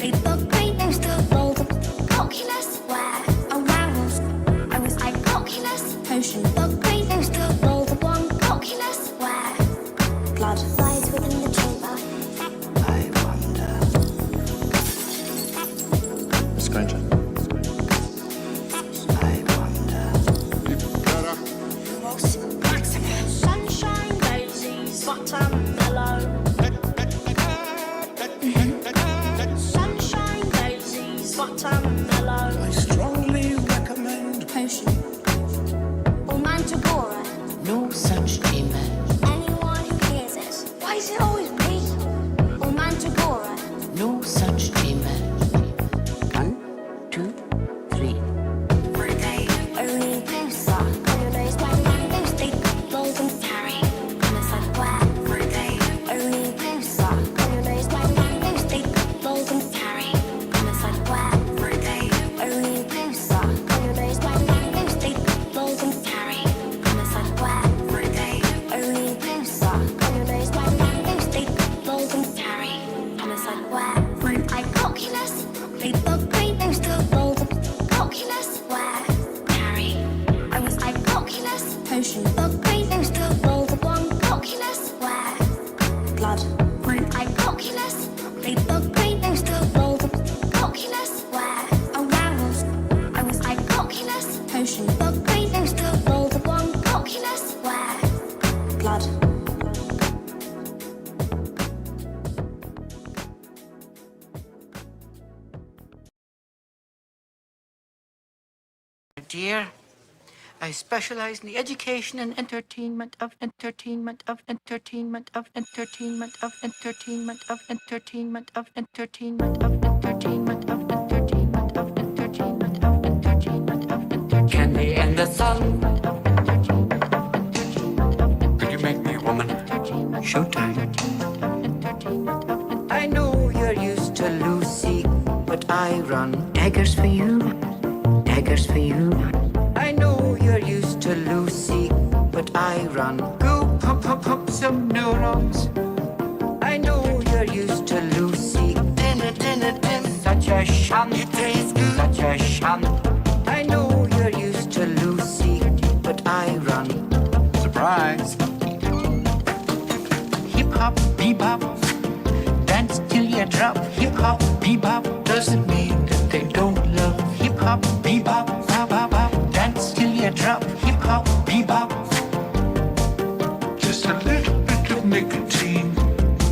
Read the great news to roll the calculus. Where around was I was I calculus. Potion the great news to roll the one calculus. Where blood lies within the chamber. I wonder. Stranger. I wonder. Sunshine daisies, watermellow. Sunshine daisies, watermellow. I strongly recommend Potion or mandragora. No such demon. Anyone who hears it. Why is it always me? Or mandragora. No such demon. 1, 2, 3. Only closer. On your nose, my nose, they roll and carry. On the side where? Only closer. On your nose, my nose, they roll and carry. On the side where? Only closer. On your nose, my nose, they roll and carry. On the side where? Only closer. On your nose, my nose, they roll and carry. On the side where? I calculus. Read the great news to roll the calculus. Where? Carry. I was I calculus. Potion the great news to roll the one calculus. Where? Blood. I calculus. Read the great news to roll the calculus. Where? Aroused. I was I calculus. Potion the great news to roll the one calculus. Where? Blood. Dear, I specialize in the education and entertainment of entertainment of entertainment of entertainment of entertainment of entertainment of entertainment of entertainment of entertainment of entertainment of entertainment of entertainment. Candy and the sun. Could you make me a woman? Showtime. I know you're used to Lucy, but I run daggers for you, daggers for you. I know you're used to Lucy, but I run go pop pop pop some neurons. I know you're used to Lucy, dinner dinner din, such a shun, it tastes good, such a shun. I know you're used to Lucy, but I run Surprise. hip hop, bebop, dance till you drop. Hip hop, bebop doesn't mean that they don't love. Hip hop, bebop, bop bop bop, dance till you drop. Hip hop, bebop. Just a little bit of nicotine.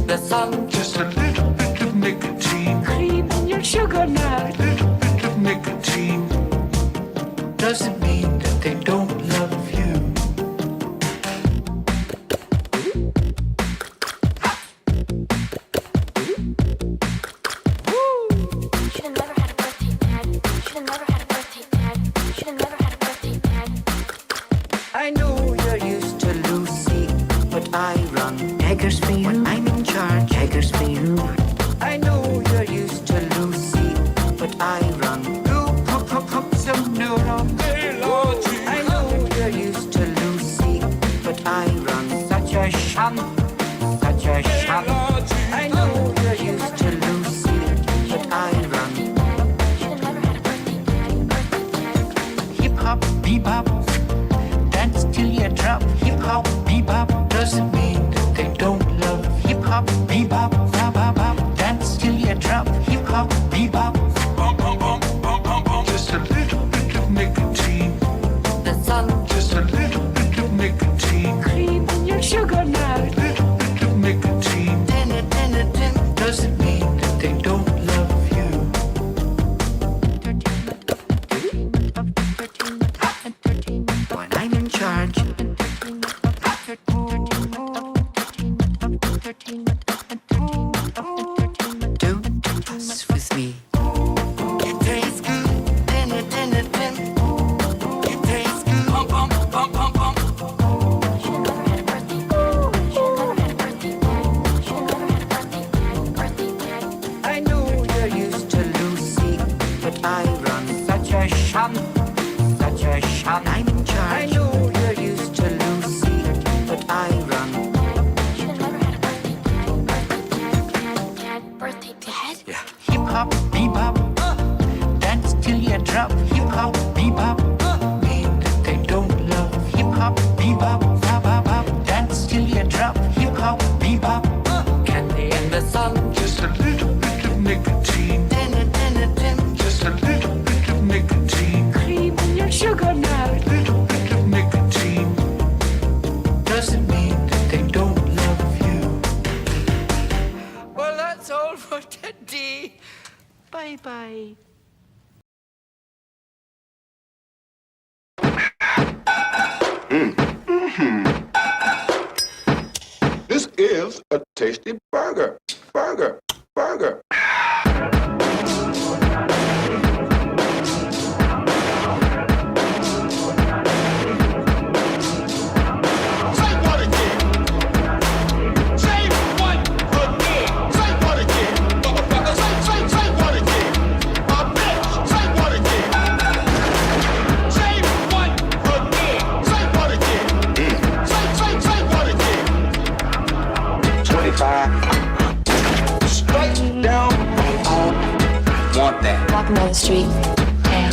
The sun, Just a little bit of nicotine. cream in your sugar now. A little bit of nicotine. Doesn't mean that they don't love you. Should've never had a birthday pad. Should've never had a birthday pad. Should've never had a birthday pad. I know you're used to Lucy, but I run daggers for you. When I'm in charge, daggers for you. I know you're used to Lucy, but I run go pop pop pop some neurons. I know you're used to Lucy, but I run such a shun, such a shun. I know you're used to Lucy, but I run Should've never had a birthday pad. Birthday pad. hip hop, bebop, dance till you drop. Hip hop, bebop doesn't mean that they don't love. Hip hop, bebop, bop bop bop, dance till you drop. Hip hop, bebop. Bum, bum, bum, bum, bum, bum. Just a little bit of nicotine. The sun, Just a little bit of nicotine. cream in your sugar now. Little bit of nicotine. Dinner, dinner, din, doesn't mean that they don't love you. When I'm in charge, don't fuss with me. It tastes good. Dinner, dinner, din. It tastes good. Bum, bum, bum, bum, bum. Should've never had a birthday pad. Should've never had a birthday pad. Should've never had a birthday pad. Birthday pad. I know you're used to Lucy, but I run such a shun, such a shun. I'm in charge. I know you're used to Lucy, but I run. Should've never had a birthday pad. Birthday pad. Pad. Birthday pad. Yeah. Hip hop, bebop. Dance till you drop. Hip hop, bebop. Mean that they don't love hip hop, bebop. Bop, bop, bop. Dance till you drop. Hip hop, bebop. Candy in the sun. Just a little bit of nicotine. Just a little bit of nicotine. Cream in your sugar now. Little bit of nicotine. Doesn't mean that they don't love you. Well, that's all for today. Bye bye. This is a tasty burger. Burger. Burger. Say what again? Say what again? Say what again? Motherfucker, say what again? Bitch, say what again? Say what again? Say what again? Say what again? 25. Straight down. Want that. Walking down the street. Hey,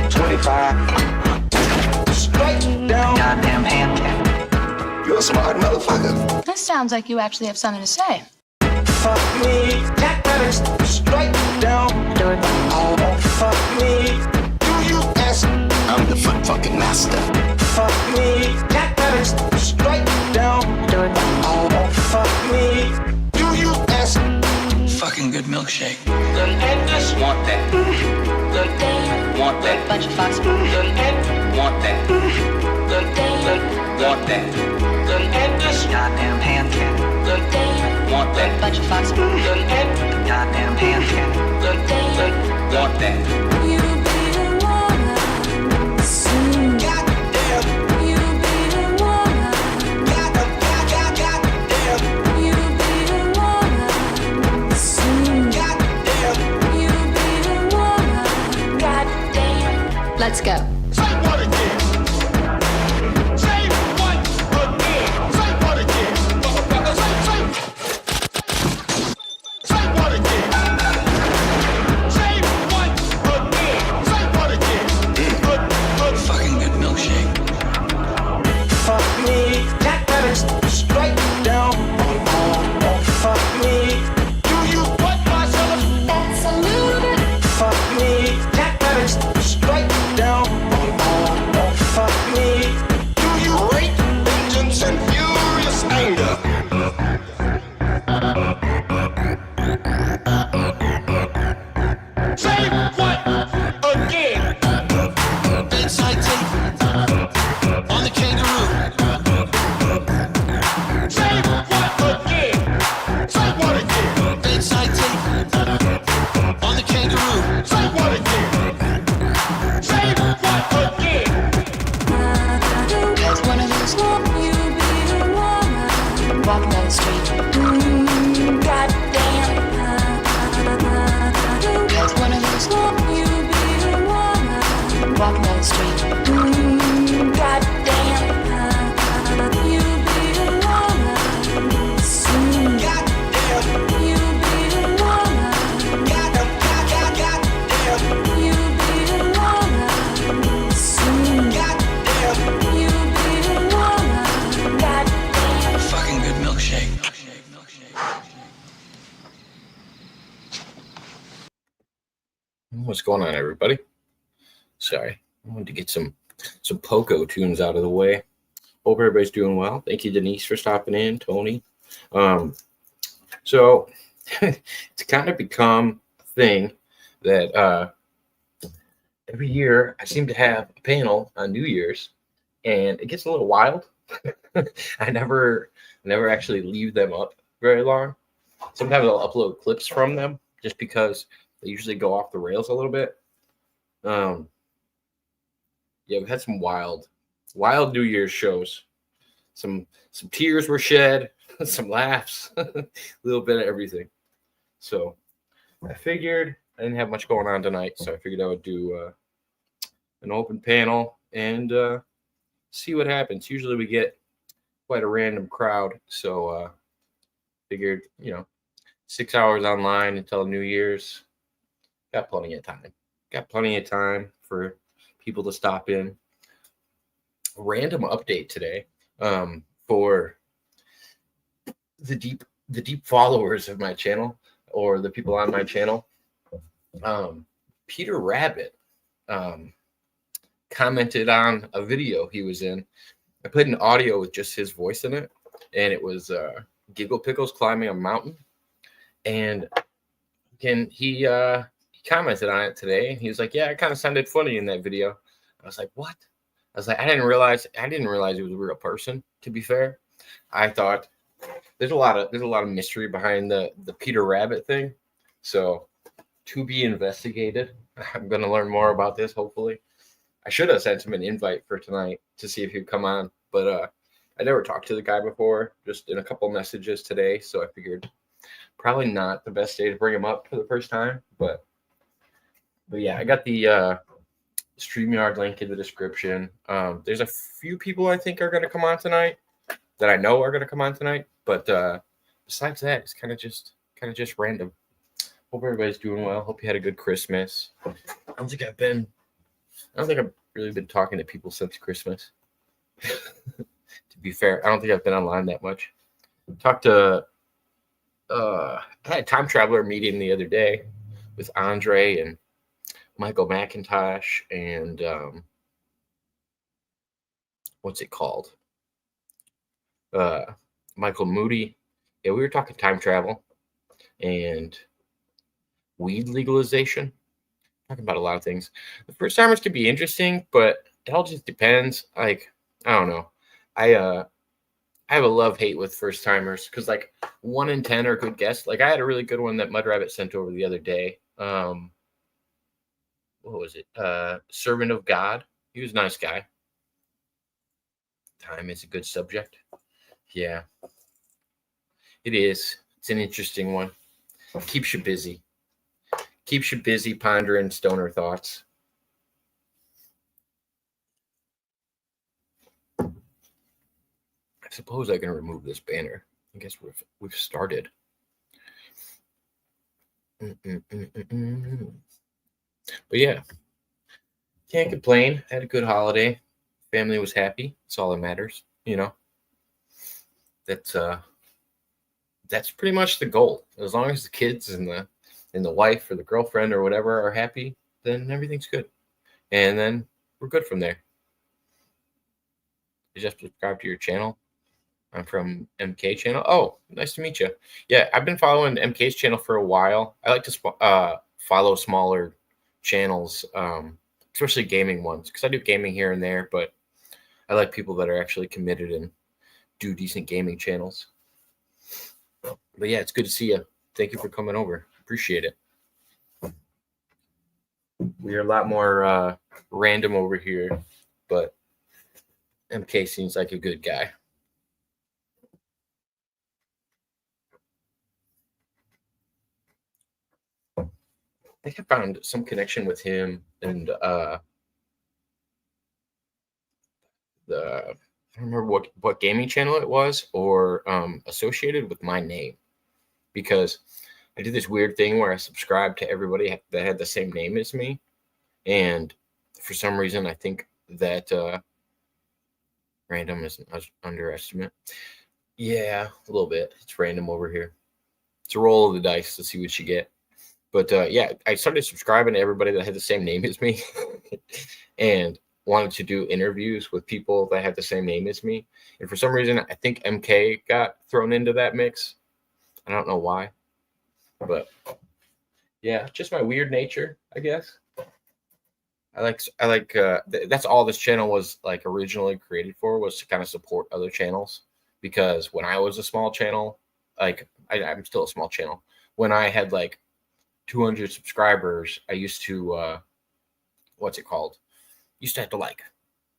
25. Straight down. Goddamn hand tap. You're a smart motherfucker. this sounds like you actually have something to say. Fuck me. Jack Rabbit. Straight down. Doorbell. Oh, fuck me. Do you ask? I'm the fucking master. Fuck me. Jack Rabbit. Straight down. Doorbell. Oh, fuck me. Do you ask? Fucking good milkshake. Want that. Want that. Bunch of fox. Want that. Want that. Goddamn hand tap. Want that. Bunch of fox. Goddamn hand tap. Want that. You be the one soon. Goddamn. You be the one. Goddamn. You be the one soon. Goddamn. You be the one. Goddamn. Let's go. Say what again? Say what again? Say what again? Motherfucker, say what again? Say what again? Say what again? Fucking good milkshake. Fuck me, Jack Rabbit, straight down. Fuck me, do you what myself? That's a little bit. Fuck me, Jack Rabbit, straight down. Fuck me, do you rate vengeance and furious anger? Say what again? Bedside table on the kangaroo. Say what again? Say what again? Bedside table on the kangaroo. Say what again? Say what again? It's one of those. You be the one. Walking down the street. Goddamn. It's one of those. You be the one. Walking down the street. Goddamn. You be the one soon. Goddamn. You be the one. Goddamn. You be the one soon. Goddamn. You be the one. Goddamn. Fucking good milkshake. What's going on, everybody? Sorry, I wanted to get some Poco tunes out of the way. Hope everybody's doing well. Thank you, Denise, for stopping in. Tony. So it's kind of become a thing that every year I seem to have a panel on New Year's, and it gets a little wild. I never actually leave them up very long. Sometimes I'll upload clips from them just because they usually go off the rails a little bit. Yeah, we've had some wild New Year's shows. Some tears were shed, some laughs, a little bit of everything. So I figured I didn't have much going on tonight, so I figured I would do an open panel and see what happens. Usually we get quite a random crowd, so figured, 6 hours online until New Year's. Got plenty of time. Got plenty of time for people to stop in. A random update today for the deep followers of my channel, or the people on my channel. Peter Rabbit commented on a video he was in. I played an audio with just his voice in it, and it was Giggle Pickles climbing a mountain. And again, he commented on it today, and he was like, "Yeah, it kind of sounded funny in that video." I was like, "What?" I was like, "I didn't realize it was a real person." To be fair, I thought there's a lot of mystery behind the Peter Rabbit thing, so to be investigated. I'm gonna learn more about this. Hopefully, I should have sent him an invite for tonight to see if he'd come on, but I never talked to the guy before, just in a couple messages today, so I figured probably not the best day to bring him up for the first time, but yeah, I got the StreamYard link in the description. There's a few people I think are going to come on tonight that I know are going to come on tonight, but besides that, it's kind of just random. Hope everybody's doing well. Hope you had a good Christmas. I don't think I've really been talking to people since Christmas. To be fair, I don't think I've been online that much. Talked to I had a time traveler meeting the other day with Andre and Michael McIntosh and what's it called? Michael Moody. Yeah, we were talking time travel and weed legalization. Talking about a lot of things. The first timers can be interesting, but it all just depends. Like, I don't know. I have a love-hate with first timers because like 1 in 10 are good guests. Like I had a really good one that Mud Rabbit sent over the other day. What was it? Servant of God. He was a nice guy. Time is a good subject. Yeah. It is. It's an interesting one. Keeps you busy. Keeps you busy pondering stoner thoughts. I suppose I can remove this banner. I guess we've started. But yeah, can't complain. Had a good holiday. Family was happy. That's all that matters. You know, that's pretty much the goal. As long as the kids and the wife or the girlfriend or whatever are happy, then everything's good. And then we're good from there. You just subscribe to your channel. I'm from MK channel. Oh, nice to meet you. Yeah, I've been following MK's channel for a while. I like to follow smaller channels, especially gaming ones, because I do gaming here and there, but I like people that are actually committed and do decent gaming channels. But yeah, it's good to see you. Thank you for coming over. Appreciate it. We are a lot more random over here, but MK seems like a good guy. I think I found some connection with him and I don't remember what gaming channel it was, or associated with my name, because I did this weird thing where I subscribed to everybody that had the same name as me, and for some reason I think that random is an underestimate. Yeah, a little bit. It's random over here. It's a roll of the dice to see what you get. But yeah, I started subscribing to everybody that had the same name as me and wanted to do interviews with people that had the same name as me. And for some reason, I think MK got thrown into that mix. I don't know why. But yeah, just my weird nature, I guess. I like that's all this channel was like originally created for, was to kind of support other channels. Because when I was a small channel, like I'm still a small channel. When I had like 200 subscribers, I used to used to have to like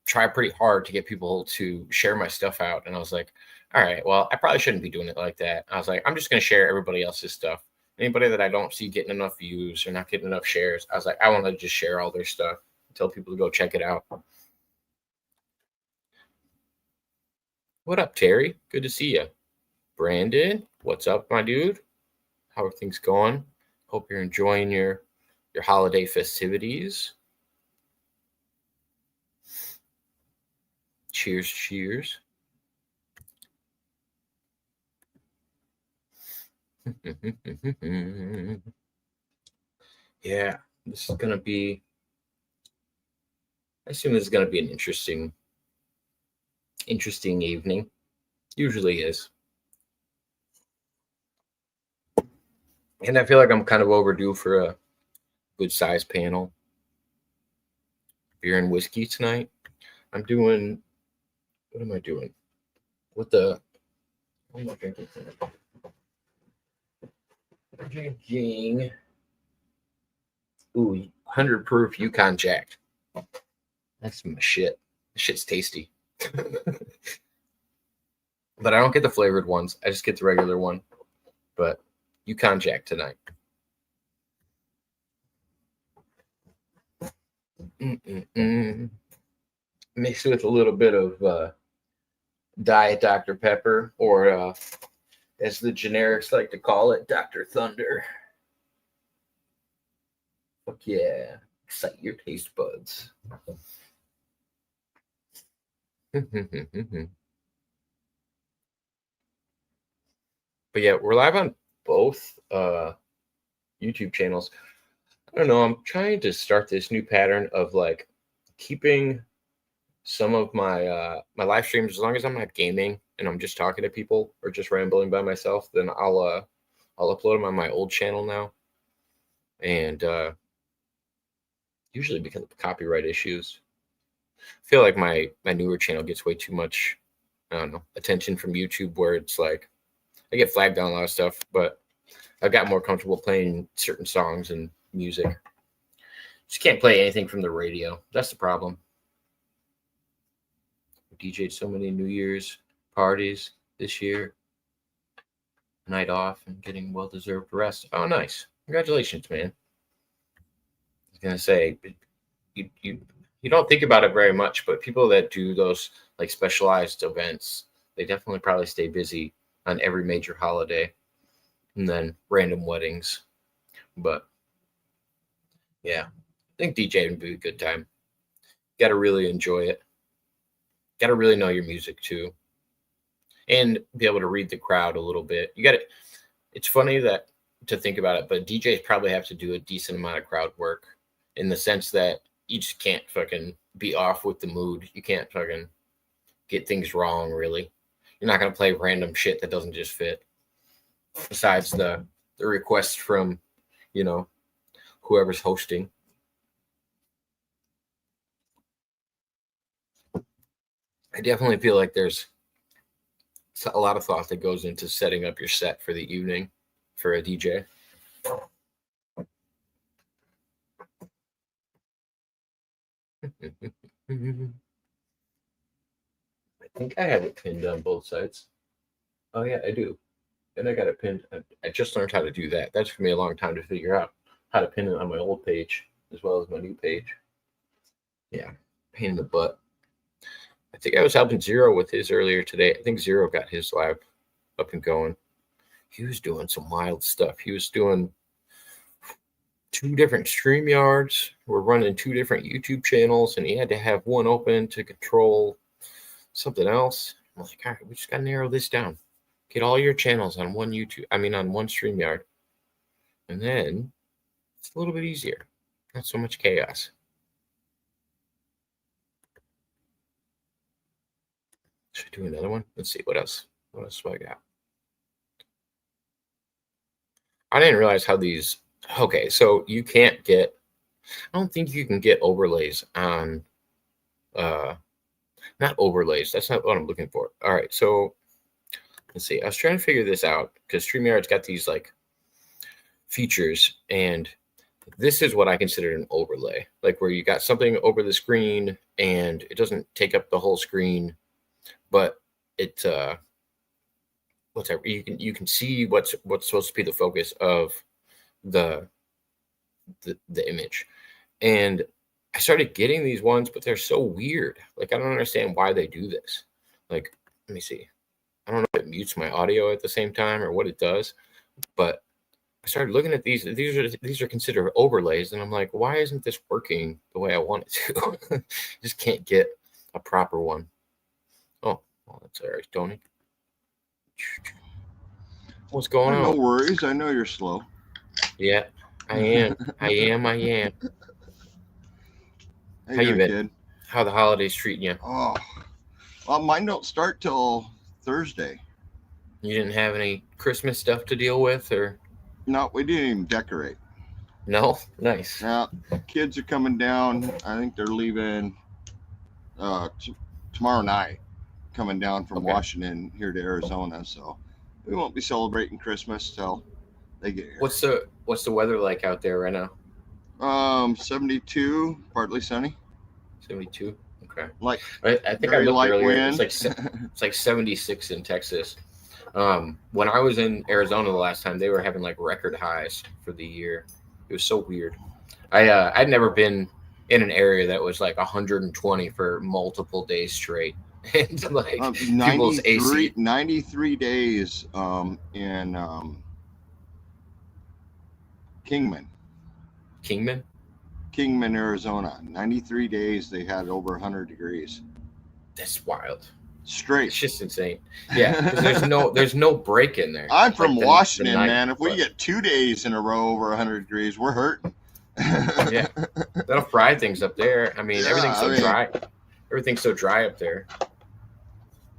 try pretty hard to get people to share my stuff out, and I was like, all right, well, I probably shouldn't be doing it like that. I was like, I'm just going to share everybody else's stuff. Anybody that I don't see getting enough views or not getting enough shares, I was like, I want to just share all their stuff, tell people to go check it out. What up, Terry? Good to see you. Brandon, what's up, my dude? How are things going? Hope you're enjoying your holiday festivities. Cheers, cheers. Yeah, this is gonna be. I assume this is gonna be an interesting evening. Usually is. And I feel like I'm kind of overdue for a good size panel. Beer and whiskey tonight. I'm doing. What am I doing? What am I drinking? I'm drinking. Ooh, 100 proof Yukon Jack. That's my shit. This shit's tasty. But I don't get the flavored ones. I just get the regular one. But Yukon Jack tonight. Mixed with a little bit of Diet Dr. Pepper, or as the generics like to call it, Dr. Thunder. Fuck yeah. Excite your taste buds. But yeah, we're live on both YouTube channels. I don't know. I'm trying to start this new pattern of like keeping some of my my live streams, as long as I'm not gaming and I'm just talking to people or just rambling by myself, then I'll upload them on my old channel now. And usually because of copyright issues, I feel like my newer channel gets way too much, I don't know, attention from YouTube, where it's like I get flagged on a lot of stuff, but I've got more comfortable playing certain songs and music. Just can't play anything from the radio. That's the problem. We DJ'd so many New Year's parties this year. Night off and getting well-deserved rest. Oh, nice. Congratulations, man. I was gonna say, you don't think about it very much, but people that do those like specialized events, they definitely probably stay busy on every major holiday, and then random weddings. But yeah, I think DJing would be a good time. Got to really enjoy it. Got to really know your music too, and be able to read the crowd a little bit. You got to. It's funny that to think about it, but DJs probably have to do a decent amount of crowd work, in the sense that you just can't fucking be off with the mood. You can't fucking get things wrong, really. You're not going to play random shit that doesn't just fit. Besides the requests from, whoever's hosting. I definitely feel like there's a lot of thought that goes into setting up your set for the evening for a DJ. I think I have it pinned on both sides. Oh yeah, I do. And I got it pinned. I just learned how to do that. That took me a long time to figure out how to pin it on my old page as well as my new page. Yeah, pain in the butt. I think I was helping Zero with his earlier today. I think Zero got his live up and going. He was doing some wild stuff. He was doing 2 different StreamYards. We're running 2 different YouTube channels, and he had to have one open to control something else. I'm like, all right, we just got to narrow this down. Get all your channels on one on one StreamYard. And then it's a little bit easier. Not so much chaos. Should I do another one? Let's see, what else? What else do I got? I didn't realize how these... Okay, so you can't get... I don't think you can get overlays on... not overlays. That's not what I'm looking for. All right, so let's see. I was trying to figure this out because StreamYard's got these like features, and this is what I consider an overlay, like where you got something over the screen and it doesn't take up the whole screen, but it whatever, you can see what's supposed to be the focus of the image. And I started getting these ones, but they're so weird. Like, I don't understand why they do this. Like, let me see. I don't know if it mutes my audio at the same time or what it does, but I started looking at these. These are considered overlays, and I'm like, why isn't this working the way I want it to? Just can't get a proper one. Oh, well, that's all right, Tony. What's going No on? worries. I know you're slow. Yeah, I am. I am. How you doing, been? kid? How the holidays treating you? Oh, well, mine don't start till Thursday. You didn't have any Christmas stuff to deal with, or No, we didn't even decorate. no? Nice. Now, kids are coming down. I think they're leaving tomorrow night, coming down from Okay. Washington here to Arizona. So we won't be celebrating Christmas till they get here. What's the weather like out there right now? 72, partly sunny. 72. Okay. Like I think I very looked light earlier. wind. It's like 76 in Texas. When I was in Arizona the last time, they were having like record highs for the year. It was so weird. I'd never been in an area that was like 120 for multiple days straight, and like people's AC. 93 days in Kingman, Arizona. 93 days they had over 100 degrees That's wild. straight. It's just insane. Yeah, 'cause there's no break in there. I'm from Like the Washington, night, man. If we but- get 2 days in a row over 100 degrees, we're hurting. Yeah, that'll fry things up there. I mean, Yeah, everything's so I mean- dry. Everything's so dry up there.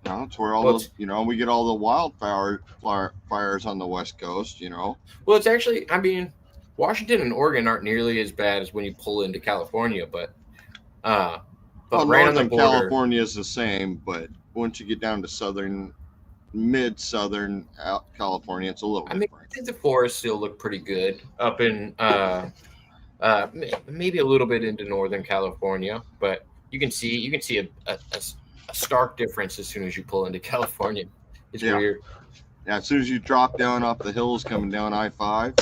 No, that's where all Well, those, we get all the fires on the West Coast, Well, it's actually, I mean, Washington and Oregon aren't nearly as bad as when you pull into California, but Well, right on the Northern border, California is the same, but once you get down to mid-southern California, it's a little I mean, I different. think the forests still look pretty good up in maybe a little bit into Northern California, but you can see a stark difference as soon as you pull into California. It's Yeah. weird. Yeah, as soon as you drop down off the hills coming down I-5,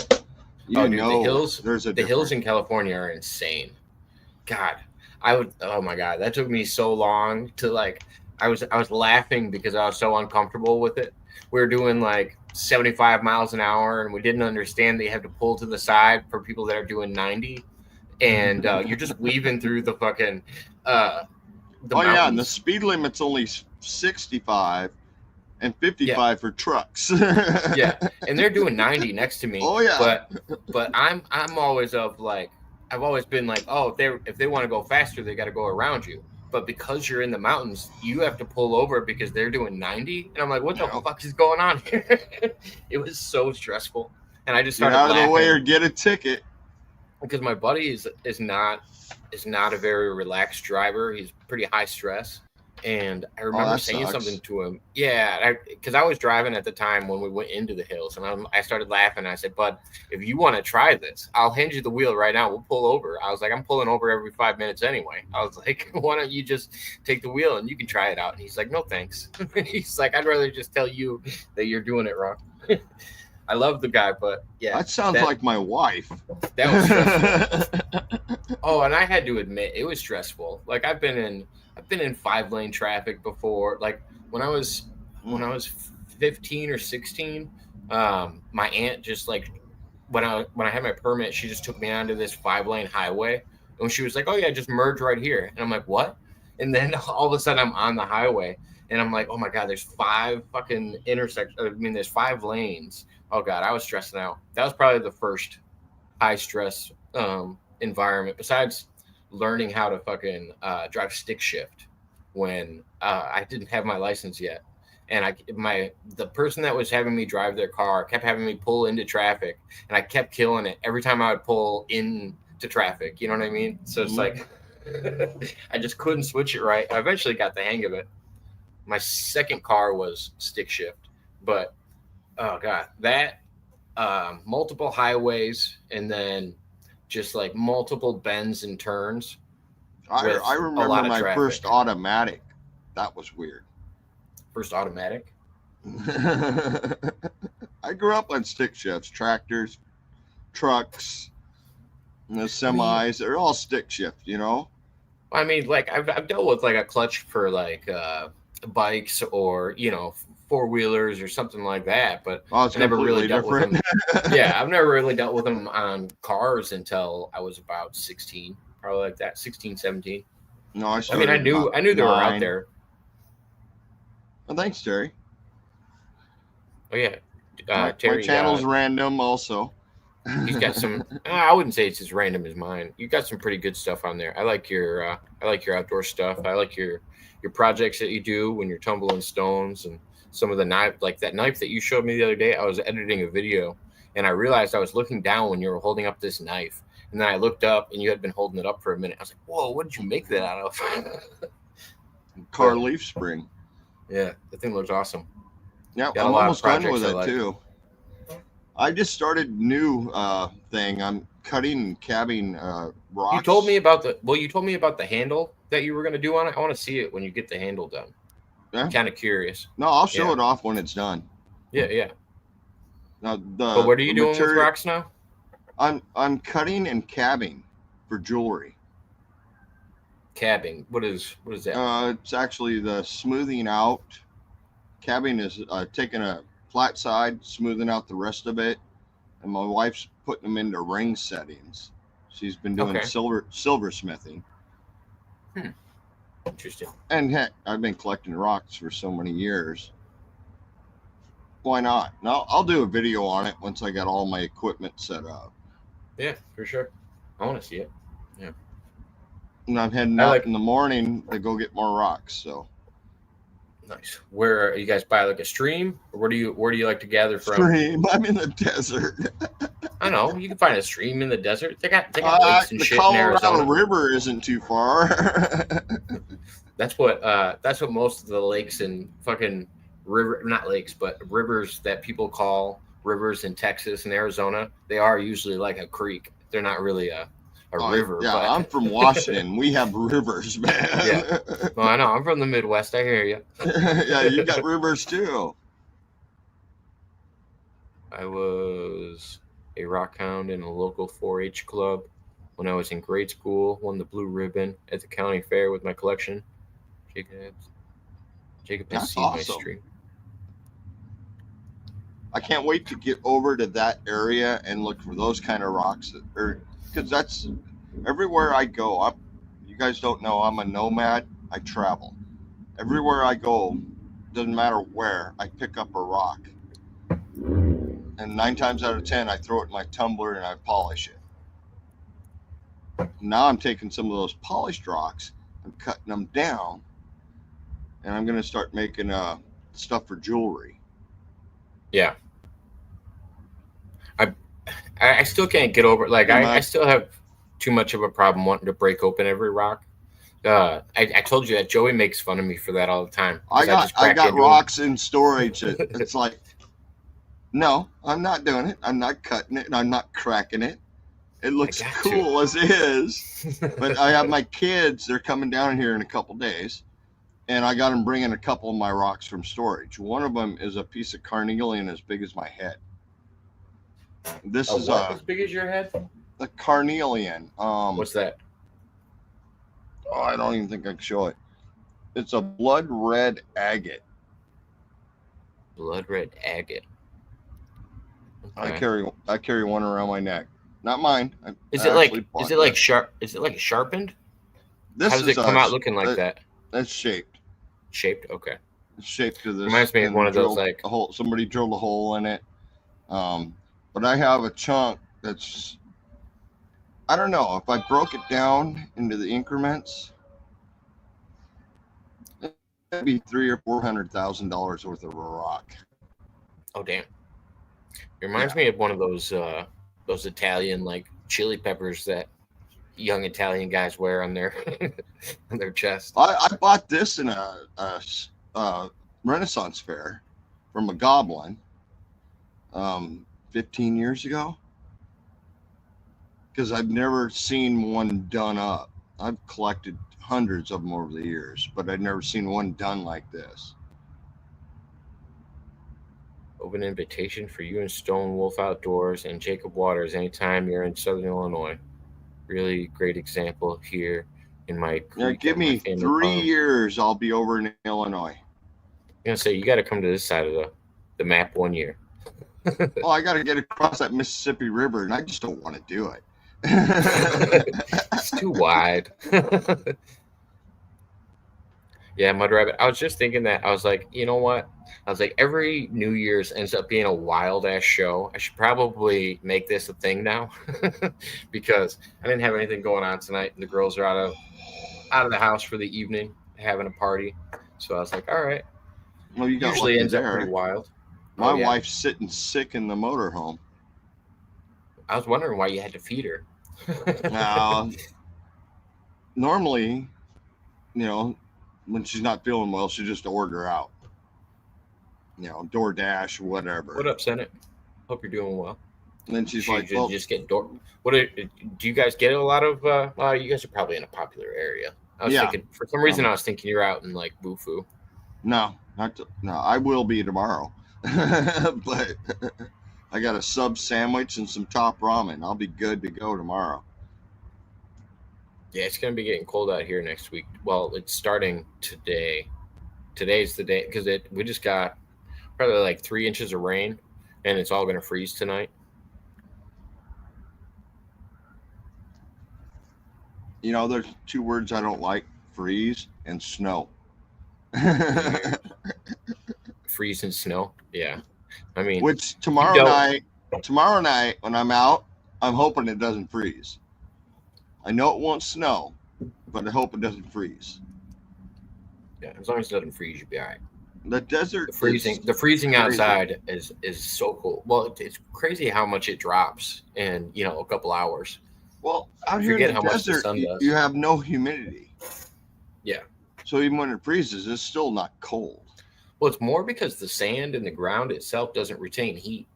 Dude, the hills, there's a the hills difference. in California are insane. God, oh my God, that took me so long to like, I was laughing because I was so uncomfortable with it. We were doing like 75 miles an hour and we didn't understand that you have to pull to the side for people that are doing 90. And you're just weaving through the fucking, the Oh yeah, and the mountains. speed limit's only 65 and 55 for trucks. Yeah, and they're doing 90 next to me. Oh, yeah. But I'm always of like, I've always been like, oh, if they want to go faster, they got to go around you. But because you're in the mountains, you have to pull over because they're doing 90. And I'm like, what the Yeah. fuck is going on here? It was so stressful. And I just Get started out of laughing the way or get a ticket. because my buddy is not a very relaxed driver. He's pretty high stress. And I remember that saying sucks. something to him. Yeah, because I was driving at the time when we went into the hills, and I started laughing. I said, "Bud, if you want to try this, I'll hand you the wheel right now. We'll pull over." I was like, "I'm pulling over every 5 minutes anyway." I was like, "Why don't you just take the wheel and you can try it out?" And he's like, "No, thanks." He's like, "I'd rather just tell you that you're doing it wrong." I love the guy, but yeah, That sounds like my wife. that was stressful. Oh, and I had to admit it was stressful. Like I've been in 5-lane traffic before. Like when I was 15 or 16, my aunt just like when I had my permit, she just took me onto this 5-lane highway, and she was like, "Oh yeah, just merge right here." And I'm like, "What?" And then all of a sudden I'm on the highway, and I'm like, "Oh my God, there's 5 fucking intersections. I mean, there's 5 lanes." Oh God, I was stressing out. That was probably the first high stress environment besides learning how to fucking drive stick shift when I didn't have my license yet. And the person that was having me drive their car kept having me pull into traffic, and I kept killing it every time I would pull into traffic. You know what I mean? So it's like I just couldn't switch it right. I eventually got the hang of it. My second car was stick shift, but oh God, that multiple highways and then just like multiple bends and turns. with I a remember lot of my traffic. first automatic. That was weird. First automatic. I grew up on stick shifts, tractors, trucks, and the semis. They're all stick shift, I mean, like I've dealt with like a clutch for like bikes or 4-wheelers or something like that, but Oh, it's I never really completely dealt with them. different. Yeah, I've never really dealt with them on cars until I was about 16, probably like that, 16, 17. No, I I started. mean, I knew about they were out 9. there. Well, thanks, Terry. Oh yeah, My Terry. channel's random, also. He's got some. I wouldn't say it's as random as mine. You got some pretty good stuff on there. I like your outdoor stuff. I like your projects that you do when you're tumbling stones and some of the knife, like that knife that you showed me the other day. I was editing a video and I realized I was looking down when you were holding up this knife, and then I looked up and you had been holding it up for a minute. I was like, "Whoa, what did you make that out of?" Car leaf spring. Yeah, the thing looks awesome. Yeah, Got a I'm lot of almost done projects with I it like. too. I just started new thing. I'm cutting and cabbing rocks. You told me about the handle that you were going to do on it. I want to see it when you get the handle done. Yeah? I'm kind of curious. No, I'll show Yeah. it off when it's done. Yeah. Now But what are you doing with rocks now? I'm cutting and cabbing for jewelry. Cabbing. What is that? It's actually the smoothing out. Cabbing is taking a flat side, smoothing out the rest of it, and my wife's putting them into ring settings. She's been doing Okay. silversmithing, Interesting. and heck, I've been collecting rocks for so many years. Why not? No, I'll do a video on it once I got all my equipment set up. Yeah, for sure. I want to see it. And I'm heading I out like- in the morning to go get more rocks. So Nice. Where you guys by like a stream, or where do you like to gather from? stream. I'm in the desert. I know you can find a stream in the desert. They got lakes and The shit in Colorado Arizona. River isn't too far. That's what most of the lakes and fucking river, not lakes, but rivers that people call rivers in Texas and Arizona. They are usually like a creek. They're not really a river. Yeah, but I'm from Washington. We have rivers, man. Yeah. Well, I know. I'm from the Midwest. I hear you. Yeah, you got rivers too. I was a rock hound in a local 4-H club when I was in grade school. Won the blue ribbon at the county fair with my collection. Jacob has That's seen my awesome. stream. I can't wait to get over to that area and look for those kind of rocks, because that's everywhere I go. You guys don't know I'm a nomad. I travel. Everywhere I go, doesn't matter where, I pick up a rock. And 9 times out of 10, I throw it in my tumbler and I polish it. Now I'm taking some of those polished rocks, I'm cutting them down, and I'm going to start making stuff for jewelry. Yeah. I still can't get over it. Like I still have too much of a problem wanting to break open every rock. I told you that Joey makes fun of me for that all the time. 'Cause I just crack got into 'em. rocks in storage. It's like, no, I'm not doing it. I'm not cutting it. And I'm not cracking it. It looks got cool as is. But I have my kids. They're coming down here in a couple days, and I got them bringing a couple of my rocks from storage. One of them is a piece of carnelian as big as my head. This is What, as big as your head? a carnelian. What's that? Oh, I don't even think I can show it. It's a blood red agate. Blood red agate. I Okay. carry one around my neck. Not mine. Is I it like actually bought is it like this. sharp? Is it like sharpened? This How does it is come out looking like that? That's shaped. Shaped? Okay. It's shaped to this. Reminds me of and one of those, drilled like- a hole. Somebody drilled a hole in it. But I have a chunk that's. I don't know if I broke it down into the increments. It'd be $300,000 or $400,000 worth of a rock. Oh damn. It reminds me of one of those Italian like chili peppers that young Italian guys wear on their on their chest. I bought this in a Renaissance fair from a goblin 15 years ago, because I've never seen one done up. I've collected hundreds of them over the years, but I've never seen one done like this. Open invitation for you and Stone Wolf Outdoors and Jacob Waters anytime you're in Southern Illinois. Really great example here in my Now, creek give on my me family 3 farm. years, I'll be over in Illinois. gonna say you got to come to this side of the map one year. Well, I got to get across that Mississippi River, and I just don't want to do it. It's too wide. Yeah, Mud Rabbit. I was just thinking that. I was like, you know what? I was like, every New Year's ends up being a wild ass show. I should probably make this a thing now because I didn't have anything going on tonight, and the girls are out of the house for the evening, having a party. So I was like, all right. Well, you got Usually lucky ends up there. pretty wild. My Oh, yeah. wife's sitting sick in the motorhome. I was wondering why you had to feed her. Now, normally, when she's not feeling well, she just order out. DoorDash, whatever. What up, Senate? Hope you're doing well. And then she's Should like, you well, just get do you guys get a lot of? You guys are probably in a popular area. I was Yeah. thinking for some reason I was thinking you're out in like Bufu. no, I will be tomorrow. But I got a sub sandwich and some top ramen. I'll be good to go tomorrow. Yeah, it's gonna be getting cold out here next week. Well, it's starting today. Today's the day because we just got probably like 3 inches of rain, and it's all gonna freeze tonight. There's 2 words I don't like: freeze and snow. Freeze and snow. Yeah, I mean, Which tomorrow night when I'm out, I'm hoping it doesn't freeze. I know it won't snow, but I hope it doesn't freeze. yeah, as long as it doesn't freeze, you'll be all right. The desert The freezing crazy. outside is so cool. Well, it's crazy how much it drops in a couple hours. Well, out here Forget in the how much the desert, sun does. you have no humidity. Yeah. So even when it freezes, it's still not cold. Well, it's more because the sand in the ground itself doesn't retain heat.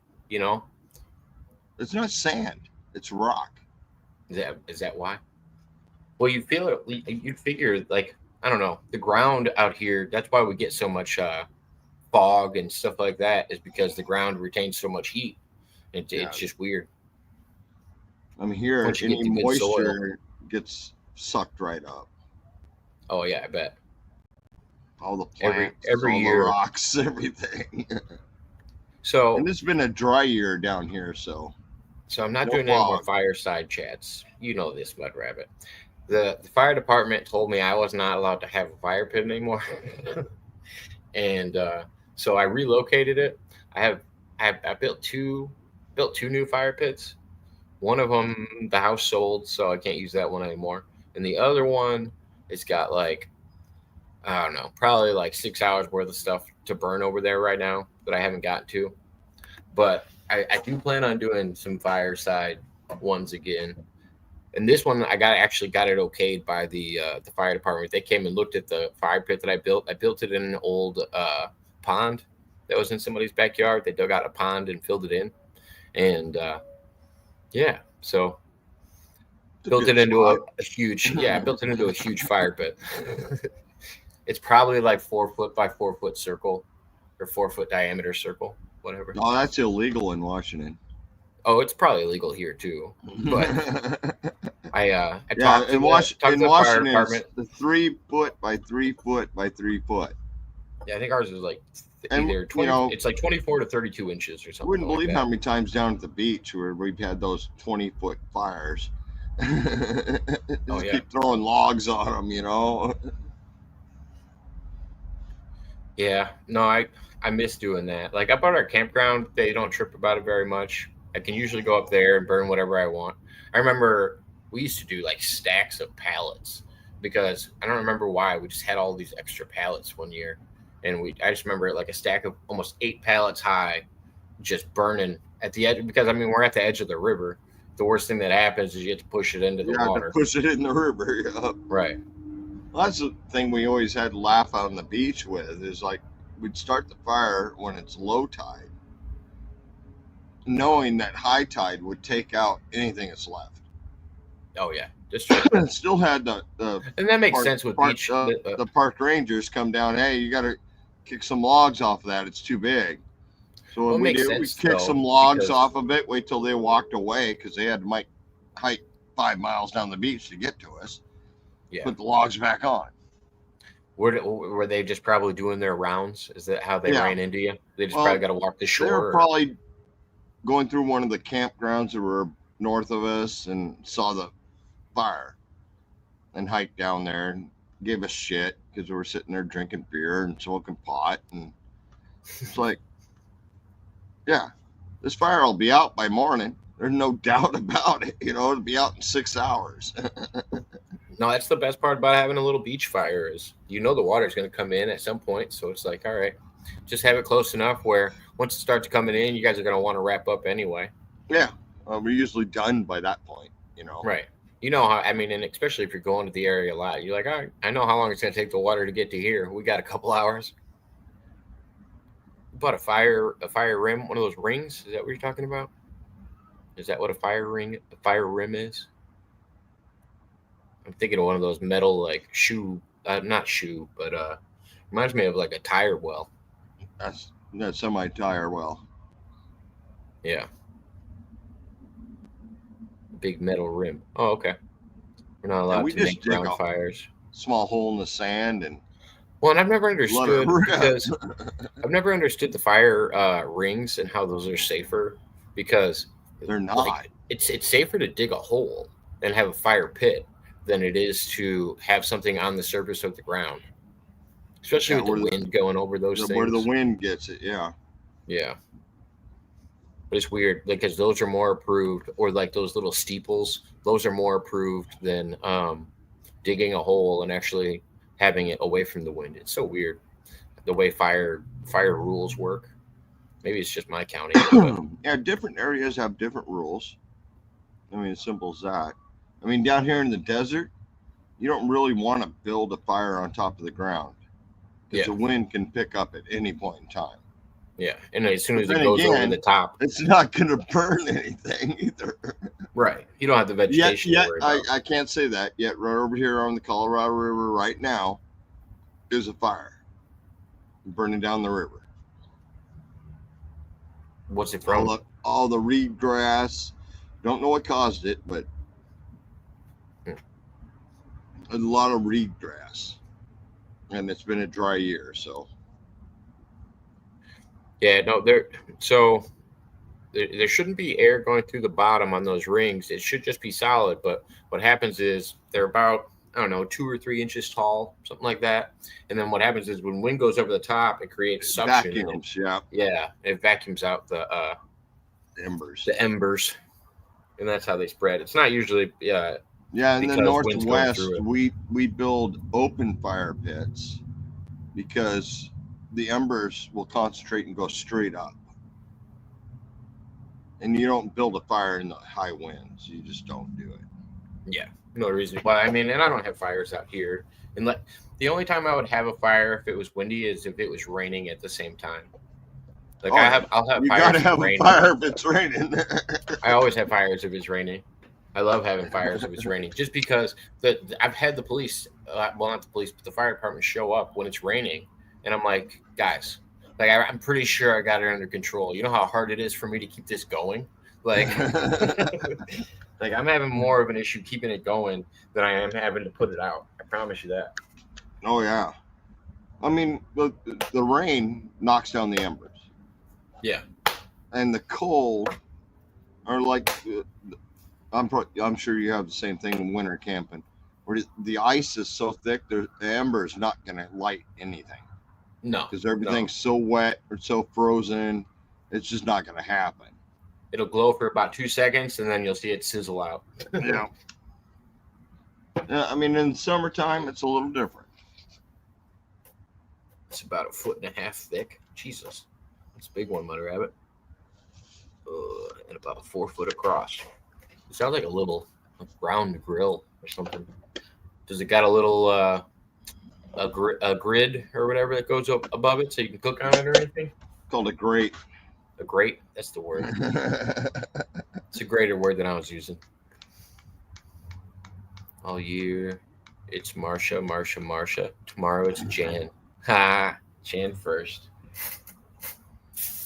It's not sand; it's rock. Is that why? Well, you feel it. You'd figure, like, I don't know, the ground out here. That's why we get so much fog and stuff like that. Is because the ground retains so much heat. It's just weird. Here, Once you any get the good soil. moisture gets sucked right up. Oh yeah, I bet. All the plants, every all year. the rocks, everything. So And it's been a dry year down here, so I'm not No doing any more fog. fireside chats. You know this, Mud Rabbit. The fire department told me I was not allowed to have a fire pit anymore, and so I relocated it. I built two new fire pits. One of them the house sold, so I can't use that one anymore. And the other one, it's got like, I don't know, probably like 6 hours worth of stuff to burn over there right now that I haven't gotten to. But I do plan on doing some fireside ones again. And this one, I actually got it okayed by the fire department. They came and looked at the fire pit that I built. I built it in an old pond that was in somebody's backyard. They dug out a pond and filled it in. And yeah, so built it into a huge, I built it into a huge fire pit. It's probably like 4 foot by 4 foot circle or 4 foot diameter circle, whatever. no, that's illegal in Washington. Oh, it's probably illegal here too. But I talked to in the fire Washington, department. it's the 3 foot by 3 foot by 3 foot. Yeah, I think ours is like And, either 20. It's like 24 to 32 inches or I something. wouldn't like believe that. how many times down at the beach where we've had those 20-foot fires. Just yeah. keep throwing logs on them, Yeah, no, I miss doing that. Like up at our campground, they don't trip about it very much. I can usually go up there and burn whatever I want. I remember we used to do like stacks of pallets because I don't remember why. We just had all these extra pallets one year, and I just remember like a stack of almost 8 pallets high, just burning at the edge. Because I mean, we're at the edge of the river. The worst thing that happens is you have to push it into the You have water. to push it in the river. Yeah. Right. Well, that's the thing we always had to laugh on the beach with is like we'd start the fire when it's low tide, knowing that high tide would take out anything that's left. Oh yeah, just true. And still had the And that makes park- sense with park- beach. the park rangers come down. Hey, you got to kick some logs off of that. It's too big. So Well, what it we makes did, we sense, kicked though, some logs because- off of it. Wait till they walked away because they had to hike 5 miles down the beach to get to us. Yeah. Put the logs back on. Were they just probably doing their rounds? Is that how they Yeah. ran into you? They just Well, probably got to walk the They were shore. probably going through one of the campgrounds that were north of us and saw the fire and hiked down there and gave us shit because we were sitting there drinking beer and smoking pot. And it's like, yeah, this fire will be out by morning. There's no doubt about it. You know, it'll be out in 6 hours. No, that's the best part about having a little beach fire is the water's going to come in at some point. So it's like, all right, just have it close enough where once it starts coming in, you guys are going to want to wrap up anyway. Yeah, we're usually done by that point, Right. You know how, I mean, and especially if you're going to the area a lot, you're like, all right, I know how long it's going to take the water to get to here. We got a couple hours. You bought a fire rim, one of those rings. Is that what you're talking about? Is that what a fire rim is? I'm thinking of one of those metal, like not shoe, but reminds me of like a tire well. That's semi-tire well. Yeah. Big metal rim. Oh, okay. We're not allowed we to just make dig ground a fires. Small hole in the sand and Well, and I've never let it understood rip. because I've never understood the fire rings and how those are safer because They're not. like, it's safer to dig a hole and have a fire pit than it is to have something on the surface of the ground, especially Yeah, with where the wind going over those things. where the wind gets it, yeah. Yeah. But it's weird because those are more approved, or like those little steeples, those are more approved than digging a hole and actually having it away from the wind. It's so weird the way fire rules work. Maybe it's just my county. But Yeah, different areas have different rules. I mean, as simple as that. I mean, down here in the desert, you don't really want to build a fire on top of the ground because Yeah. the wind can pick up at any point in time. yeah, and as soon as But it then goes over again, the top, It's not going to burn anything either. right? You don't have the vegetation. Yet to worry about. I can't say that yet. Right over here on the Colorado River right now is a fire burning down the river. What's it from? All the reed grass. Don't know what caused it, but a lot of reed grass. And it's been a dry year, so Yeah, no, there shouldn't be air going through the bottom on those rings. It should just be solid. But what happens is they're about, I don't know, 2 or 3 inches tall, something like that. And then what happens is when wind goes over the top, it creates suction. vacuums, yeah, Yeah, it vacuums out the embers, and that's how they spread. It's not usually Yeah, in the because wind's going Northwest, through it. we build open fire pits because the embers will concentrate and go straight up. And you don't build a fire in the high winds. You just don't do it. Yeah, no reason why. I mean, and I don't have fires out here. And the only time I would have a fire if it was windy is if it was raining at the same time. Like Oh, I'll have You fires gotta if have a raining. fire if it's raining. I always have fires if it's raining. I love having fires if it's raining, just because I've had the police, well, not the police, but the fire department show up when it's raining, and I'm like, guys, like I'm pretty sure I got it under control. You know how hard it is for me to keep this going, like, like I'm having more of an issue keeping it going than I am having to put it out. I promise you that. Oh yeah. I mean, the rain knocks down the embers, Yeah, and the cold are like. I'm sure you have the same thing in winter camping, where the ice is so thick, the ember is not going to light anything no, because everything's so wet or so frozen. It's just not going to happen. it'll glow for about 2 seconds, and then you'll see it sizzle out. Yeah. Yeah, I mean, in the summertime, it's a little different. It's about 1.5 feet thick. Jesus, that's a big one, Mother Rabbit. And about 4 foot across. It sounds like a little round grill or something. Does it got a little a grid or whatever that goes up above it so you can cook on it or anything? Called a grate. A grate? That's the word. It's a greater word than I was using. All year, it's Marsha. Tomorrow it's Jan. Ha! Jan first.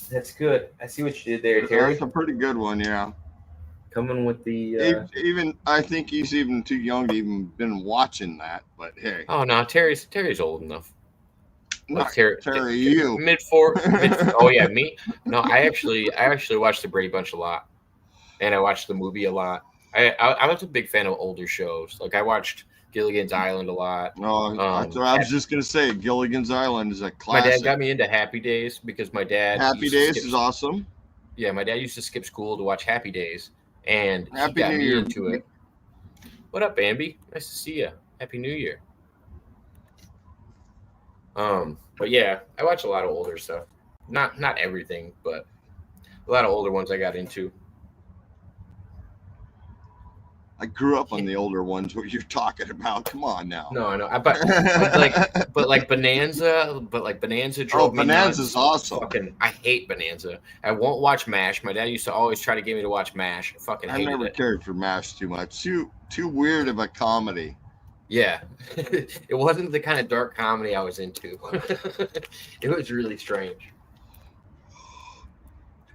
That's good. I see what you did there, Terry. That's a pretty good one, yeah. coming with the. Even I think he's even too young to even been watching that. But hey, Oh no, Terry's old enough. not Terry, you. mid four. Oh yeah, me. No, I actually watched the Brady Bunch a lot, and I watched the movie a lot. I was a big fan of older shows. Like I watched Gilligan's Island a lot. No, that's what I was just gonna say. Gilligan's Island is a My classic. dad got me into Happy Days because my dad. Happy used to Days skip- is awesome. Yeah, my dad used to skip school to watch Happy Days, and he Happy got New me Year. into it. What up, Bambi? Nice to see you. Happy New Year. But yeah, I watch a lot of older stuff. Not everything, but a lot of older ones I got into. I grew up on the older ones. What you're talking about? Come on now. No, I know. But like Bonanza drove Oh, me Bonanza's nuts. awesome. Fucking, I hate Bonanza. I won't watch MASH. My dad used to always try to get me to watch MASH. I fucking I hated never it. cared for MASH too much. Too weird of a comedy. Yeah, it wasn't the kind of dark comedy I was into. It was really strange.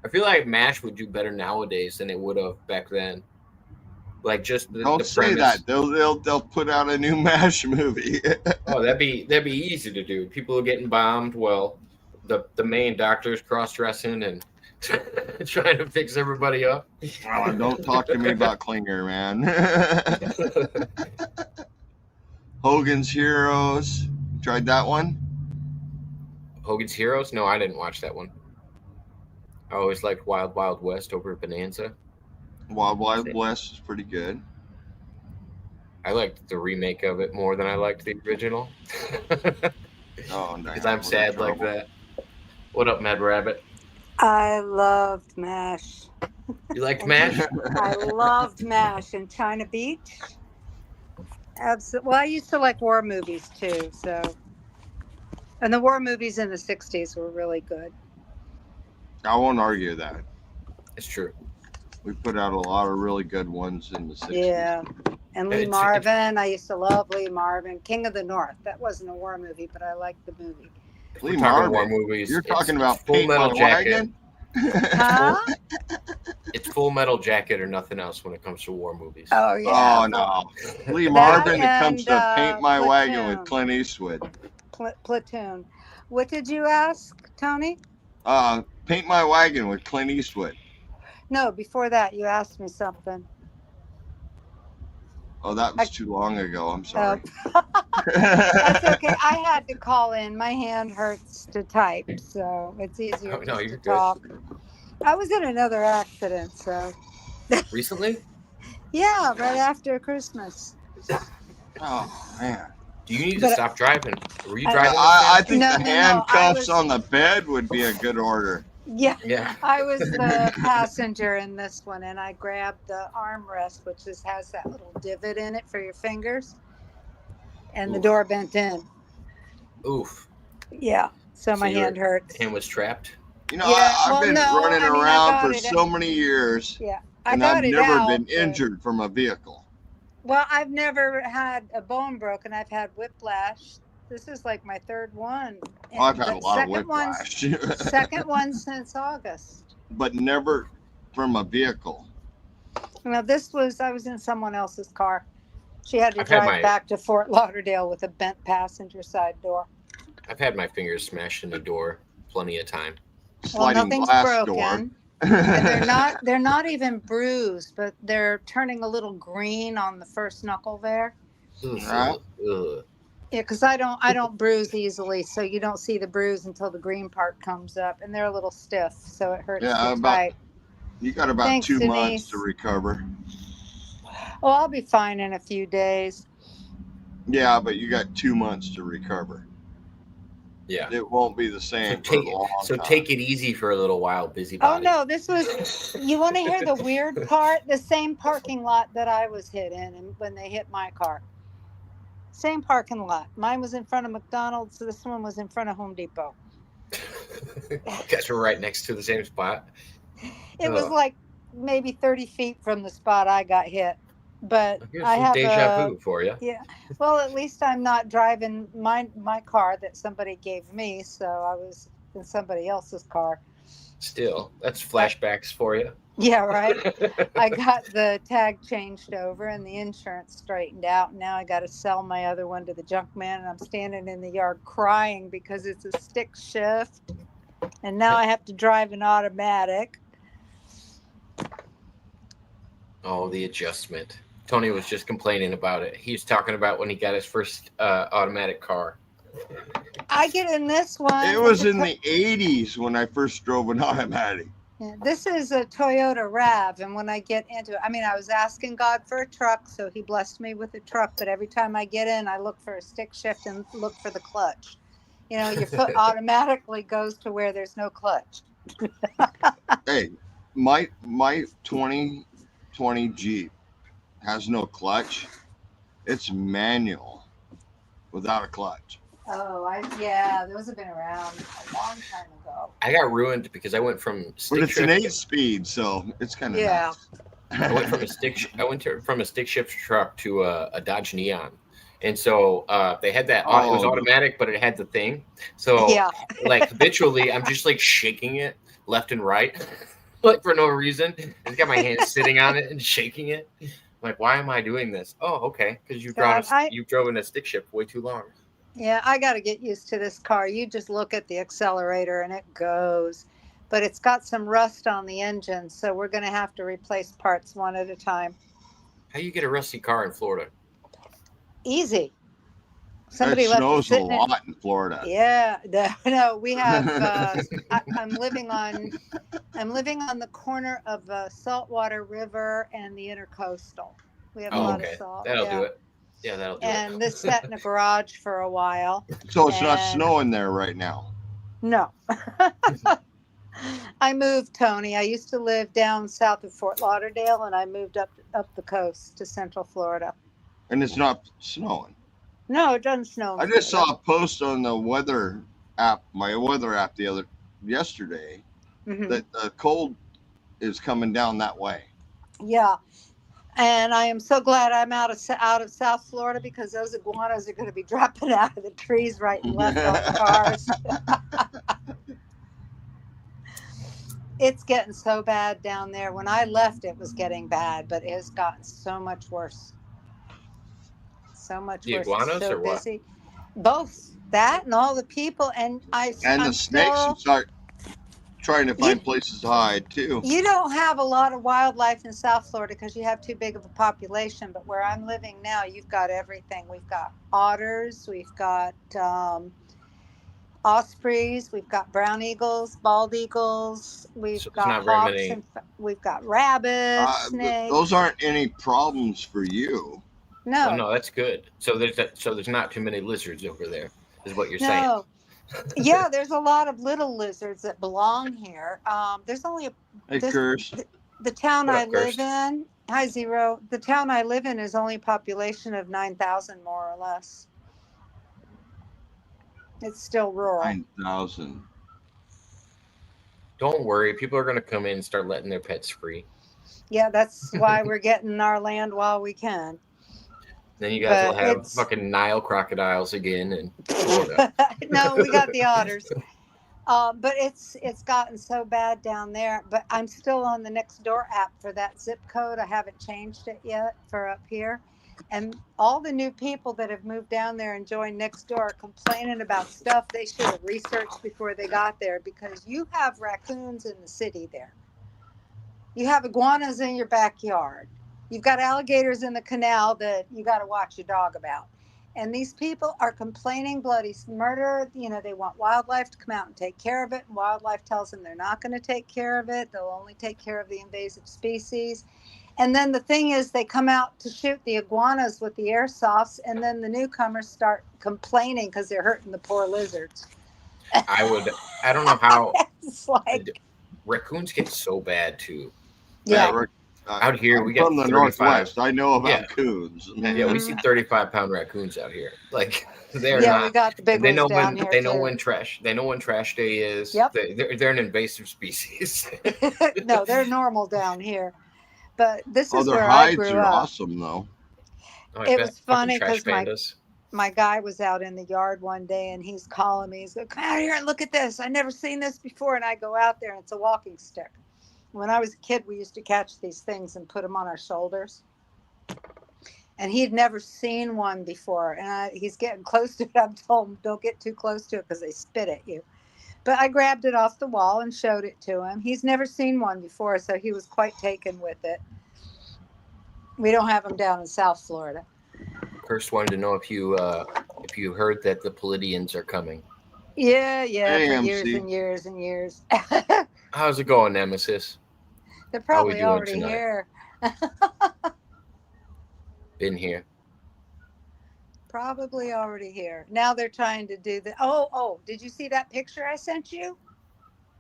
I feel like MASH would do better nowadays than it would have back then. Like just Don't the say premise. that. They'll put out a new MASH movie. Oh, that'd be easy to do. People are getting bombed. Well, the main doctor's cross dressing and trying to fix everybody up. Oh, don't talk to me about Klinger, man. Hogan's Heroes. Tried that one? Hogan's Heroes? No, I didn't watch that one. I always liked Wild Wild West over at Bonanza. Wild Wild West is pretty good. I liked the remake of it more than I liked the original. Oh, no. Because I'm sad like that. What up, Mad Rabbit? I loved MASH. You liked MASH? I loved MASH and China Beach. Absolutely. Well, I used to like war movies too. So, and the war movies in the '60s were really good. I won't argue that. It's true. We put out a lot of really good ones in the 60s. Yeah. And Lee It's- Marvin. I used to love Lee Marvin. King of the North. That wasn't a war movie, but I liked the movie. If Lee we're talking Marvin, war movies. You're it's talking about Full Paint Metal My Jacket. Wagon? Huh? It's Full Metal Jacket or nothing else when it comes to war movies. Oh yeah. Oh, no. Lee Marvin, it comes to and, Paint My Wagon Platoon. with Clint Eastwood. Platoon. What did you ask, Tony? Paint My Wagon with Clint Eastwood. No, before that, you asked me something. Oh, that was too long ago. I'm sorry. That's okay. I had to call in. My hand hurts to type, so it's easier Oh, no, just you're to good. talk. I was in another accident, so Recently? yeah, right after Christmas. Oh, man. Do you need to But- stop driving? Were you I- driving? I think No, the no, no, I handcuffs was- on the bed would be a good order. Yeah, Yeah. I was the passenger in this one, and I grabbed the armrest, which has that little divot in it for your fingers, and the Oof. door bent in. Oof. Yeah, so my your hand hurts. hand was trapped. You know, Yeah, I've well, been no, running I mean, I around got for it so many years, Yeah, I and got I've it never out, been but- injured from a vehicle. Well, I've never had a bone broken. I've had whiplash. This is like my third one. Oh, I've had The a lot of second one's- whiplash, Second one since August. but never from a vehicle. Now I was in someone else's car. She had to I've had drive my- back to Fort Lauderdale with a bent passenger side door. I've had my fingers smashed in the door plenty of time. Well, Sliding nothing's glass broken. door. And they're not even bruised, but they're turning a little green on the first knuckle there. Ugh, Huh? ugh. Yeah, because I don't bruise easily, so you don't see the bruise until the green part comes up, and they're a little stiff, so it hurts Yeah, to about- type. You got about Thanks, 2 Denise. months to recover. Oh, I'll be fine in a few days. Yeah, but you got 2 months to recover. Yeah. It won't be the So same for take a long time. take it easy for a little while, Oh busybody. no, this was. You want to hear the weird part? The same parking lot that I was hit in, and when they hit my car. Same parking lot. Mine was in front of McDonald's. So this one was in front of Home Depot. Guys were right next to the same spot. It was Ugh. like maybe 30 feet from the spot I got hit. But Here's I some have deja a, vu for you. yeah. Well, at least I'm not driving my car that somebody gave me, so I was in somebody else's car. Still, that's flashbacks for you. Yeah, right. I got the tag changed over and the insurance straightened out. Now I got to sell my other one to the junk man, and I'm standing in the yard crying because it's a stick shift, and now I have to drive an automatic. Oh, the adjustment. Tony was just complaining about it. He was talking about when he got his first automatic car. I get in this one. It was in the 80s when I first drove an automatic. Yeah, this is a Toyota RAV, and when I get into it, I mean, I was asking God for a truck, so He blessed me with a truck. But every time I get in, I look for a stick shift and look for the clutch. You know, your foot automatically goes to where there's no clutch. Hey, my 2020 Jeep has no clutch. It's manual without a clutch. Oh, yeah, those have been around a long time ago. I got ruined because I went from But stick it's an shift. 8-speed, so it's kind of Yeah. I went from a from a stick shift truck to a Dodge Neon, and so they had that. It was Oh. automatic, but it had the thing. So Yeah. like habitually, I'm just like shaking it left and right, like for no reason. I just got my hand sitting on it and shaking it. I'm like, why am I doing this? Oh, okay, because you've driven a stick shift way too long. Yeah, I got to get used to this car. You just look at the accelerator and it goes, but it's got some rust on the engine, so we're going to have to replace parts one at a time. How you get a rusty car in Florida? Easy. It Somebody left it snows a sitting in- lot in Florida. Yeah, no, we have. I'm living on the corner of Saltwater River and the Intercoastal. We have a Oh, lot okay, of salt. that'll yeah. do it. Yeah, that'll do And it. this sat in a garage for a while. So it's not And- snowing there right now. No. I moved, Tony. I used to live down south of Fort Lauderdale, and I moved up the coast to Central Florida. And it's not snowing. No, it doesn't snow. in I just Florida. saw a post on the weather app, my weather app yesterday, Mhm. that the cold is coming down that way. Yeah. And I am so glad I'm out of South Florida, because those iguanas are going to be dropping out of the trees right and left on cars. It's getting so bad down there. When I left, it was getting bad, but it has gotten so much worse. So much The worse. iguanas It's so or what? busy. Both that and all the people. And And I'm the snakes still- will start trying to find places to hide too. You don't have a lot of wildlife in South Florida because you have too big of a population. But where I'm living now, you've got everything. We've got otters, we've got ospreys, we've got brown eagles, bald eagles, we've So there's got not very hawks, many- and we've got rabbits, But snakes. those aren't any problems for you. no, Oh, no, that's good. So there's not too many lizards over there, is what you're saying. no. Yeah, there's a lot of little lizards that belong here. There's only Hey, This- Curse. the town What I up, live Kirst? in. Hi, Zero. The town I live in is only a population of 9,000, more or less. It's still rural. 9,000. Don't worry, people are going to come in and start letting their pets free. Yeah, that's why we're getting our land while we can. Then you guys But will have it's- fucking Nile crocodiles again in Florida. No, we got the otters. But it's gotten so bad down there. But I'm still on the Nextdoor app for that zip code. I haven't changed it yet for up here. And all the new people that have moved down there and joined Nextdoor are complaining about stuff they should have researched before they got there, because you have raccoons in the city there. You have iguanas in your backyard. You've got alligators in the canal that you got to watch your dog about. And these people are complaining bloody murder. You know, they want wildlife to come out and take care of it. And wildlife tells them they're not going to take care of it. They'll only take care of the invasive species. And then the thing is, they come out to shoot the iguanas with the airsofts, and then the newcomers start complaining because they're hurting the poor lizards. I don't know how It's like, raccoons get so bad too. yeah. Rick, Out here, we I'm got from the 35. Northwest. I know about Yeah. coons. Yeah, we see 35-pound raccoons out here. Like they're Yeah, we not. got the big They ones know down when here they know too. when trash. They know when trash day is. Yep. They're an invasive species. No, they're normal down here. But this Oh, is their where I hides grew are up. awesome, though. Oh, I It bet. was funny Fucking trash 'cause pandas. My guy was out in the yard one day, and he's calling me. He's like, "Come out here and look at this. I never seen this before." And I go out there, and it's a walking stick. When I was a kid, we used to catch these things and put them on our shoulders. And he'd never seen one before. And he's getting close to it. I've told him, don't get too close to it because they spit at you. But I grabbed it off the wall and showed it to him. He's never seen one before, so he was quite taken with it. We don't have them down in South Florida. First wanted to know if you heard that the Pleiadians are coming. Yeah, for years AMC. and years and years. How's it going, Nemesis? They're How we probably doing already tonight? here. Been here. Probably already here. Now they're trying to do the. Oh! Did you see that picture I sent you?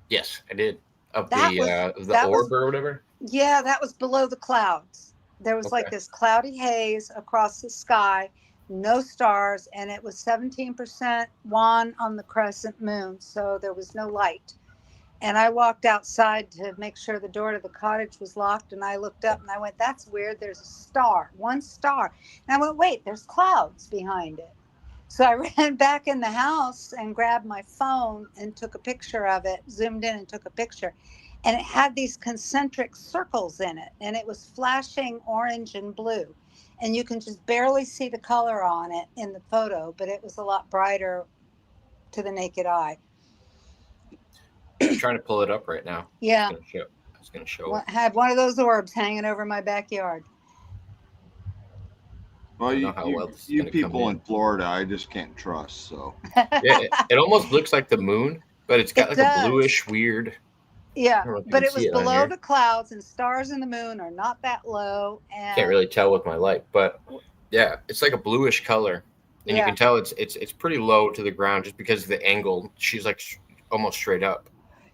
Yes, I did. Of That the orb was- or whatever. Yeah, that was below the clouds. There was like Okay. this cloudy haze across the sky, no stars, and it was 17% wan on the crescent moon, so there was no light. And I walked outside to make sure the door to the cottage was locked, and I looked up and I went, that's weird. There's a star, one star. And I went, wait, there's clouds behind it. So I ran back in the house and grabbed my phone and took a picture of it, zoomed in and took a picture. And it had these concentric circles in it, and it was flashing orange and blue. And you can just barely see the color on it in the photo, but it was a lot brighter to the naked eye. I'm trying to pull it up right now. Yeah. It's gonna show. I had one of those orbs hanging over my backyard. Well, don't you, know how well this is you gonna come people in. in Florida, I just can't trust. So Yeah, it almost looks like the moon, but it's got It like does. a bluish weird. Yeah, I don't know if you but can it was see it on below here. the clouds, and stars and the moon are not that low. And Can't really tell with my light, but yeah, it's like a bluish color, and you Yeah. can tell it's pretty low to the ground just because of the angle. She's like almost straight up.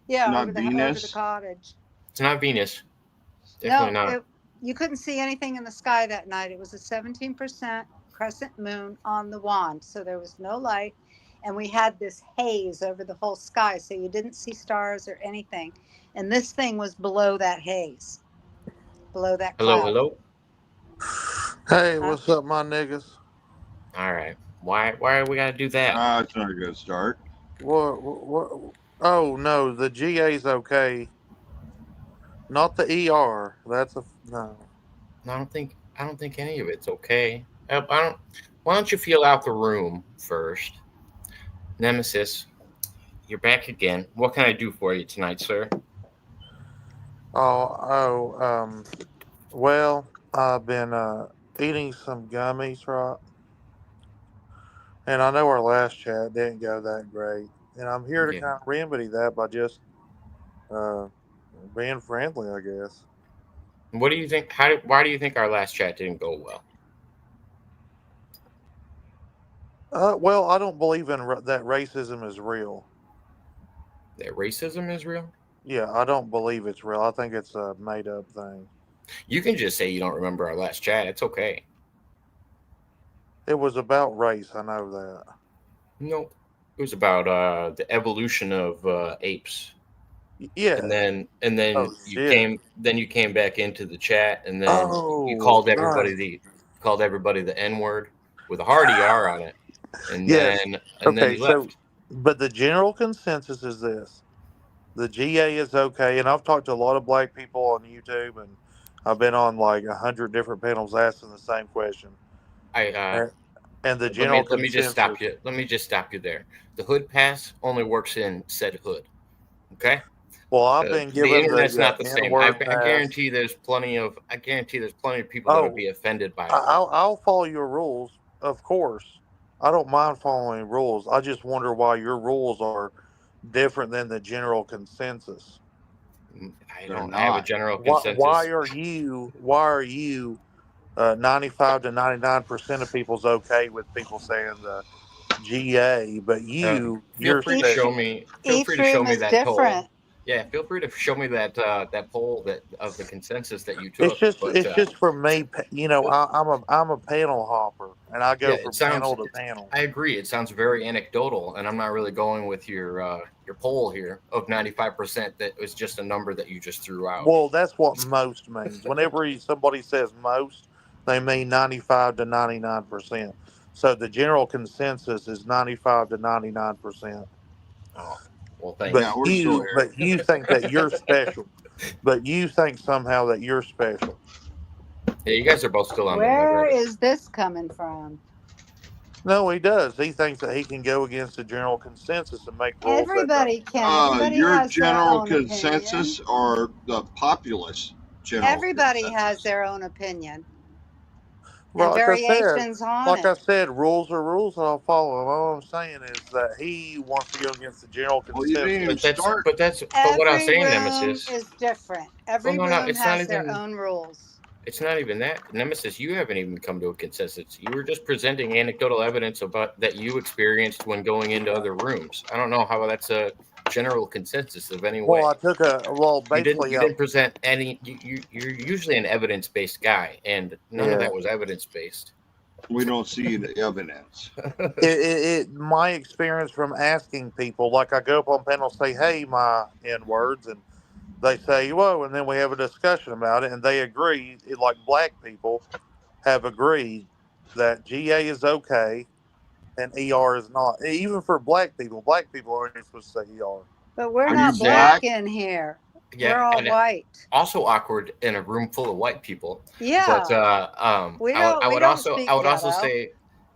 yeah, Not over the Venus? cottage. It's not Venus. Definitely not. You couldn't see anything in the sky that night. It was a 17% crescent moon on the wand, so there was no light, and we had this haze over the whole sky, so you didn't see stars or anything. And this thing was below that haze, below that Hello, cloud. hello. Hey, what's up, my niggas? All right. Why we gotta do that? it's not a good start. What? Oh no, the GA's okay. Not the ER. That's a no. I don't think any of it's okay. I don't. Why don't you feel out the room first, Nemesis? You're back again. What can I do for you tonight, sir? Well, I've been eating some gummies, right? And I know our last chat didn't go that great, and I'm here to Yeah. kind of remedy that by just being friendly, I guess. What do you think? Why do you think our last chat didn't go well? Well, I don't believe in that racism is real. That racism is real? Yeah, I don't believe it's real. I think it's a made-up thing. You can just say you don't remember our last chat. It's okay. It was about race. I know that. Nope. It was about the evolution of apes. Yeah. And then Oh, you shit. came back into the chat, and then you Oh, called right. everybody the N-word with a hard ER on it. And Yes. then Okay, you left. but the general consensus is this: the GA is okay, and I've talked to a lot of black people on YouTube, and I've been on like 100 different panels asking the same question. And the general Let me just stop consensus- you. Let me just stop you there. The hood pass only works in said hood. Okay. Well, I've been given the internet's not the same. I N-word pass. guarantee there's plenty of people that Oh, would be offended by it. I'll follow your rules, of course. I don't mind following rules. I just wonder why your rules are different than the general consensus. I They're don't have a not. general Why, consensus. why are you 95 to 99% of people's okay with people saying the GA, but Feel you're free to special. show me. Feel Each free to show room me is that different. poll. Yeah, feel free to show me that poll of the consensus that you took. It's just for me. You know, I'm a panel hopper, and I go Yeah, from it sounds- panel to panel. I agree. It sounds very anecdotal, and I'm not really going with your poll here of 95%. That was just a number that you just threw out. Well, that's what most means. Whenever somebody says most, they mean 95 to 99%. So the general consensus is 95 to 99%. Oh, well, thank But you. Yeah, we're still here. you think that you're special. but you think somehow that you're special. Yeah, you guys are both still on the Where Reddit. is this coming from? No, he does. He thinks that he can go against the general consensus and make rules. Everybody can. Everybody Your has their general own consensus opinion. or the populace general Everybody has consensus? their own opinion. Well, And variations on like it. I said, rules are rules, and I'll follow them. All I'm saying is that he wants to go against the general Well, you didn't consensus. even start. But what I was Every saying, room Nemesis. is different. Every Well, no, room it's not has their even- own rules. It's not even that, Nemesis. You haven't even come to a consensus. You were just presenting anecdotal evidence about that you experienced when going into other rooms. I don't know how that's a general consensus of any way. Well, I took basically, you didn't present any. You're usually an evidence-based guy, and none of that was evidence-based. We don't see the evidence. My experience from asking people, like I go up on panels, say, "Hey, my N words," and they say, "Whoa," and then we have a discussion about it, and they agree. Like black people have agreed that GA is okay and ER is not. Even for black people aren't supposed to say ER. But we're Are not you black black? in here. Yeah, We're all and white. Also awkward in a room full of white people. Yeah. But I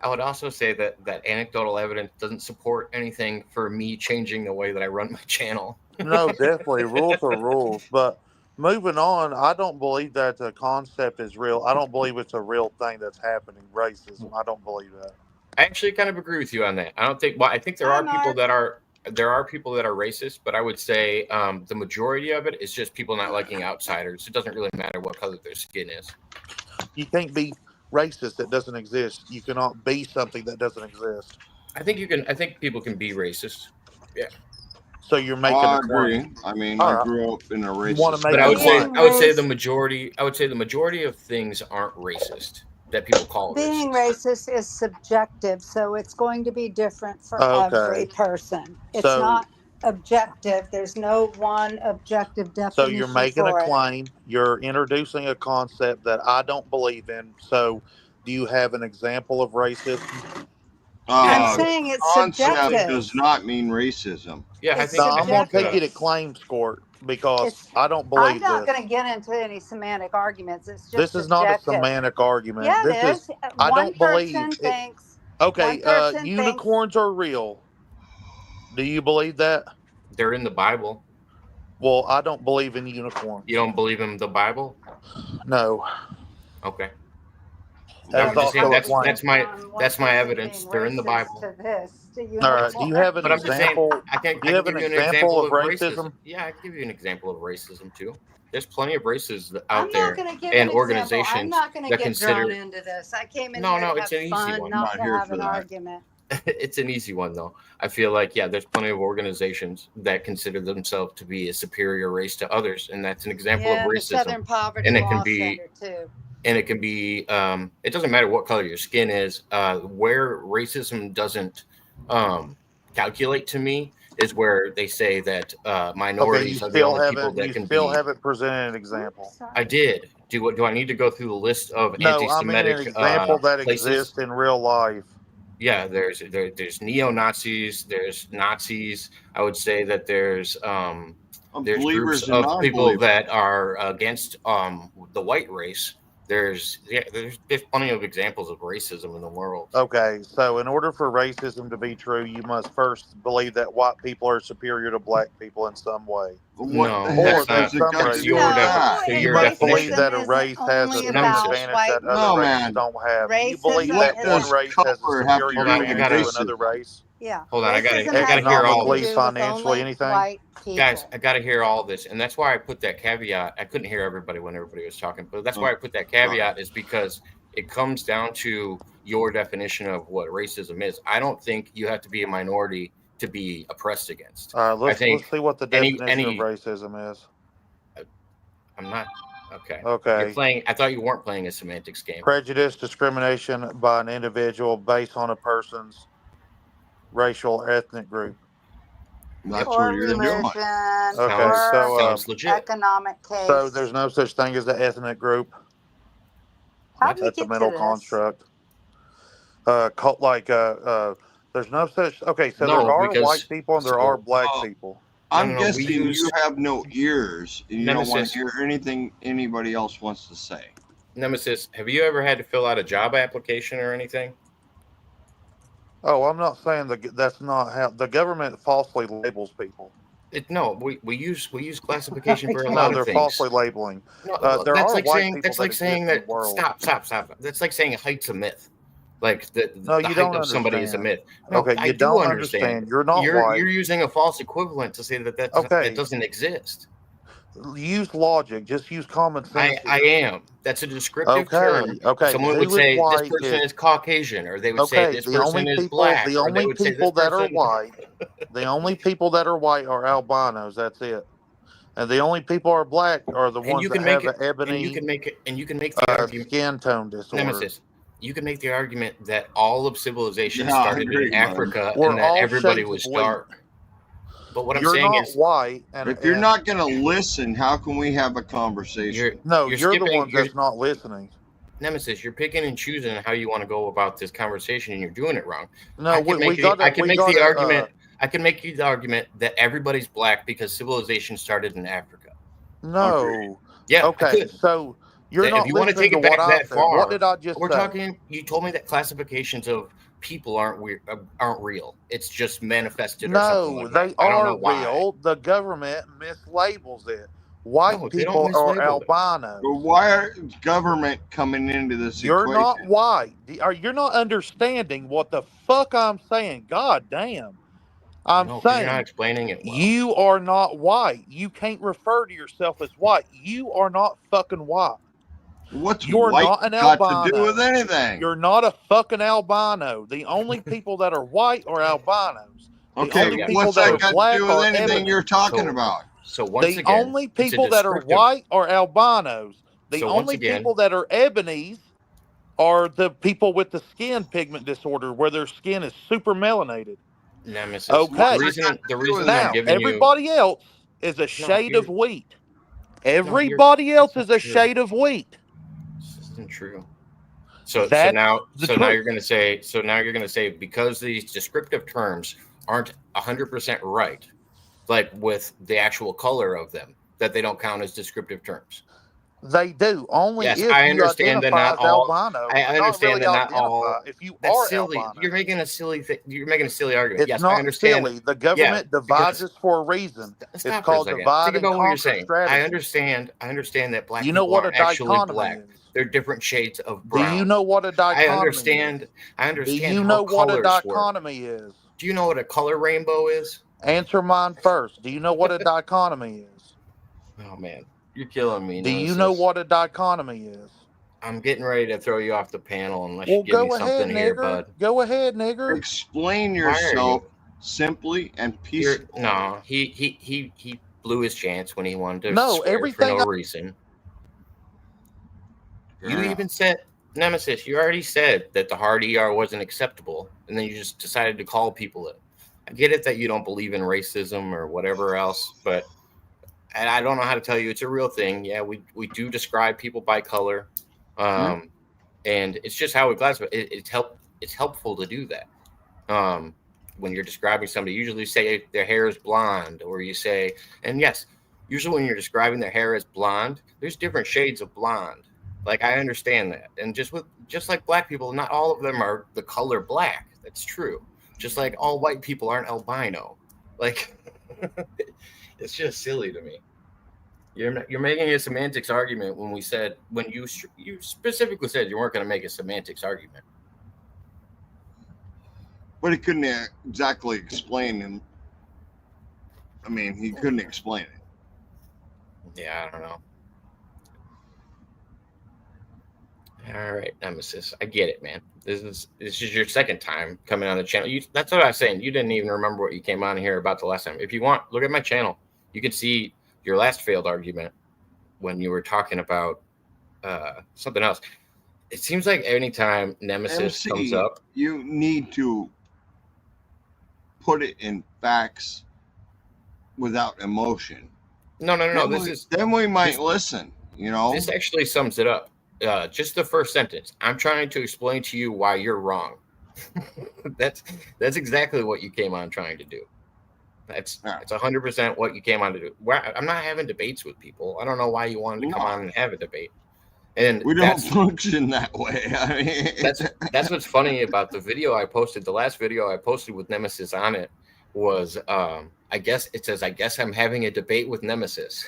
would also say that anecdotal evidence doesn't support anything for me changing the way that I run my channel. No, definitely. Rules are rules. But moving on, I don't believe that the concept is real. I don't believe it's a real thing that's happening. Racism. I don't believe that. I actually kind of agree with you on that. I don't think. Well, I think there are people that are racist, but I would say the majority of it is just people not liking outsiders. It doesn't really matter what color their skin is. You can't be racist that doesn't exist. You cannot be something that doesn't exist. I think you can. I think people can be racist. Yeah. So you're making I a agree. claim. I mean, All I right. grew up in a You wanna racist. make But a I would say claim. the majority. I would say the majority of things aren't racist that people call Being racist. racist is subjective, so it's going to be different for Okay. every person. It's So- not objective. There's no one objective definition. So you're making a for it. claim. You're introducing a concept that I don't believe in. So do you have an example of racism? I'm saying it's concept subjective. does not mean racism. Yeah, I It's think. No, I'm going to take you subjective. to claim score because It's- I don't I'm believe not this. going to get into any semantic arguments. It's just This is not a subjective. semantic argument. Yeah, this it is. is. I One don't believe person it. thinks. Okay, one person thinks- unicorns are real. Do you believe that? They're in the Bible. Well, I don't believe in unicorns. You don't believe in the Bible? No. Okay. That's I'm just saying also a that's claim. that's my evidence. They're in the Bible. To this, to All right. Do you have an But I'm just saying, example? I can Do you have give an you an example of racism. racism? Yeah, I can give you an example of racism too. There's plenty of races I'm out there not going to give and an organizations example. I'm not going to that get consider. drawn into this. I came in No, here no, to it's have an easy fun, one. not Not to here have for an that. argument. It's an easy one though. I feel like there's plenty of organizations that consider themselves to be a superior race to others, and that's an example Yeah, of the Southern racism. Poverty And it Law can be- Center too. And it can be it doesn't matter what color your skin is. Where racism doesn't calculate to me is where they say that Okay, you minorities are the still only people haven't. that You can still be. haven't presented an example. I did. Do I need to go through the list of No, I mean anti-Semitic an example that places? exists in real life. Yeah, there's neo-Nazis, there's Nazis. I would say that there's Believers groups and of people non-believers. that are against the white race. There's plenty of examples of racism in the world. Okay, so in order for racism to be true, you must first believe that white people are superior to black people in some way. What No, the that's heck not- does it got that's to your do with definition. that? So and your You must definition- believe that a racism race isn't has only an about advantage white that No, other races man. don't have. Do you Racism believe What that does one race has a color have to superior do with advantage to racism? another race? Yeah. Hold on, I gotta Racism hear has all Economically, nothing to do with financially, only anything? white people. Guys, I got to hear all this, and that's why I put that caveat. I couldn't hear everybody when everybody was talking, but that's why I put that caveat is because it comes down to your definition of what racism is. I don't think you have to be a minority to be oppressed against. All right, let's think see what the any- definition any- of racism is. I'm not okay. Okay. You're playing. I thought you weren't playing a semantics game. Prejudice, discrimination by an individual based on a person's racial or ethnic group. That's Or what you're religion, doing. Okay, or so Sounds legit. economic case. so there's no such thing as an ethnic group. How do we That's a get mental to this? construct. There's no such. Okay, so No, there are because- white people and there so- are black people. I'm no, we guessing use you have no ears. And you don't want Nemesis. to hear anything anybody else wants to say. Nemesis. Have you ever had to fill out a job application or anything? Oh, I'm not saying that's not how the government falsely labels people. No, we use classification for a No, lot they're of things. falsely labeling. No, There that's are like white saying people that's like that saying exist in that. the world. Stop. That's like saying height's a myth. Like No, the you height don't of somebody is a understand. myth. No, Okay, I you do don't understand. understand. You're not You're white. using a false equivalent to say that Okay. doesn't exist. Use logic. Just use common sense. I am. That's a descriptive term. Okay. Someone Who would is say this white person is Caucasian, or they would say Okay. this The only person is people. black, The or they only would say people this that are person. white. The only people that are white are albinos. That's it. And the only people are black are the And ones you that can make have it, an ebony and you can make it, and you can make the argument. skin tone disorder. Nemesis. You can make the argument that all of civilization Yeah, I started agree, in man. Africa We're and that all everybody shades was of white. dark. But what I'm You're saying not is, white, and If you're and- not going to listen, how can we have a conversation? no, you're the skipping- ones that's not listening. Nemesis, you're picking and choosing how you want to go about this conversation, and you're doing it wrong. No, I can make the argument. I can make you the argument that everybody's black because civilization started in Africa. No. Yeah. I Okay, could. so you're If not you want to listening take to it back what I that said. far, What did I just we're say? talking. You told me that classifications of people aren't real. It's just manifested. or something No, like they that. I don't know are why. real. The government mislabels it. White No, they don't people are mislabel it. albinos. But why are government coming into this You're equation? not white. You're not understanding what the fuck I'm saying. God damn. I'm No, 'cause you're saying not explaining it well. you are not white. You can't refer to yourself as white. You are not fucking white. What's You're white not an got albino. to do with anything? You're not a fucking albino. The only people that are white are albinos. The Okay, only people what's that that are got black to do with are anything ebony. you're talking about? So once The again, only it's a people that are descriptive- white are albinos. The So once only again- people that are ebonies are the people with the skin pigment disorder, where their skin is super melanated. Nemesis. Okay. The reason Now, I'm giving everybody else is a shade of you're- wheat. Everybody else is a true. shade of wheat. This isn't true. So That's now the now truth. you're going to say because these descriptive terms aren't 100% right, like with the actual color of them, that they don't count as descriptive terms. They do only Yes, if I you understand that identify not as all. albino. I You're understand not really that not all. identify if you That's are silly. albino. You're making a silly thing. You're making a silly argument. It's yes, not I understand. silly. The government divides because- us for a reason. It's Stop for a called second. divide Think and about what you're conquer saying. strategy. I understand that black You know people what a aren't actually dichotomy black. is? They're different shades of Do brown. you know what a dichotomy I understand. is? I Do understand. you how know what a colors work. dichotomy is? Do you know what a color rainbow is? Answer mine first. Do you know what a dichotomy is? Oh man, you're killing me. Do you know what a dichotomy is? I'm getting ready to throw you off the panel unless Well, you give me go ahead, something here, nigger. bud. Go ahead, nigger. Explain Why are yourself simply and You're, peacefully. no, he blew his chance when he wanted to No, swear everything for no I- reason. You Yeah. even said, Nemesis, you already said that the hard ER wasn't acceptable, and then you just decided to call people it. I get it that you don't believe in racism or whatever else, but and I don't know how to tell you it's a real thing. Yeah, we do describe people by color, and it's just how we classify. It's helpful to do that. When you're describing somebody, you usually say their hair is blonde, or you say, and yes, usually when you're describing their hair as blonde, there's different shades of blonde. Like I understand that, and just like black people, not all of them are the color black. That's true. Just like all white people aren't albino. Like it's just silly to me. You're making a semantics argument when you specifically said you weren't going to make a semantics argument. But he couldn't exactly explain him. I mean, he couldn't explain it. Yeah, I don't know. All right, Nemesis. I get it, man. This is your second time coming on the channel. That's what I was saying. You didn't even remember what you came on here about the last time. If you want, look at my channel. You can see your last failed argument when you were talking about something else. It seems like anytime Nemesis MC, comes up, you need to put it in facts without emotion. no. Then we might listen. You know, This actually sums it up. Just the first sentence. I'm trying to explain to you why you're wrong. That's exactly what you came on trying to do. That's Yeah. it's 100% what you came on to do. I'm not having debates with people. I don't know why you wanted to come No. on and have a debate. And We don't that's function that way. I mean, that's what's funny about the video I posted. The last video I posted with Nemesis on it was I guess it says, I guess I'm having a debate with Nemesis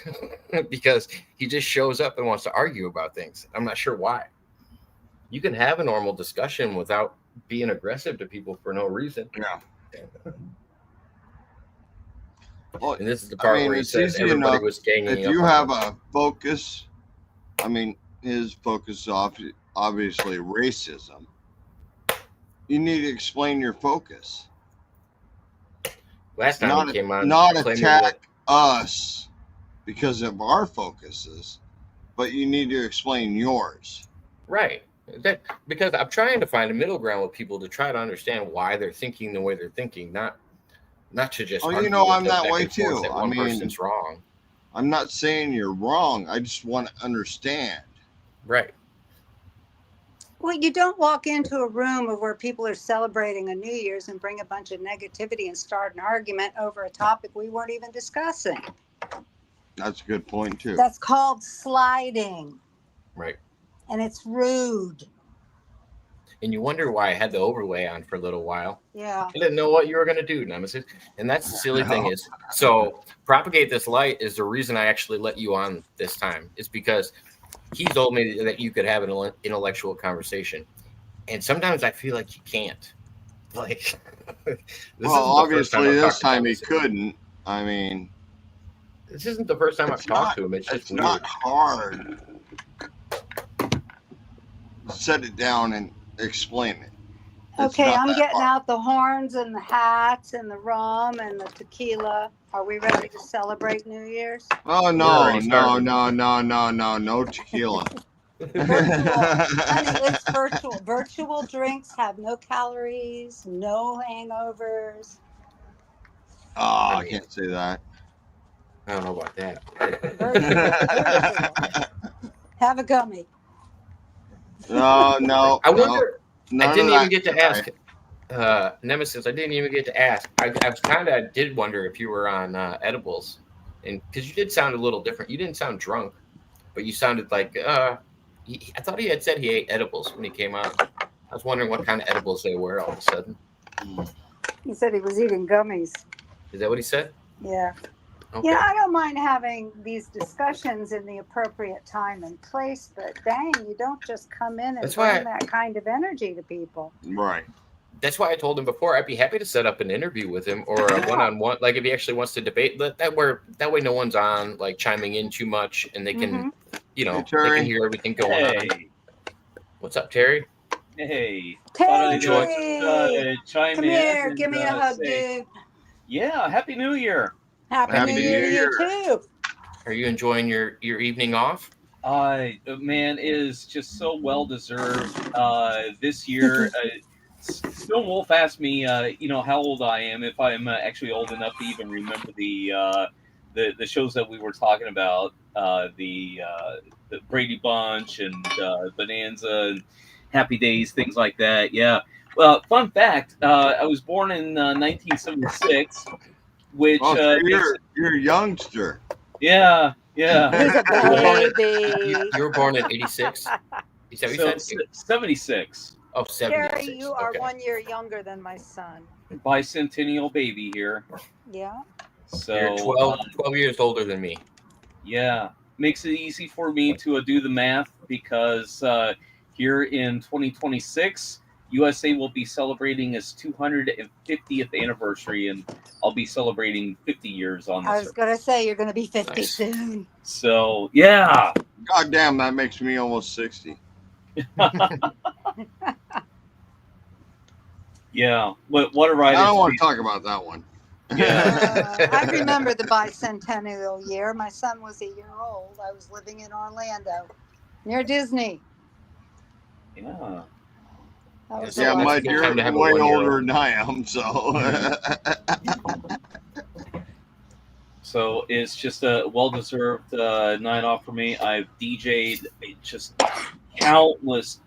because he just shows up and wants to argue about things. I'm not sure why. You can have a normal discussion without being aggressive to people for no reason. yeah. Well, And this is the part where he it's says easy everybody enough was ganging if up you on have him. a focus. I mean, his focus is obviously racism. You need to explain your focus. Last time he came on, not claiming attack us because of our focuses, but you need to explain yours. right. Because I'm trying to find a middle ground with people to try to understand why they're thinking the way they're thinking, not to just. Oh, you argue know, with I'm them that back way and forth too. that I one mean, person's wrong. I'm not saying you're wrong. I just want to understand. Right. Well, you don't walk into a room of where people are celebrating a New Year's and bring a bunch of negativity and start an argument over a topic we weren't even discussing. That's a good point too. That's called sliding, Right. and it's rude. And you wonder why I had the overlay on for a little while. Yeah. I didn't know what you were going to do, Nemesis. And that's the silly thing is, so Propagate This Light is the reason I actually let you on this time. It's because he told me that you could have an intellectual conversation. And sometimes I feel like you can't. Like, Well, obviously this time he couldn't. I mean, this isn't the first time I've talked to him. It's just weird. not hard. Set it down and explain it. It's Okay, not I'm that getting hard. out the horns and the hats and the rum and the tequila. Are we ready to celebrate New Year's? Oh no, already no, started. no tequila. Honey, it's virtual. Virtual drinks have no calories, no hangovers. Oh, I can't say that. I don't know about that. Virtual. Have a gummy. No. I wonder. None I of didn't that even get to tonight. ask Nemesis. I didn't even get to ask. I did wonder if you were on edibles, and because you did sound a little different. You didn't sound drunk, but you sounded like I thought he had said he ate edibles when he came on. I was wondering what kind of edibles they were all of a sudden. He said he was eating gummies. Is that what he said? Yeah. Okay. Yeah, I don't mind having these discussions in the appropriate time and place, but dang, you don't just come in and That's why bring that kind of energy to people. Right. That's why I told him before I'd be happy to set up an interview with him or a one-on-one. Like if he actually wants to debate, that way no one's on like chiming in too much, and they can, Hey, they Terry. can hear everything going on. Hey, What's up, Terry? hey. Terry, Thought I'd chime come in here, and, give me a hug, say, dude. Yeah, Happy New Year. Happy New Year to you too. Are you enjoying your evening off? Man, it is just so well deserved. This year, Stone Wolf asked me, how old I am, if I'm actually old enough to even remember the shows that we were talking about, the Brady Bunch and Bonanza and Happy Days, things like that. Yeah. Well, fun fact: I was born in 1976, which Oh, so you're a youngster. yeah. He's a baby. You were born in 86? Is that what you said? 76. Oh, 76. Terry, you are Okay. 1 year younger than my son. Bicentennial baby here. Yeah. So You're 12 years older than me. yeah, makes it easy for me to do the math because here in 2026, USA will be celebrating its 250th anniversary, and I'll be celebrating 50 years on I this. was going to say you're going to be 50 Nice. soon. So yeah, God damn, that makes me almost 60. yeah. What a ride! I don't it's want been. to talk about that one. Yeah. I remember the bicentennial year. My son was a year old. I was living in Orlando near Disney. Yeah. That was Yeah, a lot Mike, of fun. you're time to have a way 1-year-old. older than I am, so. So it's just a well-deserved night off for me. I've DJ'd just countless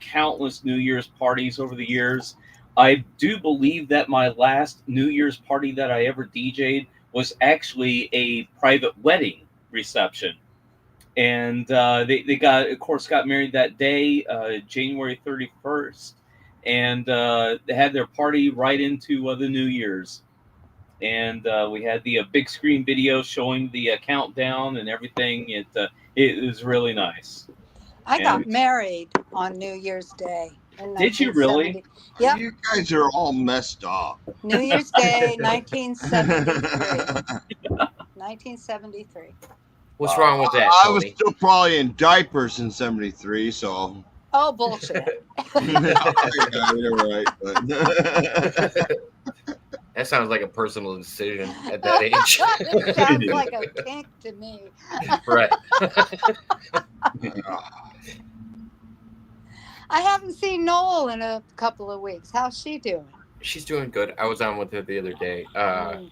New Year's parties over the years. I do believe that my last New Year's party that I ever DJ'd was actually a private wedding reception. And they got married that day, January 31st, and they had their party right into the New Year's. And we had the big screen video showing the countdown and everything. It was really nice. I And- got married on New Year's Day. In Did you really? 1970. Yep. You guys are all messed up. New Year's Day, 1973. 1973. What's wrong with that, I was Tony? still probably in diapers in '73, so. Oh, bullshit. Yeah, you're right. But That sounds like a personal decision at that age. It sounds like a kink to me. Right. I haven't seen Noel in a couple of weeks. How's she doing? She's doing good. I was on with her the other day. Mm.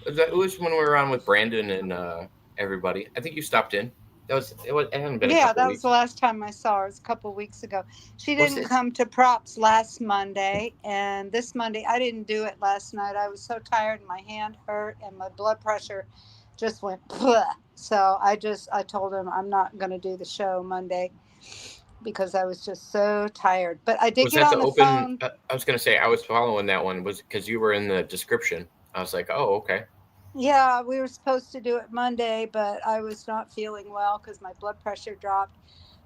It was when we were on with Brandon and everybody. I think you stopped in. It hadn't been a Yeah, couple that was weeks. the last time I saw her. It was a couple of weeks ago. She What's didn't this? come to props last Monday, and this Monday I didn't do it last night. I was so tired, and my hand hurt, and my blood pressure just went. Bleh. So I told him I'm not going to do the show Monday because I was just so tired. But I did Was get that on the the open? phone. I was gonna say I was following that one. Was because you were in the description. I was like, oh, okay. Yeah, we were supposed to do it Monday, but I was not feeling well because my blood pressure dropped.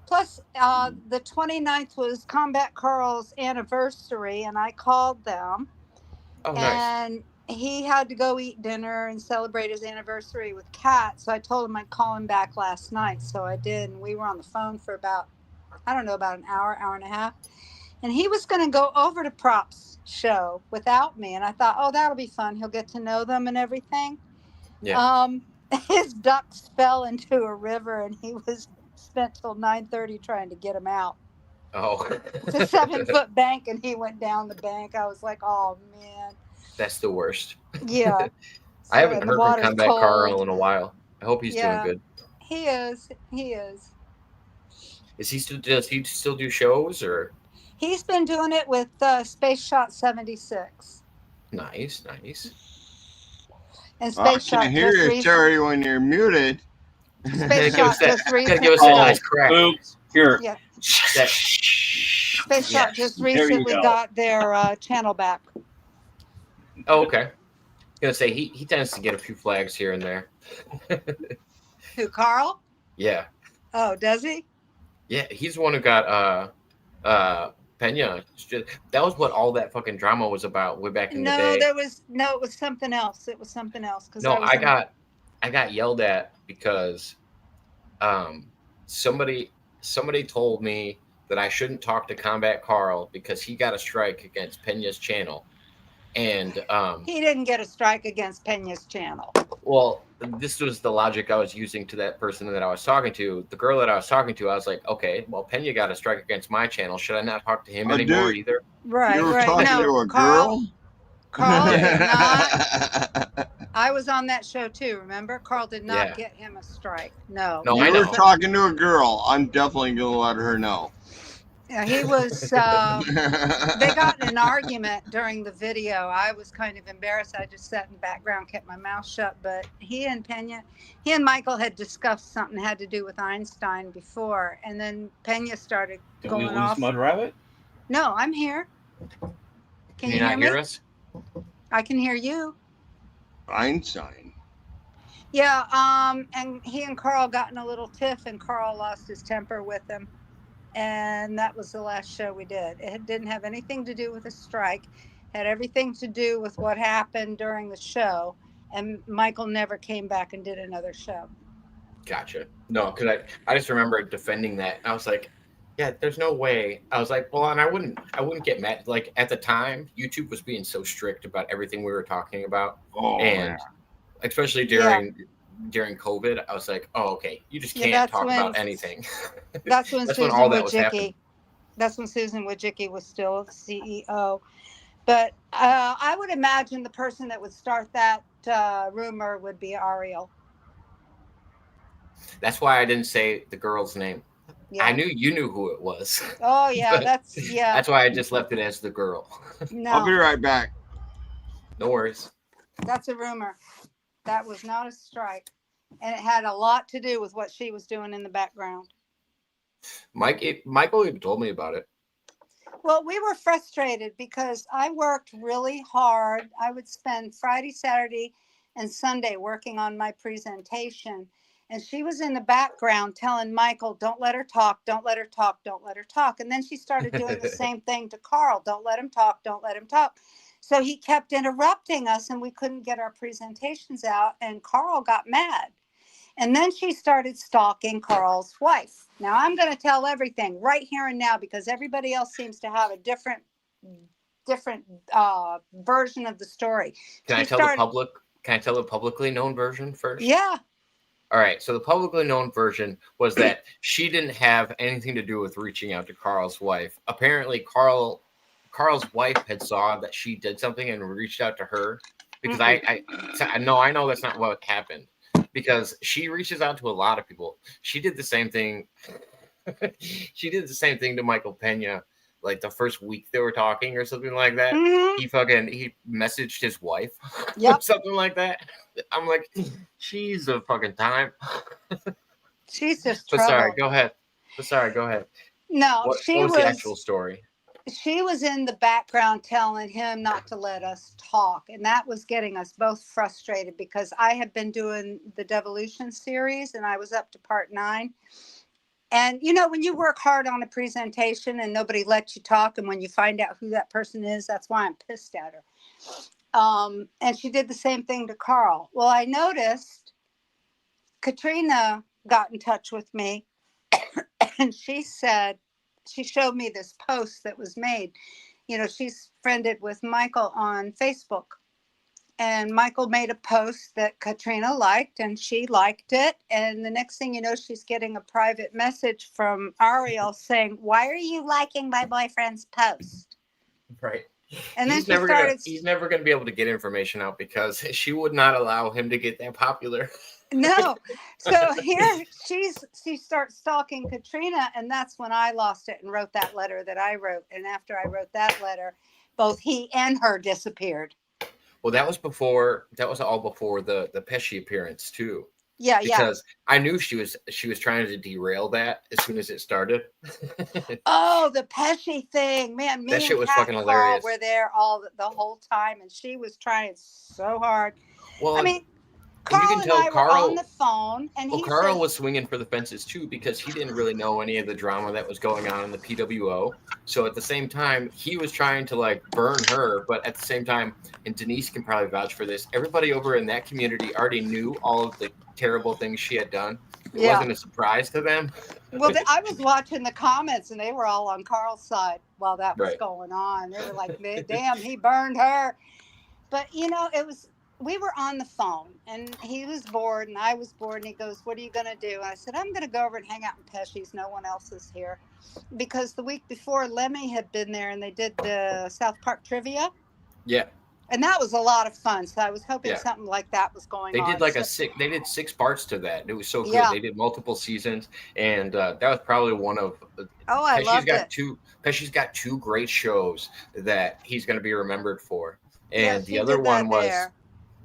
Plus, the 29th was Combat Carl's anniversary, and I called them. Oh, nice. And he had to go eat dinner and celebrate his anniversary with Kat. So I told him I'd call him back last night. So I did. And we were on the phone for about an hour and a half. And he was going to go over to Props show without me. And I thought, oh, that'll be fun. He'll get to know them and everything. Yeah. His ducks fell into a river and he was spent till 9:30 trying to get him out. Oh. It's a 7-foot bank and he went down the bank. I was like, oh, man. That's the worst. Yeah. I haven't and the heard from water's Combat cold. Carl in a while. I hope he's Yeah. doing good. He is. He is. Does he still do shows or? He's been doing it with Space Shot 76. Nice. And I Space Shot can't hear just you, recently. Terry, when you're muted. Space Gotta give us Shot that- just gotta recently. give us that nice crack. Oops. Here. Yeah. That- Space Yeah. Shot just There you recently go. got their channel back. Oh, okay. Gonna say he tends to get a few flags here and there. Who, Carl? Yeah. Oh, does he? Yeah, he's the one who got Pena. That was what all that fucking drama was about way back in the No, day. it was something else. It was something else. No, I got yelled at because somebody told me that I shouldn't talk to Combat Carl because he got a strike against Pena's channel. And He didn't get a strike against Pena's channel. well, this was the logic I was using to that person that I was talking to. The girl that I was talking to, I was like, okay, well, Pena got a strike against my channel. Should I not talk to him Oh, anymore dude. either? Right, You were right. talking No, to a Carl, girl? Carl did not. I was on that show too, remember? Carl did not Yeah. get him a strike. No. No, You I were know. talking to a girl. I'm definitely going to let her know. Yeah, he was they got in an argument during the video. I was kind of embarrassed. I just sat in the background, kept my mouth shut. But he and Michael had discussed something that had to do with Einstein before, and then Pena started Did we going lose off. Mud Rabbit? No, I'm here. Can you not hear hear me? us? I can hear you. Einstein. Yeah, and he and Carl got in a little tiff, and Carl lost his temper with him. And that was the last show we did. It didn't have anything to do with a strike. It had everything to do with what happened during the show. And Michael never came back and did another show. Gotcha. No, because I just remember defending that. I was like, yeah, there's no way. I was like, well, and I wouldn't get mad. Like at the time, YouTube was being so strict about everything we were talking about, Oh, and man. especially during COVID, I was like, oh, okay, you just Yeah, can't that's talk when- about anything. That's when That's when Susan all that was happening. Wojcicki. That's when Susan Wojcicki was still CEO. But I would imagine the person that would start that rumor would be Ariel. That's why I didn't say the girl's name. Yeah. I knew you knew who it was. Oh yeah, But that's That's why I just left it as the girl. I'll be no, right back. No worries. that's a rumor. That was not a strike. And it had a lot to do with what she was doing in the background. Michael even told me about it. Well, we were frustrated because I worked really hard. I would spend Friday, Saturday, and Sunday working on my presentation. And she was in the background telling Michael, don't let her talk, don't let her talk, don't let her talk. And then she started doing the same thing to Carl. Don't let him talk, don't let him talk. So he kept interrupting us and we couldn't get our presentations out. And Carl got mad. And then she started stalking Carl's wife. Now I'm going to tell everything right here and now because everybody else seems to have a different version of the story. Can I tell the publicly known version first? Yeah. All right. So the publicly known version was that she didn't have anything to do with reaching out to Carl's wife. Apparently, Carl's wife had saw that she did something and reached out to her because I know that's not what happened. Because she reaches out to a lot of people. She did the same thing. She did the same thing to Michael Pena, like the first week they were talking or something like that. Mm-hmm. He messaged his wife, yep. something like that. I'm like, she's a fucking time. She's just. But sorry, go ahead. No, what was the actual story? She was in the background telling him not to let us talk. And that was getting us both frustrated because I had been doing the Devolution series and I was up to part 9. And, you know, when you work hard on a presentation and nobody lets you talk, and when you find out who that person is, that's why I'm pissed at her. And she did the same thing to Carl. Well, I noticed Katrina got in touch with me and she showed me this post that was made. You know, she's friended with Michael on Facebook. And Michael made a post that Katrina liked and she liked it. And the next thing you know, she's getting a private message from Ariel saying, why are you liking my boyfriend's post? Right. And then he's never going to be able to get information out because she would not allow him to get that popular. No. So here she starts stalking Katrina, and that's when I lost it and wrote that letter that I wrote. And after I wrote that letter, both he and her disappeared. Well, that was all before the Pesci appearance too. Yeah, because I knew she was trying to derail that as soon as it started. Oh, the Pesci thing, man! That shit was fucking hilarious. We're there the whole time, and she was trying so hard. Well, I mean, Carl and I were on the phone, and Carl was swinging for the fences too because he didn't really know any of the drama that was going on in the PWO. So at the same time, he was trying to like burn her, but at the same time, and Denise can probably vouch for this, everybody over in that community already knew all of the terrible things she had done. It wasn't a surprise to them. Well, I was watching the comments, and they were all on Carl's side while that was going on. They were like, "Damn, he burned her." But you know, we were on the phone, and he was bored, and I was bored, and he goes, "What are you gonna do?" And I said, "I'm gonna go over and hang out in Pesci's. No one else is here," because the week before Lemmy had been there, and they did the South Park trivia. Yeah. And that was a lot of fun. So I was hoping something like that was going on. They did they did 6 parts to that. It was so good. They did multiple seasons, and that was probably one of. I loved it. Pesci's got 2 great shows that he's going to be remembered for, and the other one was.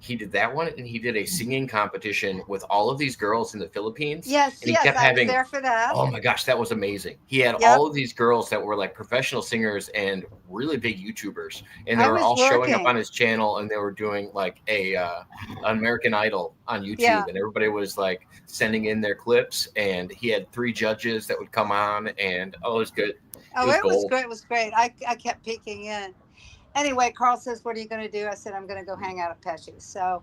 He did that one, and he did a singing competition with all of these girls in the Philippines. Yes, and he kept I was there for that. Oh my gosh, that was amazing. He had all of these girls that were like professional singers and really big YouTubers, and they were all showing up on his channel, and they were doing like American Idol on YouTube, and everybody was like sending in their clips, and he had 3 judges that would come on, and it was good. It was great. It was great. I kept peeking in. Anyway, Carl says, "What are you going to do?" I said, "I'm going to go hang out at Pesci's." So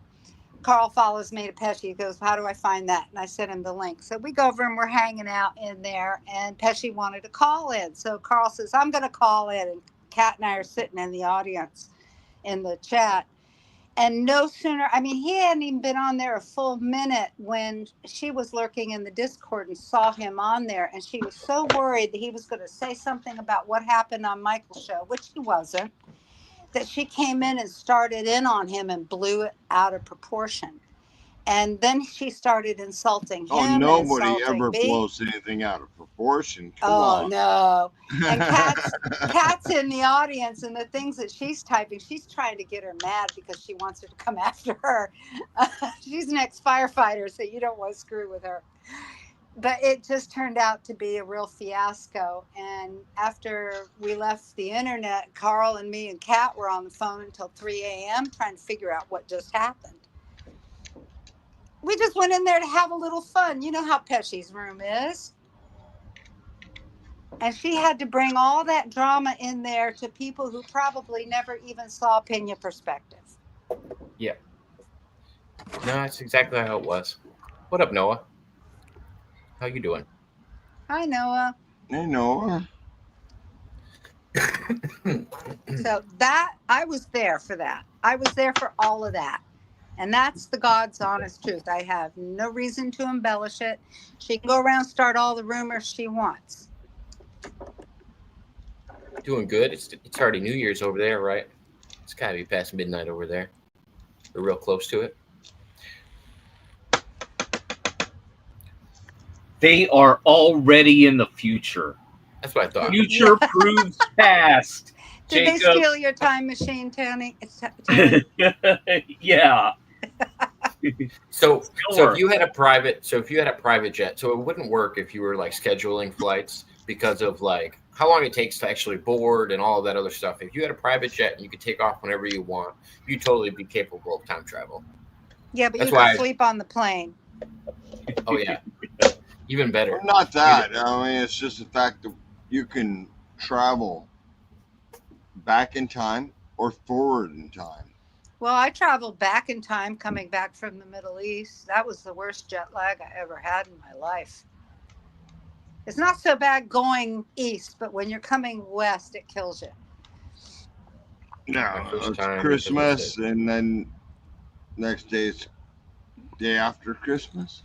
Carl follows me to Pesci. He goes, "How do I find that?" And I sent him the link. So we go over and we're hanging out in there, and Pesci wanted to call in. So Carl says, "I'm going to call in." And Kat and I are sitting in the audience in the chat. And no sooner, I mean, he hadn't even been on there a full minute when she was lurking in the Discord and saw him on there. And she was so worried that he was going to say something about what happened on Michael's show, which he wasn't, that she came in and started in on him and blew it out of proportion. And then she started insulting him. Oh, and nobody insulting ever me. blows anything out of proportion. Come Oh on. no! And Kat's in the audience, and the things that she's typing, she's trying to get her mad because she wants her to come after her. She's an ex-firefighter, so you don't want to screw with her. But it just turned out to be a real fiasco. And after we left the internet, Carl and me and Kat were on the phone until 3 a.m. trying to figure out what just happened. We just went in there to have a little fun. You know how Pesci's room is. And she had to bring all that drama in there to people who probably never even saw Pena Perspective. Yeah. No, that's exactly how it was. What up, Noah? How you doing? Hi, Noah. Hey, Noah. So that, I was there for that. I was there for all of that. And that's the God's honest truth. I have no reason to embellish it. She can go around and start all the rumors she wants. Doing good. It's already New Year's over there, right? It's got to be past midnight over there. We're real close to it. They are already in the future. That's what I thought. Future proves past. Did they Jacob. steal your time machine, Tony? Yeah. So Sure. if you had a private jet, so it wouldn't work if you were like scheduling flights because of like how long it takes to actually board and all of that other stuff. If you had a private jet and you could take off whenever you want, you'd totally be capable of time travel. Yeah, but That's you why can sleep on the plane. Oh yeah, even better. Well, not that. I mean, it's just the fact that you can travel back in time or forward in time. Well, I traveled back in time coming back from the Middle East. That was the worst jet lag I ever had in my life. It's not so bad going east, but when you're coming west, it kills you. No, My first it's time Christmas, was and then next day is day after Christmas.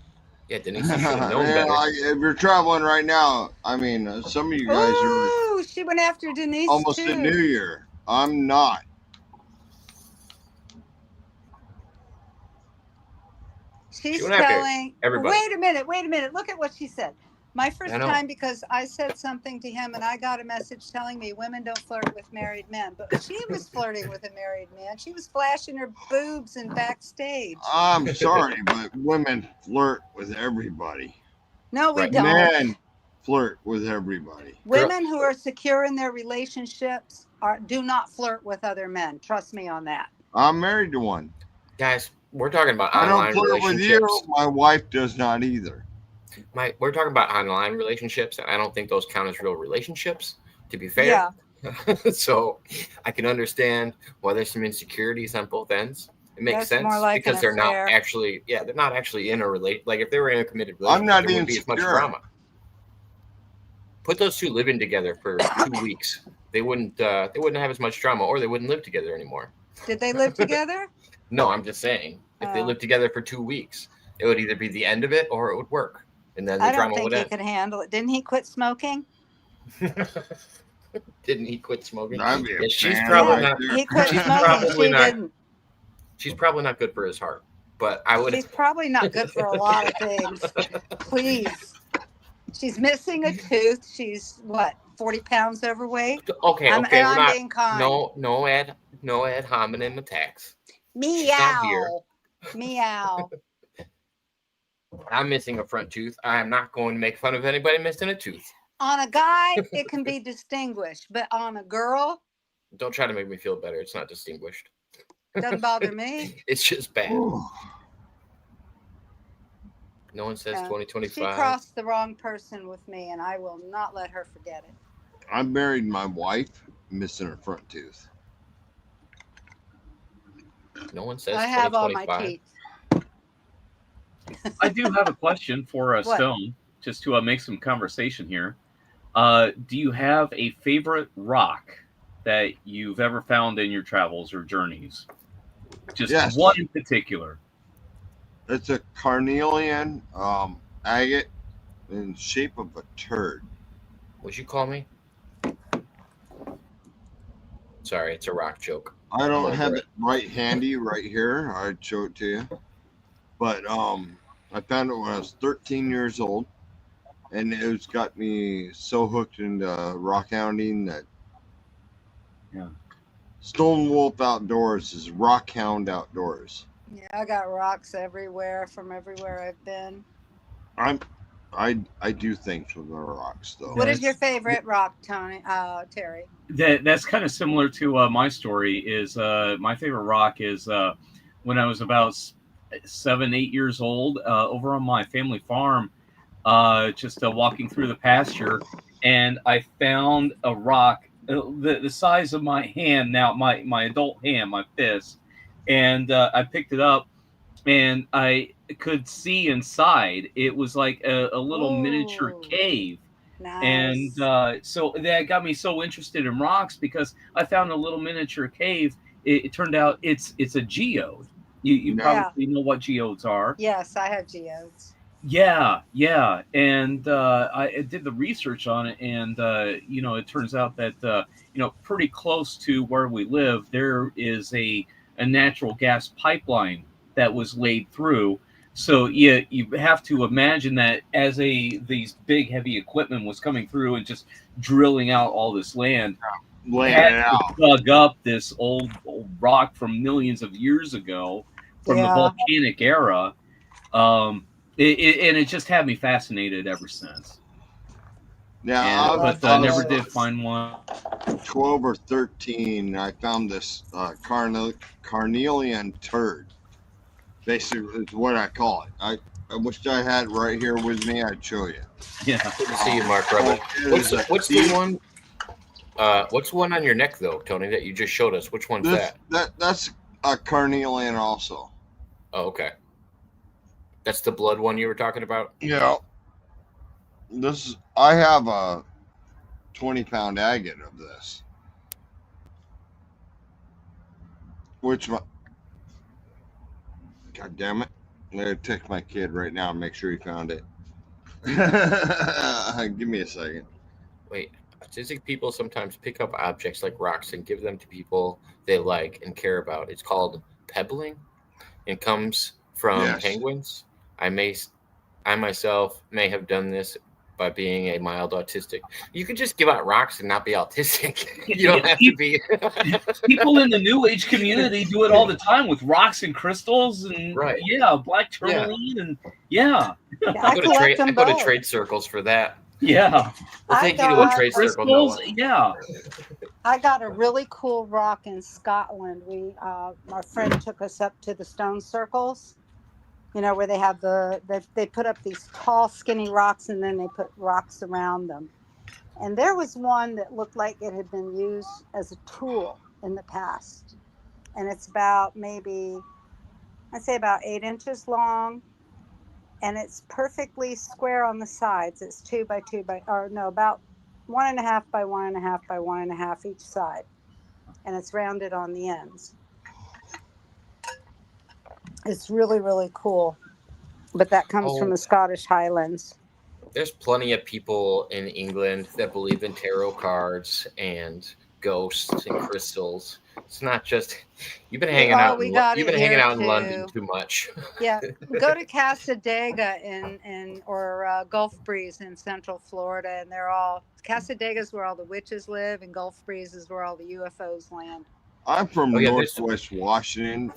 Yeah, Denise, you should have known better. If you're traveling right now, I mean, some of you guys are Ooh, she went after Denise almost too. at New Year. I'm not. She's She went after telling everybody. Wait a minute. Look at what she said. My first I know. time, because I said something to him and I got a message telling me women don't flirt with married men. But she was flirting with a married man. She was flashing her boobs and backstage. I'm sorry, but women flirt with everybody. No, we Right. don't. Men flirt with everybody. Women who are secure in their relationships do not flirt with other men. Trust me on that. I'm married to one. Guys, we're talking about I don't online flirt with relationships. you. My wife does not either. We're talking about online relationships, and I don't think those count as real relationships, to be fair. Yeah. So I can understand why there's some insecurities on both ends. It makes That's sense more like because an they're not affair. actually, they're not actually in a relate. Like if they were in a committed relationship, I'm not there wouldn't be as much insecure. drama. Put those two living together for 2 weeks, they wouldn't have as much drama, or they wouldn't live together anymore. Did they live together? No, I'm just saying, if they Oh. lived together for 2 weeks, it would either be the end of it or it would work, and then the I don't drama think would he end. could handle it. Didn't he quit smoking? Didn't he quit smoking? That'd be a Yeah, she's fan probably right not. there. He quit She's smoking. probably She not. didn't. She's probably not good for his heart, but I would. She's probably not good for a lot of things. Please. She's missing a tooth. She's what, 40 pounds overweight? Okay, I'm we're not. being kind. No ad hominem attacks. not here. Meow. Meow. I'm missing a front tooth. I am not going to make fun of anybody missing a tooth. On a guy, it can be distinguished, but on a girl, Don't try to make me feel better. It's not distinguished. doesn't bother me. It's just bad. Ooh. No one says Yeah. She 2025. crossed the wrong person with me, and I will not let her forget it. I married my wife missing her front tooth. No one says I have all my 2025. teeth. I do have a question for What? Stone, just to make some conversation here. Do you have a favorite rock that you've ever found in your travels or journeys? Just Yes. one in particular. It's a carnelian agate in shape of a turd. Would you call me? Sorry, it's a rock joke. I don't over have it. it right handy right here. I'd show it to you. But I found it when I was 13 years old, and it's got me so hooked into rock hounding that Yeah. Stone Wolf Outdoors is Rock Hound Outdoors. Yeah, I got rocks everywhere from everywhere I've been. I do things with my rocks though. What is your favorite rock, Tony? Terry? That's kind of similar to my story. Is my favorite rock is when I was about 7-8 years old, over on my family farm, just walking through the pasture, and I found a rock the size of my hand, now my adult hand, my fist, and I picked it up, and I could see inside. It was like a little miniature Ooh. cave. Nice. And so that got me so interested in rocks because I found a little miniature cave. It turned out it's a geode. You probably know what geodes are. Yes, I have geodes. Yeah. And I did the research on it, and it turns out that pretty close to where we live, there is a natural gas pipeline that was laid through. So you have to imagine that as these big heavy equipment was coming through and just drilling out all this land, dug up this old rock from millions of years ago from the volcanic era. It just had me fascinated ever since. Yeah, but I never did find one. 12 or 13, I found this carnelian turd. Basically, it's what I call it. I wish I had it right here with me. I'd show you. Yeah. Good to see you, Mark, brother. What's the one? What's the one on your neck, though, Tony, that you just showed us? Which one's that? That's a carnelian also. Oh, okay. That's the blood one you were talking about? Yeah. I have a 20-pound agate of this. God damn it. I'm going to text my kid right now and make sure he found it. Give me a second. Wait, autistic people sometimes pick up objects like rocks and give them to people they like and care about. It's called pebbling and comes from penguins. I myself may have done this by being a mild autistic. You could just give out rocks and not be autistic. You don't have to be. People in the New Age community do it all the time with rocks and crystals and black tourmaline and I go to trade circles for that. Yeah. Well, thank you to a trade circle. Noah. Yeah. I got a really cool rock in Scotland. My friend took us up to the stone circles. Where they have they put up these tall, skinny rocks, and then they put rocks around them. And there was one that looked like it had been used as a tool in the past. And it's about about 8 inches long. And it's perfectly square on the sides. It's 2 by 2 by, about 1.5 by 1.5 by 1.5 each side. And it's rounded on the ends. It's really, really cool. But that comes from the Scottish Highlands. There's plenty of people in England that believe in tarot cards and ghosts and crystals. It's not just you've been hanging out. You've been hanging out in London too much. Yeah, go to Casadega or Gulf Breeze in Central Florida, and they're all Casadega is where all the witches live, and Gulf Breeze is where all the UFOs land. I'm from Northwest Washington.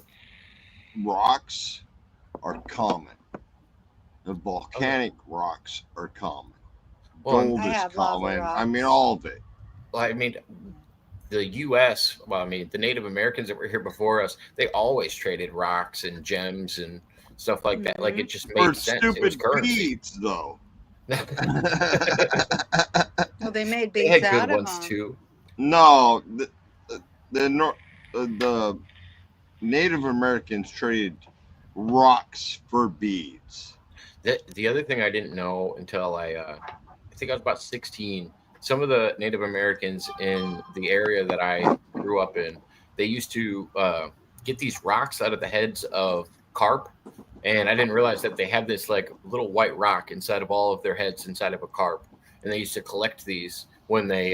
Rocks are common. The volcanic rocks are common. Gold is common. I mean, all of it. Well, I mean, the U.S., the Native Americans that were here before us, they always traded rocks and gems and stuff like that. Like, it just made sense. It was currency. Beads, though. Well, they made beads they had out good of ones, them. too. No, the Native Americans traded rocks for beads. The other thing I didn't know until I think I was about 16, some of the Native Americans in the area that I grew up in, they used to get these rocks out of the heads of carp. And I didn't realize that they had this like little white rock inside of all of their heads inside of a carp. And they used to collect these when they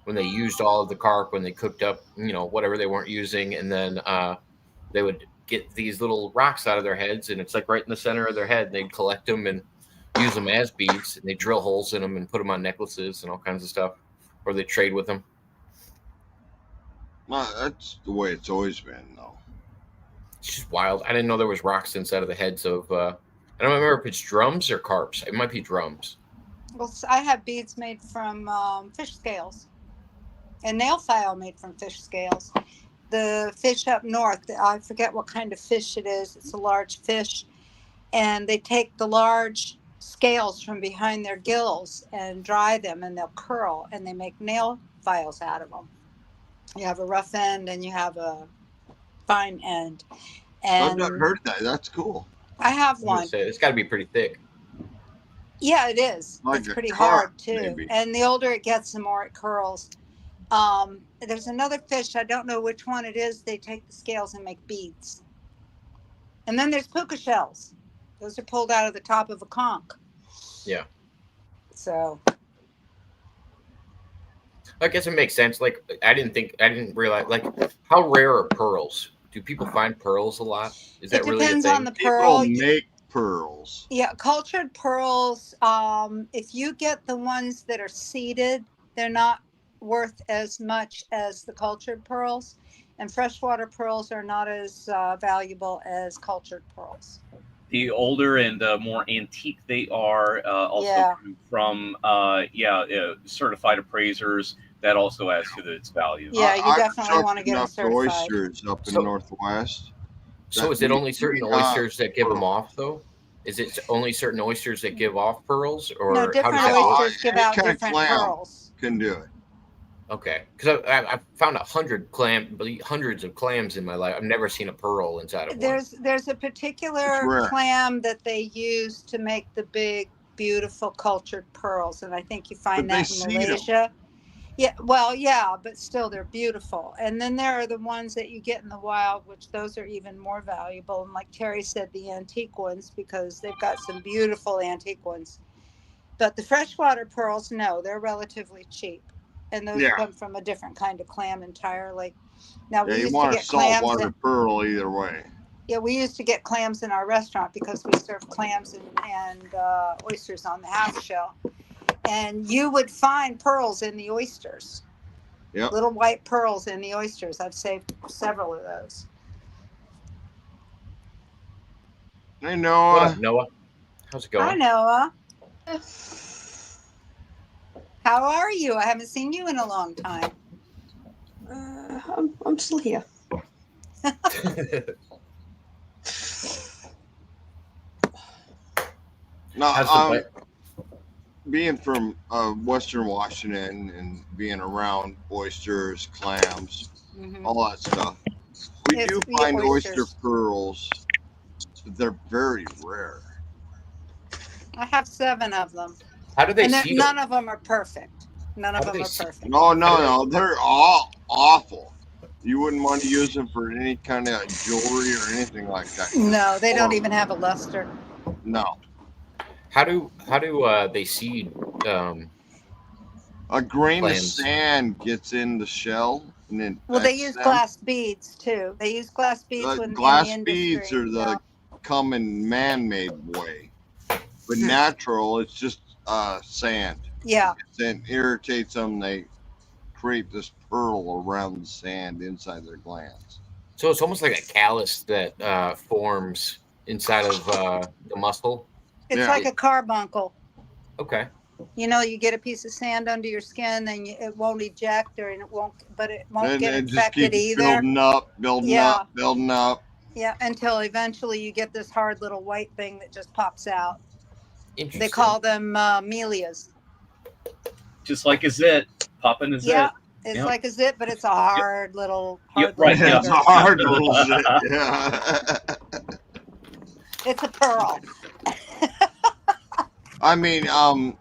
used all of the carp, when they cooked up, whatever they weren't using. And then they would get these little rocks out of their heads, and it's like right in the center of their head. They'd collect them and use them as beads, and they drill holes in them and put them on necklaces and all kinds of stuff, or they trade with them. Well, that's the way it's always been, though. It's just wild. I didn't know there was rocks inside of the heads of. I don't remember if it's drums or carps. It might be drums. Well, I have beads made from fish scales, and nail file made from fish scales. The fish up north, I forget what kind of fish it is. It's a large fish, and they take the large scales from behind their gills and dry them, and they'll curl, and they make nail files out of them. You have a rough end and you have a fine end. I've And not heard that. That's cool. I have I was one. gonna say, it's got to be pretty thick. Yeah, it is. Like It's a pretty carp, hard too. maybe. And the older it gets, the more it curls. There's another fish, I don't know which one it is. They take the scales and make beads. And then there's puka shells. Those are pulled out of the top of a conch. Yeah. So I guess it makes sense. Like I didn't realize, like, how rare are pearls? Do people find pearls a lot? Is that it really a depends thing? on the People pearl. make pearls. Yeah, cultured pearls, if you get the ones that are seeded, they're not worth as much as the cultured pearls. And freshwater pearls are not as valuable as cultured pearls. The older and more antique they are, also Yeah. from certified appraisers, that also adds to its value. Yeah, you I've definitely want to chucked get them enough certified. oysters up in So- Northwest. So is it only certain oysters that give them pearl. off, though? Is it only certain oysters that give off pearls, or No, how different does that work? oysters give Any out kind of different clam. pearls. Can do it. Okay, because I found hundreds of clams in my life. I've never seen a pearl inside of one. There's a It's particular rare. clam that they use to make the big, beautiful cultured pearls, and I think you find But they that in seed 'em. Malaysia. Yeah, well, yeah, but still they're beautiful. And then there are the ones that you get in the wild, which those are even more valuable. And like Terry said, the antique ones, because they've got some beautiful antique ones. But the freshwater pearls, no, they're relatively cheap. And those Yeah. come from a different kind of clam entirely. Now, Yeah, we you used to want a get clams. saltwater pearl either way. Yeah, we used to get clams in our restaurant because we served clams and oysters on the half shell. And you would find pearls in the oysters. Yep. Little white pearls in the oysters. I've saved several of those. Hey, What Noah. up, Noah? How's it going? Hi, Noah. How are you? I haven't seen you in a long time. I'm still here. No, How's the bite? being from Western Washington and being around oysters, clams, Mhm. all that stuff, we It's do the find oysters. oyster pearls. But they're very rare. I have 7 of them. How do they And seed none them? of them are perfect. None How of do them they are seed- perfect. No, they're all awful. You wouldn't want to use them for any kind of jewelry or anything like that. No, they don't Horrible. even have a luster. No. How do they seed? A grain Clams. of sand gets in the shell and then Well, they affects use them. glass beads too. They use glass beads The when glass in the beads industry. are the Yeah. common man-made way, but Hmm. natural, it's just sand. Yeah. Then irritates them. They create this pearl around the sand inside their glands. So it's almost like a callus that forms inside of the muscle. It's Yeah. like a carbuncle. Okay. You know, you get a piece of sand under your skin, and it won't eject, or it won't Then get it just infected keeps either. building up, Yeah. building up. Yeah, until eventually you get this hard little white thing that just pops out. Interesting. They call them melias. Just like a zit, popping a zit. Yeah, it's Yep. like a zit, but it's a hard little. Yep, Hard right, little yeah. It's a sugar. hard little zit. Yeah. It's a pearl. I mean, a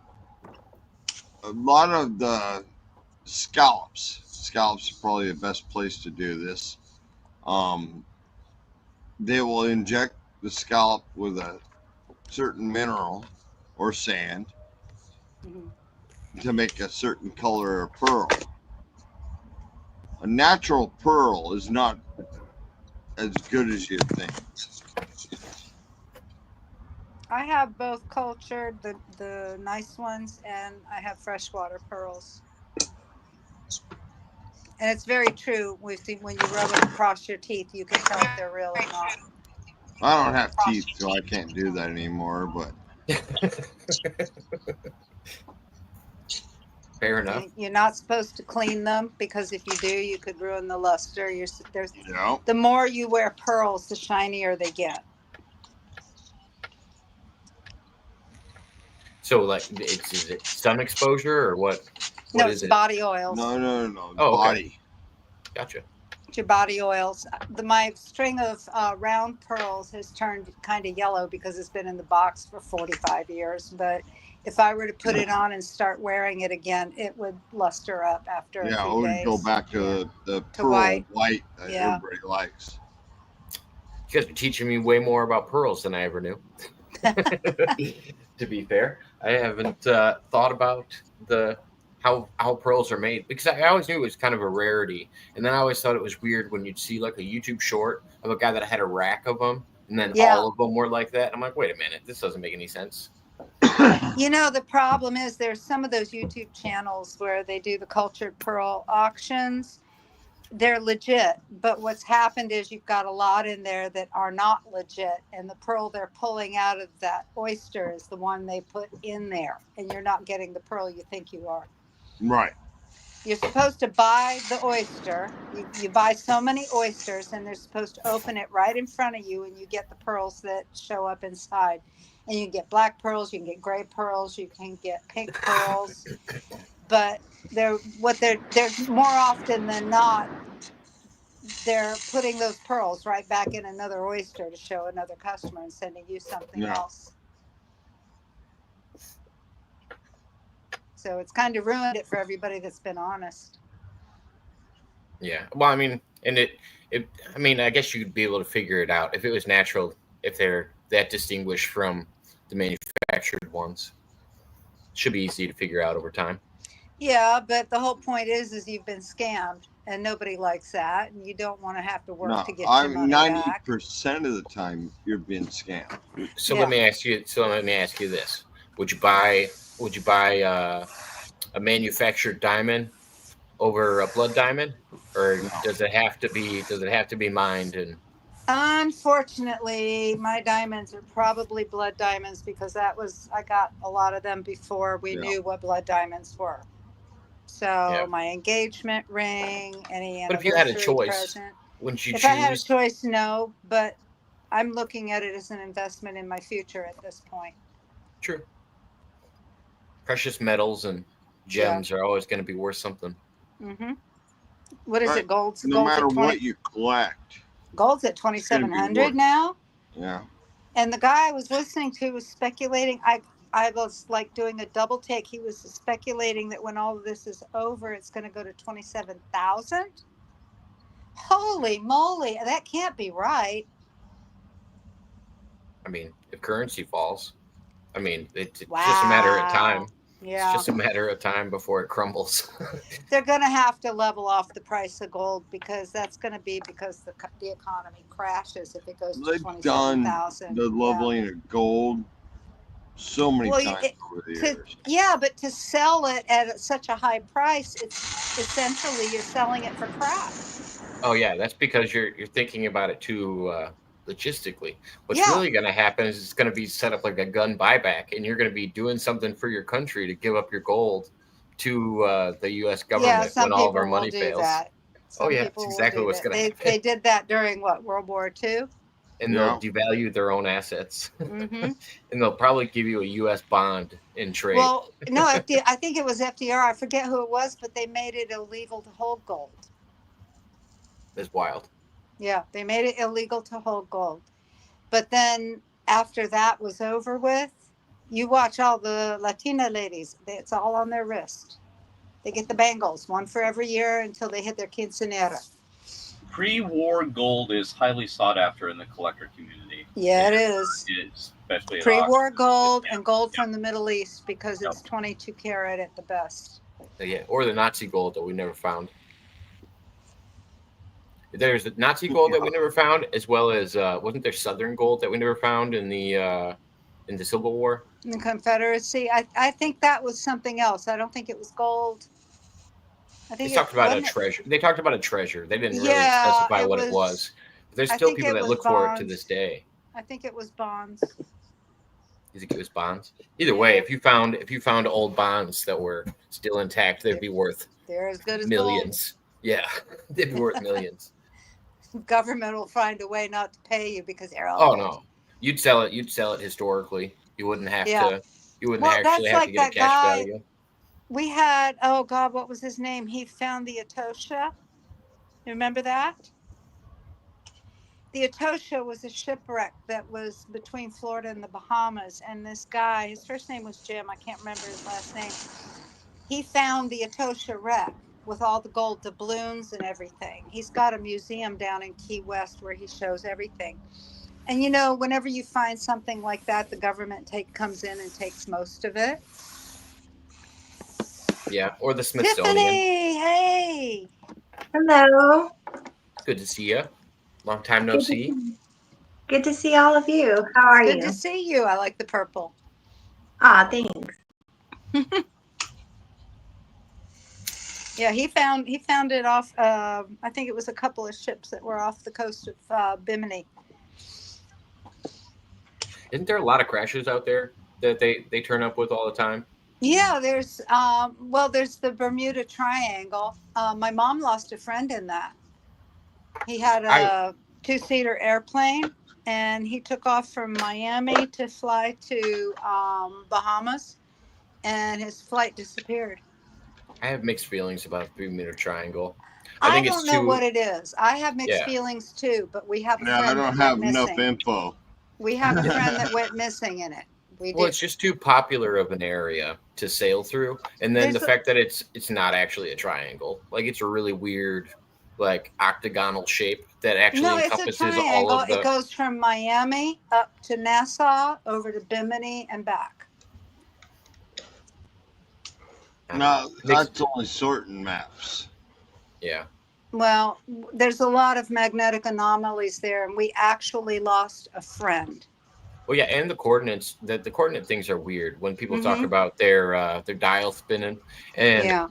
lot of the scallops are probably the best place to do this. They will inject the scallop with a certain mineral or sand Mhm. to make a certain color of pearl. A natural pearl is not as good as you think. I have both cultured, the nice ones, and I have freshwater pearls. And it's very true. We see when you rub them across your teeth, you can tell if they're real or not. I don't have teeth, so I can't do that anymore. But Fair enough. You're not supposed to clean them because if you do, you could ruin the luster. yeah, The more you wear pearls, the shinier they get. So, like, is it sun exposure or what? No, What it's is it? body oils. no. Oh, okay. Body. Gotcha. It's your body oils. My string of round pearls has turned kind of yellow because it's been in the box for 45 years. But if I were to put it on and start wearing it again, it would luster up after a Yeah, few we days. go back to the To pearl white. that Yeah. everybody likes. You guys are teaching me way more about pearls than I ever knew. To be fair, I haven't thought about how pearls are made because I always knew it was kind of a rarity, and then I always thought it was weird when you'd see like a YouTube short of a guy that had a rack of them, and then Yeah. all of them were like that. I'm like, wait a minute, this doesn't make any sense. You know, the problem is there's some of those YouTube channels where they do the cultured pearl auctions. They're legit, but what's happened is you've got a lot in there that are not legit, and the pearl they're pulling out of that oyster is the one they put in there, and you're not getting the pearl you think you are. Right. You're supposed to buy the oyster. You buy so many oysters, and they're supposed to open it right in front of you, and you get the pearls that show up inside. And you can get black pearls, you can get gray pearls, you can get pink pearls. But they're more often than not, they're putting those pearls right back in another oyster to show another customer and sending you something Yeah. else. So it's kind of ruined it for everybody that's been honest. Yeah. Well, I mean, and I mean, I guess you'd be able to figure it out if it was natural, if they're that distinguished from the manufactured ones. Should be easy to figure out over time. Yeah, but the whole point is you've been scammed, and nobody likes that, and you don't want to have to work No, to get your I'm money 90% back. of the time you're being scammed. So Yeah. let me ask you this: Would you buy a manufactured diamond over a blood diamond, or does it have to be mined? And Unfortunately, my diamonds are probably blood diamonds because I got a lot of them before we Yeah. knew what blood diamonds were. So Yeah. my engagement ring, any But if you had a anniversary choice, present. wouldn't you If I had a choose? choice, no, but I'm looking at it as an investment in my future at this point. True. Precious metals and gems are always going to be worth something. Mm-hmm. What is Right. it? Gold's No gold's matter at 20, what you collect. gold's at It's gonna be 2,700 worth. now. Yeah. And the guy I was listening to was speculating. I was like doing a double take. He was speculating that when all of this is over, it's going to go to 27,000. Holy moly, that can't be right. I mean, if currency falls, I mean, it's just a matter of time. Wow. Yeah, It's just a matter of time before it crumbles. they're going to have to level off the price of gold because that's going to be because the economy crashes if it goes to They've done 27,000. the leveling of gold so many Well, times over the years. Yeah, but to sell it at such a high price, it's essentially you're selling it for crap. Oh yeah, that's because you're thinking about it too logistically. What's Yeah. really going to happen is it's going to be set up like a gun buyback, and you're going to be doing something for your country to give up your gold to the U.S. government Yeah, some when all of people our money will do fails. that. Oh yeah, people that's will exactly do what's that. going to happen. They did that during what, World War II? And Yeah. they'll devalue their own assets, Mm-hmm. and they'll probably give you a U.S. bond in trade. Well, no, I think it was FDR. I forget who it was, but they made it illegal to hold gold. It's wild. Yeah, they made it illegal to hold gold. But then after that was over with, you watch all the Latina ladies, it's all on their wrist. They get the bangles, one for every year until they hit their quinceanera. Pre-war gold is highly sought after in the collector community. Yeah, it is. It is, especially at Pre-war auction. gold Yeah. and gold Yeah. from the Middle East because it's 22 karat at the best. Yeah, or the Nazi gold that we never found. There's the Nazi gold that we never found, as well as wasn't there Southern gold that we never found in the Civil War? In the Confederacy, I think that was something else. I don't think it was gold. I think They talked about a wasn't it- treasure. They talked about a treasure. They didn't really Yeah, specify it what it was- was. But there's I still think people it that was look for it to bonds. this day. I think it was bonds. You think it was bonds? Either way, if you found old bonds that were still intact, they'd be worth They're as good as millions. Yeah, they'd be worth millions. gold. Government will find a way not to pay you because they're all Oh gold. no, you'd sell it. You'd sell it historically. You wouldn't have Yeah. to. You wouldn't Well, actually that's have like to get a that cash guy- value. We had, oh God, what was his name? He found the Etosha. You remember that? The Etosha was a shipwreck that was between Florida and the Bahamas. And this guy, his first name was Jim. I can't remember his last name. He found the Etosha wreck with all the gold doubloons and everything. He's got a museum down in Key West where he shows everything. And you know, whenever you find something like that, the government comes in and takes most of it. Yeah, or the Smithsonian. Tiffany, hey. Hello. Good to see you. Long time no see. Good to see all of you. How are Good you? to see you. I like the purple. Ah, thanks. Yeah, he found it off. I think it was a couple of ships that were off the coast of Bimini. Isn't there a lot of crashes out there that they turn up with all the time? Yeah, there's there's the Bermuda Triangle. My mom lost a friend in that. He had a two-seater airplane, and he took off from Miami to fly to Bahamas, and his flight disappeared. I have mixed feelings about the Bermuda Triangle. I think don't it's know too. what it is. I have mixed Yeah. feelings too, but we have a Yeah, I friend don't that have went enough missing. info. We have a friend that went missing in it. We Well, did. it's just too popular of an area to sail through, and then There's the fact that it's not actually a triangle, like it's a really weird, like octagonal shape that actually No, it's a encompasses all triangle. of the. It goes from Miami up to Nassau, over to Bimini, and back. No, that's only certain maps. Yeah. Well, there's a lot of magnetic anomalies there, and we actually lost a friend. Well, yeah, and the coordinates. The coordinate things are weird when people talk Mhm. about their dial spinning, and Yeah.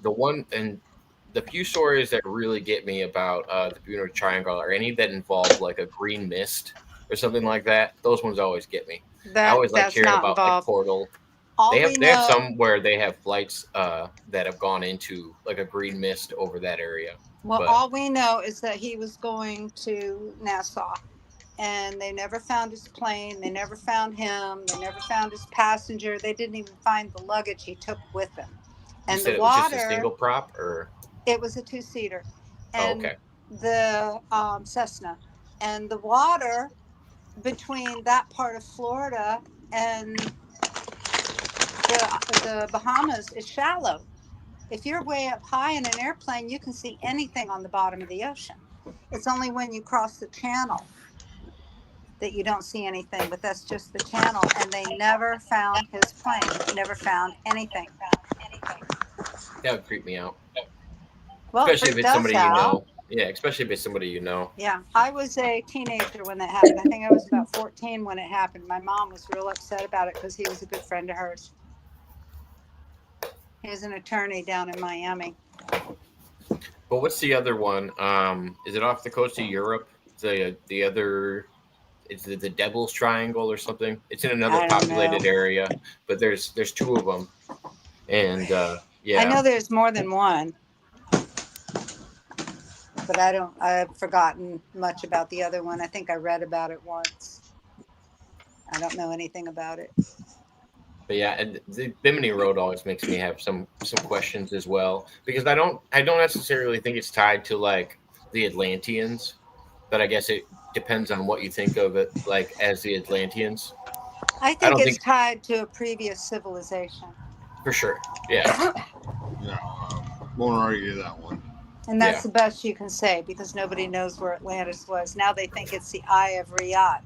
the few stories that really get me about the Bermuda Triangle are any that involve like a green mist or something like that. Those ones always get me. I always like That's hearing not about like involved. portal. All They we have know- some where they have flights that have gone into like a green mist over that area. Well, but- all we know is that he was going to Nassau, and they never found his plane. They never found him. They never found his passenger. They didn't even find the luggage he took with him. And You said the it was water, just a single prop, or it was a two-seater. oh, And okay. the Cessna, and the water between that part of Florida and the Bahamas is shallow. If you're way up high in an airplane, you can see anything on the bottom of the ocean. It's only when you cross the channel that you don't see anything, but that's just the channel. And they never found his plane, never found anything. That would creep me out, Well, especially if it it's does somebody now. you know. Yeah, especially if it's somebody you know. Yeah, I was a teenager when that happened. I think I was about 14 when it happened. My mom was real upset about it because he was a good friend of hers. He was an attorney down in Miami. But what's the other one? Is it off the coast of Europe? The other, is it the Devil's Triangle or something? It's in another I don't populated know. area, but there's two of them, and yeah. I know there's more than one, but I've forgotten much about the other one. I think I read about it once. I don't know anything about it. But yeah, and the Bimini Road always makes me have some questions as well, because I don't necessarily think it's tied to like the Atlanteans, but I guess it depends on what you think of it like as the Atlanteans. I don't think it's think- tied to a previous civilization, For sure. Yeah. Yeah, won't argue that one. and that's Yeah. the best you can say because nobody knows where Atlantis was. Now they think it's the Eye of Riyadh.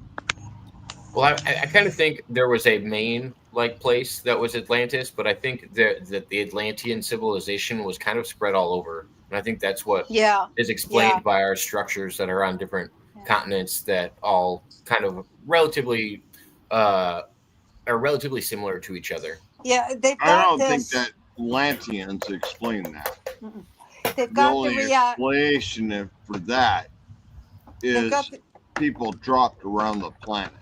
Well, I kind of think there was a main like place that was Atlantis, but I think that the Atlantean civilization was kind of spread all over And I think that's what Yeah. is explained Yeah. by our structures that are on different Yeah. continents that all kind of relatively are relatively similar to each other. Yeah, they've I got don't think this. that Atlanteans explain that. Mm-mm. They've The got only the explanation for that they've is got the, people dropped around the planet.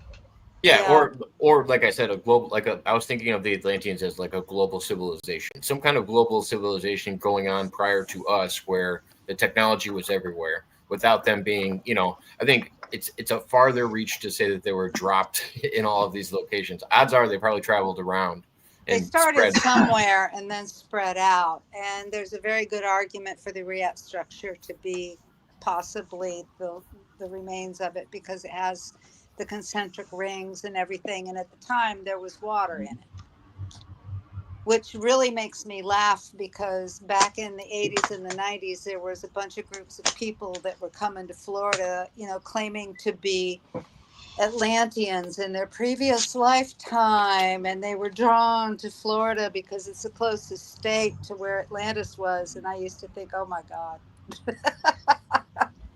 Yeah, Yeah. or like I said, a global I was thinking of the Atlanteans as like a global civilization, some kind of global civilization going on prior to us, where the technology was everywhere. Without them being, I think it's a farther reach to say that they were dropped in all of these locations. Odds are they probably traveled around they and started spread. somewhere and then spread out. And there's a very good argument for the Riyadh structure to be possibly the remains of it, because it has the concentric rings and everything. And at the time there was water in it, which really makes me laugh, because back in the 80s and the 90s, there was a bunch of groups of people that were coming to Florida, claiming to be Atlanteans in their previous lifetime, and they were drawn to Florida because it's the closest state to where Atlantis was. And I used to think, oh my God.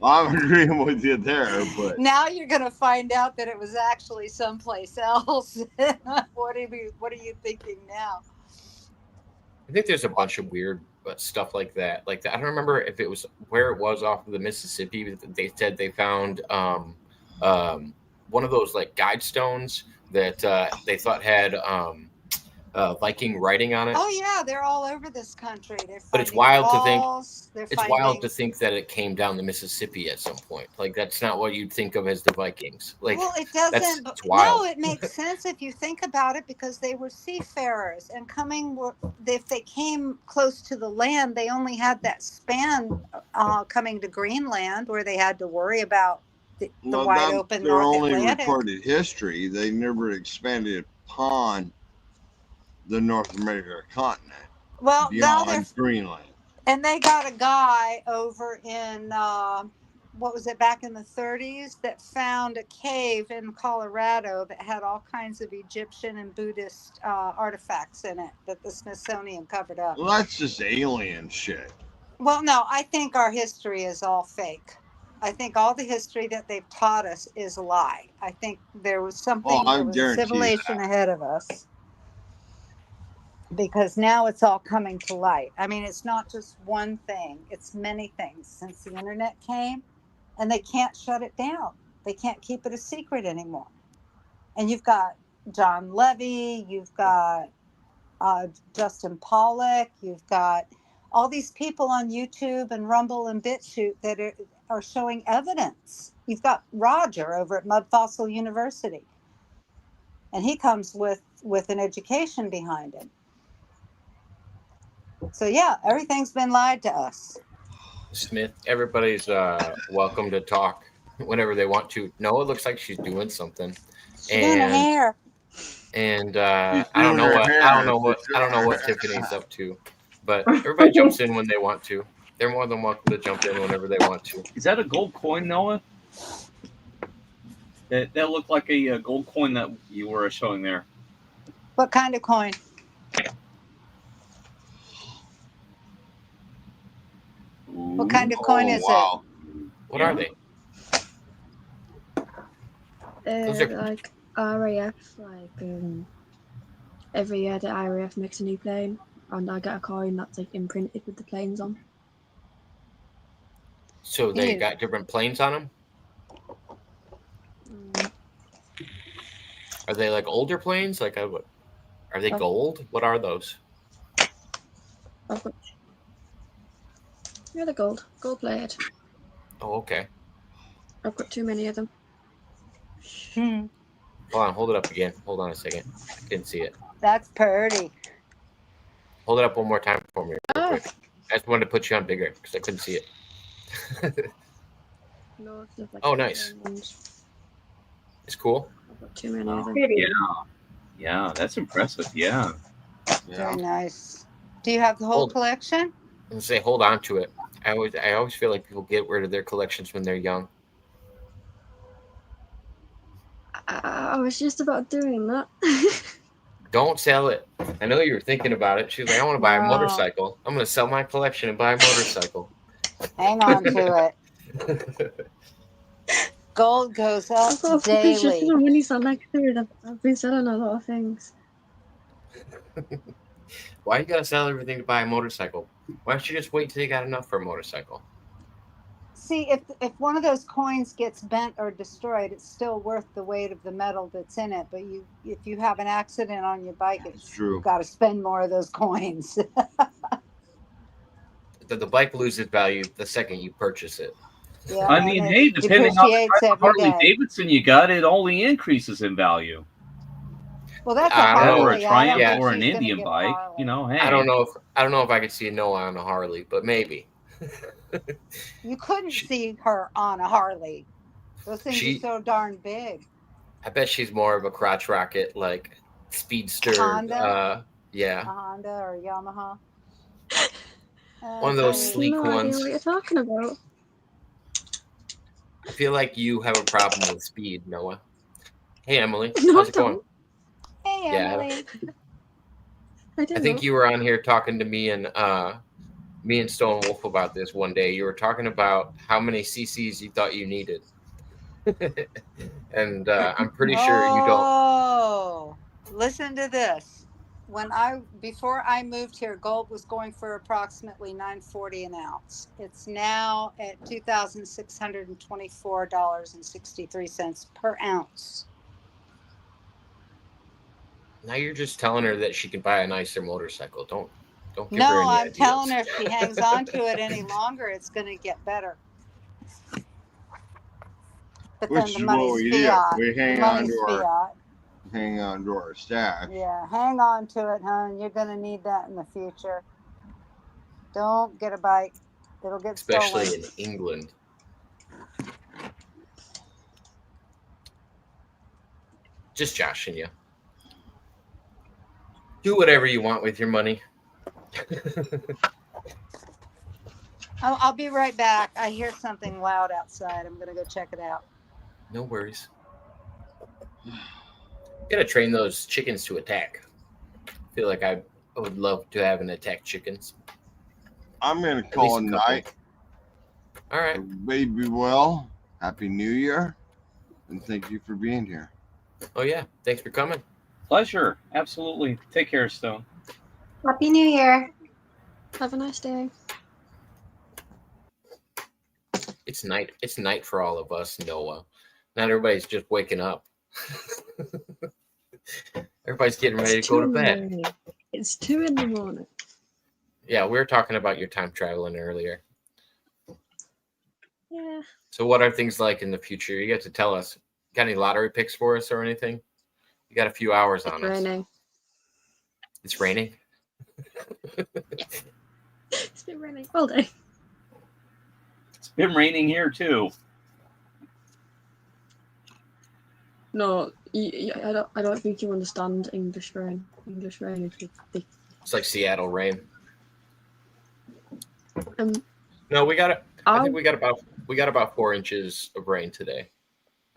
I'm agreeing with you there, but Now you're going to find out that it was actually someplace else. What are you thinking now? I think there's a bunch of weird stuff like that. Like I don't remember if it was where it was off of the Mississippi. They said they found one of those like guide stones that they thought had Viking writing on it. Oh yeah, they're all over this country. But it's wild to think. They're It's wild to finding. think that it came down the Mississippi at some point. Like that's not what you'd think of as the Vikings. Like Well, it that's doesn't. it's wild. No, it makes sense if you think about it, because they were seafarers, and if they came close to the land, they only had that span coming to Greenland, where they had to worry about the well, wide that's open their North only Atlantic. recorded history. They never expanded upon the North American continent Well, now beyond Greenland. and they got a guy over in what was it, back in the 30s, that found a cave in Colorado that had all kinds of Egyptian and Buddhist artifacts in it that the Smithsonian covered up. Well, that's just alien shit. Well, no, I think our history is all fake. I think all the history that they've taught us is a lie. I think there was something, Oh, I there was a guarantee civilization that. ahead of us. Because now it's all coming to light. I mean, it's not just one thing, it's many things since the internet came, and they can't shut it down. They can't keep it a secret anymore. And you've got John Levy, you've got Justin Pollock, you've got all these people on YouTube and Rumble and BitChute that are showing evidence. You've got Roger over at Mud Fossil University, and he comes with an education behind him. So yeah, everything's been lied to us. Smith, everybody's welcome to talk whenever they want to. Noah looks like she's doing something, She's doing her hair. and She's I don't doing know her what hair. I don't know what Tiffany's up to, but everybody jumps in when they want to. They're more than welcome to jump in whenever they want to. Is that a gold coin, Noah? That looked like a gold coin that you were showing there. What kind of coin? What kind of coin is wow. What are they? Those are- Like RAF, every year the RAF makes a new plane, and I get a coin that's like imprinted with the planes on. So they Ew. got different planes on them? Are they like older planes? Like, are they gold? What are those? I've got, yeah, they're gold plated. Oh, okay. I've got too many of them. Hmm. Hold on, hold it up again. Hold on a second. I didn't see it. That's pretty. Hold it up one more time for me, real Oh. quick. I just wanted to put you on bigger because I couldn't see it. Loads of, like, Oh, nice. ones. It's cool. I've got too many of them. Pretty. Yeah, that's impressive. Yeah. Very nice. Do you have the whole Hold- collection? I'm gonna say hold on to it. I always feel like people get rid of their collections when they're young. I was just about doing that. Don't sell it. I know you were thinking about it. She's like, I want to buy a Wow. motorcycle. I'm gonna sell my collection and buy a motorcycle. Hang on to it. Gold goes up I've got a fucking shit daily. ton of money sat next to it. I've been selling a lot of things. Why you gotta sell everything to buy a motorcycle? Why don't you just wait till you got enough for a motorcycle? See, if one of those coins gets bent or destroyed, it's still worth the weight of the metal that's in it. But if you have an accident on your bike, It's true. you've got to spend more of those coins. The bike loses value the second you purchase it. Yeah, I and mean, it hey, depending on the depreciates type of every Harley day. Davidson you got, it only increases in value. Well, that's a I don't know. Or a Harley. I don't Triumph think or an she's gonna Indian get a bike. Harley. You know, hey. I don't know if I could see Noah on a Harley, but maybe. You couldn't see her on a Harley. Those things She- are so darn big. I bet she's more of a crotch rocket, like speedster. Honda? Yeah, A Honda or a Yamaha. one of those Okay. sleek No idea ones. what you're talking about. I feel like you have a problem with speed, Noah. Hey, Emily, No, how's I it going? don't. Hey, Yeah. Emily. I I didn't think know. you were on here talking to me and Stone Wolf about this one day. You were talking about how many CCs you thought you needed, and I'm pretty sure you don't. Oh, listen to this. Before I moved here, gold was going for approximately $9.40 an ounce. It's now at $2,624.63 per ounce. Now you're just telling her that she can buy a nicer motorcycle. Don't give her No, any I'm ideas. telling her if she hangs on to it any longer, it's going to get better. But then Which the is what money's we do. fiat. We The hang on money's to fiat. our stash. Yeah, hang on to it, hon. You're going to need that in the future. Don't get a bike. It'll get Especially stolen. in England. Just joshing you. Do whatever you want with your money. I'll be right back. I hear something loud outside. I'm going to go check it out. No worries. Gotta train those chickens to attack. I feel like I would love to have an attack chickens. I'm gonna At call it least a couple. night. All right. Everybody be well. Happy New Year, and thank you for being here. Oh yeah. Thanks for coming. Pleasure. Absolutely. Take care, Stone. Happy New Year. Have a nice day. It's night. It's night for all of us, Noah. Not everybody's just waking up. Everybody's getting ready It's to go to 2 in the bed. morning. It's 2 in the morning. Yeah, we were talking about your time traveling earlier. Yeah. So what are things like in the future? You got to tell us. Got any lottery picks for us or anything? You got a few hours It's on us. raining. It's raining. It's been raining all day. It's been raining here too. No, I don't think you understand English rain. English rain is big. It's like Seattle rain. Um, No, we got it. I I'll- think we got about 4 inches of rain today.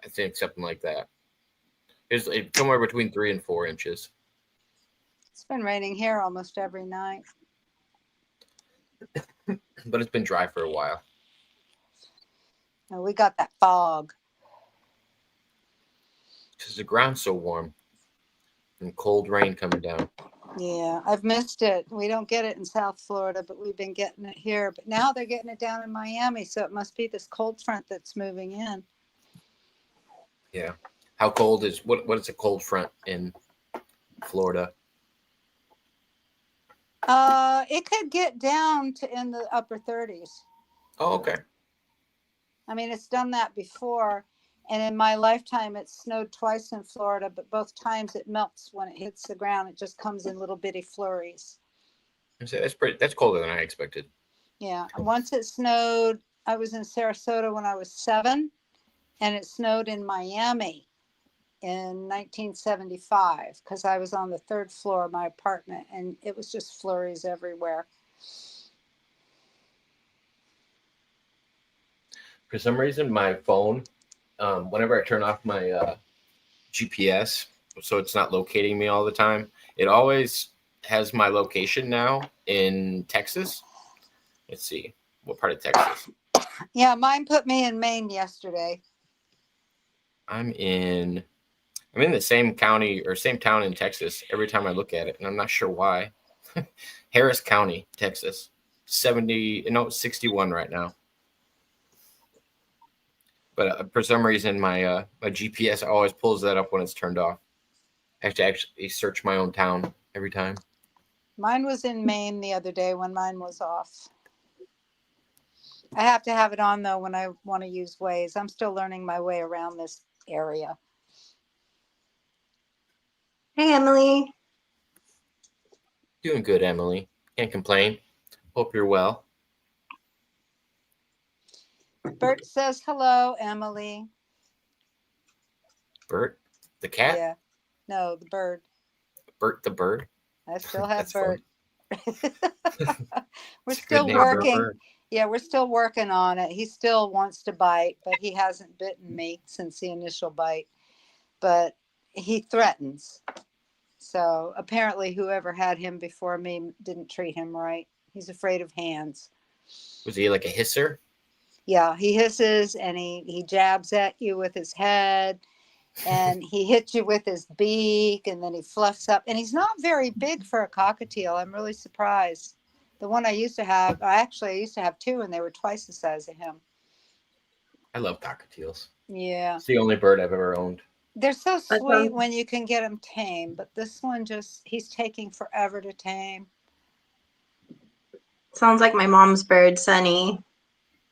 I think something like that. It's somewhere between 3 and 4 inches. It's been raining here almost every night. But it's been dry for a while. And we got that fog. Because the ground's so warm. And cold rain coming down. Yeah, I've missed it. We don't get it in South Florida, but we've been getting it here. But now they're getting it down in Miami, so it must be this cold front that's moving in. Yeah. How cold is what is a cold front in Florida? It could get down to in the upper 30s. Oh, okay. I mean, it's done that before. And in my lifetime, it snowed twice in Florida, but both times it melts when it hits the ground. It just comes in little bitty flurries. So that's colder than I expected. Yeah. Once it snowed, I was in Sarasota when I was 7, and it snowed in Miami in 1975 because I was on the 3rd floor of my apartment, and it was just flurries everywhere. For some reason, my phone, whenever I turn off my GPS, so it's not locating me all the time, it always has my location now in Texas. Let's see. What part of Texas? Yeah, mine put me in Maine yesterday. I'm in the same county or same town in Texas every time I look at it, and I'm not sure why. Harris County, Texas. 61 right now. But for some reason, my GPS always pulls that up when it's turned off. I have to actually search my own town every time. Mine was in Maine the other day when mine was off. I have to have it on though when I want to use Waze. I'm still learning my way around this area. Hey, Emily. Doing good, Emily. Can't complain. Hope you're well. Bert says hello, Emily. Bert, the cat? Yeah. No, the bird. Bert the bird? I still have That's Bert. We're It's a good still name for a working. bird. Yeah, we're still working on it. He still wants to bite, but he hasn't bitten me since the initial bite. But he threatens. So apparently whoever had him before me didn't treat him right. He's afraid of hands. Was he like a hisser? Yeah, he hisses and he jabs at you with his head and he hits you with his beak and then he fluffs up. And he's not very big for a cockatiel. I'm really surprised. The one I used to have, I used to have two and they were twice the size of him. I love cockatiels. Yeah. It's the only bird I've ever owned. They're so sweet when you can get them tame, but this one he's taking forever to tame. Sounds like my mom's bird, Sunny.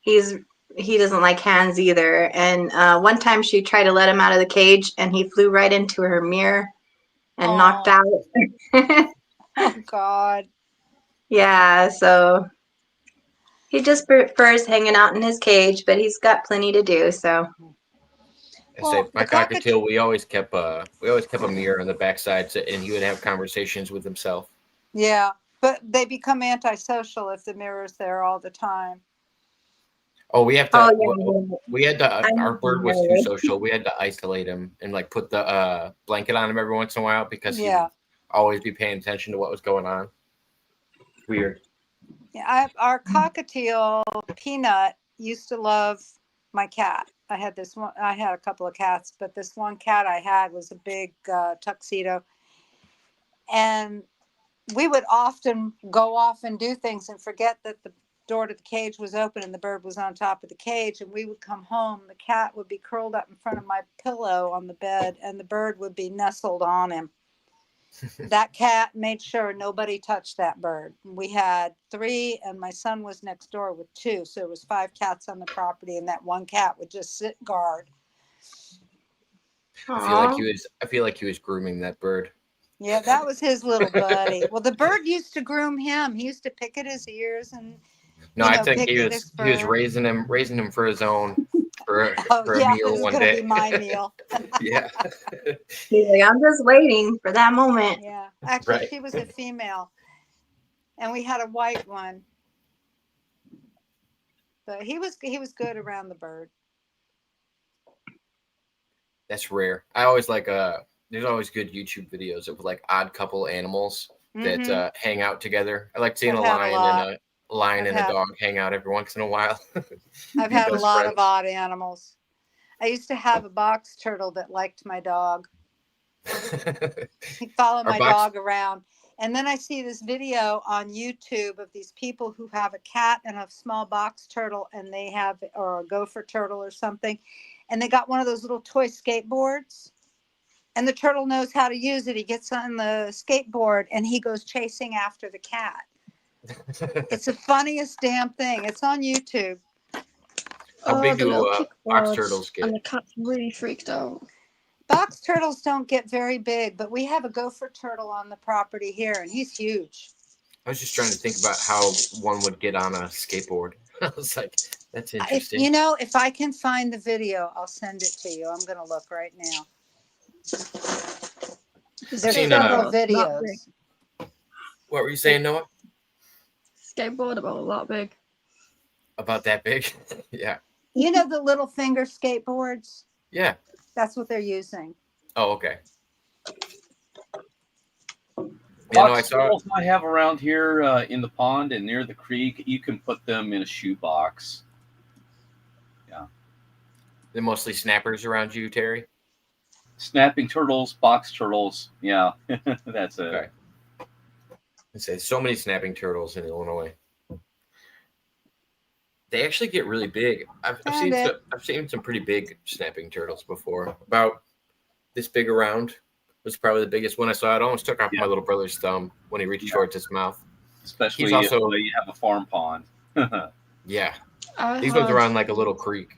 He doesn't like hands either. And one time she tried to let him out of the cage and he flew right into her mirror and knocked out. Oh, God. Yeah, so he just prefers hanging out in his cage, but he's got plenty to do, so. I say my cockatiel, we always kept a mirror on the backside, and he would have conversations with himself. Yeah, but they become antisocial if the mirror's there all the time. Oh, we have to. Oh, yeah. Our bird was too social. We had to isolate him and like put the blanket on him every once in a while because he would always be paying attention to what was going on. Weird. Yeah, our cockatiel Peanut used to love my cat. I had a couple of cats, but this one cat I had was a big tuxedo. And we would often go off and do things and forget that the door to the cage was open and the bird was on top of the cage. And we would come home. The cat would be curled up in front of my pillow on the bed and the bird would be nestled on him. That cat made sure nobody touched that bird. We had 3 and my son was next door with 2. So it was 5 cats on the property and that one cat would just sit guard. I feel like he was grooming that bird. Yeah, that was his little buddy. Well, the bird used to groom him. He used to pick at his ears and I think he was raising him for his own for a meal one day. Be my meal. Yeah. He's like, I'm just waiting for that moment. Yeah. Actually, she was a female. And we had a white one. But he was good around the bird. That's rare. I always like there's always good YouTube videos of like odd couple animals that hang out together. I like seeing a lion and a dog hang out every once in a while. I've had a lot of odd animals. I used to have a box turtle that liked my dog. He'd follow my dog around. And then I see this video on YouTube of these people who have a cat and a small box turtle and they have, or a gopher turtle or something. And they got one of those little toy skateboards. And the turtle knows how to use it. He gets on the skateboard and he goes chasing after the cat. It's the funniest damn thing. It's on YouTube. How big do box turtles get? And the cat's really freaked out. Box turtles don't get very big, but we have a gopher turtle on the property here, and he's huge. I was just trying to think about how one would get on a skateboard. I was like, that's interesting. If I can find the video, I'll send it to you. I'm going to look right now. There's several videos. What were you saying, Noah? Skateboard about that big. About that big? Yeah. You know the little finger skateboards? Yeah. That's what they're using. Oh, okay. Yeah, no, I Box saw. turtles I have around here in the pond and near the creek. You can put them in a shoebox. Yeah. They're mostly snappers around you, Terry. Snapping turtles, box turtles. Yeah, that's it. Okay. I say so many snapping turtles in Illinois. They actually get really big. I've seen some pretty big snapping turtles before. About this big around was probably the biggest one I saw. It almost took off my little brother's thumb when he reached towards his mouth. Especially He's also if you have a farm pond. yeah. I He goes had- around like a little creek.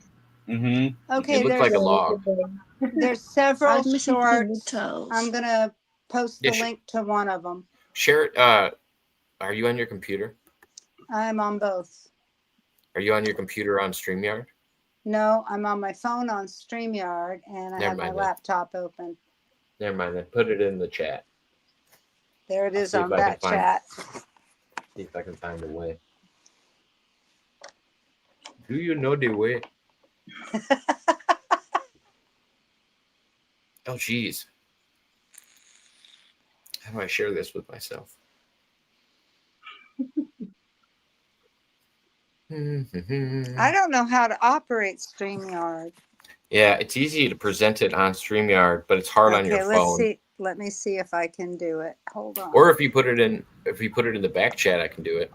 Mm-hmm. Okay, It looks like a there's log. there's several I'd missing shorts. pigtails. I'm gonna post the Yeah, link to one of them. Share it. Are you on your computer? I'm on both. Are you on your computer on StreamYard? No, I'm on my phone on StreamYard, and I Never have my mind then. laptop open. Never mind. Then put it in the chat. There it is see if on I can that find- chat. See if I can find a way. Do you know the way? Oh, geez. How do I share this with myself? I don't know how to operate StreamYard. Yeah, it's easy to present it on StreamYard, but it's hard on your Okay, let's phone. see. Let me see if I can do it. Hold on. Or if you put it in the back chat, I can do it.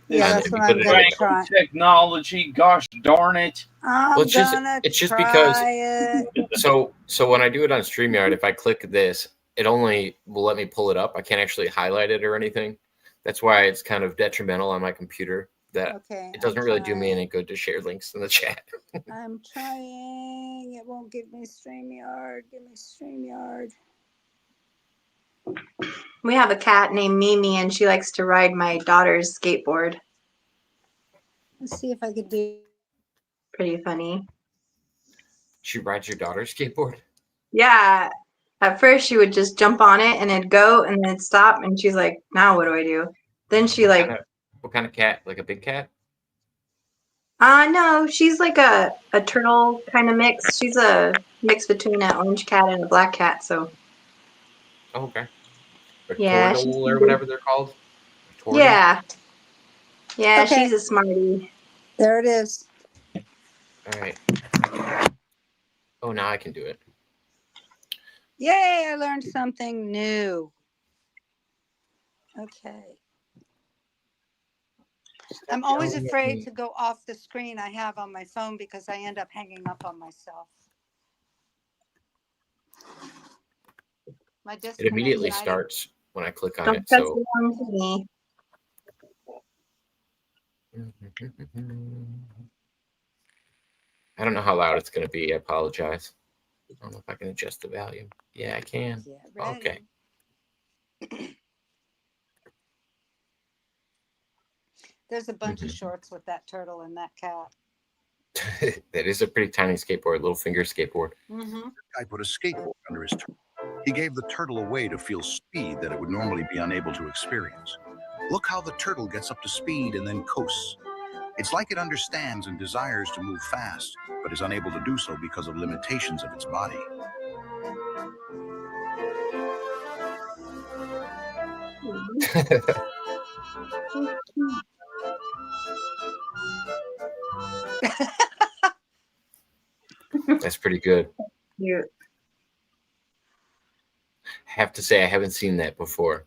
Yeah, And that's if you what put I'm it in gonna the- try. Technology, gosh darn it. I'm Well, it's just- gonna it's just try because- it. So when I do it on StreamYard, if I click this, it only will let me pull it up. I can't actually highlight it or anything. That's why it's kind of detrimental on my computer that Okay, it doesn't I'm really do me trying. any good to share links in the chat. I'm trying. It won't give me StreamYard. Give me StreamYard. We have a cat named Mimi, and she likes to ride my daughter's skateboard. Let's see if I could do. Pretty funny. She rides your daughter's skateboard. Yeah. At first, she would just jump on it and it'd go and then it'd stop. And she's like, now what do I do? Then she like, What kind of cat? Like a big cat? no, she's like a turtle kind of mix. She's a mix between an orange cat and a black cat. So Oh, okay. Or Yeah, turtle she's or pretty- whatever they're called. Tortie? yeah. Yeah, Okay. she's a smartie. There it is. All right. Oh, now I can do it. Yay! I learned something new. Okay. I'm always afraid to go off the screen I have on my phone because I end up hanging up on myself. My It disconnect immediately died. starts when I click on Don't it. press So the wrong thingy. I don't know how loud it's going to be. I apologize. I don't know if I can adjust the volume. Yeah, I can. Yeah, ready. Okay. There's a bunch of shorts with that turtle and that cat. That is a pretty tiny skateboard, little finger skateboard. Mm-hmm. I put a skateboard under his turtle. He gave the turtle a way to feel speed that it would normally be unable to experience. Look how the turtle gets up to speed and then coasts. It's like it understands and desires to move fast, but is unable to do so because of limitations of its body. That's pretty good. Yeah. I have to say, I haven't seen that before.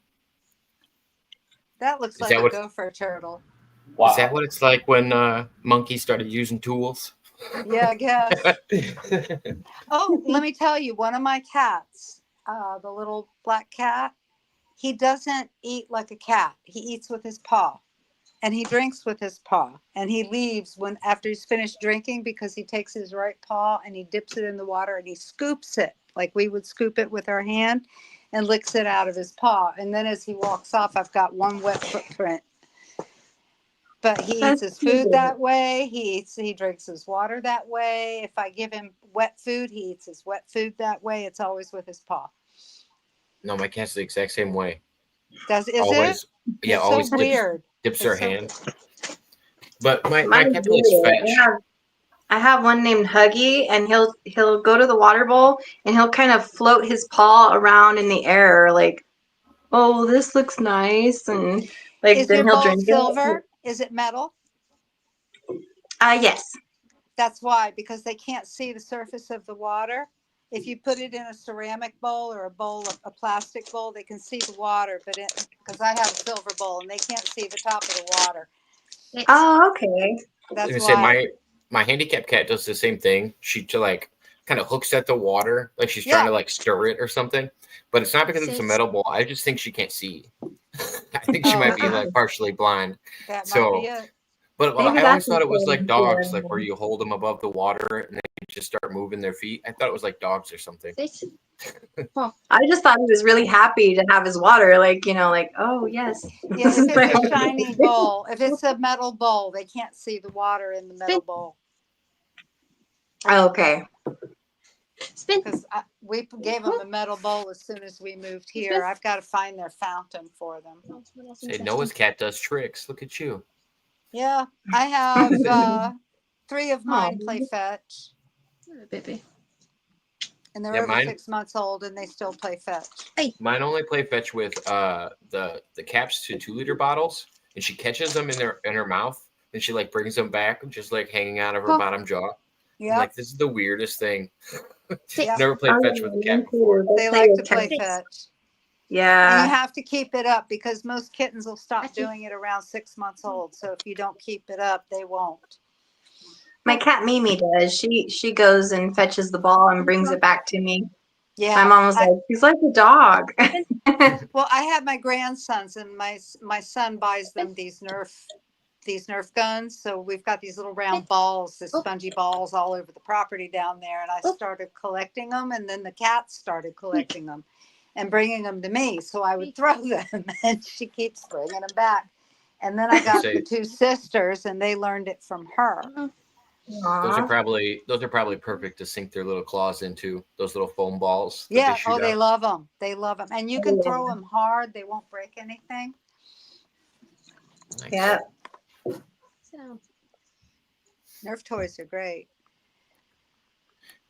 That looks Is like that a what- gopher turtle. Is that what it's like when monkeys started using tools? Yeah, I guess. Oh, let me tell you, one of my cats, the little black cat, he doesn't eat like a cat. He eats with his paw, and he drinks with his paw, and he leaves when after he's finished drinking because he takes his right paw and he dips it in the water and he scoops it like we would scoop it with our hand and licks it out of his paw. And then as he walks off, I've got one wet footprint. But he eats his food that way. He drinks his water that way. If I give him wet food, he eats his wet food that way. It's always with his paw. No, my cat's the exact same way. Is Always, it? yeah, It's always so weird. dips her It's so- hand. But my Mine's cat plays weird. fetch. I have one named Huggy, and he'll go to the water bowl and he'll kind of float his paw around in the air, like oh, this looks nice, and like Is then your he'll bowl drink it. silver? Is it metal? Yes. That's why, because they can't see the surface of the water. If you put it in a ceramic bowl or a bowl, a plastic bowl, they can see the water. But because I have a silver bowl and they can't see the top of the water. Oh, okay. I That's was gonna why. say my handicap cat does the same thing. She like kind of hooks at the water, like she's Yeah. trying to like stir it or something. But it's not because it's a metal bowl. I just think she can't see. I think she might be like partially blind. That might So, be it. but Maybe I always that's thought it was like dogs, yeah. like where you hold them above the water and they just start moving their feet. I thought it was like dogs or something. I just thought he was really happy to have his water, like, you know, like, oh yes. Yeah, if it's a shiny bowl, if it's a metal bowl, they can't see the water in the metal bowl. Okay. Because we gave them a metal bowl as soon as we moved here. I've got to find their fountain for them. Say Noah's cat does tricks. Look at you. Yeah, I have 3 of mine play fetch. Baby. And they're Yeah, over mine- 6 months old and they still play fetch. Mine only play fetch with the caps to 2-liter bottles, and she catches them in her mouth, and she like brings them back, just like hanging out of her bottom jaw. Yeah. I'm like, this is the weirdest thing. Yeah. Never played fetch with a cat before. They like to play fetch. And Yeah. you have to keep it up because most kittens will stop doing it around 6 months old. So if you don't keep it up, they won't. My cat Mimi does. She goes and fetches the ball and brings it back to me. Yeah. My mom was like, he's like a dog. Well, I have my grandsons, and my son buys them these Nerf guns. So we've got these little round balls, the spongy balls all over the property down there. And I started collecting them, and then the cats started collecting them and bringing them to me. So I would throw them, and she keeps bringing them back. And then I got the 2 sisters, and they learned it from her. Those are probably perfect to sink their little claws into, those little foam balls. that Yeah. shoot They out. love them. They love them. And you can throw them hard. They won't break anything. Nice. Yeah. Nerf toys are great.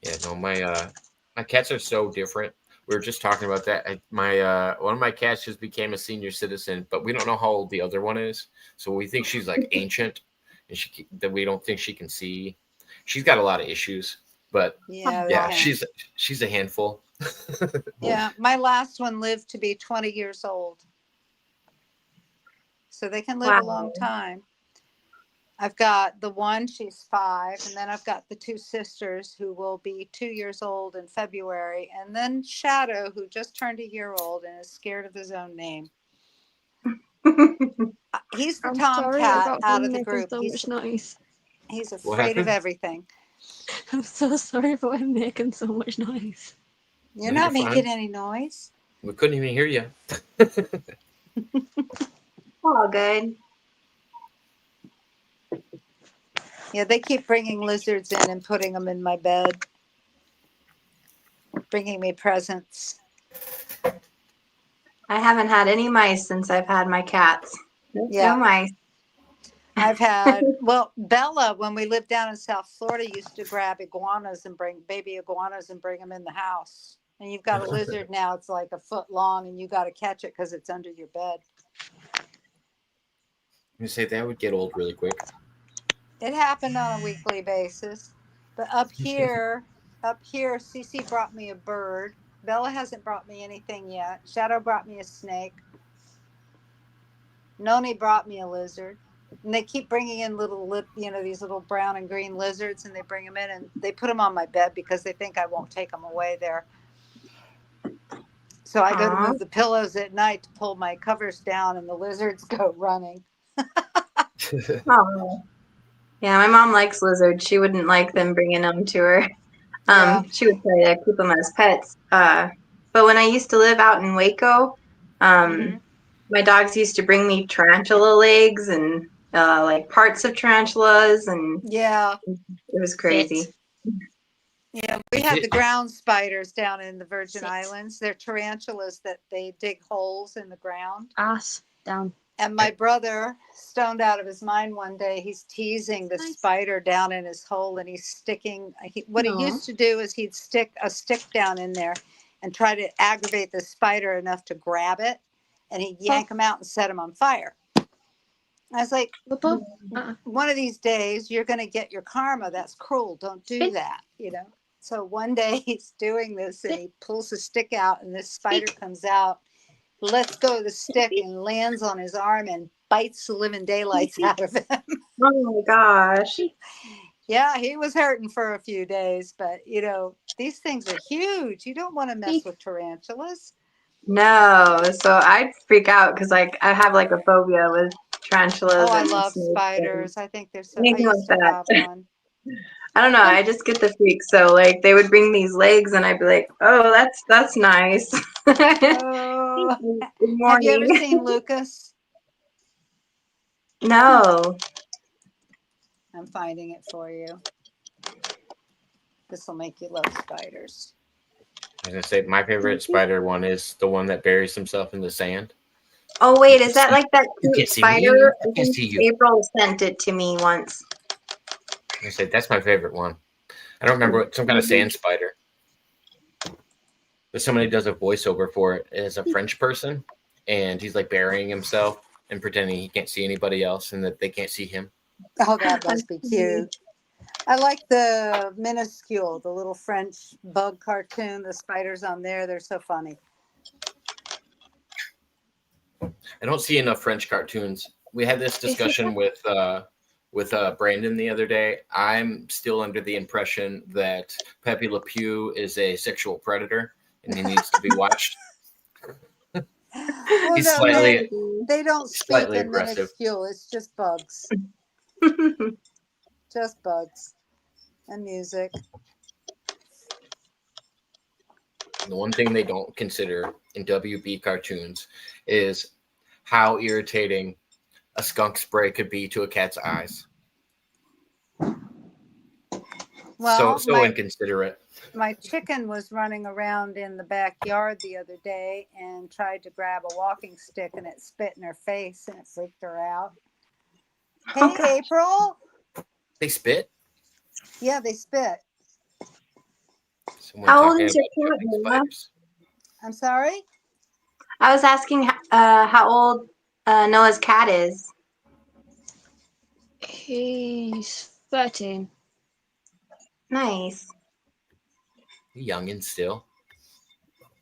Yeah, no, my cats are so different. We were just talking about that. One of my cats just became a senior citizen, but we don't know how old the other one is. So we think she's like ancient, and that we don't think she can see. She's got a lot of issues, but Yeah. she's a handful. Yeah. My last one lived to be 20 years old. So they can live a long time. I've got the one, she's 5, and then I've got the 2 sisters who will be 2 years old in February, and then Shadow, who just turned a year old and is scared of his own name. He's the I'm tomcat sorry out about of the making group. so much noise. He's What afraid of happened? everything. I'm so sorry for making so much noise. You're No, not you're making fine. any noise. We couldn't even hear you. All good. Yeah, they keep bringing lizards in and putting them in my bed, bringing me presents. I haven't had any mice since I've had my cats. Yeah. No mice. I've had, well, Bella, when we lived down in South Florida, used to grab iguanas and bring baby iguanas and bring them in the house. And you've got a lizard now, it's like a foot long, and you got to catch it because it's under your bed. You say that would get old really quick. It happened on a weekly basis. But up here, Cece brought me a bird. Bella hasn't brought me anything yet. Shadow brought me a snake. Noni brought me a lizard. And they keep bringing in these little brown and green lizards, and they bring them in and they put them on my bed because they think I won't take them away there. So I go to move the pillows at night to pull my covers down, and the lizards go running. Oh. Yeah, my mom likes lizards. She wouldn't like them bringing them to her. She would try to keep them as pets. But when I used to live out in Waco, my dogs used to bring me tarantula legs and like parts of tarantulas, and yeah, it was crazy. Yeah, we have the ground spiders down in the Virgin Islands. They're tarantulas that they dig holes in the ground. Ass down. And my brother, stoned out of his mind one day, he's teasing the spider down in his hole, and he's sticking. What he used to do is he'd stick a stick down in there and try to aggravate the spider enough to grab it. and he'd yank them out and set them on fire. I was like, one of these days you're going to get your karma. That's cruel. Don't do that, you know. So one day he's doing this and he pulls a stick out and this spider comes out, lets go of the stick and lands on his arm and bites the living daylights out of him. Oh my gosh. Yeah, he was hurting for a few days, but you know, these things are huge. You don't want to mess with tarantulas. No, so I'd freak out because like I have like a phobia with tarantulas. Oh, I and love snakes spiders. I think they're so. I anything used like to have that. one. I don't know. I just get the freak. So like they would bring these legs, and I'd be like, "Oh, that's nice." Oh, Good have you ever morning. seen Lucas? No. I'm finding it for you. This will make you love spiders. I was gonna say my favorite spider one is the one that buries himself in the sand. Oh wait, is that like that You cute can't see me. spider? I I can think see you. April sent it to me once. I said that's my favorite one. I don't remember what some kind of sand spider. But somebody does a voiceover for it as a French person, and he's like burying himself and pretending he can't see anybody else and that they can't see him. Oh, that must be cute. I like the minuscule, the little French bug cartoon. The spiders on there, they're so funny. I don't see enough French cartoons. We had this discussion with Brandon the other day. I'm still under the impression that Pepe Le Pew is a sexual predator and he needs to be watched. Well, He's no, slightly they don't speak slightly in aggressive. minuscule. It's just bugs. Just bugs and music. The one thing they don't consider in WB cartoons is how irritating a skunk spray could be to a cat's eyes. Well, so inconsiderate. my chicken was running around in the backyard the other day and tried to grab a walking stick and it spit in her face and it freaked her out. Hey, April. They spit. Yeah, they spit. Someone How old talking is your about cat, jumping Mama? spiders. I'm sorry? I was asking how old Noah's cat is. He's 13. Nice. Youngin' still.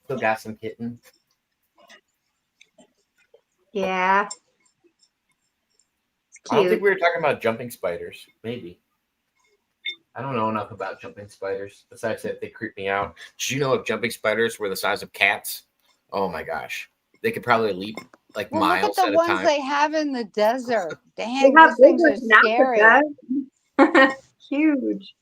Still got some kitten. Yeah. It's I don't think cute. we were talking about jumping spiders. Maybe. I don't know enough about jumping spiders. Besides that, they creep me out. Did you know if jumping spiders were the size of cats? Oh my gosh. They could probably leap like Well, look at miles the at a ones time. they have in the desert. They Dang, have those big things are ones in scary. Africa. Huge.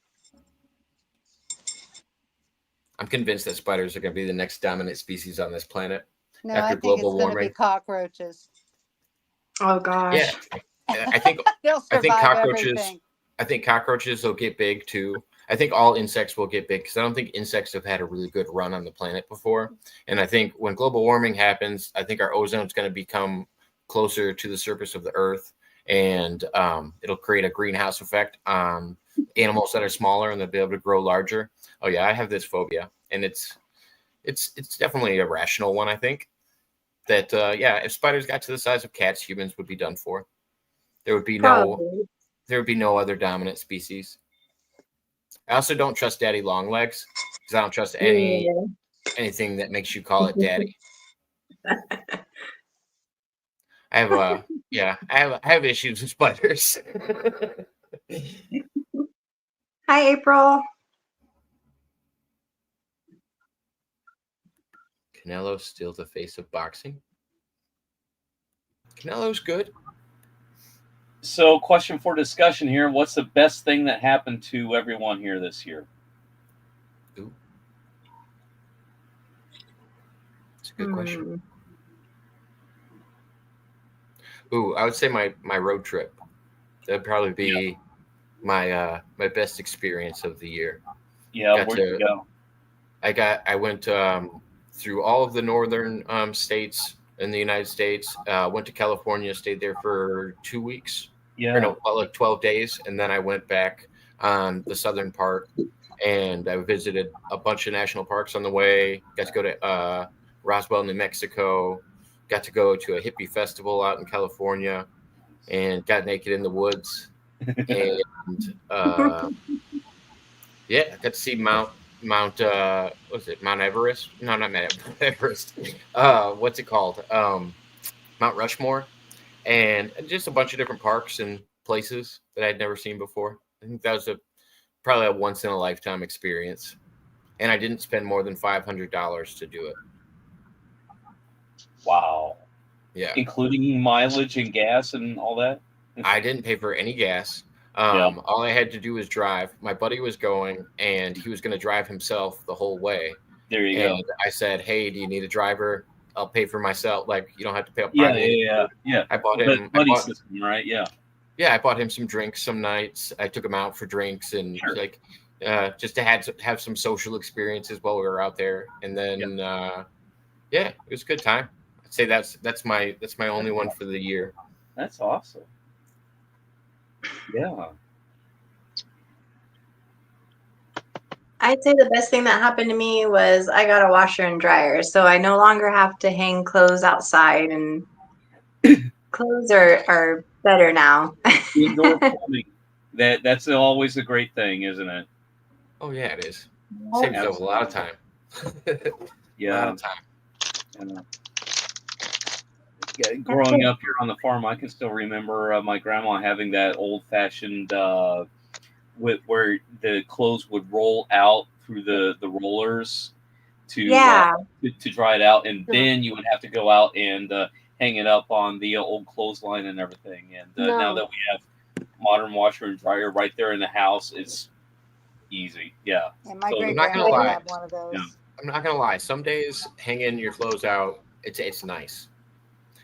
I'm convinced that spiders are going to be the next dominant species on this planet No, I after think it's global going to be warming. cockroaches. Oh gosh. Yeah, I think They'll I think survive cockroaches. everything. I think cockroaches will get big too. I think all insects will get big because I don't think insects have had a really good run on the planet before. And I think when global warming happens, I think our ozone is going to become closer to the surface of the Earth, and it'll create a greenhouse effect on animals that are smaller, and they'll be able to grow larger. Oh yeah, I have this phobia, and it's definitely a rational one. I think that yeah, if spiders got to the size of cats, humans would be done for. There would be no other dominant species. I also don't trust Daddy Longlegs because I don't trust anything that makes you call it Daddy. I have issues with spiders. Hi, April. Canelo's still the face of boxing. Canelo's good. So, question for discussion here: what's the best thing that happened to everyone here this year? Ooh. That's a good question. Ooh, I would say my road trip. That'd probably be my my best experience of the year. Yeah, where'd you go? I went through all of the northern states in the United States. Went to California, stayed there for 2 weeks. Yeah. Or no, like 12 days, and then I went back on the southern part, and I visited a bunch of national parks on the way. Got to go to Roswell, New Mexico, got to go to a hippie festival out in California, and got naked in the woods. And yeah, I got to see Mount what was it? Mount Everest? No, not Mount Everest. What's it called? Mount Rushmore, and just a bunch of different parks and places that I'd never seen before. I think that was probably a once in a lifetime experience, and I didn't spend more than $500 to do it. Wow. Yeah, Including mileage and gas and all that. I didn't pay for any gas. Yeah. All I had to do was drive. My buddy was going, and he was going to drive himself the whole way. There you And go. I said, "Hey, do you need a driver? I'll pay for myself. Like, you don't have to pay up Yeah, front." yeah. I bought But him. buddy system, right? Yeah. Yeah, I bought him some drinks some nights. I took him out for drinks and like just to have some social experiences while we were out there. And then yeah, it was a good time. I'd say that's my only one for the year. That's awesome. Yeah. I'd say the best thing that happened to me was I got a washer and dryer, so I no longer have to hang clothes outside, and clothes are better now. Indoor plumbing. That's always a great thing, isn't it? Oh yeah, it is. Saves yourself a lot of time. Yeah. A lot of time. Yeah, growing up here on the farm, I can still remember my grandma having that old-fashioned where the clothes would roll out through the rollers to dry it out, and then you would have to go out and hang it up on the old clothesline and everything. And now that we have modern washer and dryer right there in the house, it's easy. Yeah. And my So- great I'm not gonna grandmother lie. had one of those. Yeah. I'm not gonna lie. Some days hanging your clothes out, it's nice.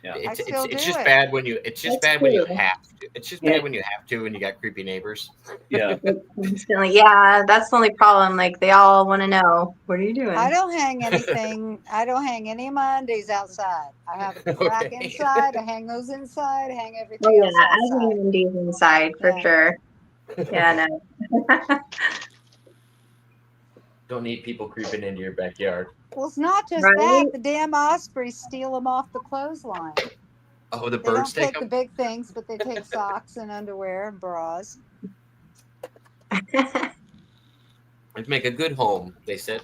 Yeah. I It's still it's do just it. bad when you it's just That's bad when you true. have to. It's just bad when you have to and you got creepy neighbors. Yeah. Constantly. Yeah, that's the only problem. Like, they all want to know, what are you doing? I don't hang anything. I don't hang any of my undies outside. I have a rack Okay. inside. I hang those inside. I hang Oh everything yeah, else I outside. hang undies inside for Yeah. sure. Yeah, no. Don't need people creeping into your backyard. Well, it's not just Right? that. The damn ospreys steal them off the clothesline. Oh, the They don't birds take take the them. big things, but they take socks and underwear and bras. It'd make a good home, they said.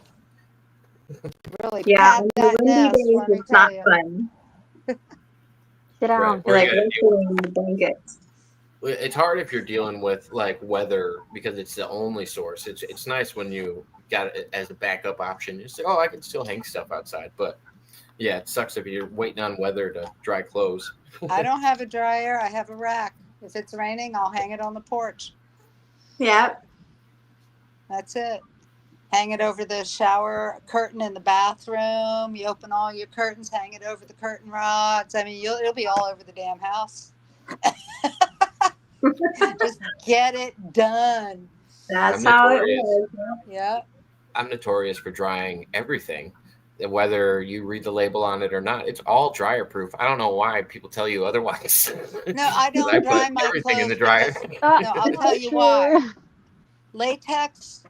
Really Yeah, pad on the that windy nest, days, let me it's tell not you. fun. Sit Right. down. Or You're you like gotta deal rotating the blankets. It's hard if you're dealing with like weather because it's the only source. It's nice when you got it as a backup option. You say, "Oh, I can still hang stuff outside," but yeah, it sucks if you're waiting on weather to dry clothes. I don't have a dryer. I have a rack. If it's raining, I'll hang it on the porch. Yep. That's it. Hang it over the shower curtain in the bathroom. You open all your curtains, hang it over the curtain rods. I mean, it'll be all over the damn house. Just get it done. That's I'm how it notorious. was. Yeah. I'm notorious for drying everything, whether you read the label on it or not. It's all dryer proof. I don't know why people tell you otherwise. No, I 'Cause don't dry put my everything in the clothes dryer. because- no, I'll tell you why. Latex,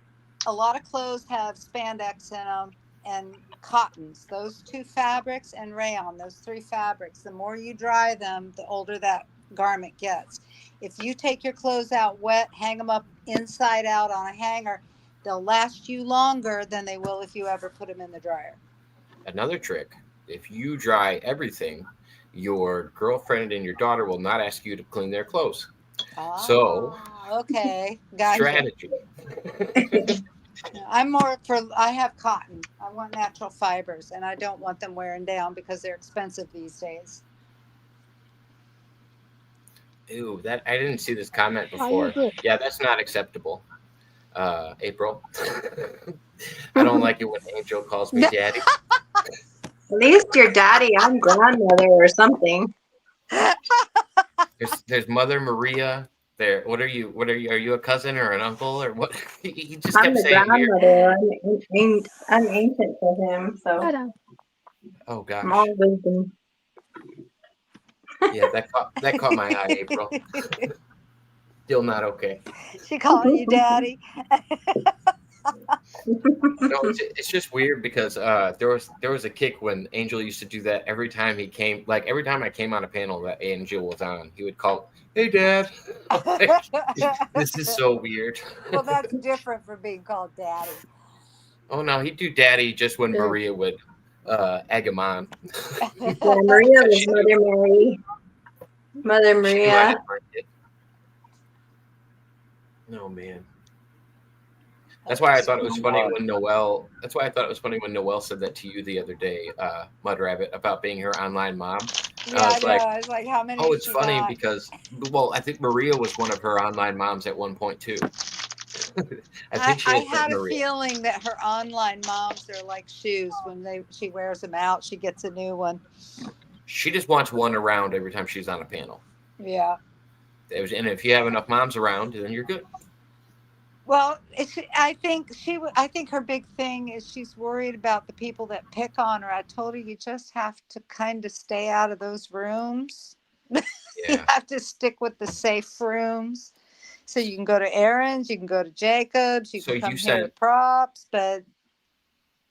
a lot of clothes have spandex in them, and cottons. Those two fabrics and rayon, those three fabrics. The more you dry them, the older that garment gets. If you take your clothes out wet, hang them up inside out on a hanger, they'll last you longer than they will if you ever put them in the dryer. Another trick: if you dry everything, your girlfriend and your daughter will not ask you to clean their clothes. So, Okay, gotcha. strategy. I'm more for, I have cotton. I want natural fibers, and I don't want them wearing down because they're expensive these days. Ew, that I didn't see this comment before. Yeah, that's not acceptable. April. I don't like it when Angel calls me daddy. At least your daddy, I'm grandmother or something. There's Mother Maria. There. What are you? Are you a cousin or an uncle or what? He just I'm kept the saying here. grandmother. I'm ancient for him, so Oh gosh. I'm all wisdom. Yeah, that caught my eye, April. Still not okay. She calling you daddy. No, it's just weird because there was a kick when Angel used to do that every time he came. Like every time I came on a panel that Angel was on, he would call, "Hey, Dad." Like, this is so weird. Well, that's different from being called Daddy. Oh no, he'd do Daddy just when Maria would egg him on. Yeah, Maria was Mother Mary. Mother Maria. No, man. That's why I thought it was funny when Noelle. That's why I thought it was funny when Noelle said that to you the other day, Mud Rabbit, about being her online mom. Yeah, I was like, how many? Oh, it's she funny got? because, well, I think Maria was one of her online moms at one point too. I think I she had a Maria. feeling that her online moms are like shoes. When she wears them out, she gets a new one. She just wants one around every time she's on a panel. Yeah. And if you have enough moms around, then you're good. Well, I think her big thing is she's worried about the people that pick on her. I told her you just have to kind of stay out of those rooms. You have to stick with the safe rooms. So you can go to Aaron's, you can go to Jacob's, you can come here to Props, but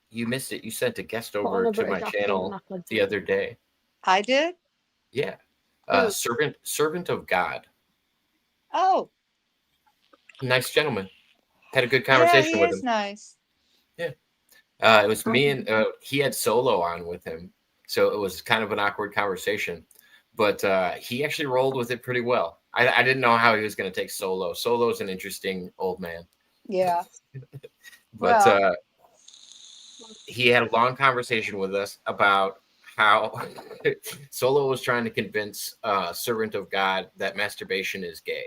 you missed it. You sent a guest over to my channel the other day. I did? Yeah. Servant of God. Oh. Nice gentleman. Had a good conversation with him. He is nice. Yeah. It was me and he had Solo on with him. So it was kind of an awkward conversation. But he actually rolled with it pretty well. I didn't know how he was going to take Solo. Solo's an interesting old man. Yeah. But he had a long conversation with us about how Solo was trying to convince Servant of God that masturbation is gay.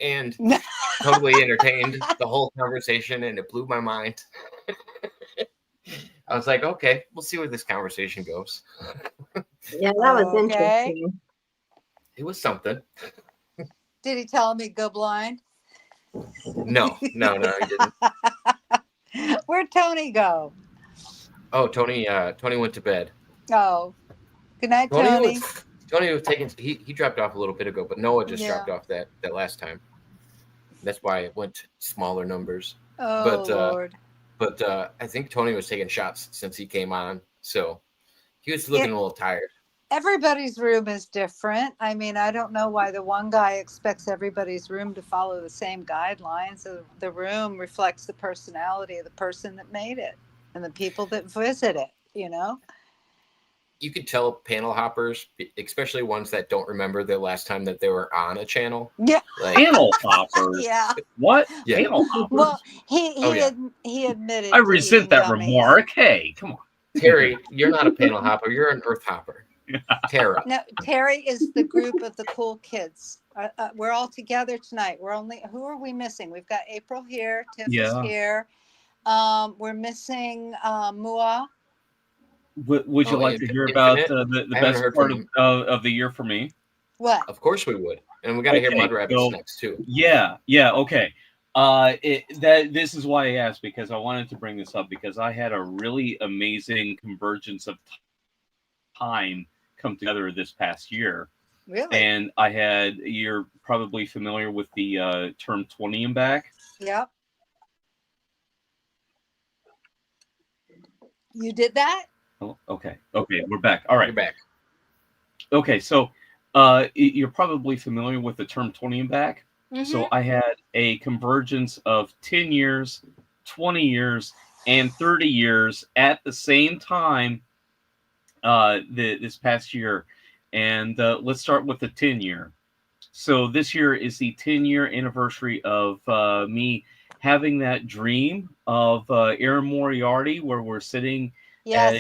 And totally entertained the whole conversation, and it blew my mind. I was like, okay, we'll see where this conversation goes. Yeah, that was interesting. It was something. Did he tell me go blind? No, he didn't. Where'd Tony go? Oh, Tony went to bed. Oh, good night, Tony. Tony was taking. He dropped off a little bit ago, but Noah just dropped off that last time. That's why it went smaller numbers. Oh, Lord. But I think Tony was taking shots since he came on, so he was looking a little tired. Everybody's room is different. I mean, I don't know why the one guy expects everybody's room to follow the same guidelines. The room reflects the personality of the person that made it and the people that visit it, you know? You could tell panel hoppers, especially ones that don't remember the last time that they were on a channel. Yeah. Like, panel hoppers. Yeah. What? Yeah. Panel hoppers? Well, he admitted. I to resent eating that gummies. remark. Hey, come on. Terry, you're not a panel hopper. You're an earth hopper. Tara. No, Terry is the group of the cool kids. We're all together tonight. Who are we missing? We've got April here. Tiff is here. We're missing Mua. Would you like to hear about the best part of the year for me? What? Of course we would. And we got to hear Mud Rabbits next too. Yeah, okay. This is why I asked, because I wanted to bring this up, because I had a really amazing convergence of time come together this past year. Really? And you're probably familiar with the term 20 and back. Yep. You did that? Oh, okay, we're back. All right. You're back. Okay, so you're probably familiar with the term 20 and back. Mm-hmm. So I had a convergence of 10 years, 20 years, and 30 years at the same time this past year. And let's start with the 10-year. So this year is the 10-year anniversary of me having that dream of Aaron Moriarty, where we're sitting at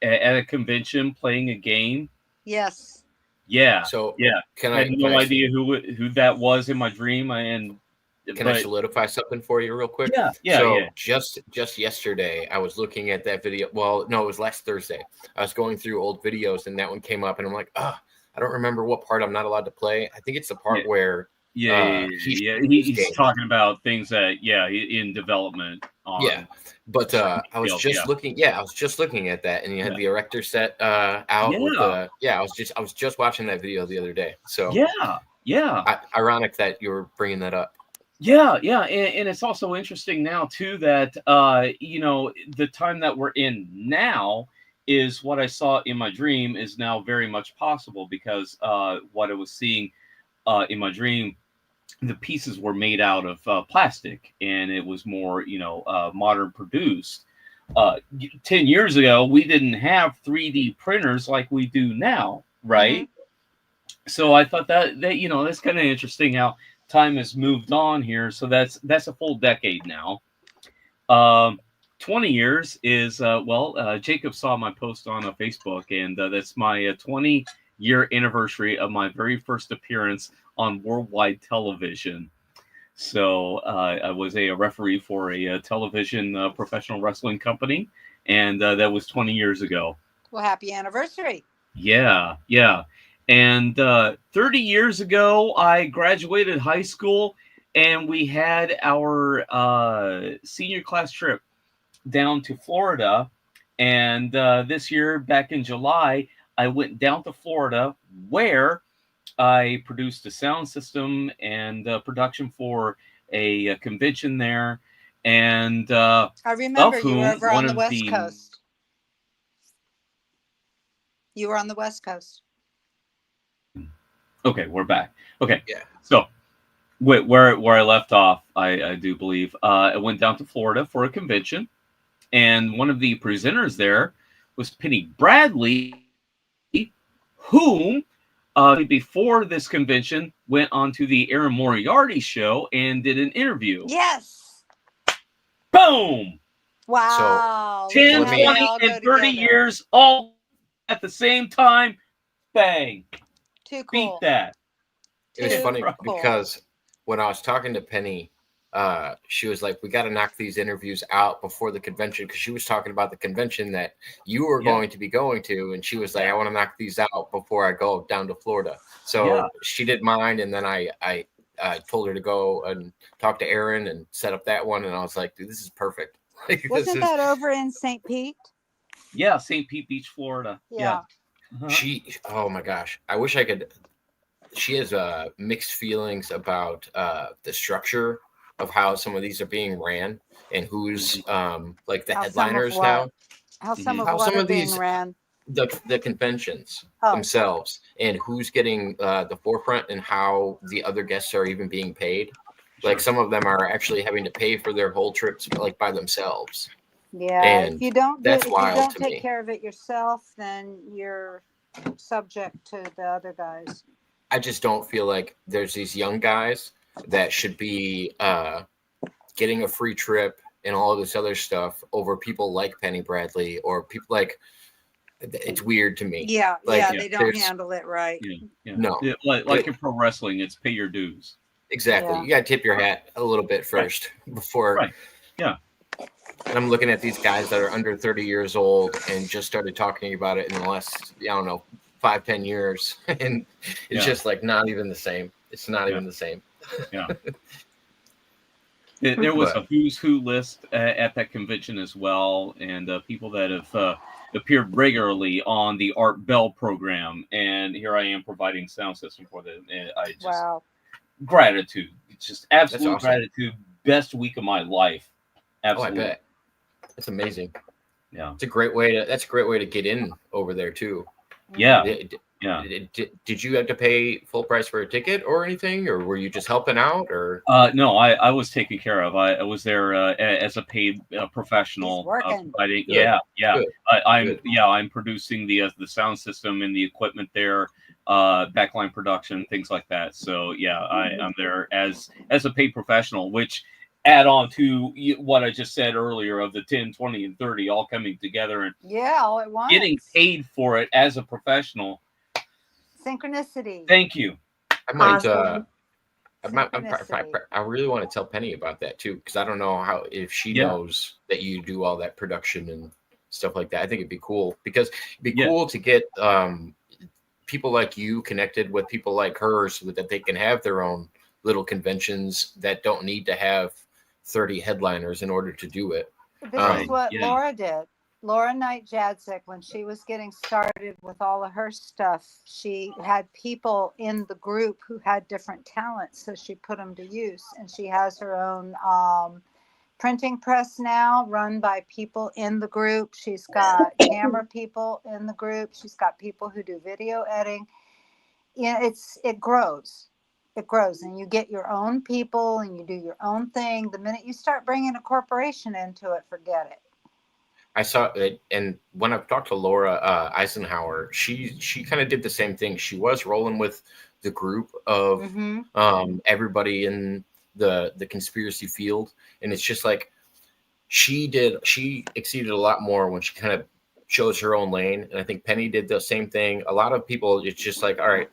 a convention playing a game. Yes. Yeah. So yeah, I had no idea who that was in my dream, Can I solidify something for you real quick? Yeah. So just yesterday, I was looking at that video. Well, no, it was last Thursday. I was going through old videos, and that one came up, and I'm like, I don't remember what part I'm not allowed to play. I think it's the part where he's talking about things that in development. But I was just looking. Yeah, I was just looking at that, and you had the Erector set out. I was just watching that video the other day. So ironic that you were bringing that up. Yeah, and it's also interesting now too that the time that we're in now is what I saw in my dream is now very much possible because what I was seeing in my dream, the pieces were made out of plastic and it was more modern produced. 10 years ago, we didn't have 3D printers like we do now, right? So I thought that that's kind of interesting how time has moved on here. So that's a full decade now. 20 years is Jacob saw my post on Facebook, and that's my 20-year anniversary of my very first appearance on worldwide television. So I was a referee for a television professional wrestling company, and that was 20 years ago. Well, happy anniversary. Yeah. And 30 years ago, I graduated high school, and we had our senior class trip down to Florida. And this year, back in July, I went down to Florida, where I produced a sound system and production for a convention there. And I remember you were over on the West Coast. You were on the West Coast. Okay, we're back. Okay, yeah. So where I left off, I do believe I went down to Florida for a convention, and one of the presenters there was Penny Bradley, whom before this convention went on to the Aaron Moriarty show and did an interview. Yes. Boom. Wow. 10, 20, and 30 years all at the same time. Bang. Too cool. Beat that. It was funny because when I was talking to Penny, she was like, we got to knock these interviews out before the convention, because she was talking about the convention that you were going to be going to. And she was like, I want to knock these out before I go down to Florida. So she did mine. And then I told her to go and talk to Aaron and set up that one. And I was like, dude, this is perfect. Wasn't that over in St. Pete? Yeah, St. Pete Beach, Florida. Yeah. Oh my gosh, I wish I could. She has mixed feelings about the structure of how some of these are being ran and who's like the headliners now. How some of these ran. The conventions themselves, and who's getting the forefront, and how the other guests are even being paid. Like some of them are actually having to pay for their whole trips like by themselves. Yeah, and if you don't take take care of it yourself, then you're subject to the other guys. I just don't feel like there's these young guys that should be getting a free trip and all of this other stuff over people like Penny Bradley or people like. It's weird to me. Yeah, they don't handle it right. No, like in pro wrestling, it's pay your dues. Exactly. You got to tip your hat a little bit first before. Right. Yeah. And I'm looking at these guys that are under 30 years old and just started talking about it in the last, 5-10 years. And it's just like not even the same. It's not even the same. Yeah. There was a who's who list at that convention as well. And people that have appeared regularly on the Art Bell program. And here I am providing sound system for them. And I just, gratitude. It's just absolute gratitude. Best week of my life. Absolutely. Oh, I bet. That's amazing. Yeah. That's a great way to get in over there too. Yeah. Did you have to pay full price for a ticket or anything, or were you just helping out, or? No, I was taken care of. I was there as a paid professional. Providing, I'm producing the sound system and the equipment there, backline production, things like that. So I'm there as a paid professional, which add on to what I just said earlier of the 10, 20, and 30 all coming together and all at once. Getting paid for it as a professional. Synchronicity. Thank you. I might. I really want to tell Penny about that too, because I don't know if she knows that you do all that production and stuff like that. I think it'd be cool, because it'd be cool to get people like you connected with people like her, so that they can have their own little conventions that don't need to have 30 headliners in order to do it. This is what Laura did. Laura Knight Jadzik, when she was getting started with all of her stuff, she had people in the group who had different talents, so she put them to use. And she has her own printing press now, run by people in the group. She's got camera people in the group. She's got people who do video editing. Yeah, it grows. It grows, and you get your own people, and you do your own thing. The minute you start bringing a corporation into it, forget it. I saw it, and when I've talked to Laura Eisenhower, she kind of did the same thing. She was rolling with the group of everybody in the conspiracy field, and it's just like she exceeded a lot more when she kind of chose her own lane. And I think Penny did the same thing. A lot of people, it's just like, all right,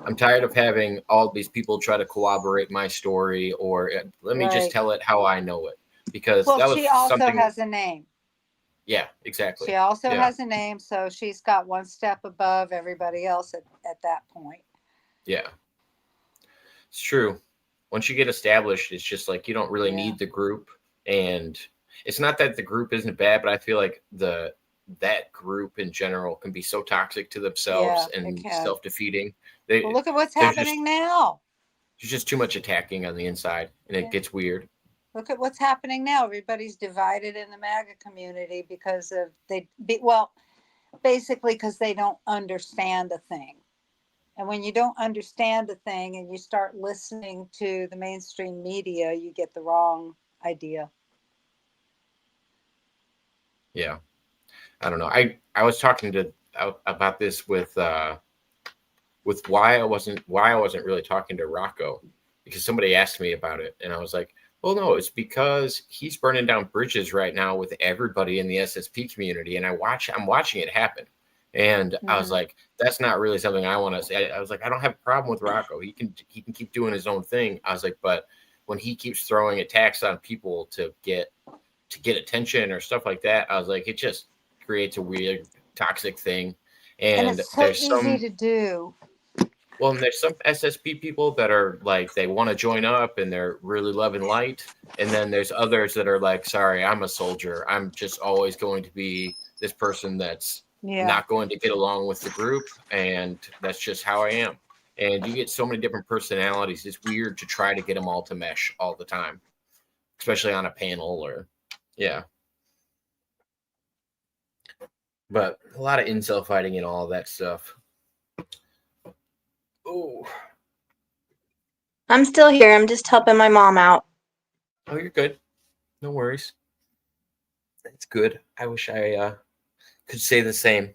I'm tired of having all these people try to corroborate my story, or let me just tell it how I know it, because that was she also something. has a name. Yeah, exactly. She also has a name, so she's got one step above everybody else at that point. Yeah, it's true. Once you get established, it's just like you don't really need the group. And it's not that the group isn't bad, but I feel like that group in general can be so toxic to themselves and self-defeating. Well, look at what's happening now. There's just too much attacking on the inside, and it gets weird. Look at what's happening now. Everybody's divided in the MAGA community because of basically because they don't understand a thing. And when you don't understand a thing and you start listening to the mainstream media, you get the wrong idea. Yeah. I don't know. I was talking about this with why I wasn't really talking to Rocco, because somebody asked me about it, and I was like, well, no, it's because he's burning down bridges right now with everybody in the SSP community, and I'm watching it happen. And I was like, that's not really something I want to say. I was like, I don't have a problem with Rocco. He can keep doing his own thing. I was like, but when he keeps throwing attacks on people to get attention or stuff like that, I was like, it just creates a weird toxic thing. And it's so easy to do. Well, and there's some SSP people that are like, they want to join up and they're really loving light. And then there's others that are like, sorry, I'm a soldier. I'm just always going to be this person that's not going to get along with the group. And that's just how I am. And you get so many different personalities. It's weird to try to get them all to mesh all the time, especially on a panel or, But a lot of incel fighting and all that stuff. Oh, I'm still here. I'm just helping my mom out. Oh, you're good. No worries. That's good. I wish I could say the same.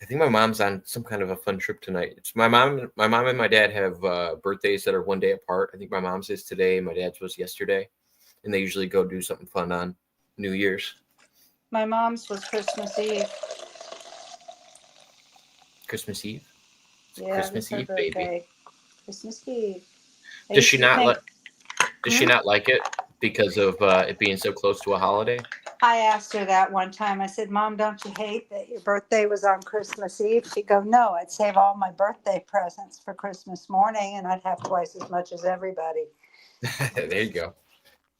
I think my mom's on some kind of a fun trip tonight. It's my mom and my dad have birthdays that are one day apart. I think my mom's is today. My dad's was yesterday. And they usually go do something fun on New Year's. My mom's was Christmas Eve. Christmas Eve? Yeah, Christmas Eve, baby. Christmas Eve. Does she not like it because of it being so close to a holiday? I asked her that one time. I said, Mom, don't you hate that your birthday was on Christmas Eve? She'd go, no, I'd save all my birthday presents for Christmas morning and I'd have twice as much as everybody. There you go.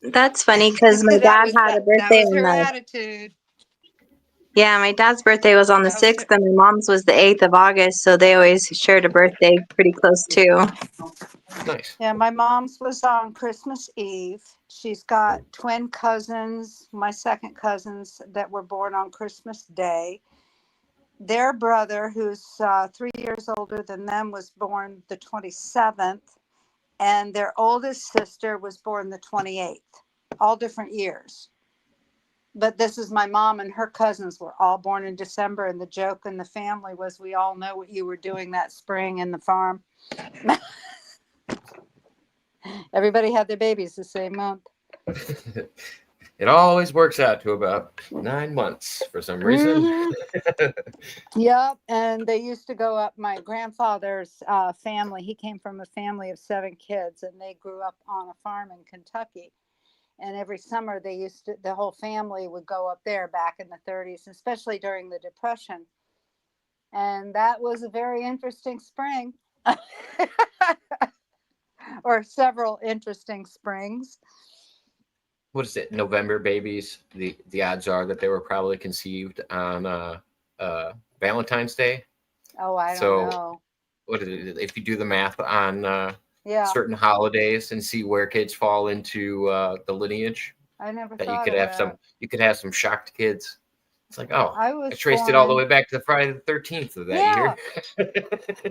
That's funny because my dad had a birthday That was her on the attitude. Yeah, my dad's birthday was on the 6th and my mom's was the 8th of August, so they always shared a birthday pretty close too. Nice. Yeah, my mom's was on Christmas Eve. She's got twin cousins, my second cousins, that were born on Christmas Day. Their brother, who's 3 years older than them, was born the 27th. And their oldest sister was born the 28th. All different years. But this is my mom and her cousins were all born in December. And the joke in the family was, we all know what you were doing that spring in the farm. Everybody had their babies the same month. It always works out to about 9 months for some reason. Mm-hmm. Yep. And they used to go up, my grandfather's family, he came from a family of 7 kids and they grew up on a farm in Kentucky. And every summer the whole family would go up there back in the 30s, especially during the Depression. And that was a very interesting spring. Or several interesting springs. what is it? November babies. The odds are that they were probably conceived on Valentine's Day. Oh, I don't So know. what is it? If you do the math on Yeah, certain holidays and see where kids fall into the lineage, I never that you thought could of have that. some shocked kids. It's like, oh, I I was traced it all the born. way back to Friday the 13th of that Yeah, year.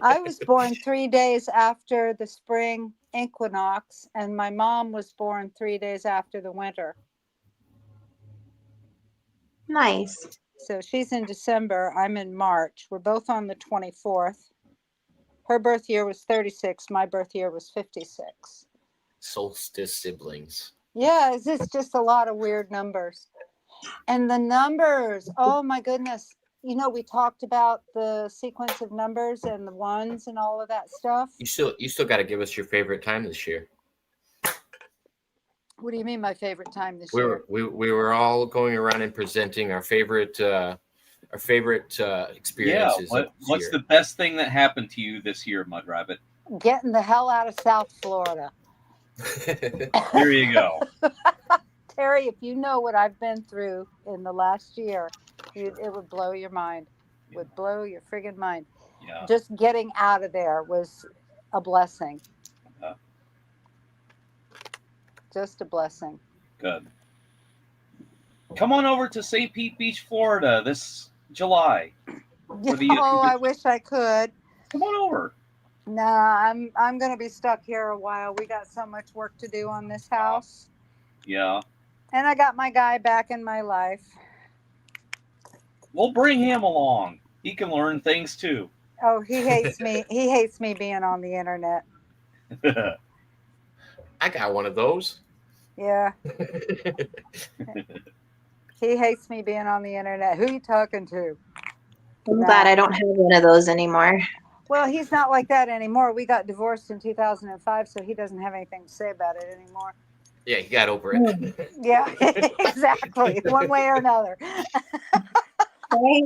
I was born 3 days after the spring equinox, and my mom was born 3 days after the winter. Nice. So she's in December. I'm in March. We're both on the 24th. Her birth year was 36. My birth year was 56. Solstice siblings. Yeah, it's just a lot of weird numbers. And the numbers, oh my goodness. You know, we talked about the sequence of numbers and the ones and all of that stuff. You still got to give us your favorite time this year. What do you mean my favorite time this We year? we were all going around and presenting our favorite experiences. Yeah. of this What's year. the best thing that happened to you this year, Mud Rabbit? Getting the hell out of South Florida. There you go. Terry, if you know what I've been through in the last year, it would blow your mind. Would blow your friggin' mind. Yeah. Just getting out of there was a blessing. Just a blessing. Good. Come on over to St. Pete Beach, Florida this July. For the- Oh, I wish I could. Come on over. Nah, I'm gonna be stuck here a while. We got so much work to do on this house. Yeah. And I got my guy back in my life. We'll bring him along. He can learn things too. Oh, he hates me. He hates me being on the internet. I got one of those. Yeah. He hates me being on the internet. Who you talking to? I'm glad I don't have one of those anymore. Well, he's not like that anymore. We got divorced in 2005, so he doesn't have anything to say about it anymore. Yeah, he got over it. Yeah, exactly. One way or another. Right?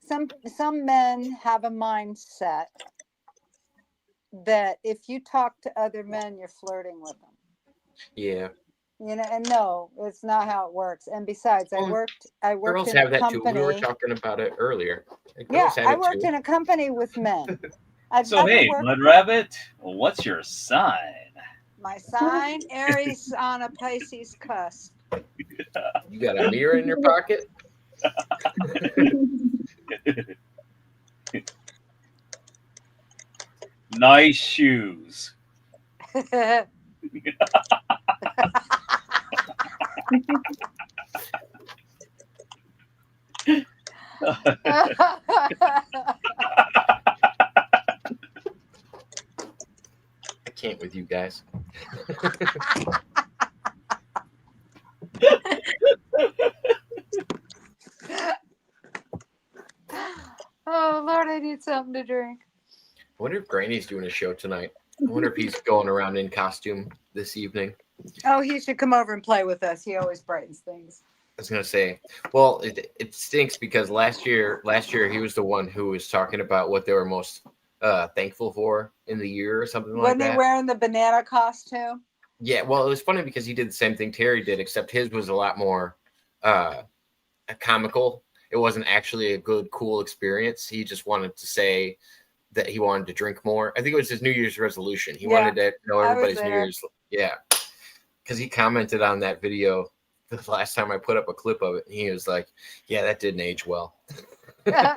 Some men have a mindset that if you talk to other men, you're flirting with them. Yeah. You know, and no, it's not how it works. And besides, I worked Girls in have a that too. company. We were talking about it earlier. Yeah, Girls have I it worked too. in a company with men. I've So hey, worked- Mud Rabbit, what's your sign? my sign, Aries on a Pisces cusp. You got a mirror in your pocket? Nice shoes. I can't with you guys. Oh Lord, I need something to drink. I wonder if Granny's doing a show tonight. I wonder if he's going around in costume this evening. Oh, he should come over and play with us. He always brightens things. I was gonna say, well, it stinks because last year he was the one who was talking about what they were most thankful for in the year or something like Wasn't that. he wearing the banana costume? Yeah, well, it was funny because he did the same thing Terry did, except his was a lot more comical. It wasn't actually a good, cool experience. He just wanted to say that he wanted to drink more. I think it was his New Year's resolution. He wanted to know I was everybody's New there. Year's. Yeah, because he commented on that video the last time I put up a clip of it, and he was like, "Yeah, that didn't age well." I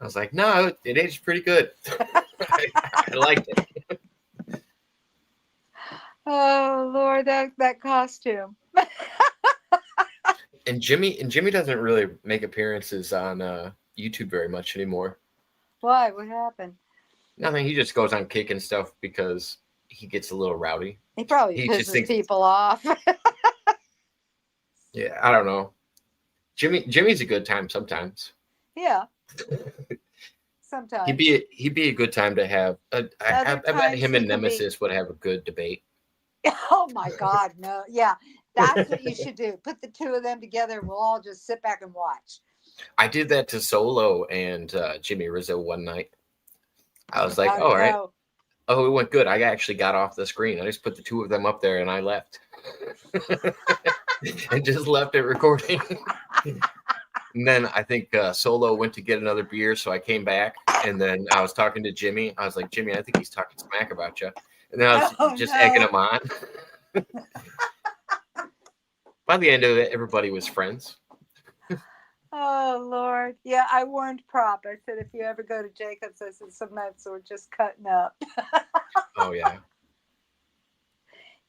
was like, "No, it aged pretty good. I liked it." Oh Lord, that costume. And Jimmy doesn't really make appearances on YouTube very much anymore. Why? What happened? Nothing. He just goes on kicking stuff because he gets a little rowdy. He probably He just pisses thinks- people off. Yeah, I don't know. Jimmy's a good time sometimes. Yeah. Sometimes. He'd be a good time to have. I bet times him he and can be- Nemesis would have a good debate. Oh my God, no. Yeah, that's what you should do. Put the two of them together. We'll all just sit back and watch. I did that to Solo and Jimmy Rizzo one night. I was like, How'd all it right. go? Oh, it went good. I actually got off the screen. I just put the two of them up there and I left. And just left it recording. And then I think Solo went to get another beer, so I came back. And then I was talking to Jimmy. I was like, Jimmy, I think he's talking smack about you. And then I was just egging him on. By the end of it, everybody was friends. Oh Lord, yeah. I warned Prop. I said if you ever go to Jacob's, I said sometimes we're just cutting up. Oh yeah,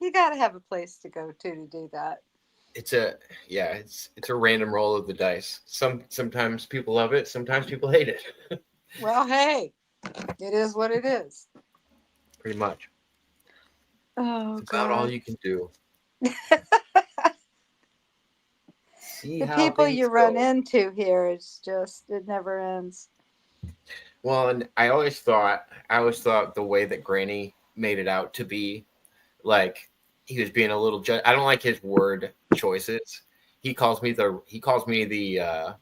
You got to have a place to go to do that. it's a random roll of the dice. Sometimes people love it, sometimes people hate it. Well, hey, it is what it is. Pretty much. Oh, It's about all God. you can do. See The how people things you run go. into here, it's just, it never ends. Well, and I always thought the way that Granny made it out to be, like he was being a little I don't like his word choices. He calls me the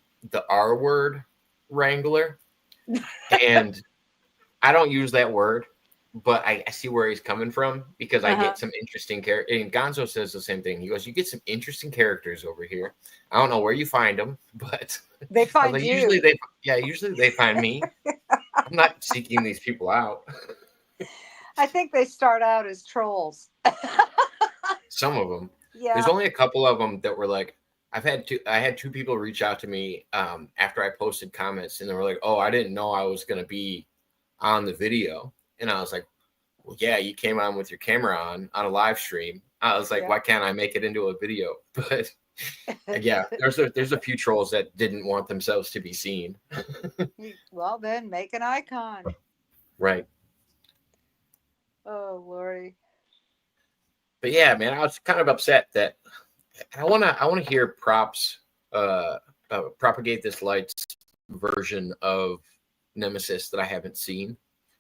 R word wrangler, and I don't use that word, but I see where he's coming from because I get some interesting character. And Gonzo says the same thing. He goes, "You get some interesting characters over here. I don't know where you find them, but They I was find like, you. usually they find me. I'm not seeking these people out. I think they start out as trolls. Some of them. Yeah. There's only a couple of them that were like, I had two people reach out to me after I posted comments, and they were like, "Oh, I didn't know I was going to be on the video." And I was like, "Well, yeah, you came on with your camera on a live stream." I was like, Yeah. "Why can't I make it into a video?" But yeah, there's a few trolls that didn't want themselves to be seen. Well, then make an icon. Right. Oh, Lordy. But yeah, man, I was kind of upset that I wanna hear Props propagate this light's version of Nemesis that I haven't seen,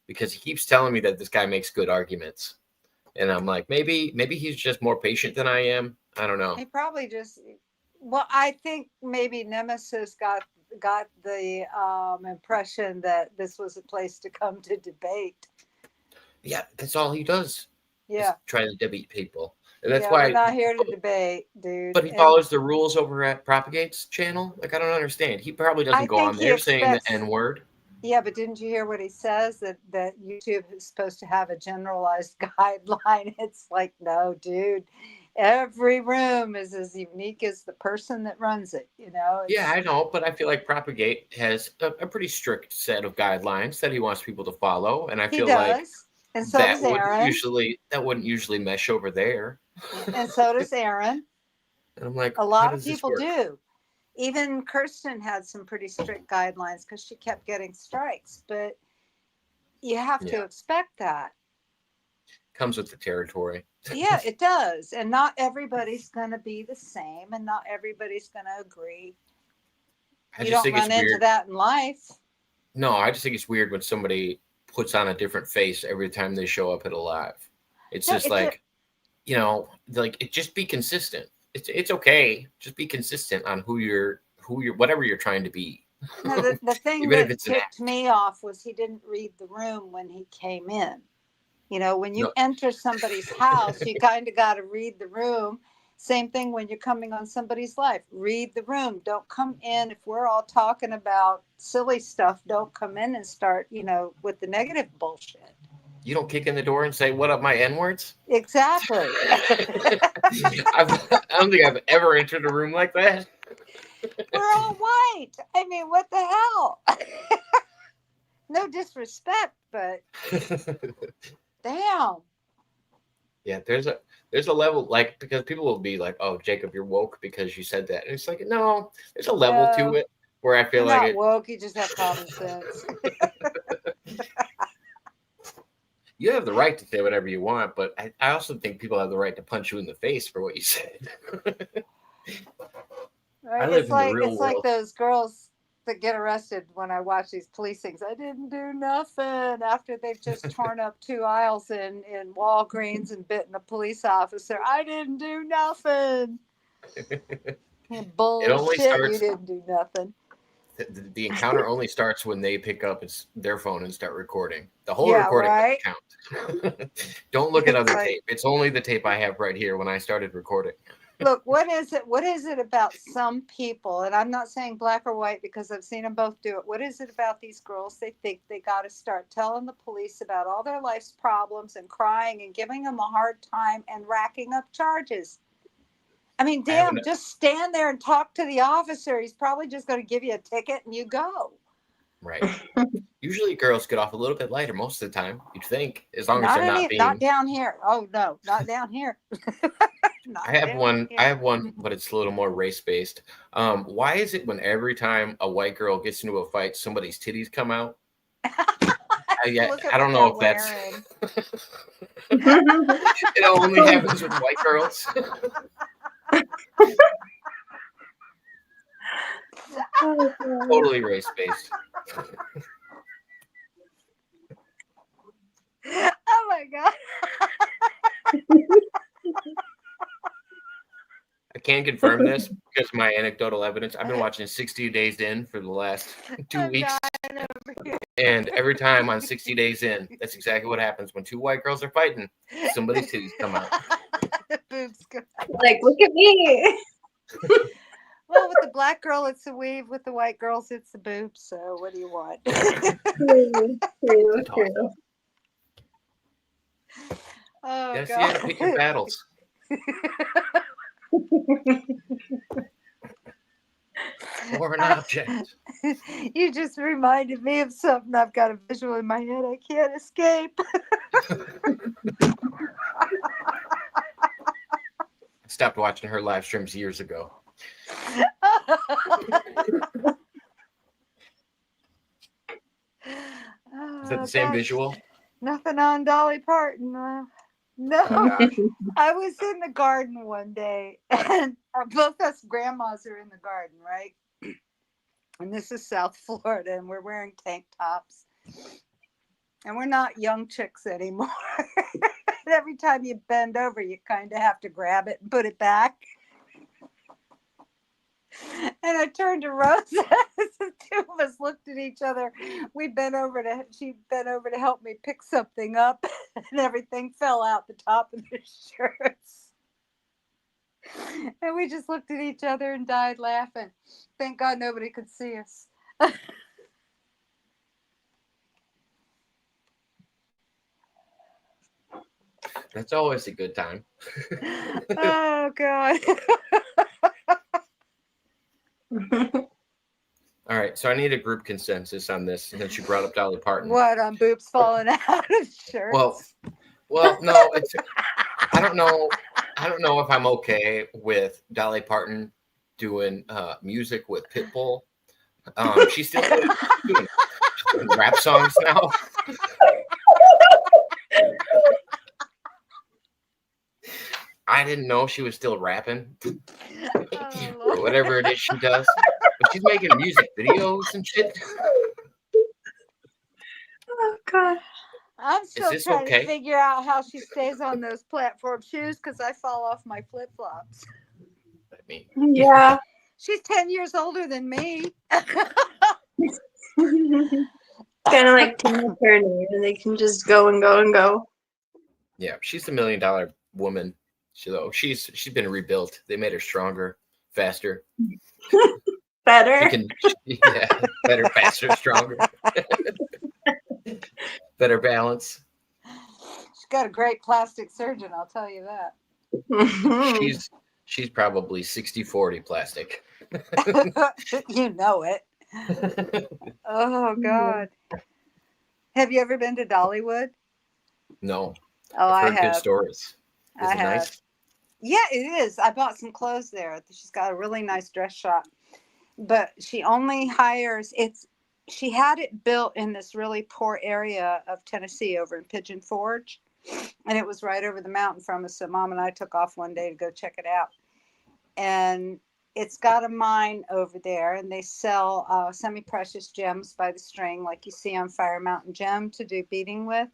because he keeps telling me that this guy makes good arguments, and I'm like, maybe he's just more patient than I am. I don't know. He probably just, well, I think maybe Nemesis got the impression that this was a place to come to debate. Yeah, that's all he does. Yeah. Trying to debate people, and that's Yeah, why. we're not here to debate, dude. But he And follows the rules over at Propagate's channel. Like, I don't understand. He probably doesn't I go on think he there saying the expects- N word. Yeah, but didn't you hear what he says? That YouTube is supposed to have a generalized guideline. It's like, no, dude. Every room is as unique as the person that runs it. You know. Yeah, I know, but I feel like Propagate has a pretty strict set of guidelines that he wants people to follow, and I He feel like does, and so that does Aaron, wouldn't usually mesh over there. and so does Aaron. And I'm like, A how lot does of this people work? do. Even Kirsten had some pretty strict guidelines because she kept getting strikes. But you have to Yeah. expect that. Comes with the territory. Yeah, it does. And not everybody's going to be the same, and not everybody's going to agree. I You just don't think run it's into weird. that in life. No, I just think it's weird when somebody puts on a different face every time they show up at a live. It's No, just it's like, just be consistent. It's okay. Just be consistent on who you're whatever you're trying to be. No, the thing Even if that it's an ticked me off was he didn't read the room when he came in. You know, when you No. enter somebody's house, you kind of got to read the room. Same thing when you're coming on somebody's life. Read the room. Don't come in if we're all talking about silly stuff. Don't come in and start, with the negative bullshit. You don't kick in the door and say, "What up, my N-words?" Exactly. I don't think I've ever entered a room like that. We're all white. I mean, what the hell? No disrespect, but damn. Yeah, there's a level, like, because people will be like, "Oh, Jacob, you're woke because you said that." And it's like, no, there's a level No, to it where I feel You're like not it. woke. You just have common sense. You have the right to say whatever you want, but I also think people have the right to punch you in the face for what you said. Right? I live It's in like the real it's like world. those girls that get arrested when I watch these police things. I didn't do nothing after they've just torn up 2 aisles in Walgreens and bitten a police officer. I didn't do nothing. Bullshit. You starts- didn't do nothing. The encounter only starts when they pick up their phone and start recording. The whole Yeah, recording right. doesn't count. Don't look at It's other like- tape. It's only the tape I have right here when I started recording. Look, what is it about some people, and I'm not saying black or white because I've seen them both do it. What is it about these girls? They think they got to start telling the police about all their life's problems and crying and giving them a hard time and racking up charges. I mean, damn, just stand there and talk to the officer. He's probably just going to give you a ticket and you go. Right. Usually girls get off a little bit lighter most of the time, you'd think, as long as Not they're not being. not down here. Oh no, not down here. I have one, but it's a little more race based. Why is it when every time a white girl gets into a fight, somebody's titties come out? I don't know if that's. It only happens with white girls. Totally race based. Oh my god. I can confirm this because my anecdotal evidence. I've been watching 60 Days In for the last 2 weeks. And every time on 60 Days In, that's exactly what happens. When two white girls are fighting, somebody's titties come out. Boobs go. Like, look at me. Well, with the black girl, it's the weave. With the white girls, it's the boobs. So what do you want? True. Oh, Yes, God. yeah, pick your battles. Or an object. You just reminded me of something. I've got a visual in my head. I can't escape. I stopped watching her live streams years ago. Is that the same visual? Nothing on Dolly Parton. No, I was in the garden one day, and both us grandmas are in the garden, right? And this is South Florida, and we're wearing tank tops, and we're not young chicks anymore. And every time you bend over, you kind of have to grab it and put it back. And I turned to Rosa. The two of us looked at each other. She bent over to help me pick something up, and everything fell out the top of the shirts. And we just looked at each other and died laughing. Thank God nobody could see us. That's always a good time. Oh God. All right, so I need a group consensus on this since you brought up Dolly Parton. What, on boobs falling out of shirts? Well, no, it's. I don't know if I'm okay with Dolly Parton doing music with Pitbull. She's still doing rap songs now. I didn't know she was still rapping. Or whatever it is she does. But she's making music videos and shit. Oh God. I'm still this trying okay? to figure out how she stays on those platform shoes because I fall off my flip flops. I mean, Yeah. She's 10 years older than me. Kind of like Tina Turner, and they can just go and go and go. yeah, she's the $1 million woman. She's been rebuilt. They made her stronger, faster. Better. Yeah, better, faster, stronger. Better balance. She's got a great plastic surgeon, I'll tell you that. She's probably 60-40 plastic. You know it. Oh God. Have you ever been to Dollywood? No. Oh, I've I heard good have. stories. Is I it have. nice? Yeah, it is. I bought some clothes there. She's got a really nice dress shop, but she only hires she had it built in this really poor area of Tennessee over in Pigeon Forge, and it was right over the mountain from us. So Mom and I took off one day to go check it out, and it's got a mine over there, and they sell semi-precious gems by the string like you see on Fire Mountain Gem to do beading with.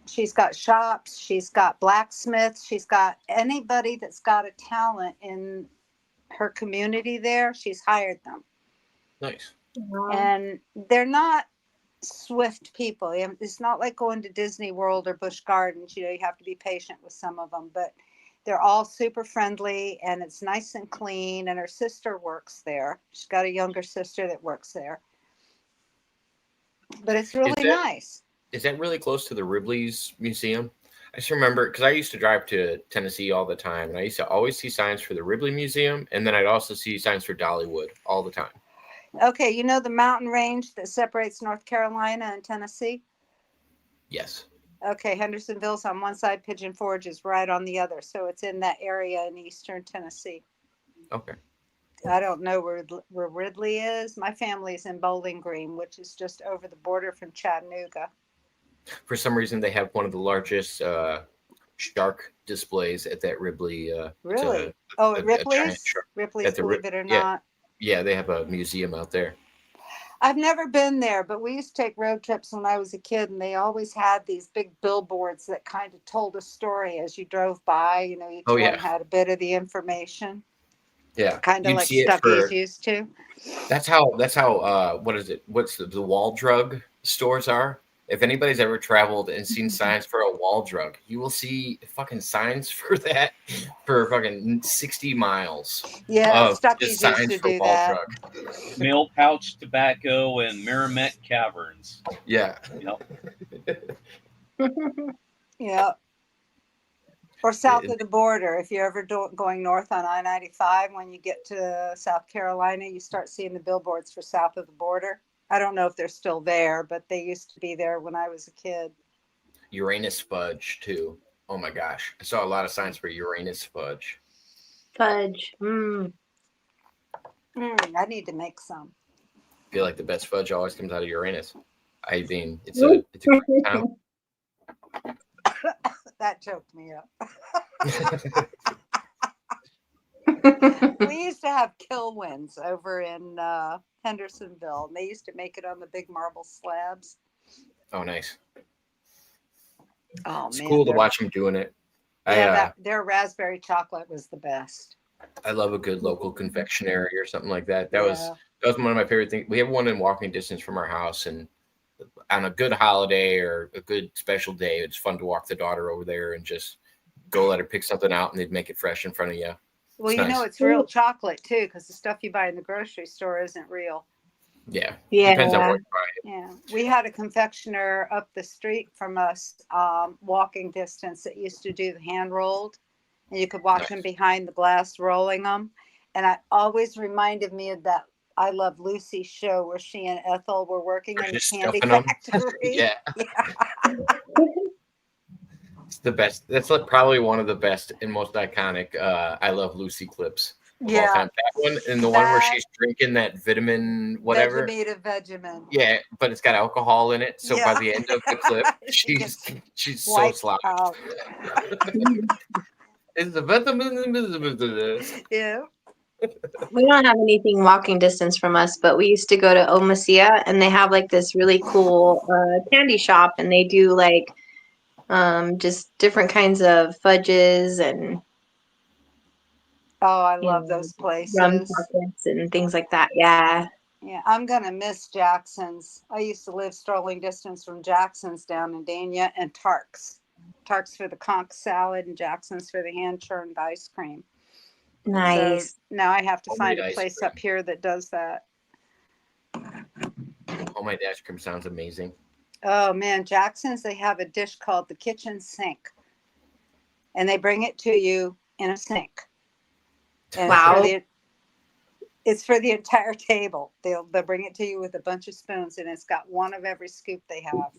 She's got shops, she's got blacksmiths, she's got anybody that's got a talent in her community there, she's hired them. Nice. And they're not swift people. It's not like going to Disney World or Busch Gardens. You know, you have to be patient with some of them, but they're all super friendly and it's nice and clean. And her sister works there. She's got a younger sister that works there. But it's really nice. Is that really close to the Ripley's Museum? I just remember because I used to drive to Tennessee all the time, and I used to always see signs for the Ripley Museum, and then I'd also see signs for Dollywood all the time. Okay, you know the mountain range that separates North Carolina and Tennessee? Yes. Okay, Hendersonville's on one side, Pigeon Forge is right on the other. So it's in that area in eastern Tennessee. Okay. I don't know where Ridley is. My family's in Bowling Green, which is just over the border from Chattanooga. For some reason, they have one of the largest shark displays at that Ripley. Really? At Ripley's? Ripley's, believe it or yeah, not. Yeah, they have a museum out there. I've never been there, but we used to take road trips when I was a kid, and they always had these big billboards that kind of told a story as you drove by. You know, each one had a bit of the information. Yeah, Kind of you'd like see it Stuckey's used to. That's how. What is it? What's the wall drug stores are? If anybody's ever traveled and seen signs for a wall drug, you will see fucking signs for that for fucking 60 miles. Yeah, of Stuckey's just signs used to for do wall that. drug. Mill Pouch Tobacco and Merrimack Caverns. Yeah. Yep. Yeah. Or south of the border. If you're ever going north on I-95, when you get to South Carolina, you start seeing the billboards for south of the border. I don't know if they're still there, but they used to be there when I was a kid. Uranus fudge too. Oh my gosh, I saw a lot of signs for Uranus fudge. Fudge. I need to make some. I feel like the best fudge always comes out of Uranus. I mean, it's a great time. That choked me up. We used to have Kilwins over in Hendersonville, and they used to make it on the big marble slabs. Oh, nice. Oh, It's man, cool to they're- watch them doing it. Yeah, their raspberry chocolate was the best. I love a good local confectionery or something like that. That was Yeah. one of my favorite things. We have one in walking distance from our house, and on a good holiday or a good special day, it's fun to walk the daughter over there and just go let her pick something out, and they'd make it fresh in front of you. Well, It's you know nice. it's real chocolate too, because the stuff you buy in the grocery store isn't real. Yeah. Yeah. Depends on what you buy. Yeah, we had a confectioner up the street from us, walking distance, that used to do the hand rolled, and you could watch them behind the glass rolling them. And it always reminded me of that I Love Lucy show where she and Ethel were working in the Just candy stuffing 'em. factory. Yeah. It's the best. That's like probably one of the best and most iconic I Love Lucy clips of all time. That one and the one where she's drinking that vitamin whatever. Vegemin. Yeah, but it's got alcohol in it. So Yeah. by the end of the clip, she's so Wiped sloppy. out. It's the vitamin. Yeah. We don't have anything walking distance from us, but we used to go to Omasia, and they have like this really cool candy shop, and they do like just different kinds of fudges and Oh, I love those places. rum chocolates and things like that. Yeah. Yeah, I'm gonna miss Jackson's. I used to live strolling distance from Jackson's down in Dania, and Tark's. Tark's for the conch salad and Jackson's for the hand churned ice cream. Nice. So now I have to Homemade find a ice place cream. up here that does that. Homemade ice cream sounds amazing. Oh man, Jackson's, they have a dish called the kitchen sink. And they bring it to you in a sink. And Wow. it's for the entire table. They'll bring it to you with a bunch of spoons, and it's got one of every scoop they have.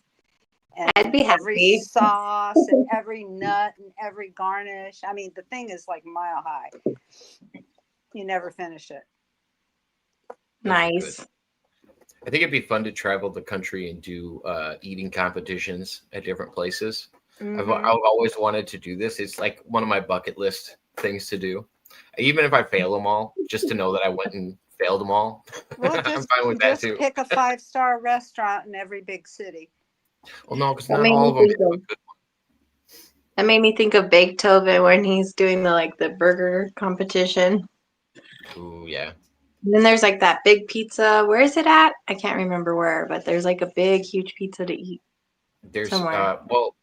And I'd be every happy. sauce and every nut and every garnish. I mean, the thing is like mile high. You never finish it. Nice. I think it'd be fun to travel the country and do eating competitions at different places. I've Mhm. always wanted to do this. It's like one of my bucket list things to do. Even if I fail them all, just to know that I went and failed them all. Well, I'm just, fine with that just too. pick a 5-star restaurant in every big city. Well, no, because That not made all me of them think have a of- good That made me think of Beethoven when he's doing the burger competition. Ooh, yeah. And then there's like that big pizza. Where is it at? I can't remember where, but there's like a big, huge pizza to eat There's somewhere. well,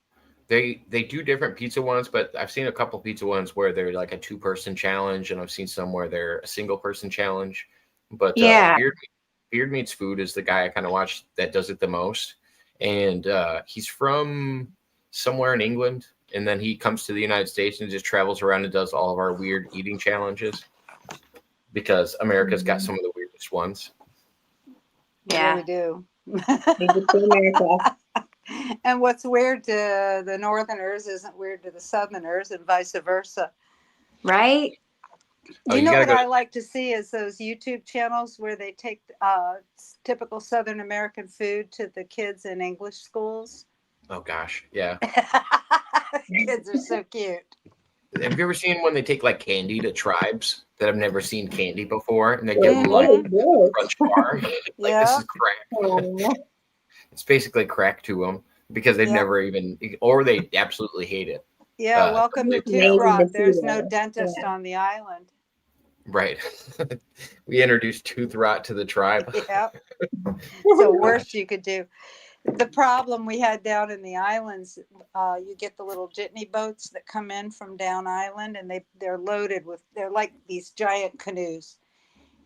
they do different pizza ones, but I've seen a couple pizza ones where they're like a 2-person challenge, and I've seen some where they're a single person challenge. But Yeah. Beard Meats Food is the guy I kind of watch that does it the most, and he's from somewhere in England, and then he comes to the United States and just travels around and does all of our weird eating challenges because America's got some of the weirdest ones. Yeah. We do. Thank you to America. And what's weird to the Northerners isn't weird to the Southerners, and vice versa. Right? Oh, You you know gotta what go I to- like to see is those YouTube channels where they take typical Southern American food to the kids in English schools. Oh gosh, yeah. Kids are so cute. Have you ever seen when they take like candy to tribes that have never seen candy before, and they give them like a crunch bar? Like this is crack. It's basically crack to them because they've Yeah. never even, or they absolutely hate it. Yeah, welcome to they- Tooth Rot. There's no dentist on the island. Right. We introduced tooth rot to the tribe. Yep. It's the worst you could do. The problem we had down in the islands, you get the little jitney boats that come in from down island, and they're loaded with, they're like these giant canoes,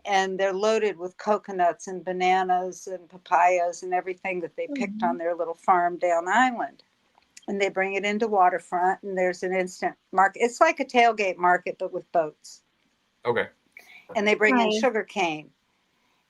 and they're loaded with coconuts and bananas and papayas and everything that they picked on their little farm down island. And they bring it into waterfront, and there's an instant market. It's like a tailgate market, but with boats. Okay. And they bring in Right. sugar cane.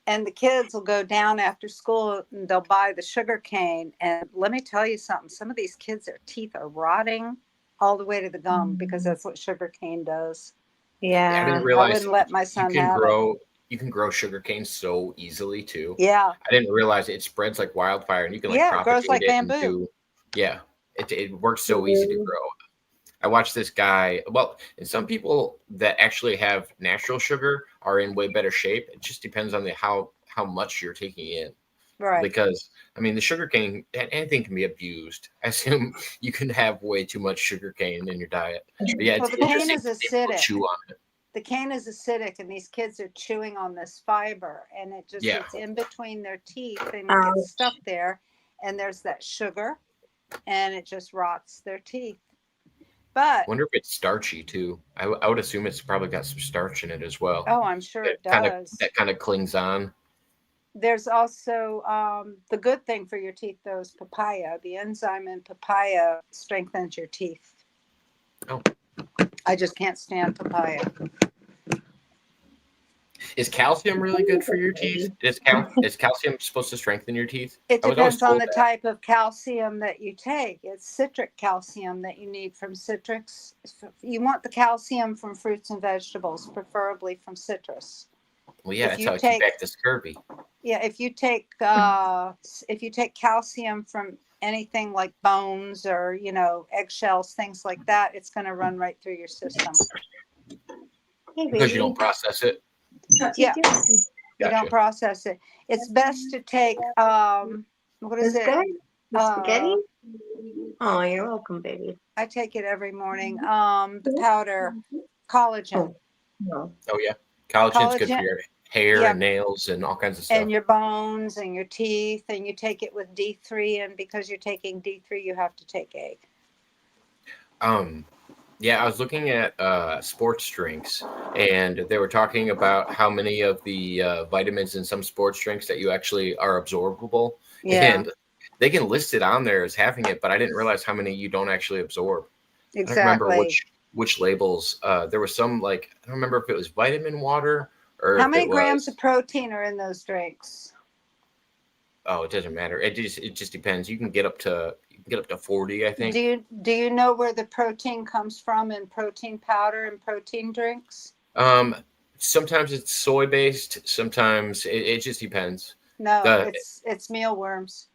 And the kids will go down after school and they'll buy the sugar cane. And let me tell you something, some of these kids, their teeth are rotting all the way to the gum because that's what sugar cane does. Yeah, I Yeah. didn't realize wouldn't let my son you can have grow you can grow sugar cane so easily too. Yeah. I didn't realize it spreads like wildfire, and you can like Yeah, it grows propagate like it bamboo. into. Yeah, it works so easy to grow. I watched this guy. Well, and some people that actually have natural sugar are in way better shape. It just depends on how much you're taking in. Right. Because I mean, the sugar cane, anything can be abused. I assume you can have way too much sugar cane in your diet. But yeah, Well, it's the cane interesting is to see people acidic. chew on it. The cane is acidic, and these kids are chewing on this fiber, and it just Yeah. gets in between their teeth and it Ouch. gets stuck there. And there's that sugar, and it just rots their teeth. But Wonder if it's starchy too. I would assume it's probably got some starch in it as well. oh, I'm sure it does. That kind of clings on. There's also the good thing for your teeth, though, is papaya. The enzyme in papaya strengthens your teeth. Oh. I just can't stand papaya. Is calcium really good for your teeth? Is calcium supposed to strengthen your teeth? It I was always depends on told the that. type of calcium that you take. It's citric calcium that you need from citrus. You want the calcium from fruits and vegetables, preferably from citrus. Well, yeah, if that's you how I take- keep back the scurvy. Yeah, if you take calcium from anything like bones or eggshells, things like that, it's going to run right through your system. Hey, Because you don't process it. Yeah, you Gotcha. don't process it. It's best to take what is That's it? good. The spaghetti? Oh, you're welcome, baby. I take it every morning. The powder, collagen, No. Oh yeah, collagen's good for Collagen- your hair yeah. and nails and all kinds of stuff. and your bones and your teeth, and you take it with D3. And because you're taking D3, you have to take egg. Yeah, I was looking at sports drinks, and they were talking about how many of the vitamins in some sports drinks that you actually are absorbable. Yeah. And they can list it on there as having it, but I didn't realize how many you don't actually absorb. I don't remember Exactly. which labels. There was some, like, I don't remember if it was vitamin water or How if many it grams was, of protein are in those drinks? oh, it doesn't matter. It just depends. You can get up to 40, I think. Do you know where the protein comes from in protein powder and protein drinks? Sometimes it's soy based. Sometimes it just depends. No, The- it's mealworms.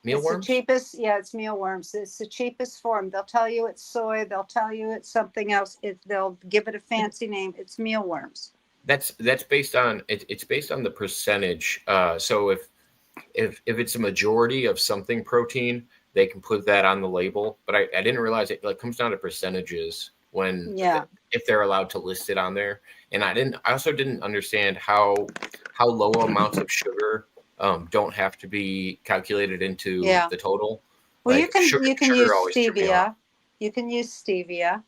Mealworms? It's the cheapest. Yeah, it's mealworms. It's the cheapest form. They'll tell you it's soy. They'll tell you it's something else. They'll give it a fancy name. It's mealworms. That's based on it's based on the percentage. So if it's a majority of something protein, they can put that on the label. But I didn't realize it like comes down to percentages when Yeah. if they're allowed to list it on there. And I also didn't understand how low amounts of sugar don't have to be calculated into Yeah. the total. Well, Like, you can sugar use always threw me off. stevia. You can use stevia.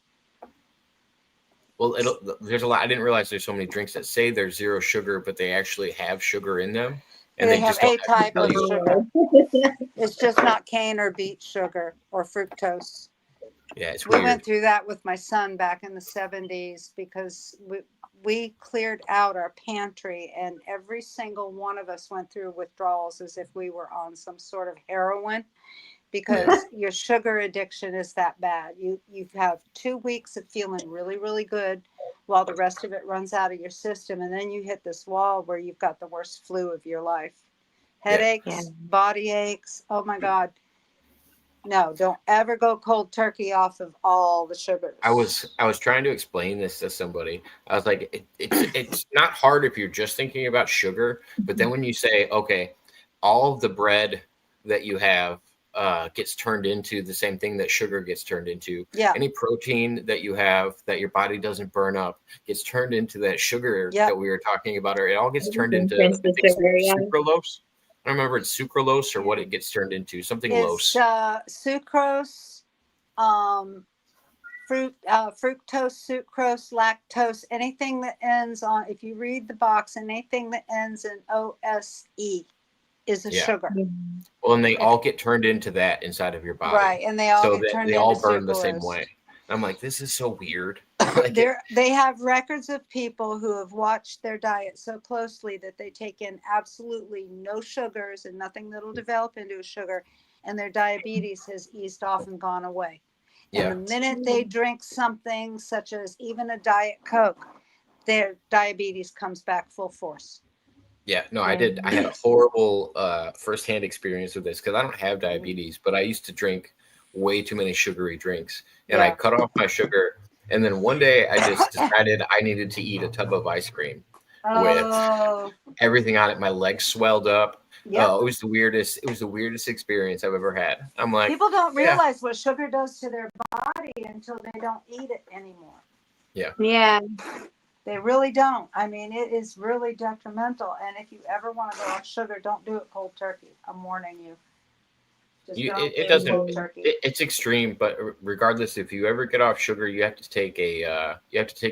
Well, there's a lot. I didn't realize there's so many drinks that say there's 0 sugar, but they actually have sugar in them, and They they have just don't a type tell of you. sugar. It's just not cane or beet sugar or fructose. Yeah, it's We weird. went through that with my son back in the 70s because we cleared out our pantry, and every single one of us went through withdrawals as if we were on some sort of heroin, because your sugar addiction is that bad. You have 2 weeks of feeling really, really good while the rest of it runs out of your system, and then you hit this wall where you've got the worst flu of your life. Headaches, body aches. Oh my God. No, don't ever go cold turkey off of all the sugars. I was trying to explain this to somebody. I was like, it's not hard if you're just thinking about sugar, but then when you say, okay, all of the bread that you have gets turned into the same thing that sugar gets turned into. Yeah. Any protein that you have that your body doesn't burn up gets turned into that sugar that we were talking about, or it all gets turned into sucralose. I don't remember it's sucralose or what it gets turned into. Something It's lose. sucrose, fructose, sucrose, lactose, anything that ends on, if you read the box, anything that ends in OSE is a sugar. Well, and they all get turned into that inside of your body. Right, and they all so get that turned they all into burn the same sucralose. way. I'm like, this is so weird. They have records of people who have watched their diet so closely that they take in absolutely no sugars and nothing that'll develop into a sugar, and their diabetes has eased off and gone away. And the minute they drink something such as even a Diet Coke, their diabetes comes back full force. Yeah, no, I did. I had a horrible firsthand experience with this because I don't have diabetes, but I used to drink way too many sugary drinks, and I cut off my sugar. And then one day I just decided I needed to eat a tub of ice cream with everything on it. My legs swelled up. Yep. It was the weirdest. It was the weirdest experience I've ever had. I'm like, People don't realize what sugar does to their body until they don't eat it anymore. Yeah. They really don't. I mean, it is really detrimental. And if you ever want to go off sugar, don't do it cold turkey. I'm warning you. Just don't do it doesn't. cold turkey. It's extreme, but regardless, if you ever get off sugar, you have to take a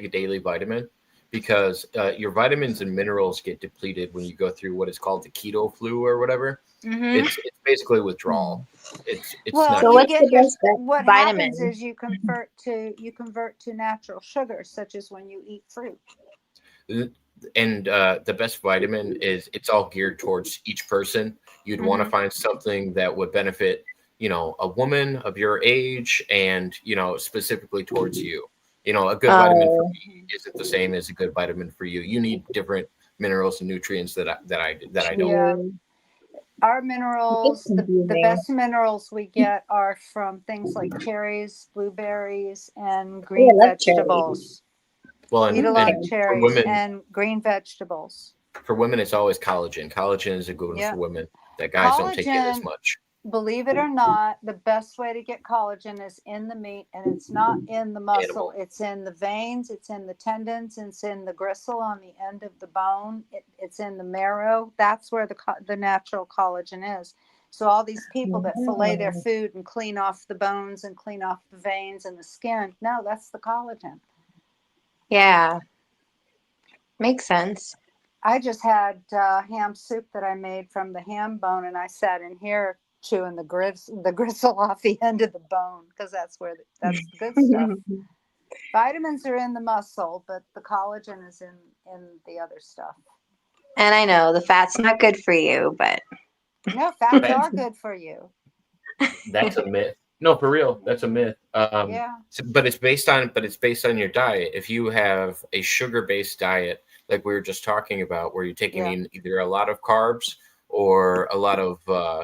daily vitamin, because your vitamins and minerals get depleted when you go through what is called the keto flu or whatever. It's basically withdrawal. It's well, not. so good. what happens is you convert to natural sugars, such as when you eat fruit. And the best vitamin is, it's all geared towards each person. You'd want to find something that would benefit, a woman of your age, and specifically towards you. A good vitamin for me isn't the same as a good vitamin for you. You need different minerals and nutrients that I don't. Yeah. Our minerals, the best minerals we get are from things like cherries, blueberries, and green vegetables. Well, Eat a lot of and cherries for women, and green vegetables. For women, it's always collagen. Collagen is a good one for women that guys don't take in as Collagen, much. Believe it or not, the best way to get collagen is in the meat, and it's not in the muscle. Animal. It's in the veins, it's in the tendons, it's in the gristle on the end of the bone, it's in the marrow. That's where the natural collagen is. So all these people that fillet their food and clean off the bones and clean off the veins and the skin, no, that's the collagen. Yeah. Makes sense. I just had ham soup that I made from the ham bone, and I sat in here chewing the gristle off the end of the bone, because that's the good stuff. Vitamins are in the muscle, but the collagen is in the other stuff. And I know the fat's not good for you, but no, fats are good for you. That's a myth. No, for real, that's a myth. But it's based on your diet. If you have a sugar-based diet, like we were just talking about, where you're taking in either a lot of carbs or a lot of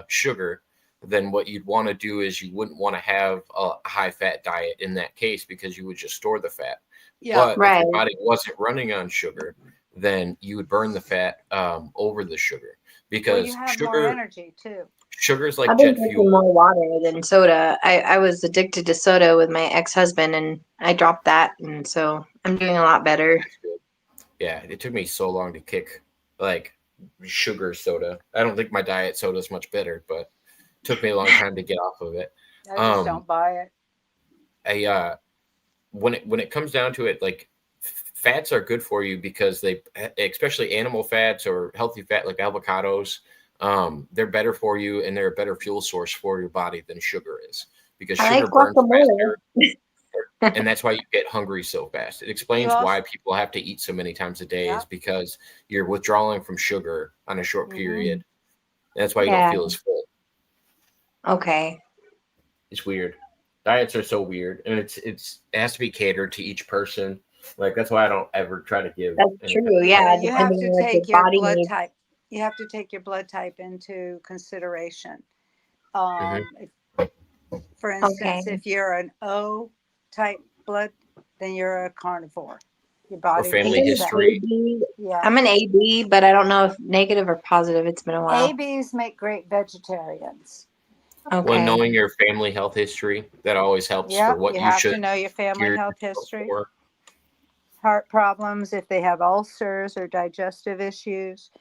sugar, then what you'd want to do is you wouldn't want to have a high-fat diet in that case, because you would just store the fat. But if your body wasn't running on sugar, then you would burn the fat over the sugar, because you have sugar more energy too. Sugar is like I've been jet drinking fuel. more water than soda. I was addicted to soda with my ex-husband, and I dropped that, and so I'm doing a lot better. That's good. Yeah, it took me so long to kick like sugar soda. I don't think my diet soda is much better, but it took me a long time to get off of it. I just don't buy it. When it comes down to it, like fats are good for you because they, especially animal fats or healthy fat like avocados, they're better for you and they're a better fuel source for your body than sugar is because I sugar like burns guacamole. faster, and that's why you get hungry so fast. It explains also- why people have to eat so many times a day Yeah. is because you're withdrawing from sugar on a short Mhm. period. That's why you Yeah. don't feel as full. Okay. It's weird. Diets are so weird, and it has to be catered to each person. Like that's why I don't ever try to give. That's any true. Yeah, Well, you have depending to on what your take your body blood needs. type. You have to take your blood type into consideration. Mhm. For instance, Okay. if you're an O type blood, then you're a carnivore. Your Or body family needs that. history. AB. Yeah. I'm an AB, but I don't know if negative or positive. It's been a while. ABs make great vegetarians. When Okay. knowing your family health history, that always helps for Yep, what you you have should to know your family gear health yourself history, for. heart problems, if they have ulcers or digestive issues.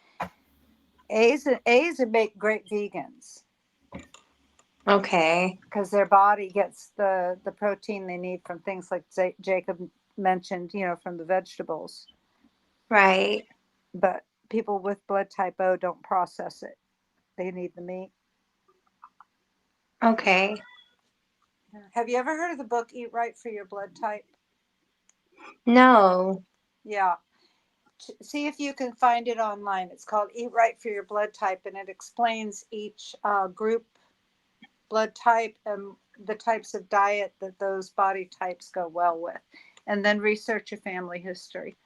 A's make great vegans Okay. because their body gets the protein they need from things like Jacob mentioned, from the vegetables. Right. But people with blood type O don't process it. They need the meat. Okay. Have you ever heard of the book Eat Right for Your Blood Type? No. Yeah. See if you can find it online. It's called Eat Right for Your Blood Type, and it explains each group blood type and the types of diet that those body types go well with. And then research your family history.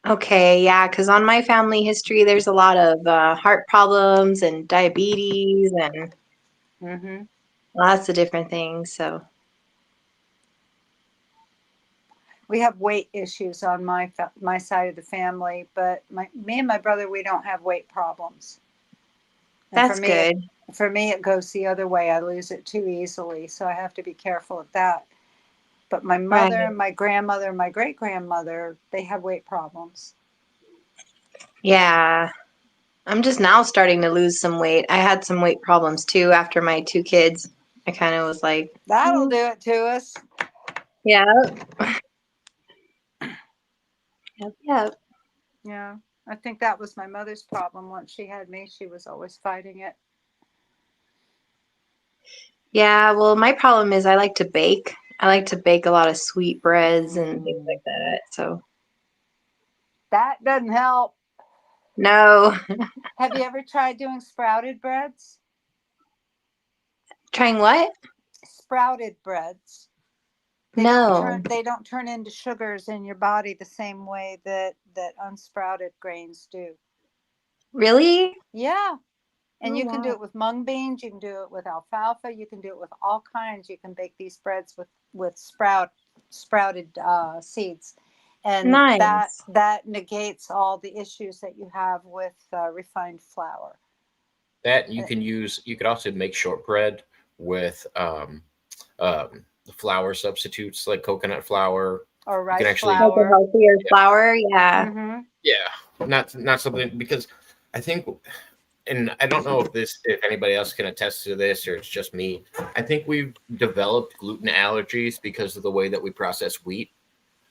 Okay. Yeah, because on my family history, there's a lot of heart problems and diabetes and Mm-hmm. lots of different things. So. We have weight issues on my side of the family, but me and my brother, we don't have weight problems. And That's good. For me, it goes the other way. I lose it too easily, so I have to be careful of that. But my mother, Right. my grandmother, my great grandmother, they have weight problems. Yeah. I'm just now starting to lose some weight. I had some weight problems too after my 2 kids. I kind of was like, That'll do it to us. yeah. Yep. Yeah, I think that was my mother's problem. Once she had me, she was always fighting it. Yeah, well, my problem is I like to bake. I like to bake a lot of sweet breads and things like that. So, That doesn't help. no. Have you ever tried doing sprouted breads? Trying what? Sprouted breads. No. They don't turn into sugars in your body the same way that unsprouted grains do. Really? Yeah. And Oh, you can do wow. it with mung beans, you can do it with alfalfa, you can do it with all kinds. You can bake these breads with sprouted seeds. And Nice. that negates all the issues that you have with refined flour. That you can use. You could also make shortbread with the flour substitutes like coconut flour Or You rice can actually, Like a flour. healthier flour? Yeah. Mm-hmm. yeah, not something because I think, and I don't know if anybody else can attest to this or it's just me. I think we've developed gluten allergies because of the way that we process wheat.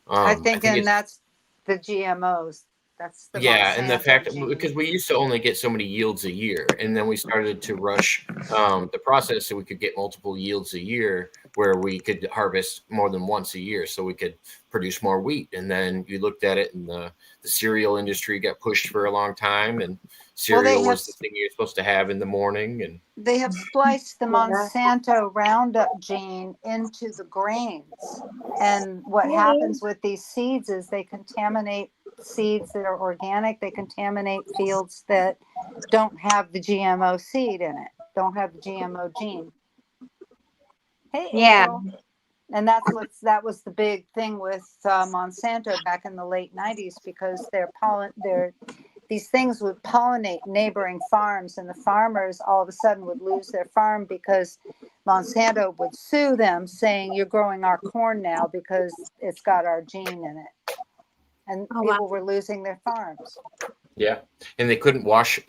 I think it's- that's the GMOs. That's the yeah, and the Monsanto fact gene. because we used to only get so many yields a year, and then we started to rush the process so we could get multiple yields a year, where we could harvest more than once a year, so we could produce more wheat. And then you looked at it, and the cereal industry got pushed for a long time, and cereal was the thing you're supposed to have in the morning. And They have spliced the Monsanto Roundup gene into the grains. And what happens with these seeds is they contaminate seeds that are organic. They contaminate fields that don't have the GMO seed in it, don't have the GMO gene. Hey, Yeah. April. And that was the big thing with Monsanto back in the late 90s because their these things would pollinate neighboring farms, and the farmers all of a sudden would lose their farm because Monsanto would sue them saying, you're growing our corn now because it's got our gene in it. And people were losing their farms. Yeah, and they couldn't wash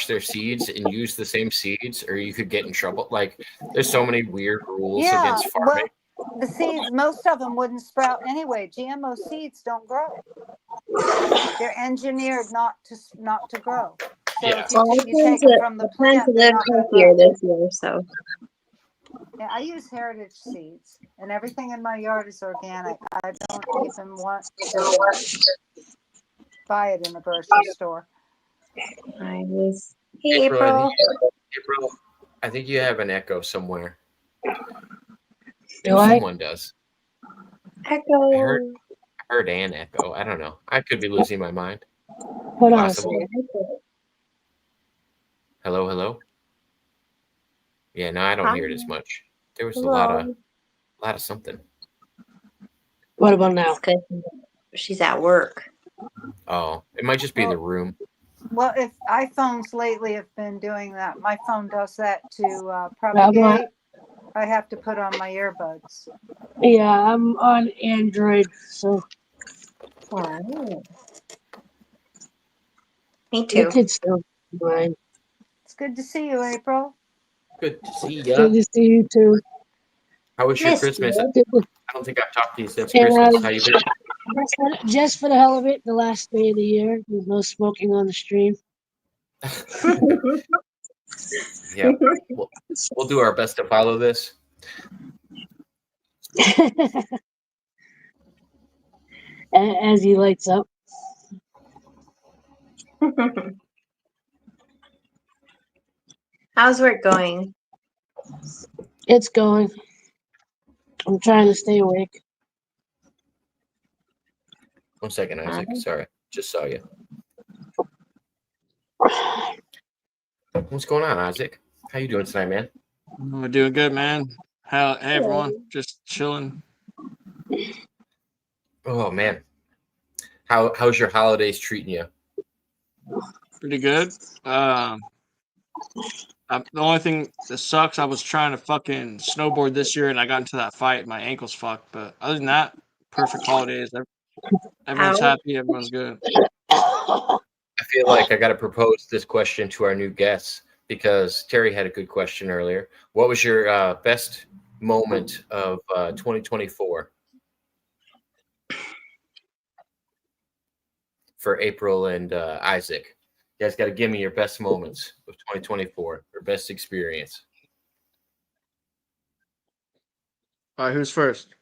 their seeds and use the same seeds, or you could get in trouble. Like, there's so many weird rules against farming. Well, the seeds, most of them wouldn't sprout anyway. GMO seeds don't grow. They're engineered not to grow. So Yeah. if you take them from the plan plant, to they're live not gonna healthier grow. this year, so. Yeah, I use heritage seeds, and everything in my yard is organic. I don't even want to buy it in the grocery store. Nice. Hey, April, April. I think you have an echo somewhere. Do I? Someone does. Echo. I heard an echo. I don't know. I could be losing my mind. Hold on a Possible. second. Hello, hello. Yeah, no, I don't hear it as much. There was a lot of something. What about now? She's at work. Oh, it might just be the room. Well, if iPhones lately have been doing that, my phone does that to I'm propagate. I have to put on my earbuds. Yeah, I'm on Android, so. Oh. Me You too. can still mine. It's good to see you, April. Good to see ya. Good to see you too. How was your Miss Christmas? you. I don't think I've talked to you since And, Christmas. How you been? just for the hell of it, the last day of the year, there's no smoking on the stream. Yeah, we'll do our best to follow this. As he lights up. How's work going? It's going. I'm trying to stay awake. 1 second, Isaac. Sorry, just saw you. What's going on, Isaac? How you doing tonight, man? We're doing good, man. Hey, everyone. Just chilling. Oh man, how's your holidays treating you? Pretty good. The only thing that sucks, I was trying to fucking snowboard this year and I got into that fight. My ankle's fucked. But other than that, perfect holidays. Everyone's happy. Everyone's good. I feel like I got to propose this question to our new guests because Terry had a good question earlier. What was your best moment of 2024 for April and Isaac? You guys got to give me your best moments of 2024, your best experience. All right, who's first?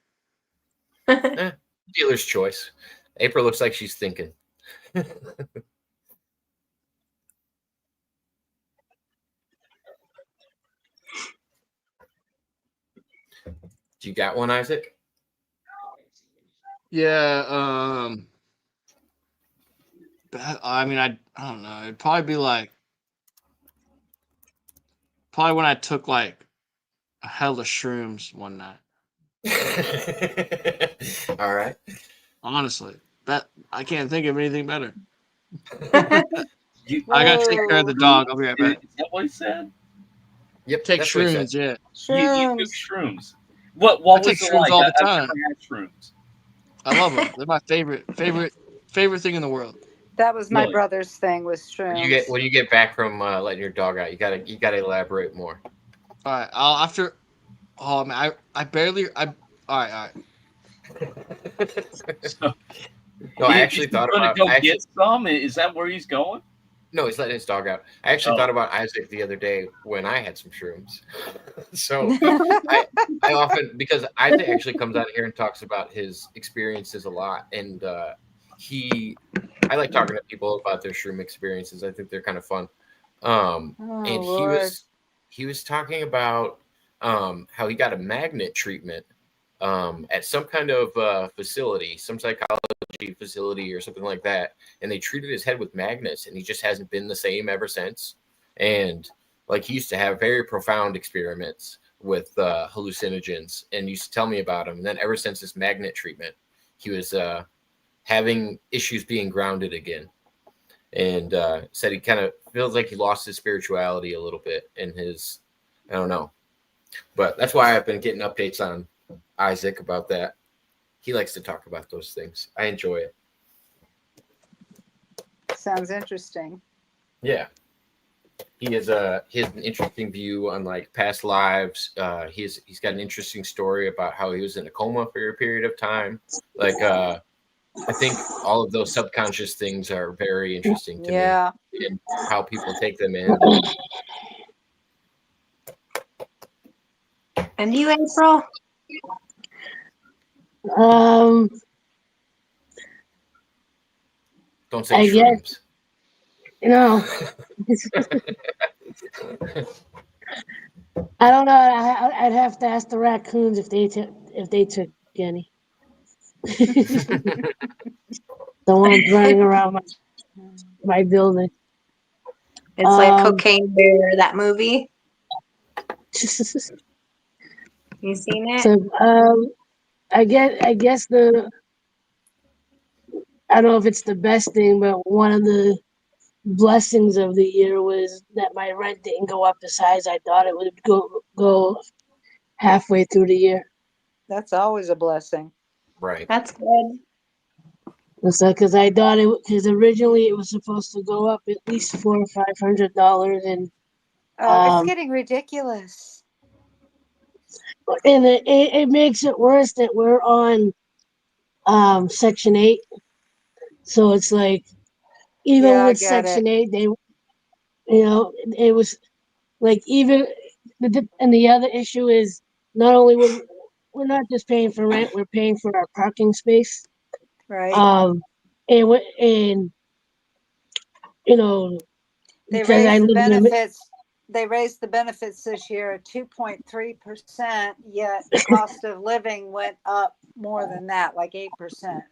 Dealer's choice. April looks like she's thinking. Do you got one, Isaac? Yeah. I mean, I don't know. It'd probably be like when I took like a hell of shrooms one night. All right. Honestly, that I can't think of anything better. I gotta take care of the dog. I'll be right back. Is that what he said? Yep. Take that's what he shrooms, said. yeah. You took shrooms. What I was take it shrooms like? all the I've time. never had shrooms. I love them. They're my favorite thing in the world. That was my Really? brother's thing with shrooms. When you get back from letting your dog out, you gotta elaborate more. All right, I'll after. Oh man, all right. No, I actually thought gonna about. go I actually- get some. Is that where he's going? No, he's letting his dog out. I actually Oh. thought about Isaac the other day when I had some shrooms. So I often, because Isaac actually comes out here and talks about his experiences a lot, and I like talking to people about their shroom experiences. I think they're kind of fun. And Lord. he was talking about how he got a magnet treatment at some kind of facility, some psychology facility or something like that, and they treated his head with magnets, and he just hasn't been the same ever since. And like, he used to have very profound experiments with hallucinogens, and used to tell me about them. And then ever since this magnet treatment, he was having issues being grounded again. and said he kind of feels like he lost his spirituality a little bit in his, I don't know. But that's why I've been getting updates on Isaac about that. He likes to talk about those things. I enjoy it. Sounds interesting. Yeah. He has an interesting view on like past lives. He's got an interesting story about how he was in a coma for a period of time. Like I think all of those subconscious things are very interesting to Yeah. me, and how people take them in. And you, April? Don't say I shrooms. guess, you know, I don't know. I'd have to ask the raccoons if they took any. The ones running around my building. It's like Cocaine Bear, that movie. You seen it? So I guess I don't know if it's the best thing, but one of the blessings of the year was that my rent didn't go up as high as I thought it would go halfway through the year. That's always a blessing. Right. That's good. So, because I thought because originally it was supposed to go up at least $400 or $500, and Oh, it's getting ridiculous. and it makes it worse that we're on Section 8. So it's like, even Yeah, I with get Section it. 8, it was like, even, and the other issue is not only we're not just paying for rent, we're paying for our parking space. Right. And you know, They because I raised the live in a, benefits. They raised the benefits this year 2.3%, yet the cost of living went up more than that, like 8%.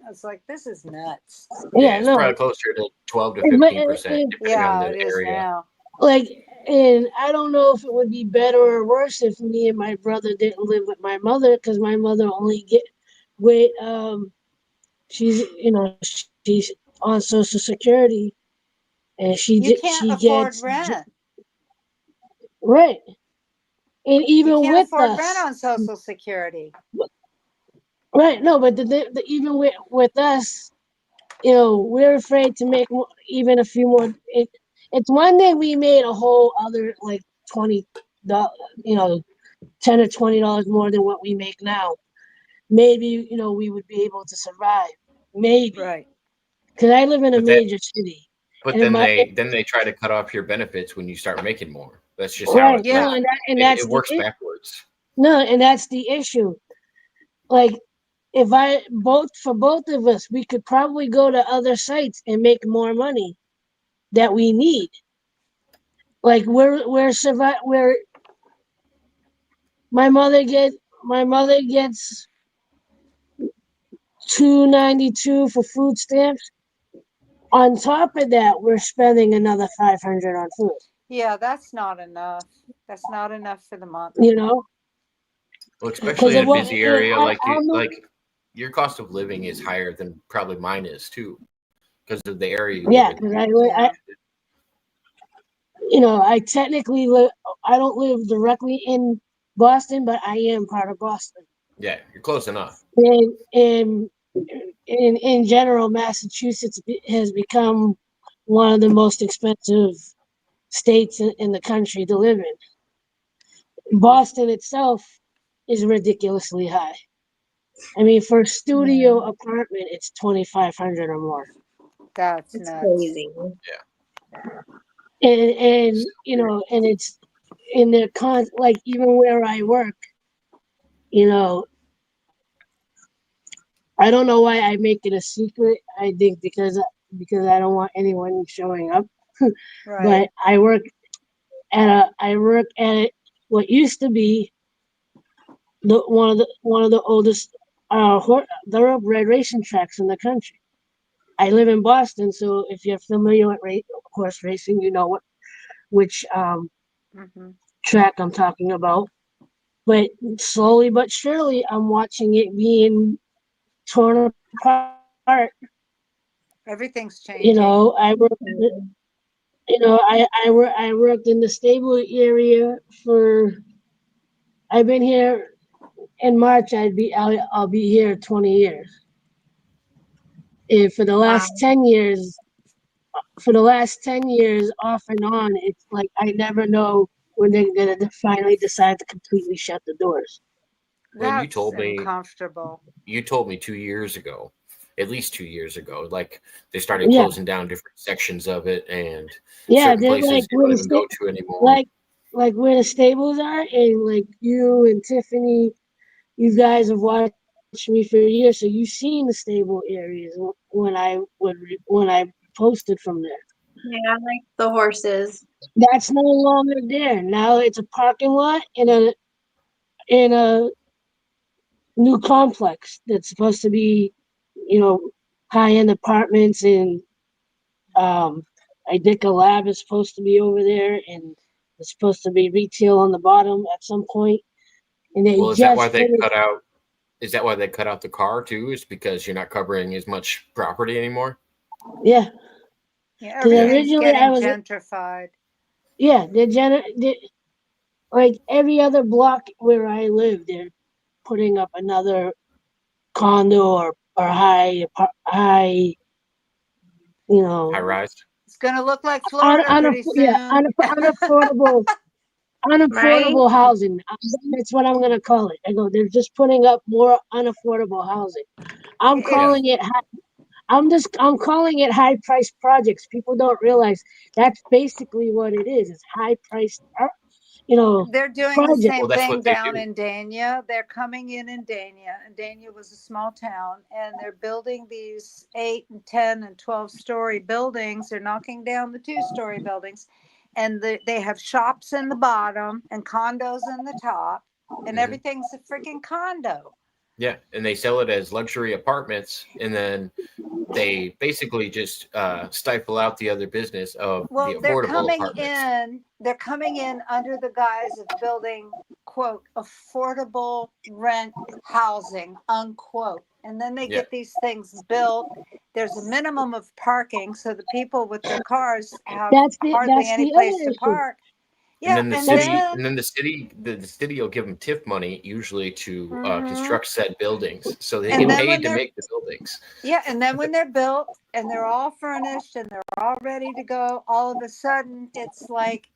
It's like, this is nuts. yeah, It's no, probably closer to 12 to But 15%, depending on Yeah, the it is area. now. like, and I don't know if it would be better or worse if me and my brother didn't live with my mother, because my mother only she's she's on Social Security, and You can't she afford gets rent. right, and You even can't with afford rent us, on Social Security. right? No, but even with us, we're afraid to make even a few more. It's one day we made a whole other like $20, $10 or $20 more than what we make now. Maybe we would be able to survive. Maybe, Right. because I live in a But that- major city. But And then my they try to cut off your benefits when you start making more. That's just how right, it no, goes. and It that's works backwards. no, and that's the issue. Like, if for both of us, we could probably go to other sites and make more money that we need. Like, we're my mother gets $292 for food stamps. On top of that, we're spending another $500 on food. Yeah, that's not enough. That's not enough for the month. Well, especially in a busy area I'm like your cost of living is higher than probably mine is too, because of the area you yeah, live in. because I technically live. I don't live directly in Boston, but I am part of Boston. Yeah, you're close enough. And in general, Massachusetts has become one of the most expensive states in the country to live in. Boston itself is ridiculously high. I mean, for a studio apartment, it's $2,500 or more. That's It's nuts. crazy. And and it's in their like, even where I work, I don't know why I make it a secret. I think because I don't want anyone showing up. Right. But I work at what used to be one of the oldest thoroughbred racing tracks in the country. I live in Boston, so if you're familiar with horse racing, you know which track I'm talking about. But slowly but surely, I'm watching it being torn apart Everything's changing. You know, I worked. You know, I worked in the stable area for. I've been here in March. I'll be here 20 years. And for the last 10 years, off and on, it's like I never know when they're gonna finally decide to completely shut the doors. Well, you That's told me uncomfortable. 2 years ago, at least 2 years ago, like they started Yeah. closing down different sections of it, and Yeah, certain they're places like you don't even go to anymore. like where the stables are, and like you and Tiffany, you guys have watched me for years, so you've seen the stable areas when I posted from there. Yeah, like the horses. That's no longer there. Now it's a parking lot in a new complex that's supposed to be, you know, high-end apartments, and I think a lab is supposed to be over there, and it's supposed to be retail on the bottom at some point. And they Well, is that why just they finished. cut out? Is that why they cut out the car too? Is because you're not covering as much property anymore? Yeah, Yeah, because everything's originally getting I was gentrified. yeah, like every other block where I live, they're putting up another condo or high, you know, High rise. It's gonna look like Florida pretty soon. unaffordable. Unaffordable housing. That's what I'm gonna call it. I go, they're just putting up more unaffordable housing. I'm calling it I'm calling it high price projects. People don't realize that's basically what it is. It's high priced, They're doing the project. same thing down in Dania. They're coming in Dania, and Dania was a small town, and they're building these 8 and 10 and 12-story buildings. They're knocking down the 2-story buildings, and they have shops in the bottom and condos in the top, and everything's a freaking condo. Yeah, and they sell it as luxury apartments, and then they basically just stifle out the other business of the Well, they're affordable apartments. They're coming in under the guise of building, quote, affordable rent housing, unquote. And then they get these things built. There's a minimum of parking, so the people with their cars have hardly any place to park. Yeah, And then the city will give them TIF money usually to construct said buildings, so they get paid to make the buildings. Yeah, and then when they're built and they're all furnished and they're all ready to go, all of a sudden it's like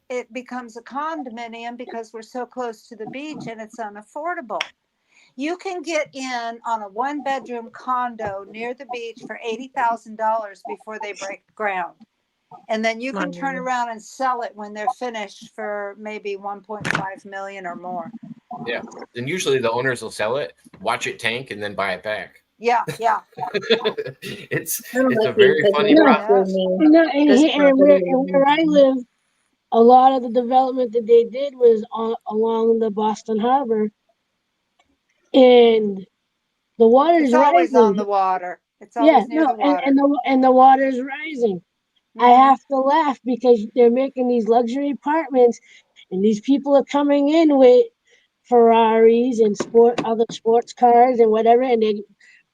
it becomes a condominium because we're so close to the beach and it's unaffordable. You can get in on a 1-bedroom condo near the beach for $80,000 before they break ground. And then you can turn around and sell it when they're finished for maybe 1.5 million or more. Yeah. Then usually the owners will sell it, watch it tank, and then buy it back. Yeah. It's a very funny process. And where I live, a lot of the development that they did was along the Boston Harbor, and the water's always rising. on the water. It's always near the water. And the water's rising. I have to laugh because they're making these luxury apartments, and these people are coming in with Ferraris and other sports cars and whatever, and they're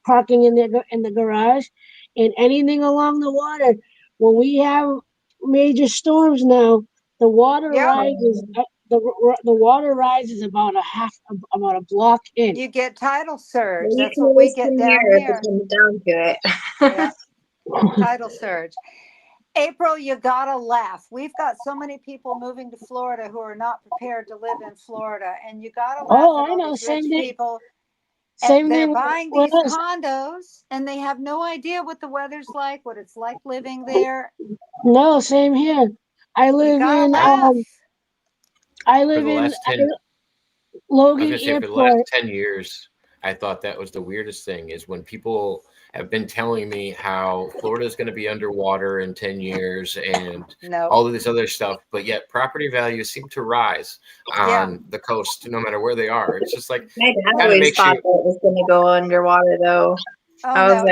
parking in the garage, and anything along the water. When we have major storms now, the water rises. The water rises about a block in. You get tidal surge. That's what we get down here. Down to it. Tidal surge. April, you gotta laugh. We've got so many people moving to Florida who are not prepared to live in Florida, and you gotta laugh at all these rich people. And they're buying these condos, and they have no idea what the weather's like, what it's like living there. No, same here. I live in Logan Airport. For the last 10 years, I thought that was the weirdest thing is when people have been telling me how Florida is going to be underwater in 10 years and all of this other stuff, but yet property values seem to rise on the coast no matter where they are. It's just like I always thought that it was going to go underwater though. I was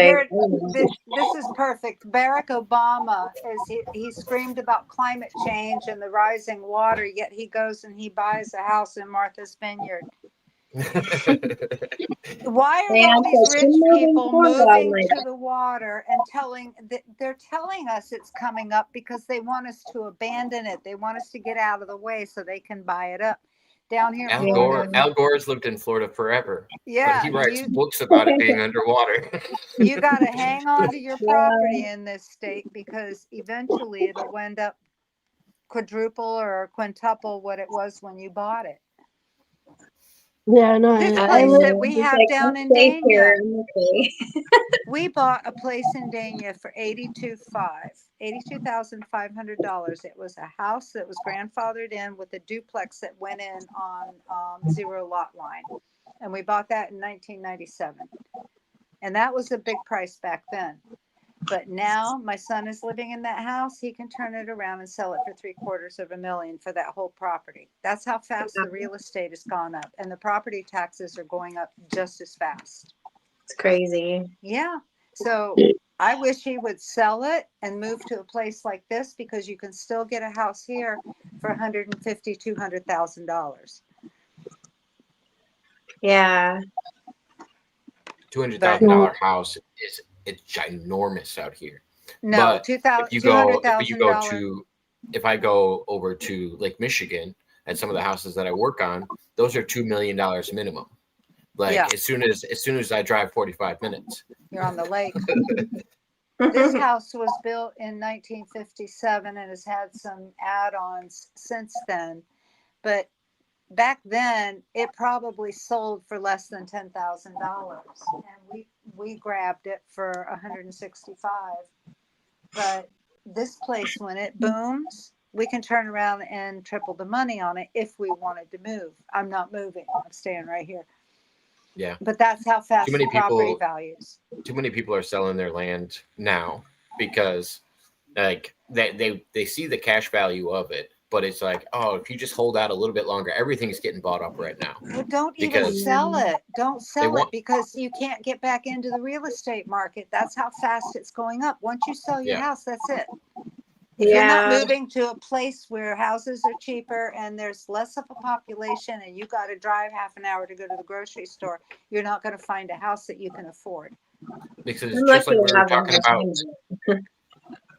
this is perfect. Barack Obama he screamed about climate change and the rising water, yet he goes and he buys a house in Martha's Vineyard. Why are Man, all these so rich she's moving people forward on moving like to the water and they're telling us it's coming up because they want us to abandon it. They want us to get out of the way so they can buy it up. Down here in Al Florida, Gore. Al Gore's lived in Florida forever, but yeah, he writes books about it being underwater. you got to hang on to your Yeah. property in this state because eventually it'll end up quadruple or quintuple what it was when you bought it. Yeah, no, This I place live. that we It's have like, down I'm in safe Dania, here. I'm okay. we bought a place in Dania for $82,500. It was a house that was grandfathered in with a duplex that went in on zero lot line, and we bought that in 1997. And that was a big price back then. But now my son is living in that house. He can turn it around and sell it for $750,000 for that whole property. That's how fast the real estate has gone up, and the property taxes are going up just as fast. It's crazy. Yeah. So I wish he would sell it and move to a place like this because you can still get a house here for $150,000, $200,000. Yeah. $200,000 house is it's ginormous out here. No, But if you go $200,000. to if I go over to Lake Michigan and some of the houses that I work on, those are $2 million minimum. Like Yeah. as soon as I drive 45 minutes. You're on the lake. This house was built in 1957 and has had some add-ons since then. But back then, it probably sold for less than $10,000, and we grabbed it for $165,000. But this place, when it booms, we can turn around and triple the money on it if we wanted to move. I'm not moving. I'm staying right here. Yeah. But that's how fast Too many the property people- values. Too many people are selling their land now because like they see the cash value of it, but it's like, oh, if you just hold out a little bit longer, everything's getting bought up right now. Well, don't even Because sell it. Don't sell want- it because you can't get back into the real estate market. That's how fast it's going up. Once you sell your Yeah. house, that's it. If you're not Yeah. moving to a place where houses are cheaper and there's less of a population and you got to drive half an hour to go to the grocery store, you're not going to find a house that you can afford. Because I'm it's just lucky like we to were have talking one about. house.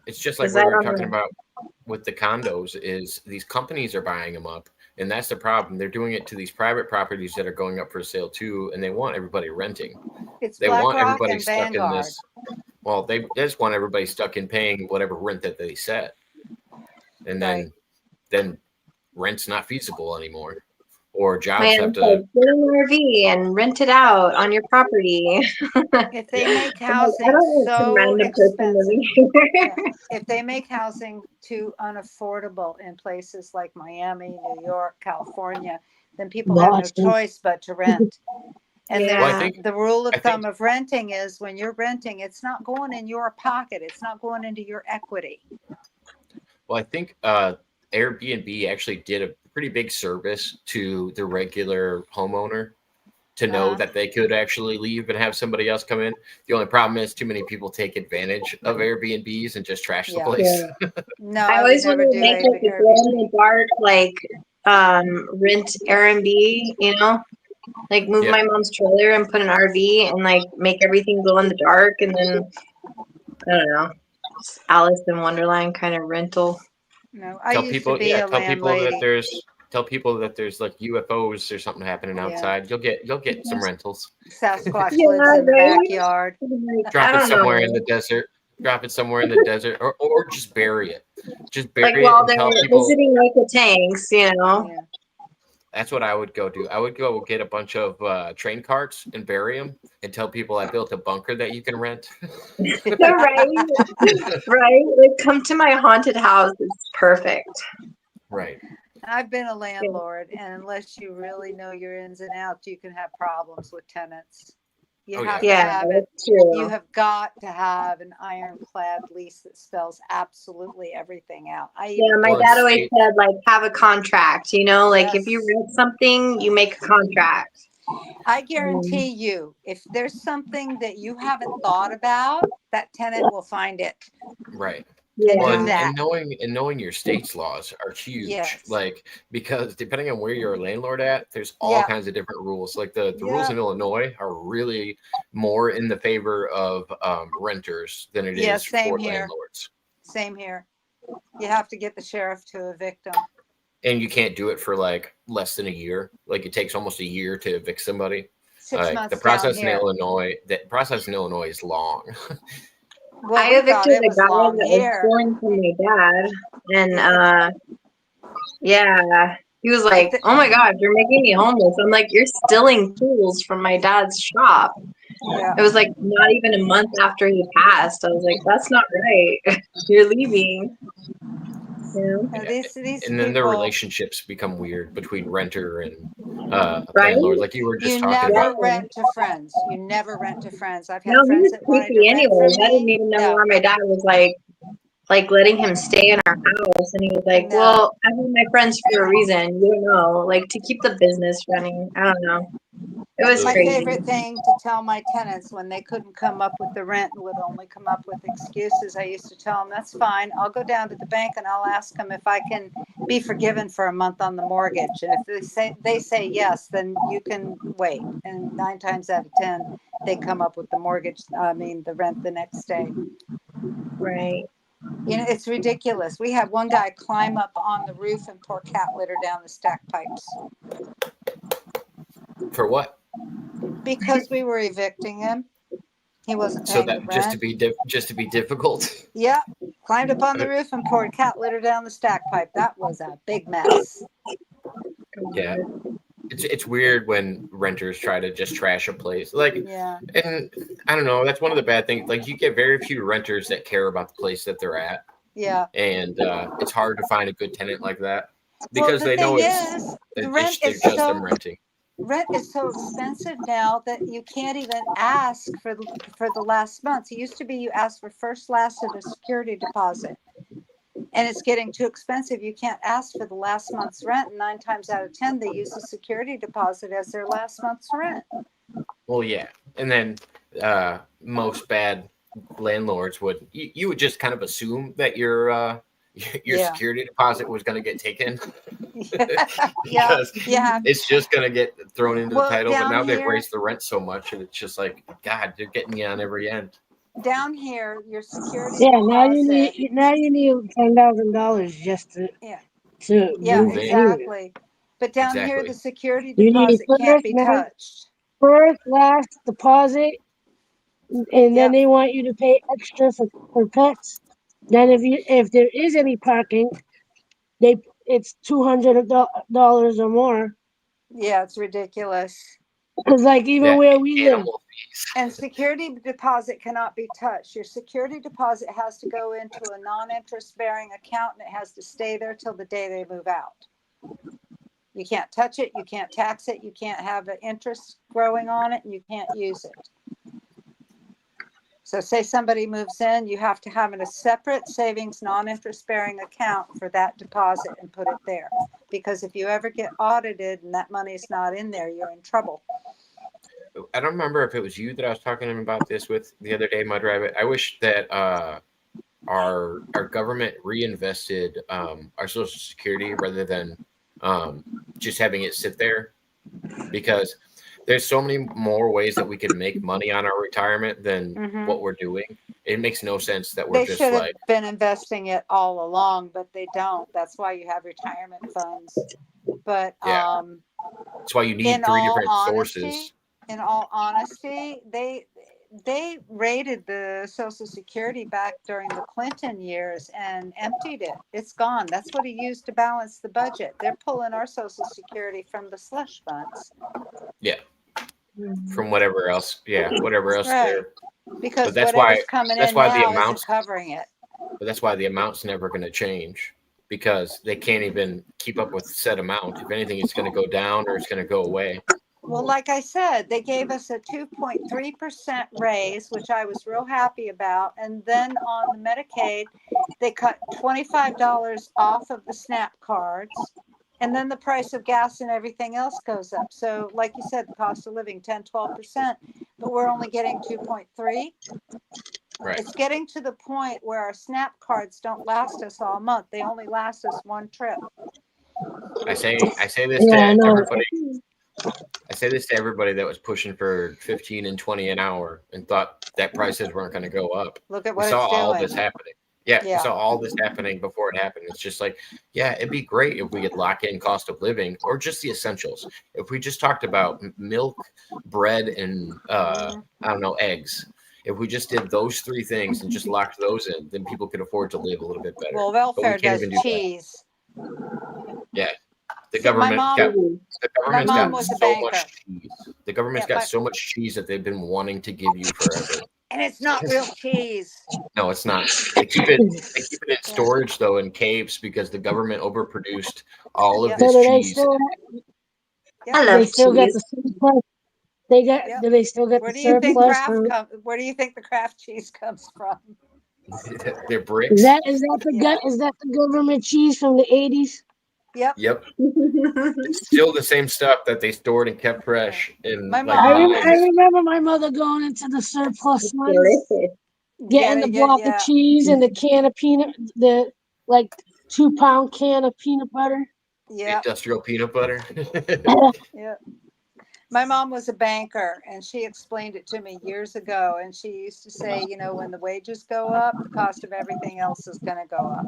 It's just like Is what we that were on talking the- about with the condos. Is these companies are buying them up, and that's the problem. They're doing it to these private properties that are going up for sale too, and they want everybody renting. It's They want BlackRock everybody and stuck Vanguard. in this. Well, they just want everybody stuck in paying whatever rent that they set, and then rent's not feasible anymore, or jobs Man, have it's to. like get an RV and rent it out on your property. If they make I housing don't want some so random person expensive, living here. yeah, if they make housing too unaffordable in places like Miami, New York, California, then people have no Boston. choice but to rent. And Yeah. there's Well, I think- the rule of I think- thumb of renting is when you're renting, it's not going in your pocket. It's not going into your equity. Well, I think Airbnb actually did a pretty big service to the regular homeowner to know that they could actually leave and have somebody else come in. The only problem is too many people take advantage of Airbnbs and just trash the Yeah. place. No, I I would always never want do to make like a Airbnb. glow in the dark, like rent Airbnb, you know, like move Yeah. my mom's trailer and put an RV and like make everything glow in the dark, and then I don't know, Alice in Wonderland kind of rental. No, I tell used people, to be a tell people landlady. tell people that there's like UFOs or something happening Yeah. outside. You'll get some rentals. Sasquatch Yeah, lives in the right? backyard. I Drop it don't somewhere know. in the desert. Drop it somewhere in the desert, or just bury it. Just bury Like it while and they're tell people. visiting like the tanks, you know. Yeah. That's what I would go do. I would go get a bunch of train carts and bury them and tell people I built a bunker that you can rent. Right, right. Like come to my haunted house. It's perfect. Right. I've been a landlord, and unless you really know your ins and outs, you can have problems with tenants. You Oh, have yeah. to have Yeah, it. that's true. You have got to have an ironclad lease that spells absolutely everything out. I Yeah, even my Well, dad it's- always said like have a contract, you know, like if you Yes. rent something, you make a contract. I guarantee you, if there's something that you haven't thought about, that tenant will find it. Right. Well, Yeah. and knowing your state's laws are huge. Yes. Like, because depending on where you're a landlord at, there's all Yeah. kinds of different rules. Like the rules Yeah. in Illinois are really more in the favor of renters than it Yeah, is same for here. landlords. Same here. You have to get the sheriff to evict them. And you can't do it for like less than a year. Like it takes almost a year to evict somebody. 6 Like months the process down in here. Illinois, is long. Well, I we evicted thought it a was guy that long was here. stolen from my dad, and yeah, he was like, "Oh my God, you're making me homeless." I'm like, "You're stealing tools from my dad's shop." Yeah. It was like not even a month after he passed. I was like, "That's not right. You're leaving." You know? And these And then the people, relationships become weird between renter and Right? landlord. Like you were just you talking never about. rent to friends. You never rent to friends. I've had No, he friends was that wanted to creepy rent anyways. from I didn't me. even know No, why my dad was like letting him stay in our house, and he was like, no. "Well, I have my friends for a reason. You don't know, like to keep the business running." I don't know. It was My crazy. favorite thing to tell my tenants when they couldn't come up with the rent and would only come up with excuses, I used to tell them, "That's fine. I'll go down to the bank and I'll ask them if I can be forgiven for a month on the mortgage. And if they say yes, then you can wait." And 9 times out of 10, they come up with the the rent the next day. Right. You know, it's ridiculous. We had one guy climb up on the roof and pour cat litter down the stack pipes For what? because we were evicting him. He wasn't So paying the that just to rent. be difficult. Yeah, climbed up on the roof and poured cat litter down the stack pipe. That was a big mess. Yeah. It's weird when renters try to just trash a place. Like, Yeah. and I don't know, that's one of the bad things. Like you get very few renters that care about the place that they're at. Yeah. And it's hard to find a good tenant like that Well, because the they know thing it's is, they're the rent they're is just so them renting. rent is so expensive now that you can't even ask for the last months. It used to be you ask for first, last of the security deposit, and it's getting too expensive. You can't ask for the last month's rent. And 9 times out of 10, they use the security deposit as their last month's rent. Well, yeah, and then most bad landlords would you would just kind of assume that your Yeah. security deposit was going to get taken. Yeah, Because yeah. it's just going to get thrown into the Well, title. But down now they've here- raised the rent so much, and it's just like, God, they're getting you on every end. Down here, your security Yeah, deposit. now you need $10,000 just to Yeah. to Yeah, move in. exactly. But down here, Exactly. the security You need deposit can't be touched. first, last deposit, and then they want you to pay extra for pets. Then if there is any parking, it's $200 or more. Yeah, it's ridiculous. It's like even where we live. And security deposit cannot be touched. Your security deposit has to go into a non-interest bearing account, and it has to stay there till the day they move out. You can't touch it. You can't tax it. You can't have an interest growing on it, and you can't use it. So say somebody moves in, you have to have a separate savings non-interest bearing account for that deposit and put it there. Because if you ever get audited and that money is not in there, you're in trouble. I don't remember if it was you that I was talking about this with the other day, Mud Rabbit. I wish that our government reinvested our Social Security rather than just having it sit there, because there's so many more ways that we could make money on our retirement than what we're doing. It makes no sense that we're They just should have like, been investing it all along, but they don't. That's why you have retirement funds. But yeah. That's why you need in three all different honesty, sources. in all honesty, they raided the Social Security back during the Clinton years and emptied it. It's gone. That's what he used to balance the budget. They're pulling our Social Security from the slush funds. Yeah. From whatever else. Yeah. Whatever else Right. there. Because But that's whatever's why coming that's in why now the isn't amounts covering it. but that's why the amount's never going to change, because they can't even keep up with set amount. If anything, it's going to go down or it's going to go away. Well, like I said, they gave us a 2.3% raise, which I was real happy about. And then on the Medicaid, they cut $25 off of the SNAP cards. And then the price of gas and everything else goes up. So like you said, the cost of living 10, 12%, but we're only getting 2.3. Right. It's getting to the point where our SNAP cards don't last us all month. They only last us one trip. I say this Yeah, I to know. everybody. I say this to everybody that was pushing for 15 and 20 an hour and thought that prices weren't going to go up. Look at We what saw it's all doing. this happening. Yeah, we Yeah. saw all this happening before it happened. It's just like, yeah, it'd be great if we could lock in cost of living or just the essentials. If we just talked about milk, bread, and I don't know, eggs. If we just did those three things and just locked those in, then people could afford to live a little bit better. Well, But we welfare can't does even do that. cheese. Yeah. The See, my government mom- got the my government's mom got was a so banker. much cheese. The government's Yeah, got my- so much cheese that they've been wanting to give you forever. And it's not real cheese. No, it's not. They keep it in storage though in caves because the government overproduced all of Yeah. this So do they cheese. still, I they love still got cheese. the surplus? They got, Yep. do they still get Where the do you think surplus? where do you think the Kraft cheese comes from? They're bricks. Is that the government cheese from the 80s? Yep. Yep. It's still the same stuff that they stored and kept fresh in My like mom- I mines. remember my mother going into the surplus ones, Delicious. getting the block of cheese and the can of peanut, the like 2-pound can of peanut butter. Yeah. Industrial peanut butter. Yeah. My mom was a banker and she explained it to me years ago. And she used to say, you know, when the wages go up, the cost of everything else is going to go up.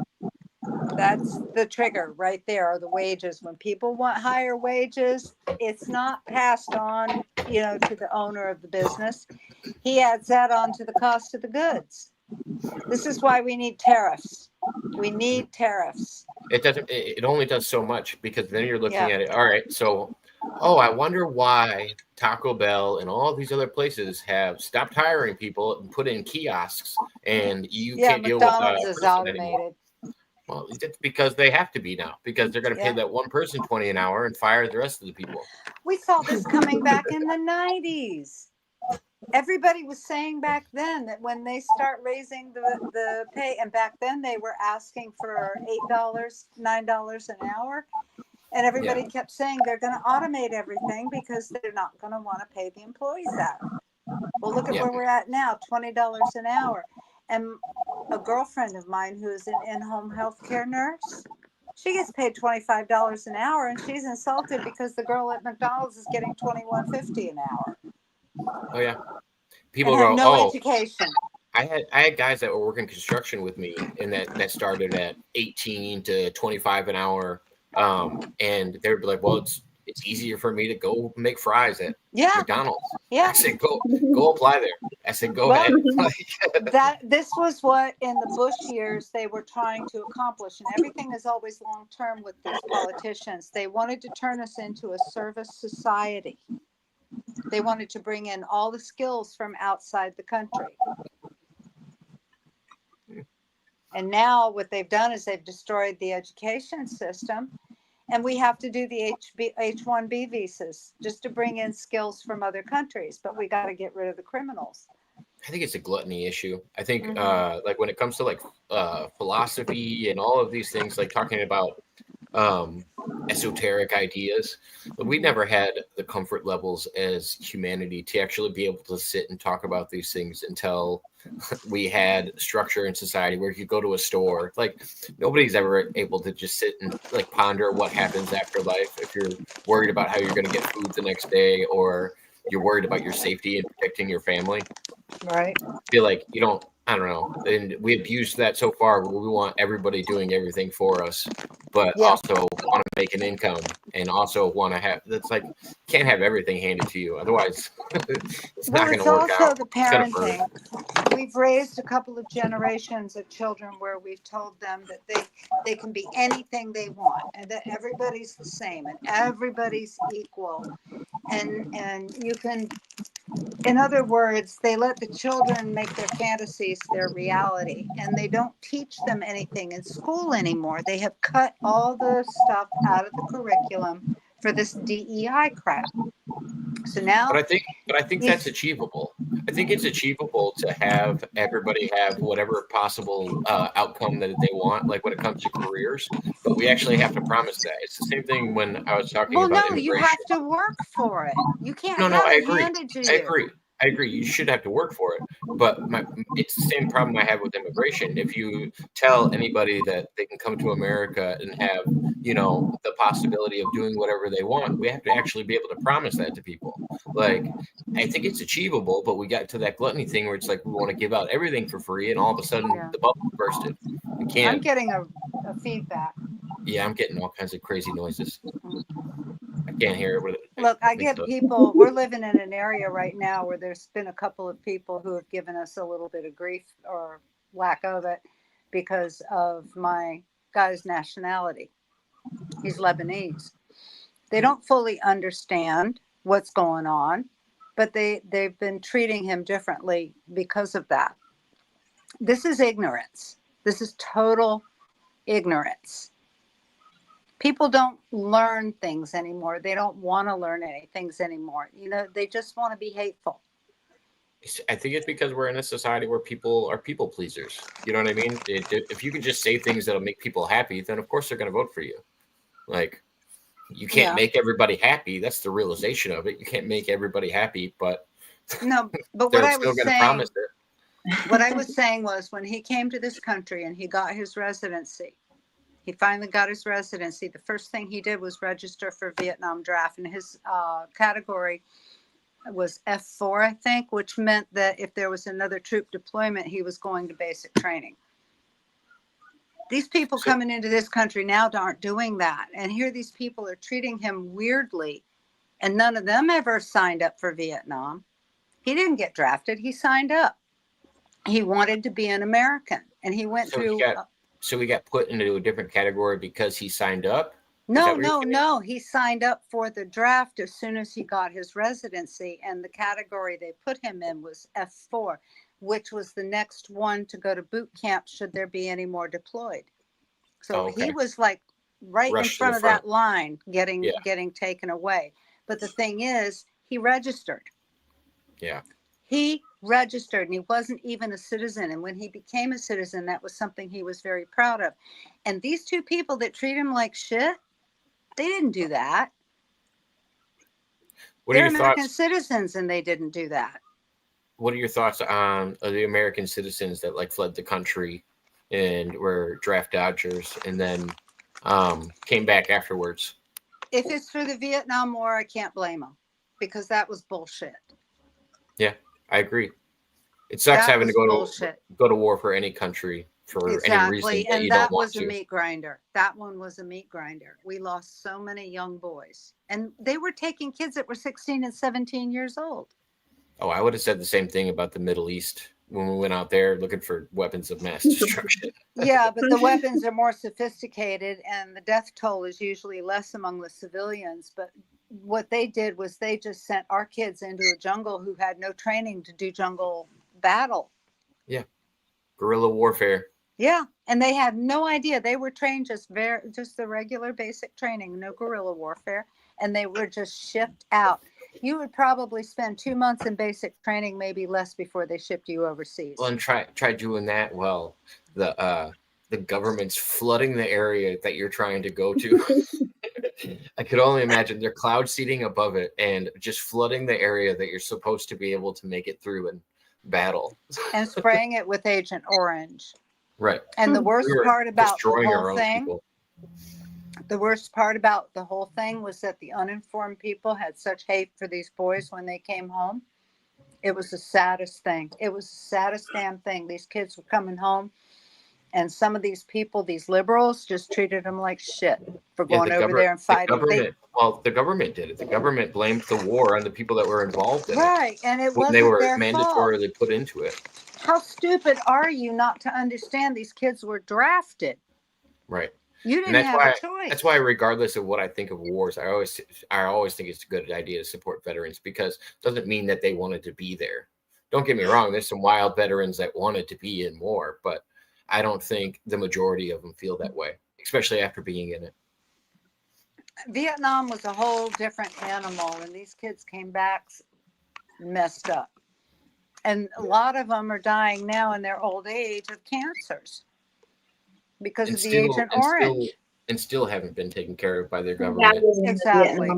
That's the trigger right there, are the wages. When people want higher wages, it's not passed on, you know, to the owner of the business. He adds that on to the cost of the goods. This is why we need tariffs. We need tariffs. It doesn't. It only does so much because then you're looking Yeah. at it. All right, so, I wonder why Taco Bell and all these other places have stopped hiring people and put in kiosks, and you Yeah, can't deal with McDonald's is person anymore. automated. Well, it's because they have to be now because they're going to pay Yeah. that one person 20 an hour and fire the rest of the people. We saw this coming back in the 90s. Everybody was saying back then that when they start raising the pay, and back then they were asking for $8, $9 an hour. And everybody kept saying they're going to automate everything because they're not going to want to pay the employees that. Well, look at Yeah. where we're at now, $20 an hour. And a girlfriend of mine who is an in-home healthcare nurse, she gets paid $25 an hour, and she's insulted because the girl at McDonald's is getting $21.50 an hour. Oh yeah, people and go, have no oh, education. I had guys that were working construction with me, and that started at 18 to 25 an hour, and they would be like, well, it's easier for me to go make fries at McDonald's. Yeah. I said, go apply there. I said, go Well, ahead. this was what in the Bush years they were trying to accomplish, and everything is always long term with these politicians. They wanted to turn us into a service society. They wanted to bring in all the skills from outside the country. And now what they've done is they've destroyed the education system, and we have to do the H-1B visas just to bring in skills from other countries, but we got to get rid of the criminals. I think it's a gluttony issue. I think like when it comes to like philosophy and all of these things, like talking about esoteric ideas, we never had the comfort levels as humanity to actually be able to sit and talk about these things until we had structure in society where you could go to a store. Like nobody's ever able to just sit and like ponder what happens after life if you're worried about how you're going to get food the next day, or you're worried about your safety and protecting your family. Right. I feel like you don't, I don't know. And we abused that so far where we want everybody doing everything for us, but also want to make an income and also want to have, that's like, can't have everything handed to you. Otherwise, it's not going to work also out. the It's gonna burn. parenting. We've raised a couple of generations of children where we've told them that they can be anything they want and that everybody's the same and everybody's equal. And you can, in other words, they let the children make their fantasies their reality, and they don't teach them anything in school anymore. They have cut all the stuff out of the curriculum for this DEI crap. So now, But I think that's achievable. I think it's achievable to have everybody have whatever possible outcome that they want, like when it comes to careers. But we actually have to promise that. It's the same thing when I was talking well, about no, you immigration. have to work for it. You can't No, have I it agree. handed to I you. agree. I agree. You should have to work for it, but it's the same problem I have with immigration. If you tell anybody that they can come to America and have, the possibility of doing whatever they want, we have to actually be able to promise that to people. Like, I think it's achievable, but we got to that gluttony thing where it's like we want to give out everything for free, and all of a sudden the bubble bursted. We can't. I'm getting a feedback. Yeah, I'm getting all kinds of crazy noises. I can't hear it. Look, I get people. We're living in an area right now where there's been a couple of people who have given us a little bit of grief or lack of it because of my guy's nationality. He's Lebanese. They don't fully understand what's going on, but they've been treating him differently because of that. This is ignorance. This is total ignorance. People don't learn things anymore. They don't want to learn any things anymore. They just want to be hateful. I think it's because we're in a society where people are people pleasers. You know what I mean? If you can just say things that'll make people happy, then of course they're going to vote for you. Like, you can't make everybody happy. That's the realization of it. You can't make everybody happy, but no. But what I was saying, what I was saying was, when he came to this country and he got his residency, he finally got his residency. The first thing he did was register for Vietnam draft, and his category was F4, I think, which meant that if there was another troop deployment, he was going to basic training. These people coming into this country now aren't doing that. And here these people are treating him weirdly, and none of them ever signed up for Vietnam. He didn't get drafted. He signed up. He wanted to be an American, and he went through... So he got put into a different category because he signed up? No. He signed up for the draft as soon as he got his residency, and the category they put him in was F4, which was the next one to go to boot camp should there be any more deployed. So he was like right in front of that line getting taken away. But the thing is, he registered. Yeah. He registered, and he wasn't even a citizen. And when he became a citizen, that was something he was very proud of. And these two people that treat him like shit, they didn't do that. They're American citizens, and they didn't do that. What are your thoughts on the American citizens that fled the country and were draft dodgers and then came back afterwards? If it's for the Vietnam War, I can't blame them, because that was bullshit. Yeah, I agree. It sucks having to go to war for any country for any reason that you don't want to. Was a meat grinder. That one was a meat grinder. We lost so many young boys, and they were taking kids that were 16 and 17 years old. Oh, I would have said the same thing about the Middle East when we went out there looking for weapons of mass destruction. Yeah, but the weapons are more sophisticated, and the death toll is usually less among the civilians. But what they did was they just sent our kids into a jungle who had no training to do jungle battle. Yeah, guerrilla warfare. Yeah, and they had no idea. They were trained just the regular basic training, no guerrilla warfare, and they were just shipped out. You would probably spend 2 months in basic training, maybe less, before they shipped you overseas. Well, and try doing that. Well, the government's flooding the area that you're trying to go to. I could only imagine they're cloud seeding above it and just flooding the area that you're supposed to be able to make it through and battle. And spraying it with Agent Orange. Right. And the worst part about the whole thing, the worst part about the whole thing was that the uninformed people had such hate for these boys when they came home. It was the saddest thing. It was the saddest damn thing. These kids were coming home, and some of these people, these liberals, just treated them like shit for going over there and fighting. The government did it. The government blamed the war on the people that were involved in it. Right, and it wasn't they were their mandatorily fault. put into it. How stupid are you not to understand these kids were drafted? Right. You didn't have a choice. That's why, regardless of what I think of wars, I always think it's a good idea to support veterans, because it doesn't mean that they wanted to be there. Don't get me wrong. There's some wild veterans that wanted to be in war, but I don't think the majority of them feel that way, especially after being in it. Vietnam was a whole different animal, and these kids came back messed up. And a lot of them are dying now in their old age of cancers because of the Agent Orange. And still haven't been taken care of by their government. Exactly.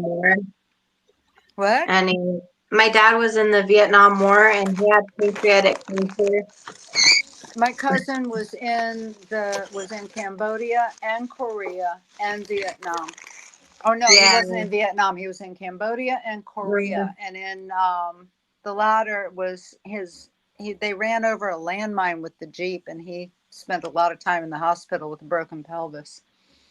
What? I mean, My dad was in the Vietnam War and he had pancreatic cancer. My cousin was in Cambodia and Korea and Vietnam. Oh no, he Yeah. wasn't in Vietnam. He was in Cambodia and Korea, and in the latter was they ran over a landmine with the Jeep, and he spent a lot of time in the hospital with a broken pelvis.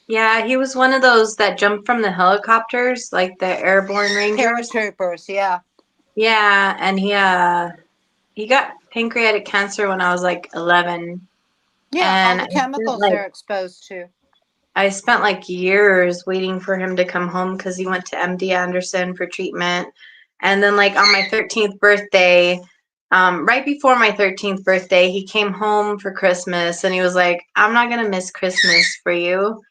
Yeah, he was one of those that jumped from the helicopters, like the airborne rangers. Paratroopers, yeah. Yeah, and he got pancreatic cancer when I was like 11. Yeah, And all the chemicals they're exposed to. I spent like years waiting for him to come home because he went to MD Anderson for treatment. And then like on my 13th birthday, right before my 13th birthday, he came home for Christmas and he was like, I'm not going to miss Christmas for you.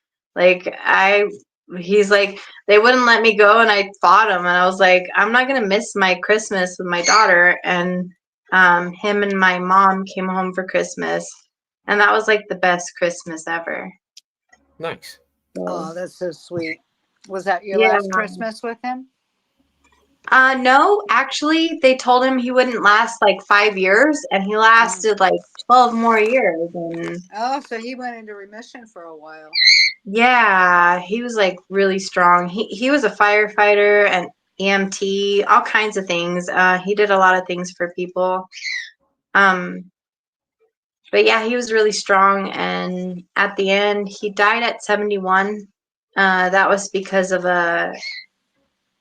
He's like, they wouldn't let me go and I fought him. And I was like, I'm not going to miss my Christmas with my daughter. And him and my mom came home for Christmas. And that was like the best Christmas ever. Nice. Oh, that's so sweet. Was that your Yeah. last Christmas with him? No, actually, they told him he wouldn't last like 5 years, and he lasted like 12 more years. And Oh, so he went into remission for a while. yeah, he was like really strong. He was a firefighter and EMT, all kinds of things. He did a lot of things for people. But yeah, he was really strong, and at the end, he died at 71. That was because of a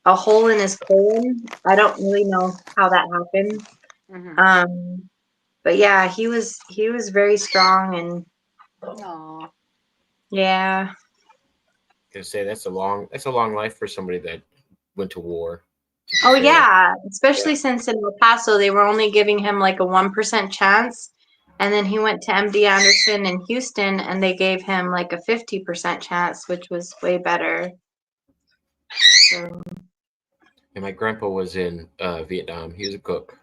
hole in his colon. I don't really know how that happened. But yeah, he was very strong, and Aw. yeah. Gonna say that's a long life for somebody that went to war. Oh yeah, especially since in El Paso they were only giving him like a 1% chance, and then he went to MD Anderson in Houston and they gave him like a 50% chance, which was way better. So. And my grandpa was in Vietnam. He was a cook.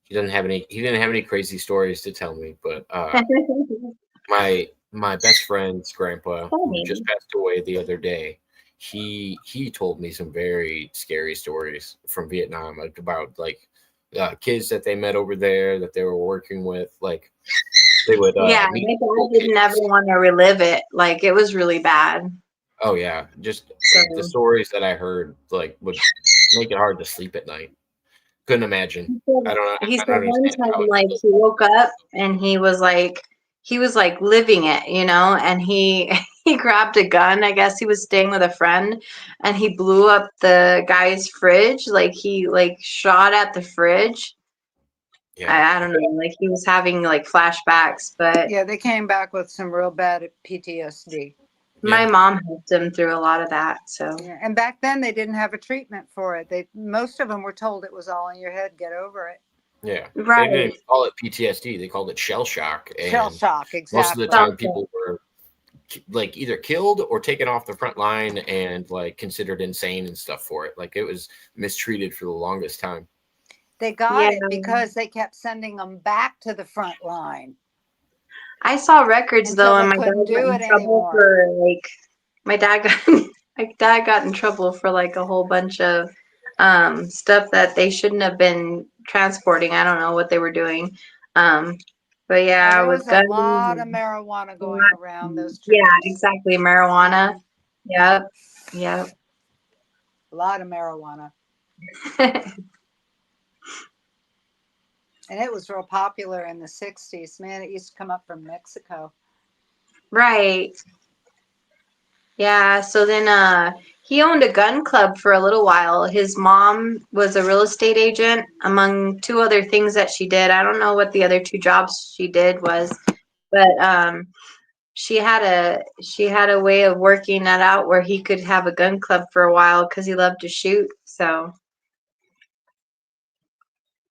He didn't have any crazy stories to tell me, but my best friend's grandpa, who just passed away the other day, he told me some very scary stories from Vietnam, like about like kids that they met over there that they were working with. Like they would yeah, meet my dad didn't ever want to relive it. Like it was really bad. Oh yeah, just the stories that I heard like would make it hard to sleep at night. Couldn't imagine. I don't know. He said one time like he woke up and he was like living it, you know, and he grabbed a gun. I guess he was staying with a friend and he blew up the guy's fridge. Like he like shot at the fridge. Yeah. I don't know, like he was having like flashbacks, but yeah, they came back with some real bad PTSD. My mom helped him through a lot of that. So yeah. And back then they didn't have a treatment for it. Most of them were told it was all in your head, get over it. Yeah. Right. They didn't call it PTSD, they called it shell shock. And shell shock, exactly. Most of the time people were like either killed or taken off the front line and like considered insane and stuff for it. Like it was mistreated for the longest time. They got it because they kept sending them back to the front line. I saw records though, and my dad got in trouble for like my dad got in trouble for like a whole bunch of stuff that they shouldn't have been transporting. I don't know what they were doing. But yeah, there was a lot of marijuana going around those trips. Yeah, exactly. Marijuana. Yep. A lot of marijuana. And it was real popular in the 60s. Man, it used to come up from Mexico. Right. Yeah, so then he owned a gun club for a little while. His mom was a real estate agent, among two other things that she did. I don't know what the other two jobs she did was, but she had a way of working that out where he could have a gun club for a while because he loved to shoot. So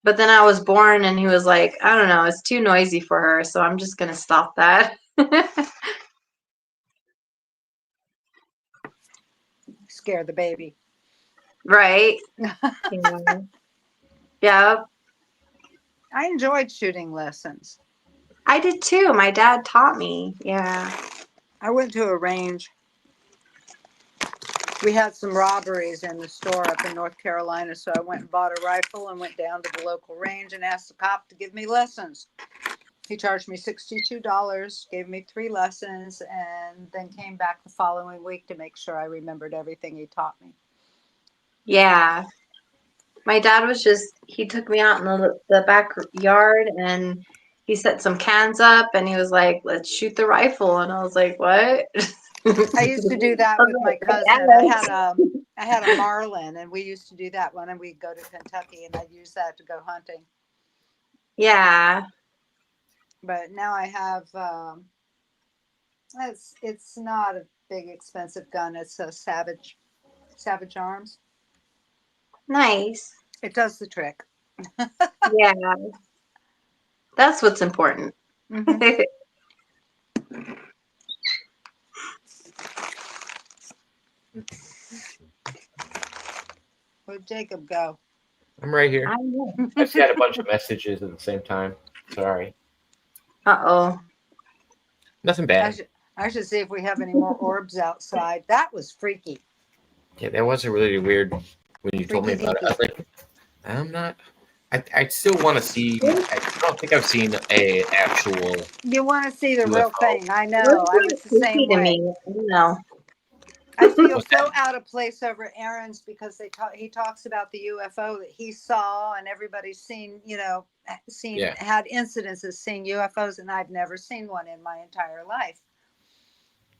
but then I was born and he was like, I don't know, it's too noisy for her, so I'm just gonna stop that. Scare the baby. Right. Yeah. I enjoyed shooting lessons. I did too. My dad taught me. Yeah. I went to a range. We had some robberies in the store up in North Carolina, so I went and bought a rifle and went down to the local range and asked the cop to give me lessons. He charged me $62, gave me 3 lessons, and then came back the following week to make sure I remembered everything he taught me. Yeah. My dad was he took me out in the backyard and he set some cans up and he was like, let's shoot the rifle. And I was like, what? I used to do that with my cousin. I had a Marlin, and we used to do that when we'd go to Kentucky, and I'd use that to go hunting. Yeah. But now I have, it's not a big expensive gun. It's a Savage Arms. Nice. It does the trick. Yeah. That's what's important. Mm-hmm. Where'd Jacob go? I'm right here. I just got a bunch of messages at the same time. Sorry. Uh-oh. Nothing bad. I should see if we have any more orbs outside. That was freaky. Yeah, that was really weird when you told me about it. I was like, I'm not. I still want to see. I don't think I've seen a actual. You want to see the UFO. real thing? I know. I was the same way. No. I feel so out of place over at Aaron's because he talks about the UFO that he saw, and everybody's seen, had incidences seeing UFOs, and I've never seen one in my entire life.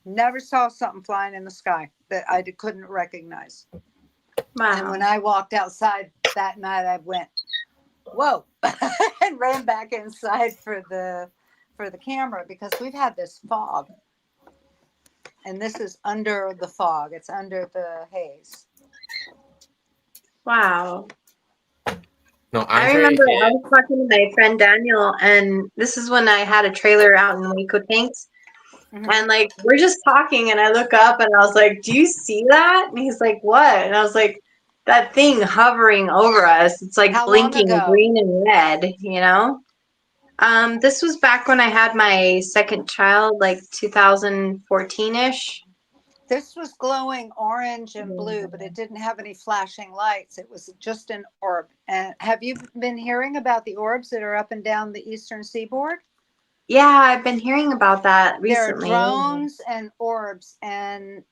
Never saw something flying in the sky that I couldn't recognize. Wow. And when I walked outside that night, I went, whoa, and ran back inside for the camera because we've had this fog. And this is under the fog. It's under the haze. Wow. No, I remember I was talking to my friend Daniel, and this is when I had a trailer out in Waco Tanks. Mm-hmm. And like, we're just talking, and I look up and I was like, do you see that? And he's like, what? And I was like, that thing hovering over us. It's like blinking green and red, This was back when I had my second child, like 2014-ish. This was glowing orange and blue, but it didn't have any flashing lights. It was just an orb. And have you been hearing about the orbs that are up and down the eastern seaboard? Yeah, I've been hearing about that recently. There are drones and orbs. And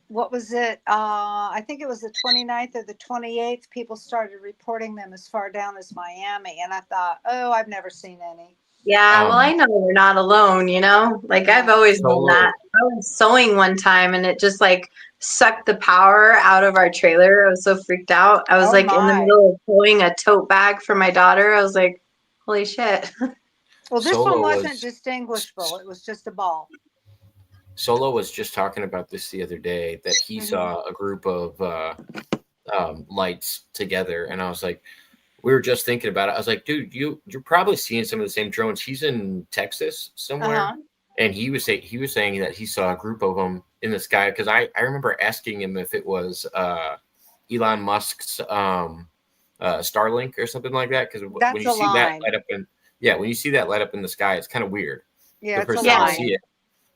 what was it? I think it was the 29th or the 28th. People started reporting them as far down as Miami. And I thought, oh, I've never seen any. Yeah, well, I know we're not alone, Like, I've always known that. I was sewing one time, and it just, like, sucked the power out of our trailer. I was so freaked out. I was, in the middle of sewing a tote bag for my daughter. I was like, holy shit. Well, this one wasn't distinguishable. It was just a ball. Solo was just talking about this the other day, that he saw a group of lights together, and I was like, we were just thinking about it. I was like, dude, you're probably seeing some of the same drones. He's in Texas somewhere, and he was saying that he saw a group of them in the sky. Because I remember asking him if it was Elon Musk's Starlink or something like that. Because when you see that light up when you see that light up in the sky, it's kind of weird. Yeah, the first time you see it.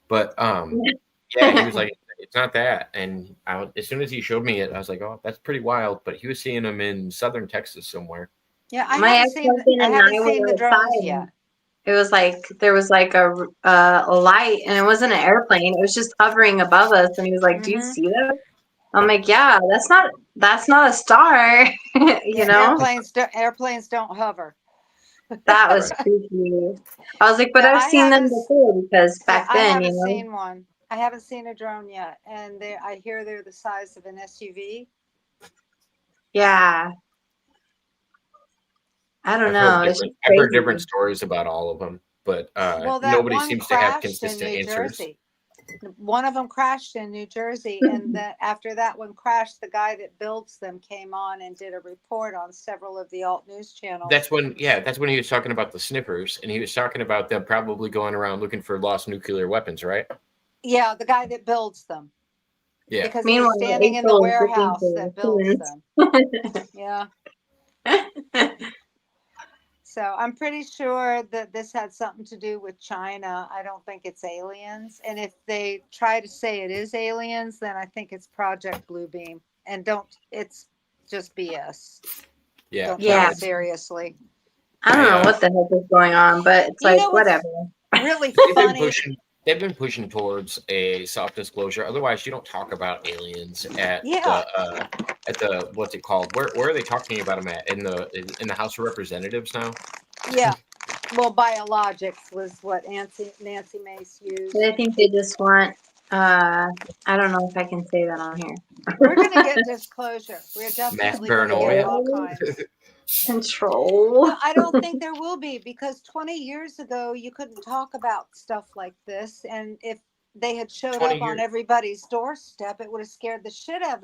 But he was like, it's not that. And as soon as he showed me it, I was like, oh, that's pretty wild. But he was seeing them in southern Texas somewhere. Yeah, I haven't seen the drones yet. It was like there was like a light, and it wasn't an airplane. It was just hovering above us, and he was like, "Do you see that?" I'm like, "Yeah, that's not a star." Airplanes don't hover. That was creepy. I was like, "But I've seen them before because back then, I haven't seen one. I haven't seen a drone yet, and I hear they're the size of an SUV. Yeah. I don't know. I've heard different stories about all of them, but nobody seems to have consistent answers. One of them crashed in New Jersey, and after that one crashed, the guy that builds them came on and did a report on several of the alt news channels. That's when he was talking about the sniffers, and he was talking about them probably going around looking for lost nuclear weapons, right? Yeah, the guy that builds them. Yeah. Because he was standing in the warehouse that builds them. Yeah. So I'm pretty sure that this had something to do with China. I don't think it's aliens. And if they try to say it is aliens, then I think it's Project Bluebeam. And it's just BS. Yeah. Don't Yeah. take it seriously. I don't know what the heck is going on, but it's You like know what's whatever. really They've been funny. they've been pushing towards a soft disclosure. Otherwise, you don't talk about aliens at Yeah. the what's it called? Where are they talking about them at? In the House of Representatives now? Yeah. Well, biologics was what Nancy Mace used. But I think they just want. I don't know if I can say that on here. We're going to get disclosure. We're Mass definitely going to get paranoia. all kinds. Control. No, I don't think there will be, because 20 years ago you couldn't talk about stuff like this, and if they had showed 20 up on years. everybody's doorstep, it would have scared the shit out of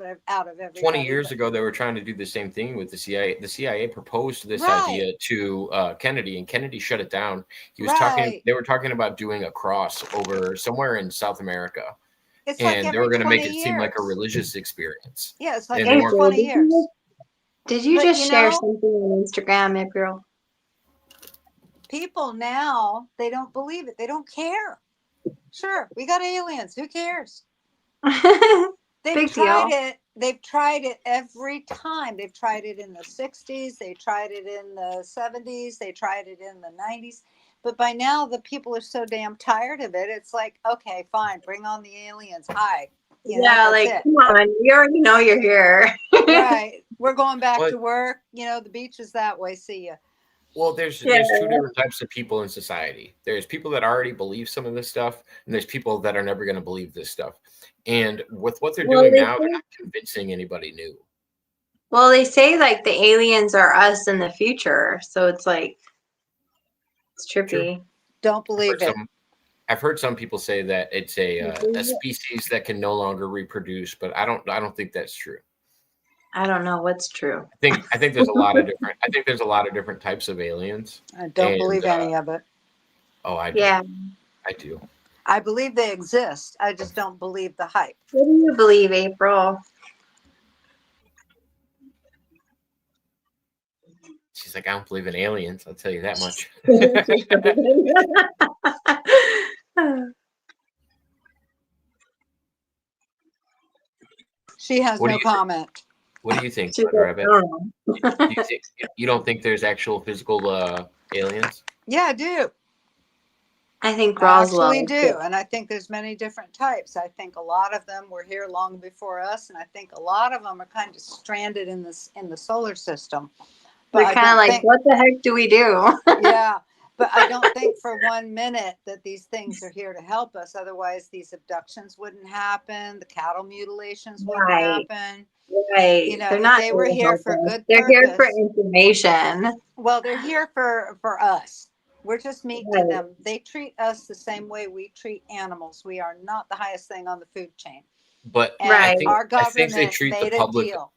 everybody. 20 years ago, they were trying to do the same thing with the CIA. The CIA proposed this Right. idea to Kennedy, and Kennedy shut it down. He was Right. They were talking about doing a cross over somewhere in South America, It's like and they every were going to make 20 it seem like a years. religious experience. Yeah, it's like And they every weren't- 20 years. Did you But just you share know- something on Instagram, April? People now, they don't believe it. They don't care. Sure, we got aliens. Who cares? They've Big tried deal. it. They've tried it every time. They've tried it in the 60s. They tried it in the 70s. They tried it in the 90s. But by now, the people are so damn tired of it. It's like, okay, fine, bring on the aliens. Hi. You know, Yeah, that's like it. come on, we already know you're here. Right. We're going back What? to work. You know, the beach is that way. See ya. Well, there's Yeah. two different types of people in society. There's people that already believe some of this stuff, and there's people that are never going to believe this stuff. And with what they're Well, doing they now, they're say- not convincing anybody new. Well, they say like the aliens are us in the future, so it's like it's trippy. Don't believe it. I've heard some people say that it's a species that can no longer reproduce, but I don't think that's true. I don't know what's true. I think there's a lot of different. I think there's a lot of different types of aliens. I don't And, believe any of it. Oh, I do. Yeah. I do. I believe they exist. I just don't believe the hype. What do you believe, April? She's like, I don't believe in aliens. I'll tell you that much. She has What do no you think? comment. What do you think, She's Thunder like, Rabbit? I don't know. Do you think you don't think there's actual physical aliens? Yeah, I do. I think I Roswell. actually is do. good. And I think there's many different types. I think a lot of them were here long before us. And I think a lot of them are kind of stranded in the solar system. But They're I kind of don't like, think- what the heck do we do? yeah. But I don't think for 1 minute that these things are here to help us. Otherwise, these abductions wouldn't happen. The cattle mutilations wouldn't Right. happen. Right. You know, They're if not they were here to here help for us. good They're here for purpose. information. Well, they're here for us. We're just meat to Right. them. They treat us the same way we treat animals. We are not the highest thing on the food chain. But And Right. our I think they government treat made the a public. deal.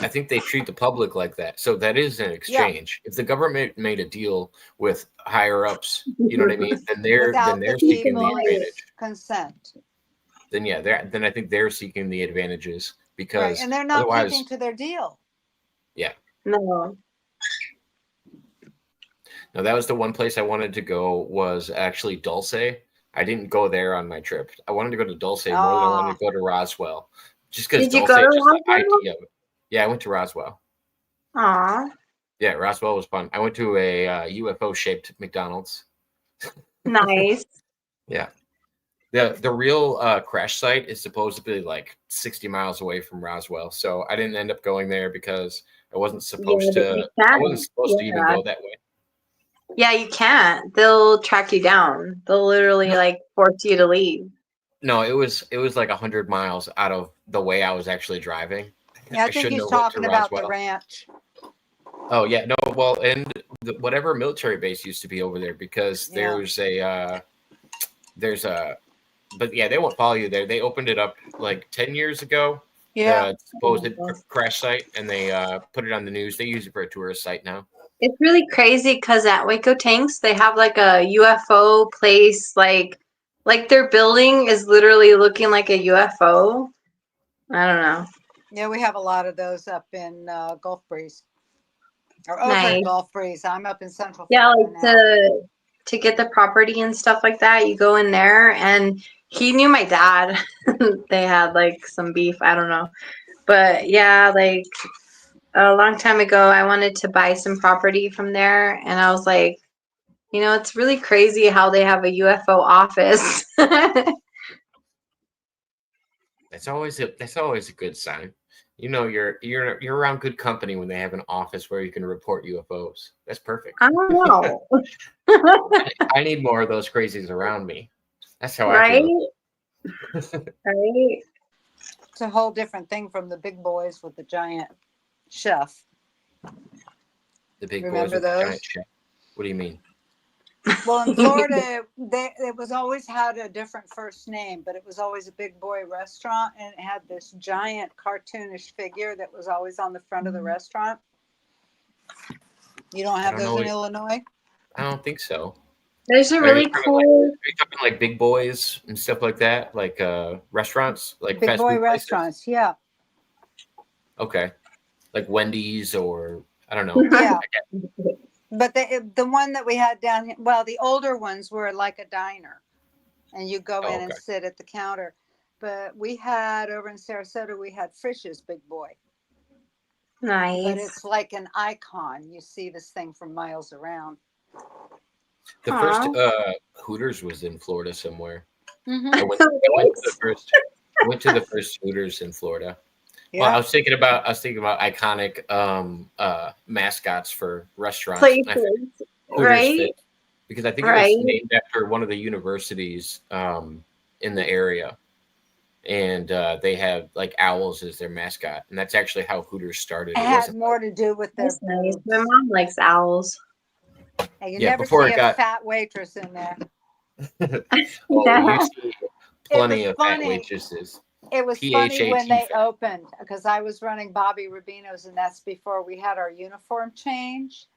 I think they treat the public like that. So that is an exchange. If the government made a deal with higher ups, you know what I mean? Then they're Without the seeking the people's advantage. consent. Then yeah, then I think they're seeking the advantages Right. because And they're not otherwise, keeping to their deal. yeah. No. No, that was the one place I wanted to go was actually Dulce. I didn't go there on my trip. I wanted to go to Dulce more than I wanted to go to Roswell, just because Did you Dulce, go to just the Roswell? idea of it. Yeah, I went to Roswell. Aw, Yeah, Roswell was fun. I went to a UFO-shaped McDonald's. nice. Yeah. The real crash site is supposedly like 60 miles away from Roswell. So I didn't end up going there because I wasn't supposed but to you I can. wasn't supposed to even Yeah. go that way. Yeah, you can't. They'll track you down. They'll literally like force you to leave. No, it was like 100 miles out of the way I was actually driving. Yeah, I think shouldn't he's have went to talking about the Roswell. ranch. Oh yeah, no, well, and whatever military base used to be over there because Yeah. there's a but yeah, they won't follow you there. They opened it up like 10 years ago. Yeah. The supposed crash site, and they put it on the news. They use it for a tourist site now. It's really crazy because at Waco Tanks they have like a UFO place, like their building is literally looking like a UFO. I don't know. Yeah, we have a lot of those up in Gulf Breeze. Or over Nice. at Gulf Breeze. I'm up in Central Yeah, Florida like now. to get the property and stuff like that, you go in there, and he knew my dad. They had like some beef, I don't know. But yeah, like a long time ago, I wanted to buy some property from there, and I was like, you know, it's really crazy how they have a UFO office. That's always a good sign. You know, you're around good company when they have an office where you can report UFOs. That's perfect. I don't know. I need more of those crazies around me. That's how I Right? feel. Right? It's a whole different thing from the big boys with the giant chef. The big boys Remember with the those? giant chef. What do you mean? Well, in Florida, it was always had a different first name, but it was always a big boy restaurant, and it had this giant cartoonish figure that was always on the front of the restaurant. You don't have don't those know in it. Illinois? I don't think so. There's a Are you really talking cool. are you talking like big boys and stuff like that? Like restaurants? Like Big fast boy food places? restaurants, yeah. Okay. Like Wendy's or I don't know. Yeah. But the one that we had down here, well, the older ones were like a diner, and you go in and okay. sit at the counter. But we had over in Sarasota, we had Frisch's Big Boy. But Nice. it's like an icon. You see this thing from miles around. The first Hooters was in Florida somewhere. Mhm. I went to the first Hooters in Florida. Well, Yeah. I was thinking about iconic mascots for restaurants. And I Places. figured Hooters Right? fit because I think it Right? was named after one of the universities in the area, and they have like owls as their mascot, and that's actually how Hooters started. It It had wasn't more to do with their That's nice. boobs. My mom likes owls. And you Yeah, never before see it a got- fat waitress in there. well, you see plenty was of fat funny. waitresses. It was funny when PHAT they fat. opened because I was running Bobby Rubino's, and that's before we had our uniform change.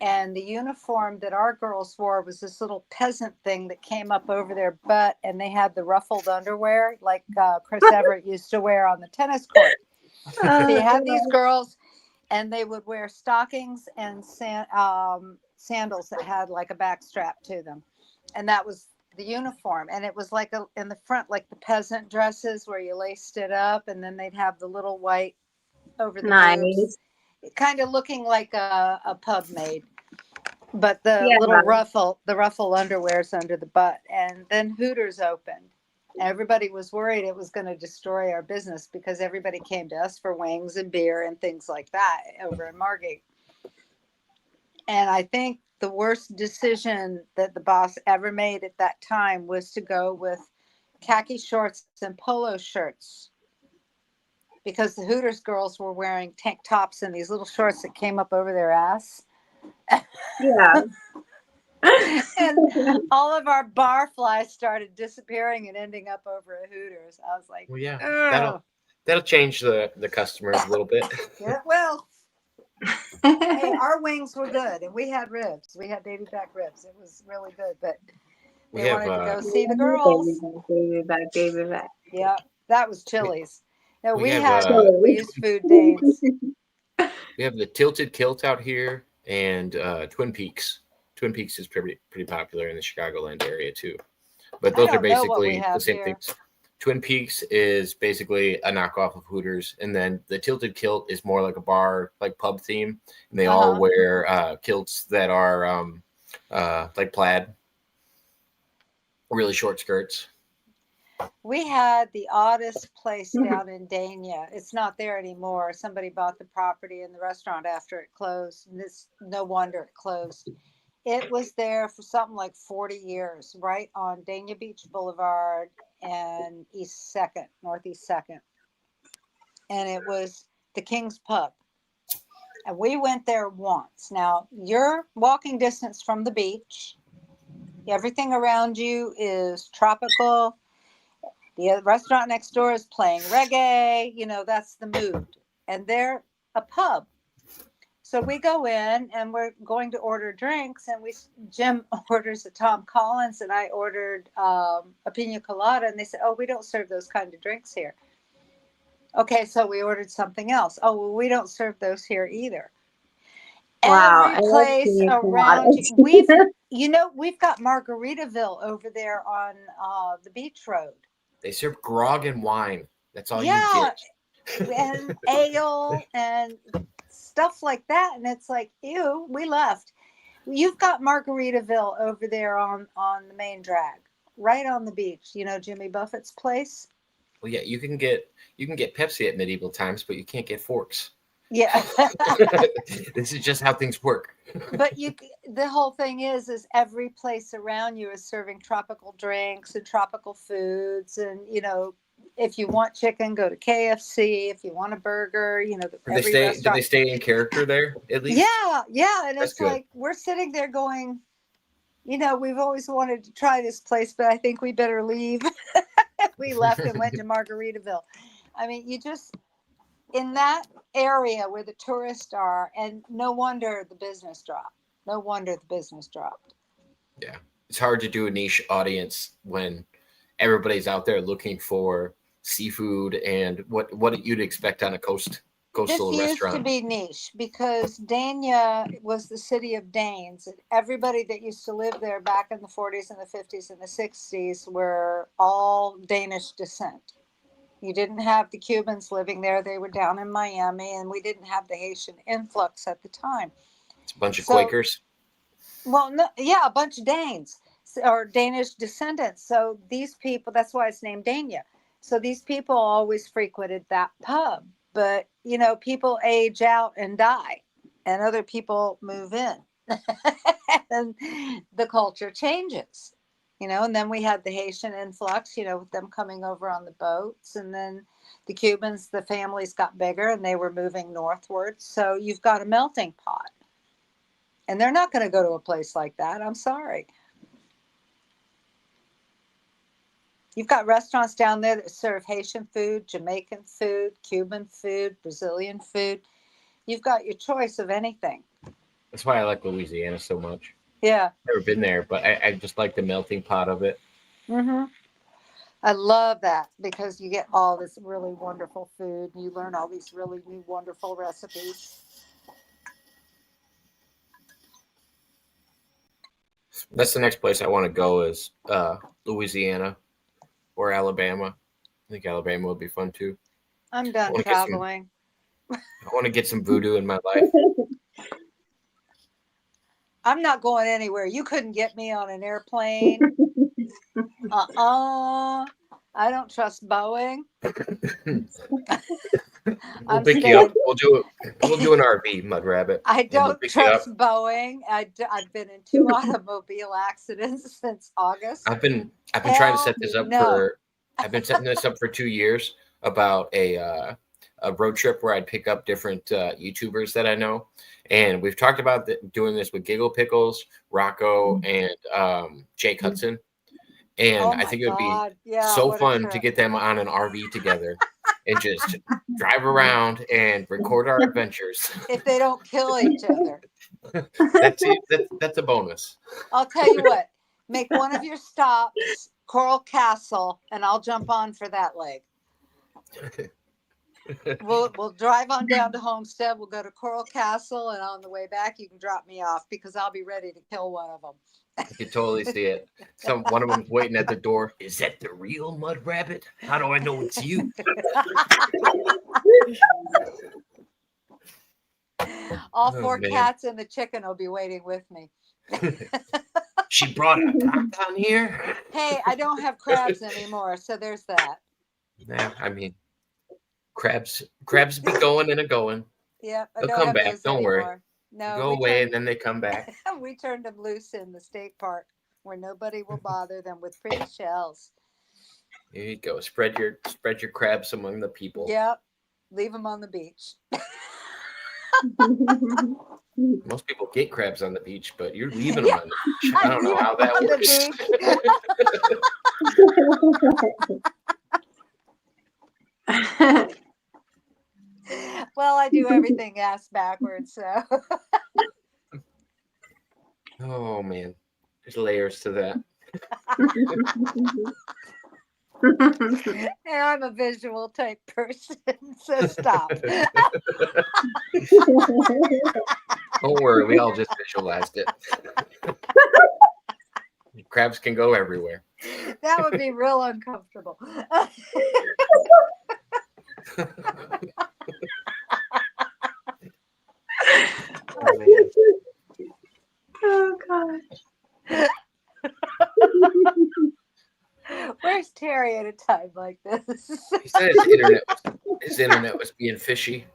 And the uniform that our girls wore was this little peasant thing that came up over their butt, and they had the ruffled underwear like Chris Everett used to wear on the tennis court. So you had these girls, and they would wear stockings and sandals that had like a back strap to them, and that was the uniform. And it was like in the front, like the peasant dresses where you laced it up, and then they'd have the little white over the Nice. boobs, kind of looking like a pub maid, but the Yeah. little ruffle underwear's under the butt. And then Hooters opened. Everybody was worried it was going to destroy our business because everybody came to us for wings and beer and things like that over in Margate. And I think the worst decision that the boss ever made at that time was to go with khaki shorts and polo shirts, because the Hooters girls were wearing tank tops and these little shorts that came up over their ass. Yeah. And all of our barflies started disappearing and ending up over at Hooters. I was like, Well, yeah, ugh. that'll change the customers a little bit. Yeah, well, hey, our wings were good, and we had ribs. We had baby back ribs. It was really good, but We they have, wanted to go see the girls. Baby back, baby back. Yeah, that was Chili's. No, we we have, had we used food names. We have the Tilted Kilt out here and Twin Peaks. Twin Peaks is pretty popular in the Chicagoland area too. But those are don't know what we basically the have same here. things. Twin Peaks is basically a knockoff of Hooters, and then the Tilted Kilt is more like a bar, like pub theme, and they all wear kilts that are like plaid, really short skirts. We had the oddest place down in Dania. It's not there anymore. Somebody bought the property and the restaurant after it closed. And no wonder it closed. It was there for something like 40 years, right on Dania Beach Boulevard and Northeast 2nd. And it was the King's Pub. And we went there once. Now, you're walking distance from the beach. Everything around you is tropical. The restaurant next door is playing reggae. You know, that's the mood. And they're a pub. So we go in and we're going to order drinks. And Jim orders a Tom Collins and I ordered a pina colada. And they said, oh, we don't serve those kind of drinks here. Okay, so we ordered something else. Oh, well, we don't serve those here either. Wow, Every place around you. We've got Margaritaville over there on the beach road. They serve grog and wine. That's all Yeah, you get. and ale and stuff like that. And it's like, ew, we left. You've got Margaritaville over there on the main drag, right on the beach. You know Jimmy Buffett's place? Well, yeah, you can get Pepsi at medieval times, but you can't get forks. Yeah. This is just how things work. But the whole thing is every place around you is serving tropical drinks and tropical foods. And, if you want chicken, go to KFC. If you want a burger, Do they stay in character there at least? Yeah. And That's it's good. like, we're sitting there going, we've always wanted to try this place, but I think we better leave. We left and went to Margaritaville. I mean, in that area where the tourists are, and no wonder the business dropped. Yeah. It's hard to do a niche audience when everybody's out there looking for seafood and what you'd expect on a coastal This restaurant. used to be niche because Dania was the city of Danes. And everybody that used to live there back in the 40s and the 50s and the 60s were all Danish descent. You didn't have the Cubans living there. They were down in Miami, and we didn't have the Haitian influx at the time. It's a bunch of Quakers. Well, no, yeah, a bunch of Danes or Danish descendants. So these people, that's why it's named Dania. So these people always frequented that pub. But, people age out and die, and other people move in. And the culture changes. And then we had the Haitian influx, with them coming over on the boats. And then the Cubans, the families got bigger and they were moving northward. So you've got a melting pot. And they're not going to go to a place like that. I'm sorry. You've got restaurants down there that serve Haitian food, Jamaican food, Cuban food, Brazilian food. You've got your choice of anything. That's why I like Louisiana so much. Yeah. Never been there, but I just like the melting pot of it. Mm-hmm. I love that because you get all this really wonderful food. And you learn all these really new wonderful recipes. That's the next place I want to go is Louisiana or Alabama. I think Alabama would be fun too. I'm done traveling. I want to get some voodoo in my life. I'm not going anywhere. You couldn't get me on an airplane. I don't trust Boeing. We'll pick you up. We'll do an RV, Mud Rabbit. I don't trust Boeing. I've been in 2 automobile accidents since August. I've been trying to set this up I've been setting this up for 2 years about a road trip where I'd pick up different YouTubers that I know. And we've talked about doing this with Giggle Pickles, Rocco, and Jake Hudson. And I think it would be so fun to get them on an RV together and just drive around and record our adventures. If they don't kill each other. That's it. That's a bonus. I'll tell you what, make one of your stops, Coral Castle, and I'll jump on for that leg. We'll drive on down to Homestead. We'll go to Coral Castle, and on the way back, you can drop me off because I'll be ready to kill one of them. I can totally see it. One of them's waiting at the door. Is that the real Mud Rabbit? How do I know it's you? All 4 cats and the chicken will be waiting with me. She brought a top down here. Hey, I don't have crabs anymore, so there's that. Yeah, I mean, crabs be going and a going. Yeah, they'll come back. Don't worry. No, go away and then they come back. We turned them loose in the state park where nobody will bother them with pretty shells. There you go. Spread your crabs among the people. Yep. Leave them on the beach. Most people get crabs on the beach, but you're leaving them on the beach. I don't know how that works. Well, I do everything ass backwards, so. Oh man, there's layers to that. And I'm a visual type person, so stop. Don't worry, we all just visualized it. Crabs can go everywhere. That would be real uncomfortable. Oh gosh. Where's Terry at a time like this? He said his internet was being fishy.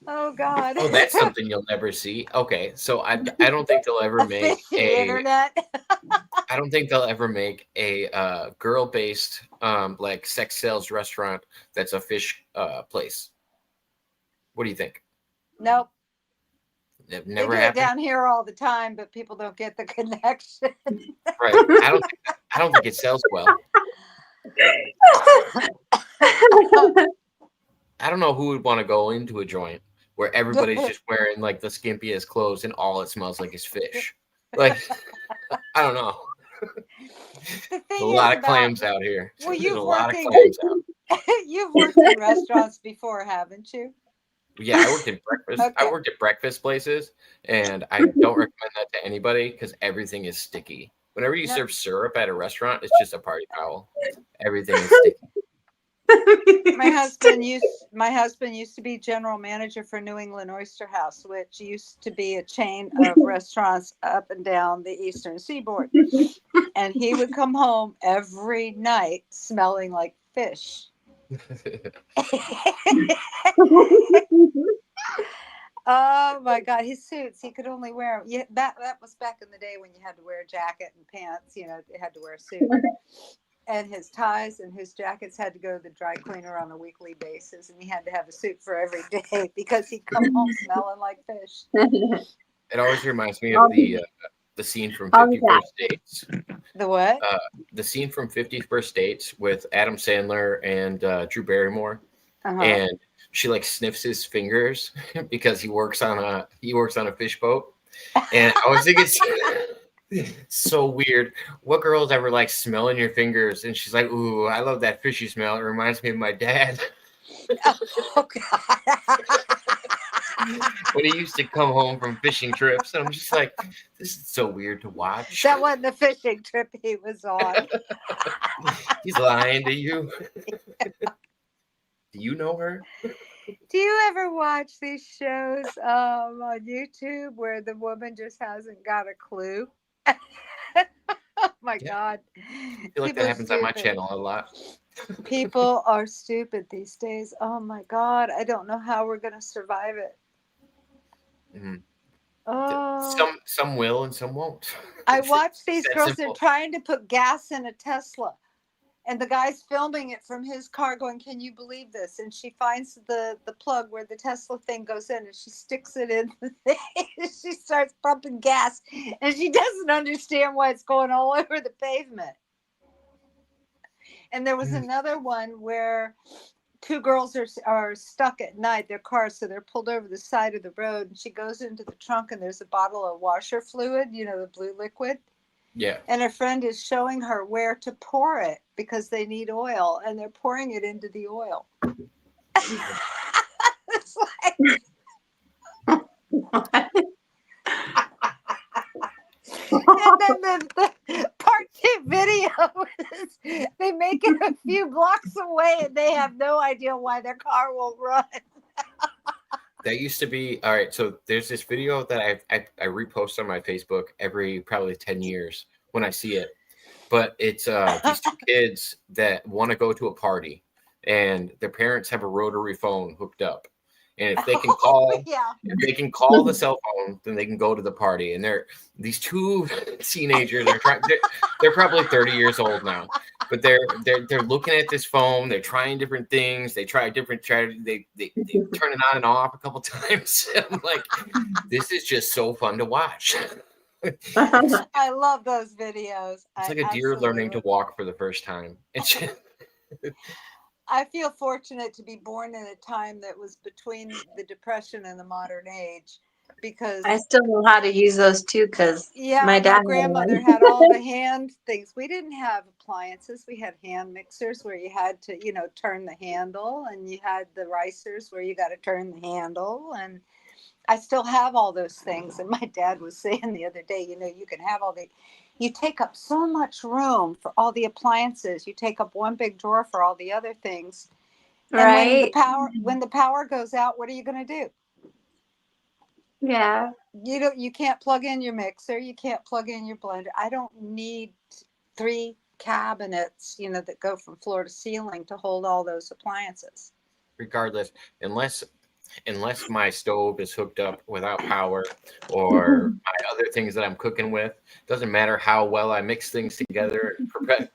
Oh God. Oh, that's something you'll never see. Okay, so I don't think they'll ever make Fishy internet. I don't think they'll ever make a girl-based like sex sales restaurant that's a fish place. What do you think? Nope. It They never do it happened. down here all the time, but people don't get the connection. Right. I don't think it sells well. I don't know who would want to go into a joint where everybody's just wearing like the skimpiest clothes and all it smells like is fish. Like, I don't know. The A thing lot is of clams out here. Well, There's you've a lot of working. clams out. You've worked in restaurants before, haven't you? Yeah, I worked in breakfast. I worked at breakfast places, and I don't recommend that to anybody because everything is sticky. Whenever you serve syrup at a restaurant, it's just a party foul. Everything is sticky. My husband used to be general manager for New England Oyster House, which used to be a chain of restaurants up and down the eastern seaboard. And he would come home every night smelling like fish. Oh my God, his suits, he could only wear them. Yeah, that was back in the day when you had to wear a jacket and pants, you had to wear a suit. And his ties and his jackets had to go to the dry cleaner on a weekly basis, and he had to have a suit for every day because he'd come home smelling like fish. It always reminds me of the scene from 50 First Dates. The what? The scene from 50 First Dates with Adam Sandler and Drew Barrymore, and she like sniffs his fingers because he works on a fish boat, and I was thinking. So weird. What girl's ever like smelling your fingers? And she's like, "Ooh, I love that fishy smell. It reminds me of my dad." Oh God. When he used to come home from fishing trips, and I'm just like, this is so weird to watch. That wasn't the fishing trip he was on. He's lying to you. Do you know her? Do you ever watch these shows on YouTube where the woman just hasn't got a clue? Oh my God. I feel like People that are happens on my stupid. channel a lot. People are stupid these days. Oh my God. I don't know how we're going to survive it. Mhm. Oh, Some will and some won't. I watch these that girls. simple. They're trying to put gas in a Tesla. And the guy's filming it from his car going, can you believe this? And she finds the plug where the Tesla thing goes in and she sticks it in the thing. She starts pumping gas and she doesn't understand why it's going all over the pavement. And there was another one where two girls are stuck at night, their cars, so they're pulled over the side of the road. And she goes into the trunk and there's a bottle of washer fluid, the blue liquid. Yeah. And her friend is showing her where to pour it because they need oil, and they're pouring it into the oil. It's like, and then the part 2 video is they make it a few blocks away, and they have no idea why their car won't run. That used to be all right. So there's this video that I repost on my Facebook every probably 10 years when I see it. But it's these two kids that want to go to a party, and their parents have a rotary phone hooked up. And if they can call, the cell phone, then they can go to the party. And these two teenagers are trying. They're probably 30 years old now, but they're looking at this phone. They're trying different things. They try different strategies. They turn it on and off a couple times. I'm like, this is just so fun to watch. I love those videos. It's like a deer learning to walk for the first time. It's just, I feel fortunate to be born in a time that was between the Depression and the modern age, because I still know how to use those too because my dad had grandmother one. had all the hand things. We didn't have appliances. We had hand mixers where you had to, turn the handle, and you had the ricers where you got to turn the handle, and I still have all those things. And my dad was saying the other day, you can have all the, you take up so much room for all the appliances. You take up one big drawer for all the other things. And Right? when the power goes out, what are you going to do? Yeah. You can't plug in your mixer. You can't plug in your blender. I don't need 3 cabinets, that go from floor to ceiling to hold all those appliances. Regardless, unless my stove is hooked up without power or my other things that I'm cooking with, doesn't matter how well I mix things together and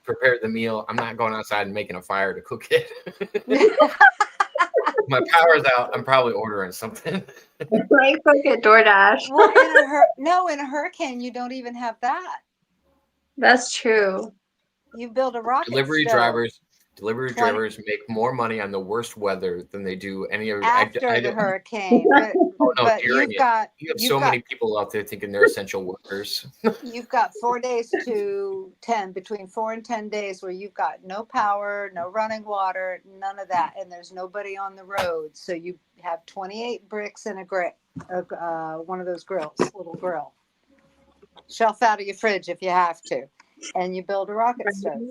prepare the meal. I'm not going outside and making a fire to cook it. My power's out. I'm probably ordering something. Like cook at DoorDash. Well, in a hurricane, you don't even have that. That's true. You build a rocket Delivery stove. drivers make more money on the worst weather than they do any other. After the hurricane. But during you've got you have so many people out there thinking they're essential workers. You've got 4 days to 10, between 4 and 10 days where you've got no power, no running water, none of that, and there's nobody on the road. So you have 28 bricks in a grill, one of those grills, little grill. Shelf out of your fridge if you have to, and you build a rocket stove.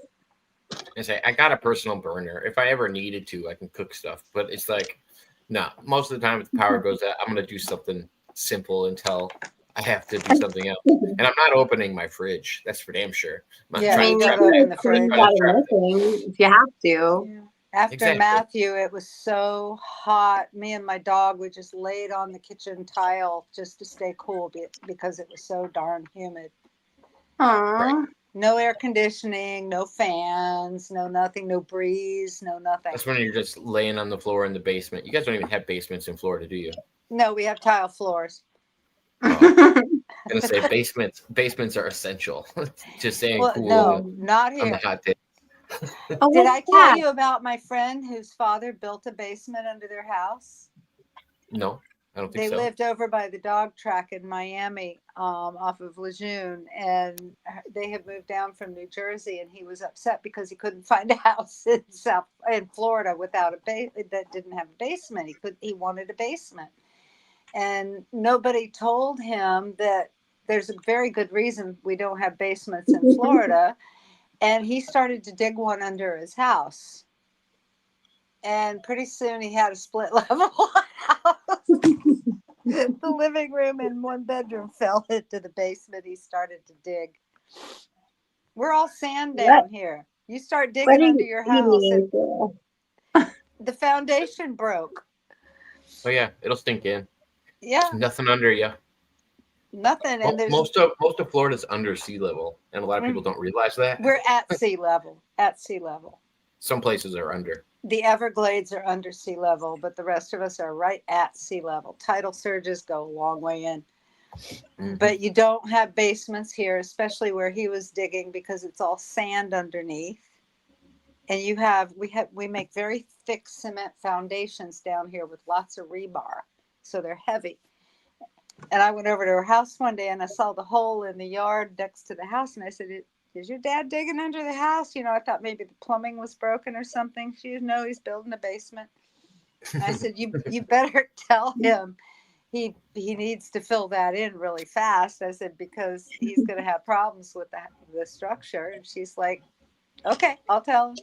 And say, I got a personal burner. If I ever needed to, I can cook stuff. But it's like, no, most of the time if the power goes out, I'm going to do something simple until I have to do something else. And I'm not opening my fridge. That's for damn sure. You gotta open the fridge. If you have to. After Exactly. Matthew, it was so hot. Me and my dog, we just laid on the kitchen tile just to stay cool because it was so darn humid. Aww. No air conditioning, no fans, no nothing, no breeze, no nothing. That's when you're just laying on the floor in the basement. You guys don't even have basements in Florida, do you? No, we have tile floors. I'm gonna say basements are essential. Just saying Well, cool no, not on the here. hot day. Did I tell you about my friend whose father built a basement under their house? No, I don't They think so. lived over by the dog track in Miami, off of Lejeune, and they had moved down from New Jersey, and he was upset because he couldn't find a house in Florida without that didn't have a basement. He wanted a basement, and nobody told him that there's a very good reason we don't have basements in Florida. And he started to dig one under his house. And pretty soon he had a split level house. The living room and one bedroom fell into the basement. He started to dig. We're all sand down here. You start digging under your house. The foundation broke. Oh yeah, it'll stink in. Yeah. There's nothing under you. Nothing. And there's Most of Florida's under sea level, and a lot of people don't realize that. We're at sea level. At sea level. Some places are under. The Everglades are under sea level, but the rest of us are right at sea level. Tidal surges go a long way in. Mm-hmm. But you don't have basements here, especially where he was digging, because it's all sand underneath. And we make very thick cement foundations down here with lots of rebar. So they're heavy. And I went over to her house one day and I saw the hole in the yard next to the house. And I said, is your dad digging under the house? I thought maybe the plumbing was broken or something. She said, no, he's building a basement. And I said, you better tell him he needs to fill that in really fast. I said, because he's going to have problems with the structure. And she's like, okay, I'll tell him.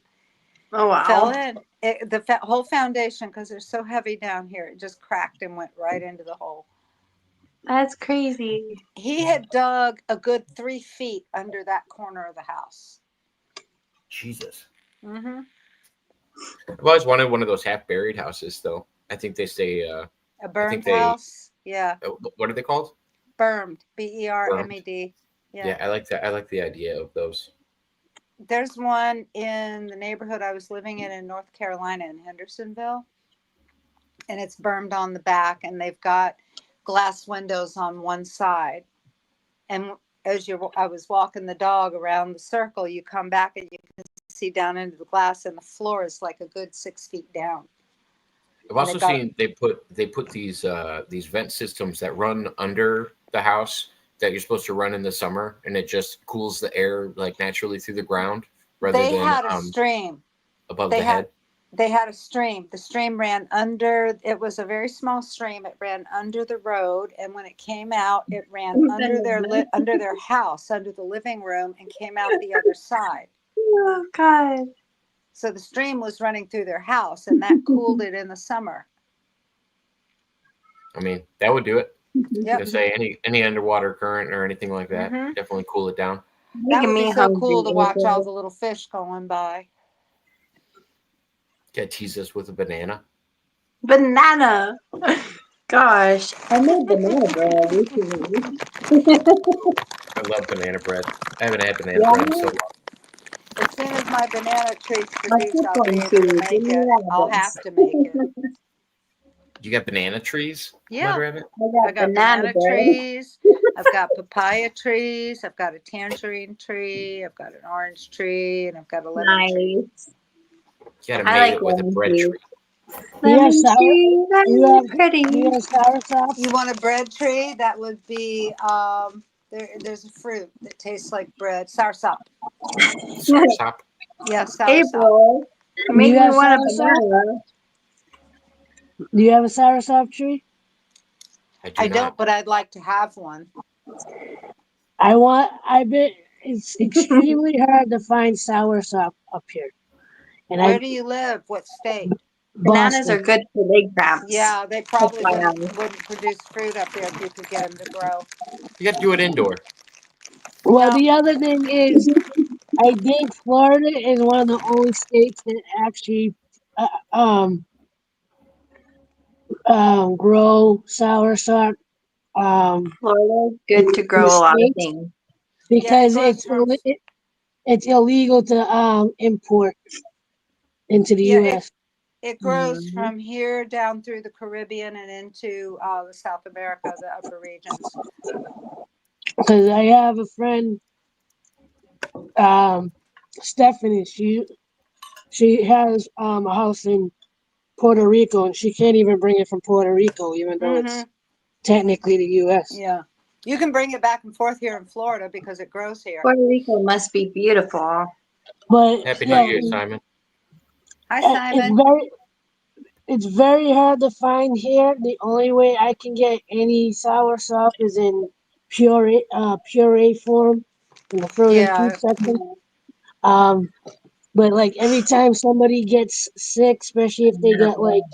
Oh, wow. Fell in. The whole foundation, because they're so heavy down here, it just cracked and went right into the hole. That's crazy. He had dug a good 3 feet under that corner of the house. Jesus. Mm-hmm. I've always wanted one of those half-buried houses, though. I think they say a burned house. Yeah. What are they called? Bermed. BERMED. Yeah, I like that. I like the idea of those. There's one in the neighborhood I was living in North Carolina in Hendersonville, and it's bermed on the back, and they've got glass windows on one side. And as I was walking the dog around the circle, you come back and you can see down into the glass, and the floor is like a good 6 feet down. I've also seen they put these vent systems that run under the house that you're supposed to run in the summer, and it just cools the air like naturally through the ground rather they than had a stream above the head. They had a stream. The stream ran under. It was a very small stream. It ran under the road, and when it came out, it ran under their house, under the living room, and came out the other side. Oh God! So the stream was running through their house, and that cooled it in the summer. I mean, that would do it. Yep. To say any underwater current or anything like that, Mhm. definitely cool it down. That would be so hungry, cool to watch April. all the little fish going by. Yeah, tease us with a banana. Banana. Gosh, I made banana bread recently. I love banana bread. I haven't had banana Yeah. bread in so long. As soon as my banana tree's My produced, I'll be one able to too. make Give me it. that I'll one. have to make it. You got banana trees? Yeah. Mud Rabbit? I got banana trees. I've got papaya trees. I've got a tangerine tree. I've got an orange tree, and I've got a lemon tree. Nice. You gotta I make like it with a lemon bread trees. tree. Lemon tree, very pretty. Do you have soursop? You want a bread tree? That would be there's a fruit that tastes like bread. Soursop. Soursop? Yeah, soursop. April, Do make you me have want a soursop? banana. Do you have a soursop tree? I don't, but I'd like to have one. I bet it's extremely hard to find soursop up here. And Where do you live? What state? Bananas are good for leg cramps. Yeah, they probably FYI. wouldn't produce fruit up there if you could get them to grow. You got to do it indoor. Well, the other thing is, I think Florida is one of the only states that actually grow soursop. Florida's good to grow a lot of things. because Yeah, it grows it's illegal to import into the Yeah, U.S. it grows from here down through the Caribbean and into the South America, the upper regions. Because I have a friend, Stephanie. She has a house in Puerto Rico, and she can't even bring it from Puerto Rico, even though it's technically the U.S. Yeah. You can bring it back and forth here in Florida because it grows here. Puerto Rico must be beautiful. But Happy yeah, New Year, Simon. Hi, Simon. It's very hard to find here. The only way I can get any soursop is in puree form in the frozen food section. But like every time somebody gets sick, especially if they get like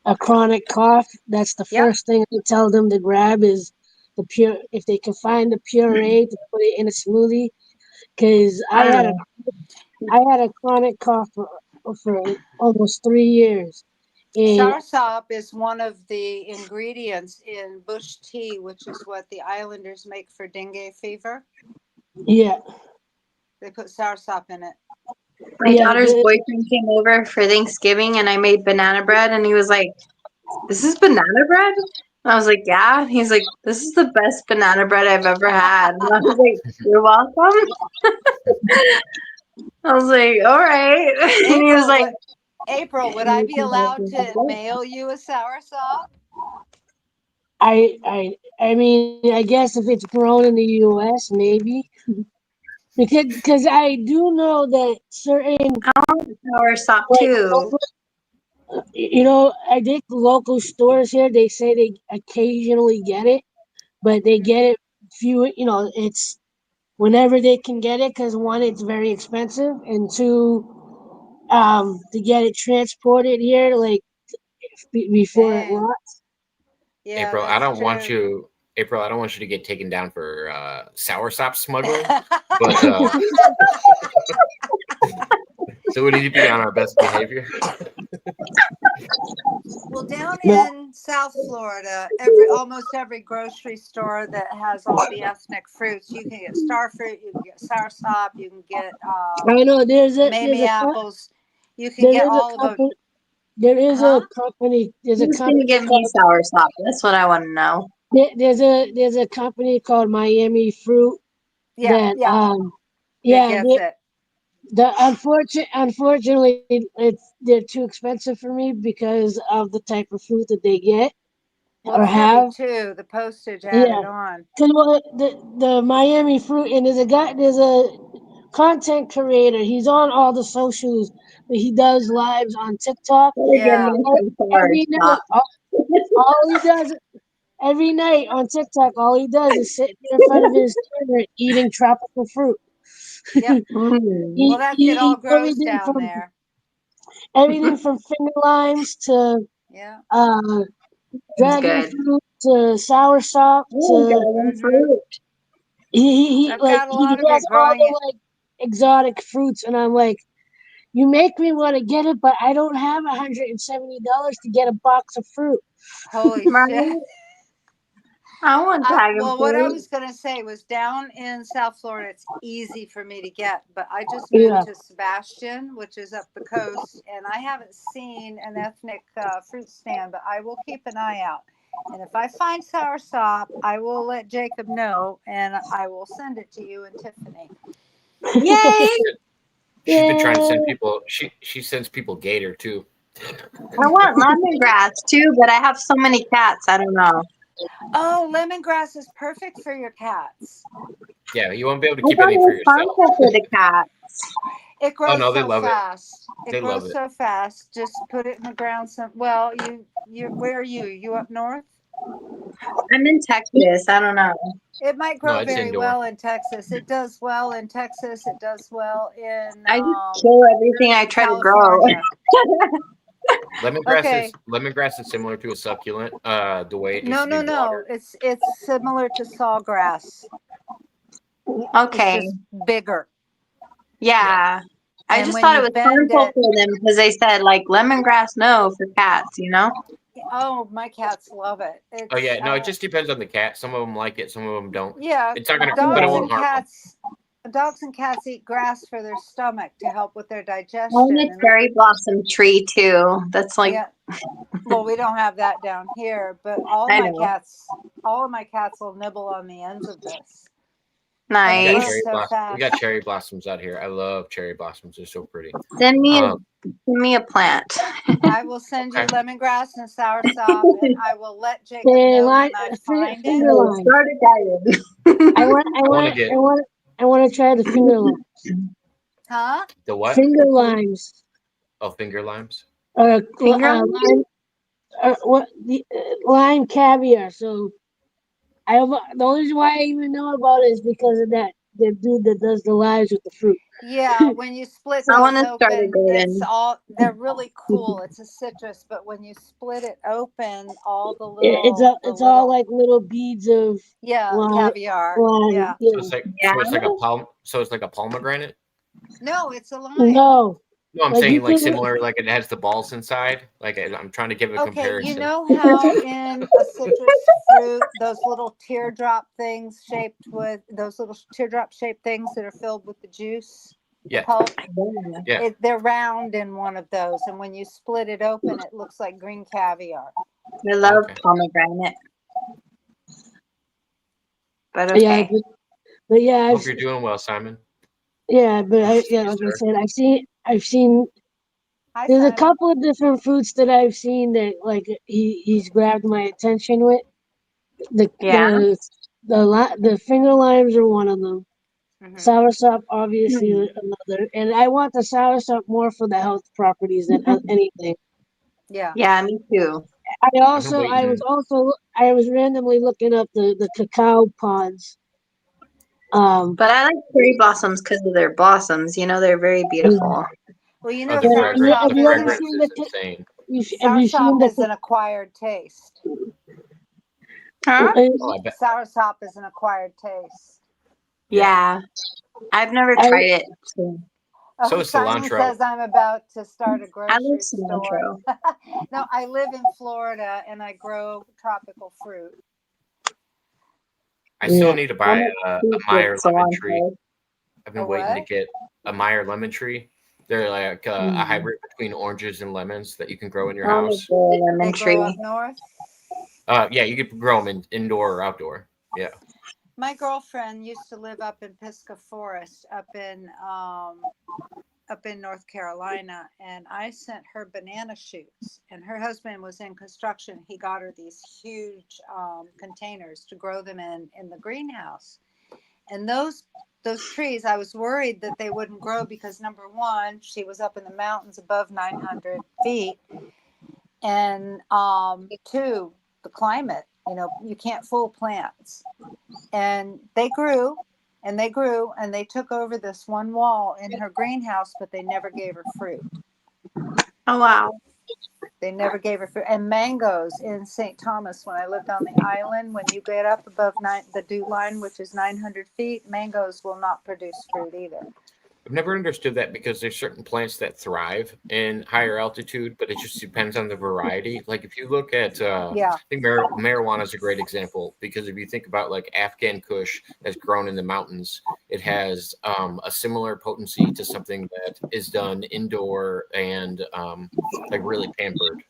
a chronic cough, that's the first thing I tell them to grab is if they can find the puree to put it in a smoothie. Because I had a chronic cough for almost 3 years. And Soursop is one of the ingredients in bush tea, which is what the islanders make for dengue fever. yeah, They put soursop in it. My daughter's boyfriend came over for Thanksgiving and I made banana bread and he was like, "This is banana bread?" And I was like, "Yeah." He's like, "This is the best banana bread I've ever had." And I was like, "You're welcome." I was like, "All right." And he was like, April, would I be allowed to mail you a soursop? I mean, I guess if it's grown in the U.S., maybe. Because I do know that certain soursop too. I think local stores here, they say they occasionally get it, but they get it few. It's whenever they can get it, because one, it's very expensive, and two, to get it transported here, like before it rots. Yeah, April, I don't want you. April, I don't want you to get taken down for soursop smuggling, but so we need to be on our best behavior. Well, down in South Florida, almost every grocery store that has all the ethnic fruits, you can get star fruit, you can get soursop, you can get I know mamey apples. You can get all of them. There is a company. There's a Who's company. gonna give me soursop? That's what I want to know. There's a company called Miami Fruit. Yeah, that, that gets it. Unfortunately, they're too expensive for me because of the type of fruit that they get Well, or it's heavy have. too. The postage added on. Because the Miami Fruit, and there's a content creator. He's on all the socials, but he does lives on TikTok. Yeah. Every night, all he does every night on TikTok, all he does is sit in front of his camera eating tropical fruit. Yep. He, Well, he it all eats grows everything down from there. finger limes to Yeah. dragon good. fruit to sour sop Oh, to dragon fruit. I've got a lot of it has all growing the like exotic fruits, and I'm like, you make me want to get it, but I don't have $170 to get a box of fruit. Holy Right? shit. I want dragon Well, what I fruit. was going to say was down in South Florida, it's easy for me to get, but I just Yeah. moved to Sebastian, which is up the coast, and I haven't seen an ethnic fruit stand, but I will keep an eye out. And if I find soursop, I will let Jacob know, and I will send it to you and Tiffany. Yay! She's been trying to send people. She sends people gator too. I want lemongrass too, but I have so many cats. I don't know. Oh, lemongrass is perfect for your cats. Yeah, you won't be able to I keep thought any it for was yourself. harmful for the cats. It grows no, they so love it. fast. They love grows it. so fast. Just put it in the ground. Well, you where are you? You up north? I'm in Texas. I don't know. It might No, grow it's very indoor. well in Texas. It does well in Texas. It does well in I just kill everything I try to grow. California. Lemongrass is similar to a succulent. The way it needs No, to be no, no. watered. It's similar to sawgrass. Okay. It's just bigger. Yeah. I And just when thought it you was bend harmful it- for them because they said like lemongrass no for cats, you know? Oh, my cats love it. Oh yeah, no, it just depends on the cat. Some of them like it, some of them don't. Yeah, It's not gonna, but it won't harm them. Dogs and cats eat grass for their stomach to help with their digestion. I want a cherry blossom tree too. That's like Yeah. Well, we don't have that down here, but all I of know. my cats will nibble on the ends of this. Nice. We got cherry blossoms out here. I love cherry blossoms. They're so pretty. Send me a plant. I will send you lemongrass and soursop, and I will let Jacob know when I find finger it. lime. Start a diet. I want to try the finger limes. Huh? The what? Finger limes. Oh, finger limes. Lime caviar. So the only reason why I even know about it is because of that the dude that does the lives with the fruit. Yeah, when you split I those wanna start a open, garden. they're really cool. It's a citrus, but when you split it open, all the little It's all like little beads of caviar. lime. Yeah. So it's like a palm. So it's like a pomegranate. No, it's a lime. No. No, I'm Like, saying you like can- similar, like it has the balls inside. Like I'm trying to give a Okay, comparison. you know how in a citrus fruit, those little teardrop things shaped with those little teardrop shaped things that are filled with the juice? Yeah. Pulp? Yeah. They're round in one of those, and when you split it open, it looks like green caviar. I love pomegranate. But okay. But yeah, Hope you're doing well, Simon. Yeah, but like I said, I've seen. There's a couple of different fruits that I've seen that like he's grabbed my attention with. The finger limes are one of them. Soursop obviously another, and I want the soursop more for the health properties than anything. Yeah. Yeah, me too. I was randomly looking up the cacao pods. But I like cherry blossoms because of their blossoms. You know, they're very beautiful. Well, you know, Have you ever fragrance seen is the insane. Have you seen soursop is the an acquired taste. Huh? Oh, I bet. Soursop is an acquired taste. Yeah. I've never tried it. So. So is Simon cilantro. says I'm about to start a I grocery love store. cilantro. No, I live in Florida and I grow tropical fruit. I still need to buy a Meyer lemon tree. I've been A waiting to what? get a Meyer lemon tree. They're like a Mm. hybrid between oranges and lemons that you can grow in your Oh, house. the lemon They tree. grow up north. Yeah, you could grow them indoor or outdoor. Yeah. My girlfriend used to live up in Pisgah Forest, up in North Carolina, and I sent her banana shoots. And her husband was in construction. He got her these huge containers to grow them in the greenhouse. And those those trees, I was worried that they wouldn't grow because number one, she was up in the mountains above 900 feet, and two, the climate. You know, you can't fool plants. And they grew and they grew and they took over this one wall in her greenhouse, but they never gave her fruit. Oh, wow. They never gave her fruit. And mangoes in St. Thomas, when I lived on the island, when you get up above the dew line, which is 900 feet, mangoes will not produce fruit either. I've never understood that because there's certain plants that thrive in higher altitude, but it just depends on the variety. Like if you look at, I think marijuana is a great example, because if you think about like Afghan Kush that's grown in the mountains, it has a similar potency to something that is done indoor and like really pampered.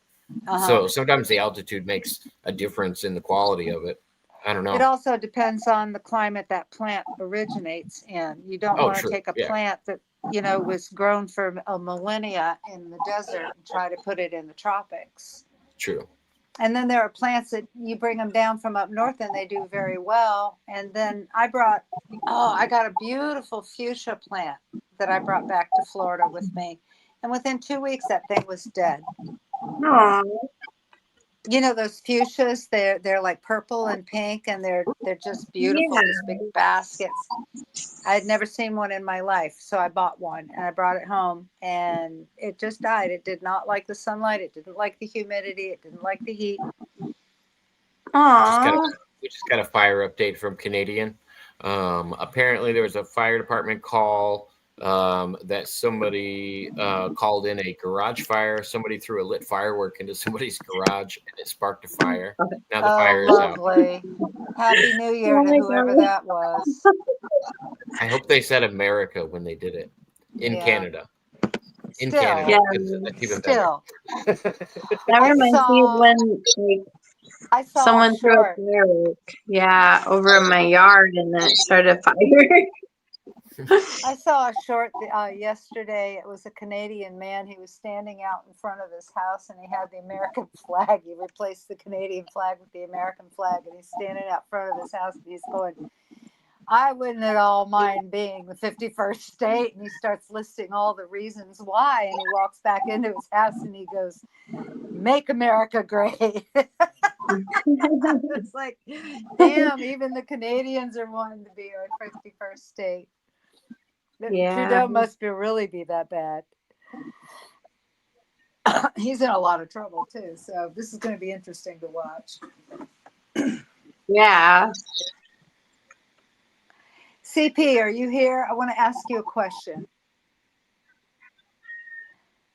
So sometimes the altitude makes a difference in the quality of it. I don't know. It also depends on the climate that plant originates in. You don't want to take a plant that, you know, was grown for a millennia in the desert and try to put it in the tropics. True. And then there are plants that you bring them down from up north and they do very well. And then I got a beautiful fuchsia plant that I brought back to Florida with me. And within 2 weeks, that thing was dead. Aww. You know those fuchsias? They're like purple and pink, and they're just beautiful. These big baskets. I had never seen one in my life, so I bought one and I brought it home, and it just died. It did not like the sunlight. It didn't like the humidity. It didn't like the heat. We just got a fire update from Canadian. Apparently, there was a fire department call that somebody called in a garage fire. Somebody threw a lit firework into somebody's garage and it sparked a fire. Now the fire is out. Happy New Year to whoever that was. I hope they said America when they did it. In Canada. In Still. Canada. That's even better. That reminds me of when I saw someone threw a firework, over my yard and then it started a fire. I saw a short yesterday. It was a Canadian man. He was standing out in front of his house and he had the American flag. He replaced the Canadian flag with the American flag, and he's standing out front of his house and he's going, I wouldn't at all mind being the 51st state. And he starts listing all the reasons why. And he walks back into his house and he goes, make America great. It's like, damn, even the Canadians are wanting to be our 51st state. Trudeau must really be that bad. He's in a lot of trouble too. So this is going to be interesting to watch. Yeah. CP, are you here? I want to ask you a question.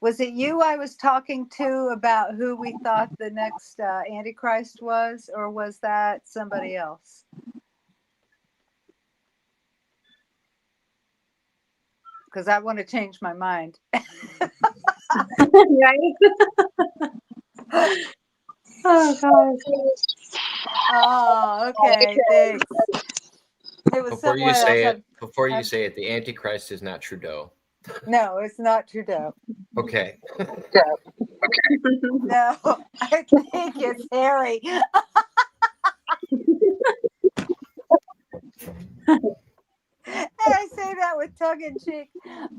Was it you I was talking to about who we thought the next Antichrist was, or was that somebody else? Because I want to change my mind. Right? Oh, gosh. Oh, okay. Thanks. It was Before you say it, the Antichrist is not Trudeau. No, it's not Trudeau. Okay. No, I think it's Harry. And I say that with tongue in cheek,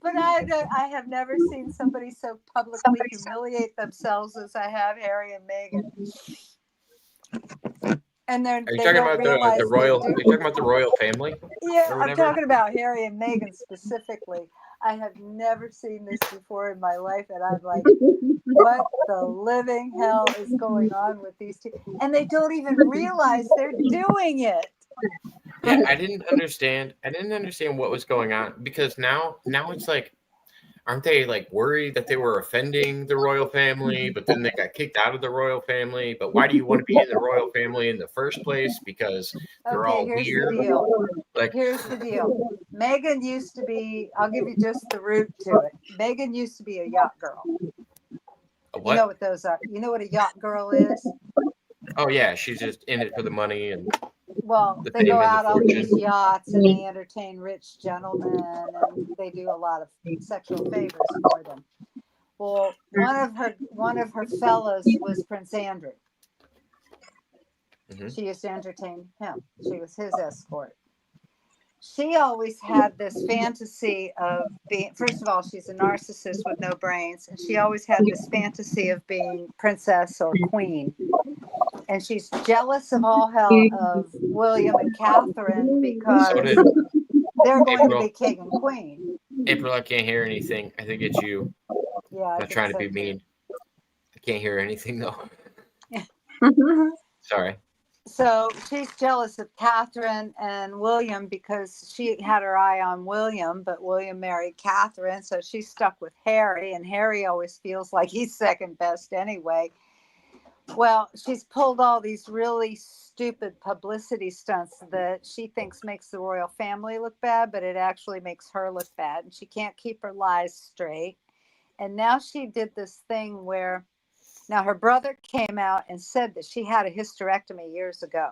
but I have never seen somebody so publicly humiliate themselves as I have Harry and Meghan. And then Are you talking about the royal? Are you talking about the royal family? Yeah, I'm talking about Harry and Meghan specifically. I have never seen this before in my life, and I'm like, what the living hell is going on with these two? And they don't even realize they're doing it. Yeah, I didn't understand what was going on, because now it's like, aren't they like worried that they were offending the royal family, but then they got kicked out of the royal family? But why do you want to be in the royal family in the first place? Because they're all weird. Here's the deal. Meghan used to be, I'll give you just the root to it. Meghan used to be a yacht girl. What? You know what those are? You know what a yacht girl is? Oh yeah, she's just in it for the money and they go out on these yachts and they entertain rich gentlemen and they do a lot of sexual favors for them. Well, one of her fellows was Prince Andrew. Mm-hmm. She used to entertain him. She was his escort. she always had this fantasy of being, first of all, she's a narcissist with no brains, and she always had this fantasy of being princess or queen. And she's jealous of all hell of William and Catherine So because did they're going to April. be king and queen. April, I can't hear anything. I think it's you. Yeah, I I'm not think trying to so be too. mean. I can't hear anything though. Sorry. So she's jealous of Catherine and William because she had her eye on William, but William married Catherine, so she's stuck with Harry, and Harry always feels like he's second best anyway. Well, she's pulled all these really stupid publicity stunts that she thinks makes the royal family look bad, but it actually makes her look bad, and she can't keep her lies straight. And now she did this thing where now her brother came out and said that she had a hysterectomy years ago.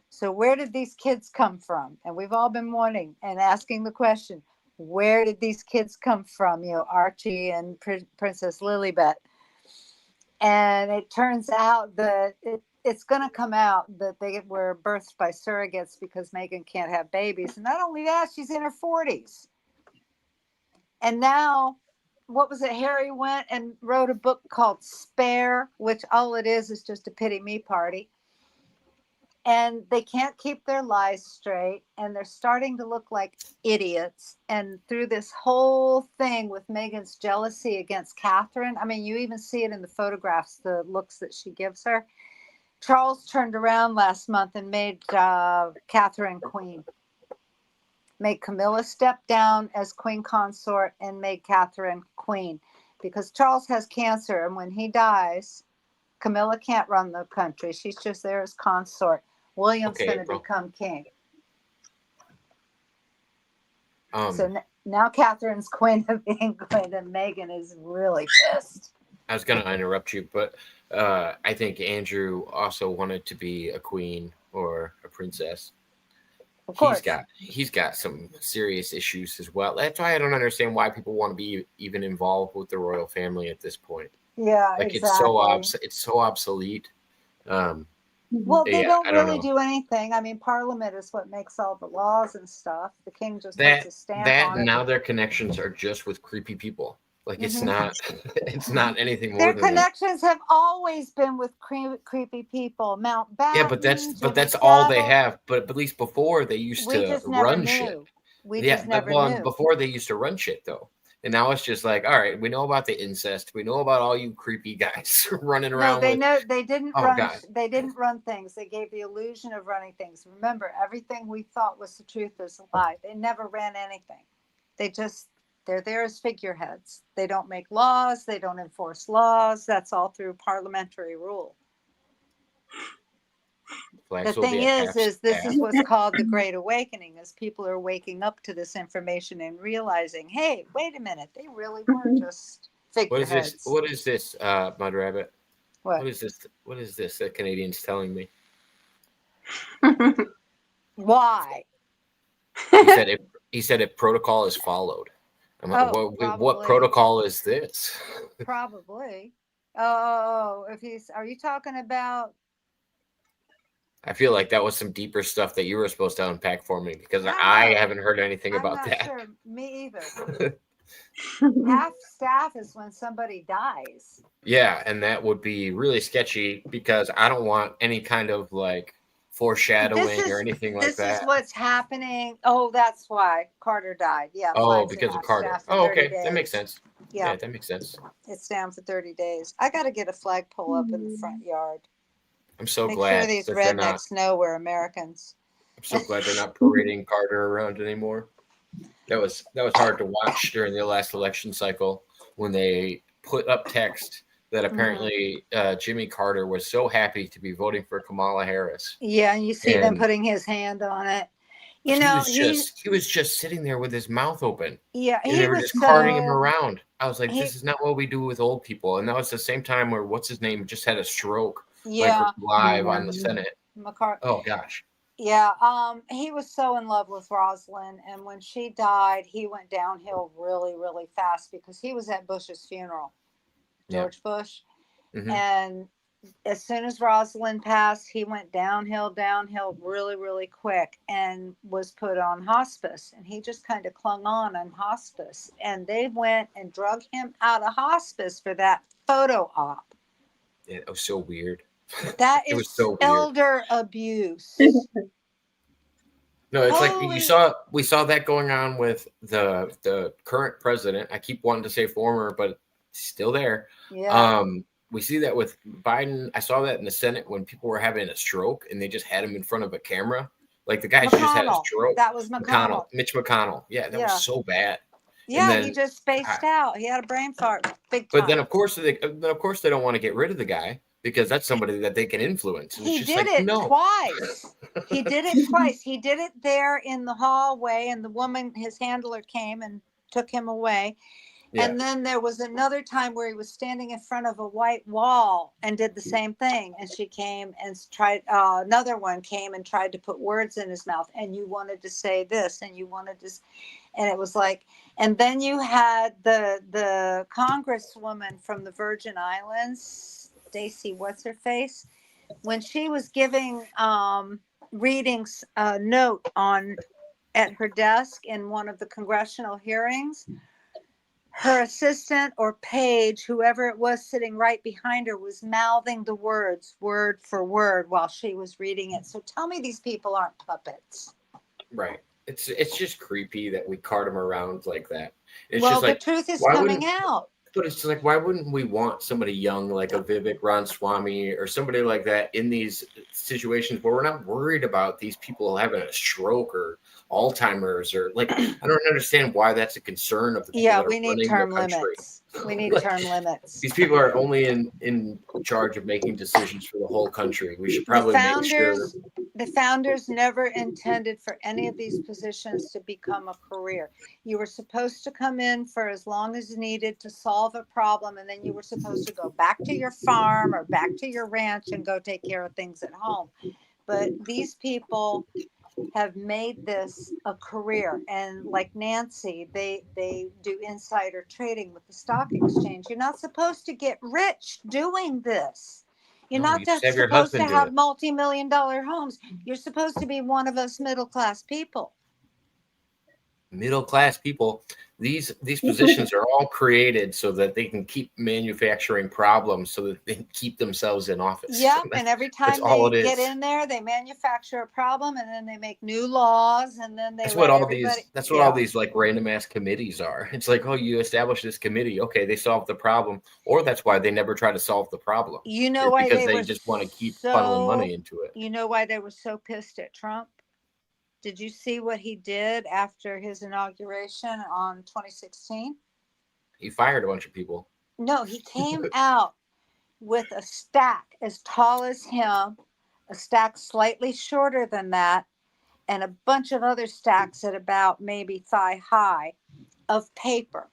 So where did these kids come from? And we've all been wanting and asking the question, where did these kids come from? You know, Archie and Princess Lilibet. And it turns out that it's going to come out that they were birthed by surrogates because Meghan can't have babies. And not only that, she's in her 40s. And now, what was it? Harry went and wrote a book called Spare, which all it is just a pity me party. And they can't keep their lies straight, and they're starting to look like idiots. And through this whole thing with Meghan's jealousy against Catherine, I mean, you even see it in the photographs, the looks that she gives her. Charles turned around last month and made Catherine queen. Made Camilla step down as queen consort and made Catherine queen. Because Charles has cancer, and when he dies, Camilla can't run the country. She's just there as consort. William's Okay, going to April. become king. Um, So now Catherine's queen of England, and Meghan is really pissed. I was gonna interrupt you, but I think Andrew also wanted to be a queen or a princess. Of course. He's got some serious issues as well. That's why I don't understand why people want to be even involved with the royal family at this point. Yeah, Like exactly. it's so obsolete. Well, they Yeah, don't I don't really know. do anything. I mean, Parliament is what makes all the laws and stuff. The king just puts That a stamp that on and it. now their connections are just with creepy people. Like it's Mhm. not it's not anything more Their than that. connections have always been with creepy people. Mountbatten, Yeah, but Jimmy that's all they Savile. have. But at least before they used We to just never run shit. knew. We Yeah, just but never well, knew. before they used to run shit though. And now it's just like, all right, we know about the incest. We know about all you creepy guys running No, around they with. know they didn't Oh run. God, They didn't run things. They gave the illusion of running things. Remember, everything we thought was the truth is a lie. They never ran anything. They're there as figureheads. They don't make laws. They don't enforce laws. That's all through parliamentary rule. flags The will thing be at is half. this is what's called the Great Awakening, as people are waking up to this information and realizing, hey, wait a minute, they really were just What is this? figureheads. What is this, Mud Rabbit? What? What is this? What is this that Canadian's telling me? Why? He said if protocol is followed. I'm like, Oh, what probably. protocol is this? Probably. Oh, are you talking about? I feel like that was some deeper stuff that you were supposed to unpack for me because I I know. haven't heard anything I'm about not that. sure. Me either. Half staff is when somebody dies. Yeah, and that would be really sketchy because I don't want any kind of like foreshadowing or anything like This that. is what's happening. Oh, that's why Carter died. Yeah. Oh, flags are because of half Carter. staff for Oh, 30 okay. That makes days. sense. Yeah. Yeah, that makes sense. It's down for 30 days. I got to get a flagpole up in the front yard. I'm so Make glad sure these that they're not. rednecks know we're Americans. I'm so glad they're not parading Carter around anymore. That was hard to watch during the last election cycle when they put up text that apparently Jimmy Carter was so happy to be voting for Kamala Harris. Yeah, and you see them And putting his hand on it. You he know, was just sitting there with his mouth open. Yeah, And he they were was just carting him so. around. I was like, he- this is not what we do with old people. And that was the same time where what's his name just had a stroke. Yeah. Like live on the Senate. McCarthy. Oh gosh. Yeah, he was so in love with Rosalind, and when she died, he went downhill really, really fast because he was at Bush's funeral, Yeah. George Bush, Mhm. and as soon as Rosalind passed, he went downhill really, really quick and was put on hospice. And he just kind of clung on hospice. And they went and drug him out of hospice for that photo op. It was so weird. That It is was so weird. elder abuse. No, it's like Holy- we saw that going on with the current president. I keep wanting to say former, but still there. Yeah. We see that with Biden. I saw that in the Senate when people were having a stroke and they just had him in front of a camera. Like the guy just had a McConnell. stroke. That was McConnell. Mitch McConnell. Yeah, that Yeah. was so bad. Yeah, then- he just spaced out. He had a brain fart. Big But time. then of course they don't want to get rid of the guy because that's somebody that they can influence. And He it's just did like, it no. twice. He did it twice. He did it there in the hallway, and the woman, his handler, came and took him away. Yeah. And then there was another time where he was standing in front of a white wall and did the same thing. And she came and tried, another one came and tried to put words in his mouth. And you wanted to say this, and you wanted to, and it was like, and then you had the congresswoman from the Virgin Islands, Stacey, what's her face? When she was giving readings, a note at her desk in one of the congressional hearings, her assistant or page, whoever it was sitting right behind her, was mouthing the words word for word while she was reading it. So tell me these people aren't puppets. Right. It's just creepy that we cart him around like that. It's Well, just like, the truth is why coming wouldn't- out. But it's like, why wouldn't we want somebody young like a Vivek Ramaswamy or somebody like that in these situations where we're not worried about these people having a stroke or Alzheimer's or like, I don't understand why that's a concern of the people Yeah, that are we need running term the country. limits. We need Like, term limits. These people are only in charge of making decisions for the whole country. We should probably make sure. The founders never intended for any of these positions to become a career. You were supposed to come in for as long as needed to solve a problem, and then you were supposed to go back to your farm or back to your ranch and go take care of things at home. But these people have made this a career, and like Nancy, they do insider trading with the stock exchange. You're not supposed to get rich doing this. You're No, not you just just have your supposed to husband do have it. multi-million-dollar homes. You're supposed to be one of us middle-class people. Middle class people, these positions are all created so that they can keep manufacturing problems so that they can keep themselves in office. Yep, and every time That's all they it get is. in there, they manufacture a problem, and then they make new laws, and then they That's let what all everybody. these that's what Yeah. all these like random ass committees are. It's like, oh, you establish this committee, okay, they solve the problem, or that's why they never try to solve the problem. You know It's why because they they were just want to keep funneling money into it. You know why they were so pissed at Trump? Did you see what he did after his inauguration on 2016? He fired a bunch of people. No, he came out with a stack as tall as him, a stack slightly shorter than that, and a bunch of other stacks at about maybe thigh high of paper.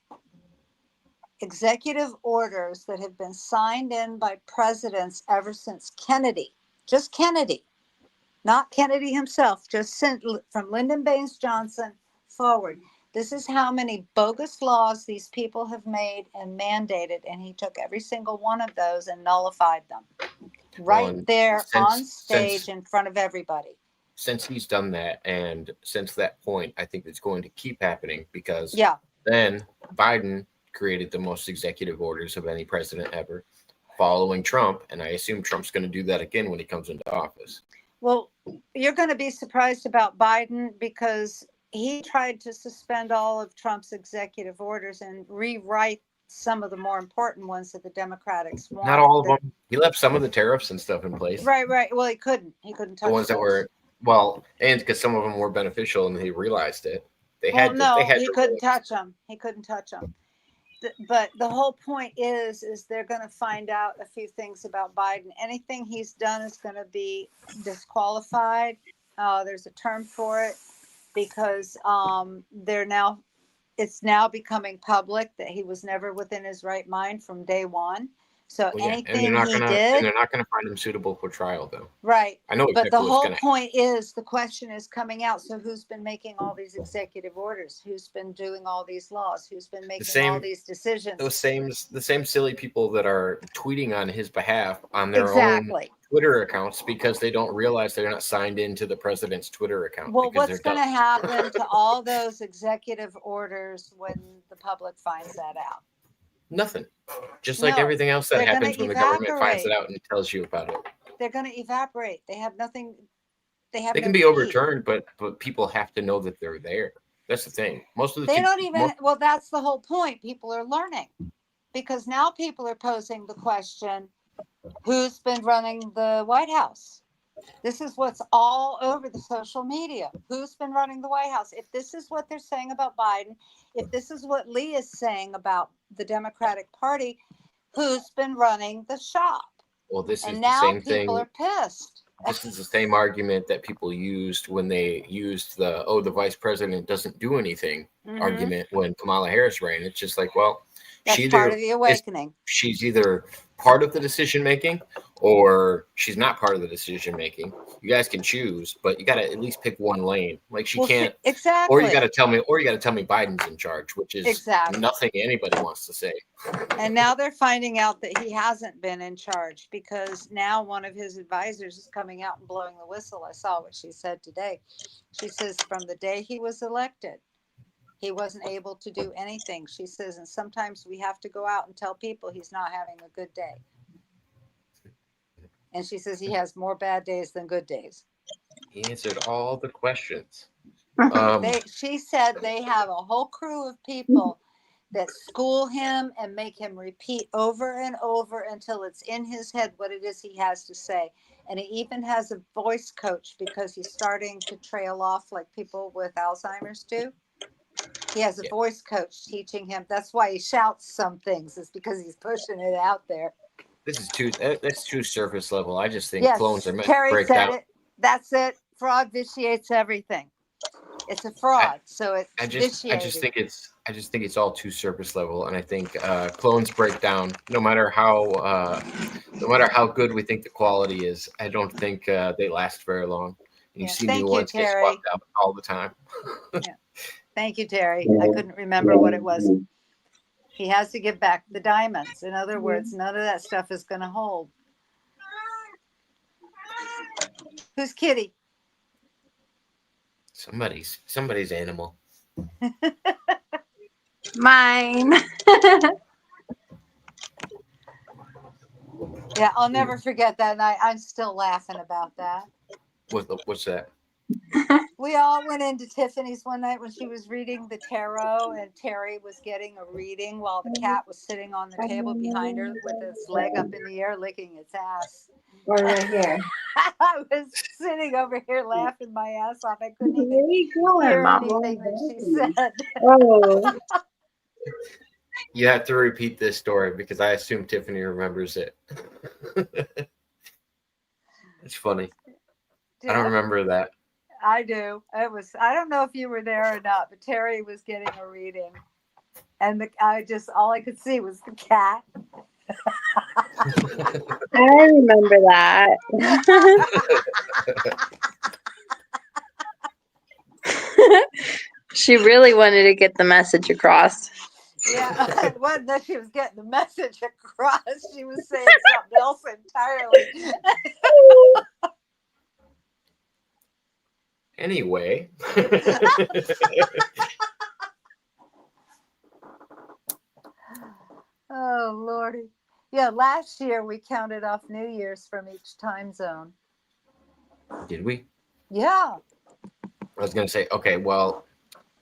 Executive orders that have been signed in by presidents ever since Kennedy, just Kennedy, not Kennedy himself, just sent from Lyndon Baines Johnson forward. This is how many bogus laws these people have made and mandated, and he took every single one of those and nullified them right and there on since- stage in front of everybody. Since he's done that, and since that point, I think it's going to keep happening because Yeah. then Biden created the most executive orders of any president ever, following Trump, and I assume Trump's going to do that again when he comes into office. Well, you're going to be surprised about Biden because he tried to suspend all of Trump's executive orders and rewrite some of the more important ones that the Democrats want. Not all of them. He left some of the tariffs and stuff in place. Right. Well, he couldn't. He couldn't touch The ones that those. were and because some of them were beneficial, and he realized it. They Well, had to. no, They had he to couldn't touch them. He couldn't touch them. But the whole point is they're going to find out a few things about Biden. Anything he's done is going to be disqualified. There's a term for it because it's now becoming public that he was never within his right mind from day one. So Well, yeah, and anything he and did, they're not gonna find him suitable for trial, though. right. I know But exactly the what's whole gonna. point is the question is coming out. So who's been making all these executive orders? Who's been doing all these laws? Who's been The making all same, these decisions? the same silly people that are tweeting on his behalf on their own Exactly. Twitter accounts because they don't realize they're not signed into the president's Twitter account Well, because what's they're going to dumb. happen to all those executive orders when the public finds that out? Nothing. Just like No, everything else that they're gonna happens when the government finds it evaporate. out and tells you about it. They're going to evaporate. They have nothing. They have They can no be teeth. overturned, but people have to know that they're there. That's the thing. Most of the They two, don't even. most, Well, that's the whole point. People are learning because now people are posing the question, who's been running the White House? This is what's all over the social media. Who's been running the White House? If this is what they're saying about Biden, if this is what Lee is saying about the Democratic Party, who's been running the shop? well, this And is the now same people thing. are pissed. This is the same argument that people used when they used the vice president doesn't do anything Mhm. argument when Kamala Harris ran. It's just like, well, That's she part either of the is awakening. she's either part of the decision making or she's not part of the decision making. You guys can choose, but you got to at least pick one lane. Like she Well, can't, exactly. or you got to tell me Biden's in charge, which is Exactly. nothing anybody wants to say. And now they're finding out that he hasn't been in charge because now one of his advisors is coming out and blowing the whistle. I saw what she said today. She says from the day he was elected, he wasn't able to do anything. She says, and sometimes we have to go out and tell people he's not having a good day. And she says he has more bad days than good days. He answered all the questions. She said they have a whole crew of people that school him and make him repeat over and over until it's in his head what it is he has to say. And he even has a voice coach because he's starting to trail off like people with Alzheimer's do. He has a voice coach teaching him. That's why he shouts some things, is because he's pushing it out there. That's too surface level. I just think Yes, clones are meant Terry to break said down. it. That's it. Fraud vitiates everything. It's a fraud, so it's I vitiated. just think it's all too surface level, and I think clones break down no matter how good we think the quality is. I don't think they last very long. And you see Thank new you, ones get Terry. swapped out all the time. Thank you, Terry. I couldn't remember what it was. He has to give back the diamonds. In other words, none of that stuff is going to hold. Who's Kitty? Somebody's animal. Mine. Yeah, I'll never forget that night. I'm still laughing about that. What's that? We all went into Tiffany's one night when she was reading the tarot, and Terry was getting a reading while the cat was sitting on the table behind her with its leg up in the air, licking its ass. Right here. I was sitting over here laughing my ass off. I couldn't even Where you going, hear Mama? anything that she said. Oh. You have to repeat this story because I assume Tiffany remembers it. It's funny. I don't remember that. I do. It was. I don't know if you were there or not, but Terry was getting a reading, and all I could see was the cat. I remember that. She really wanted to get the message across. Yeah, it wasn't that she was getting the message across. She was saying something else entirely. Anyway. Oh, Lordy. Yeah, last year we counted off New Year's from each time zone. Did we? Yeah. I was gonna say, okay, well,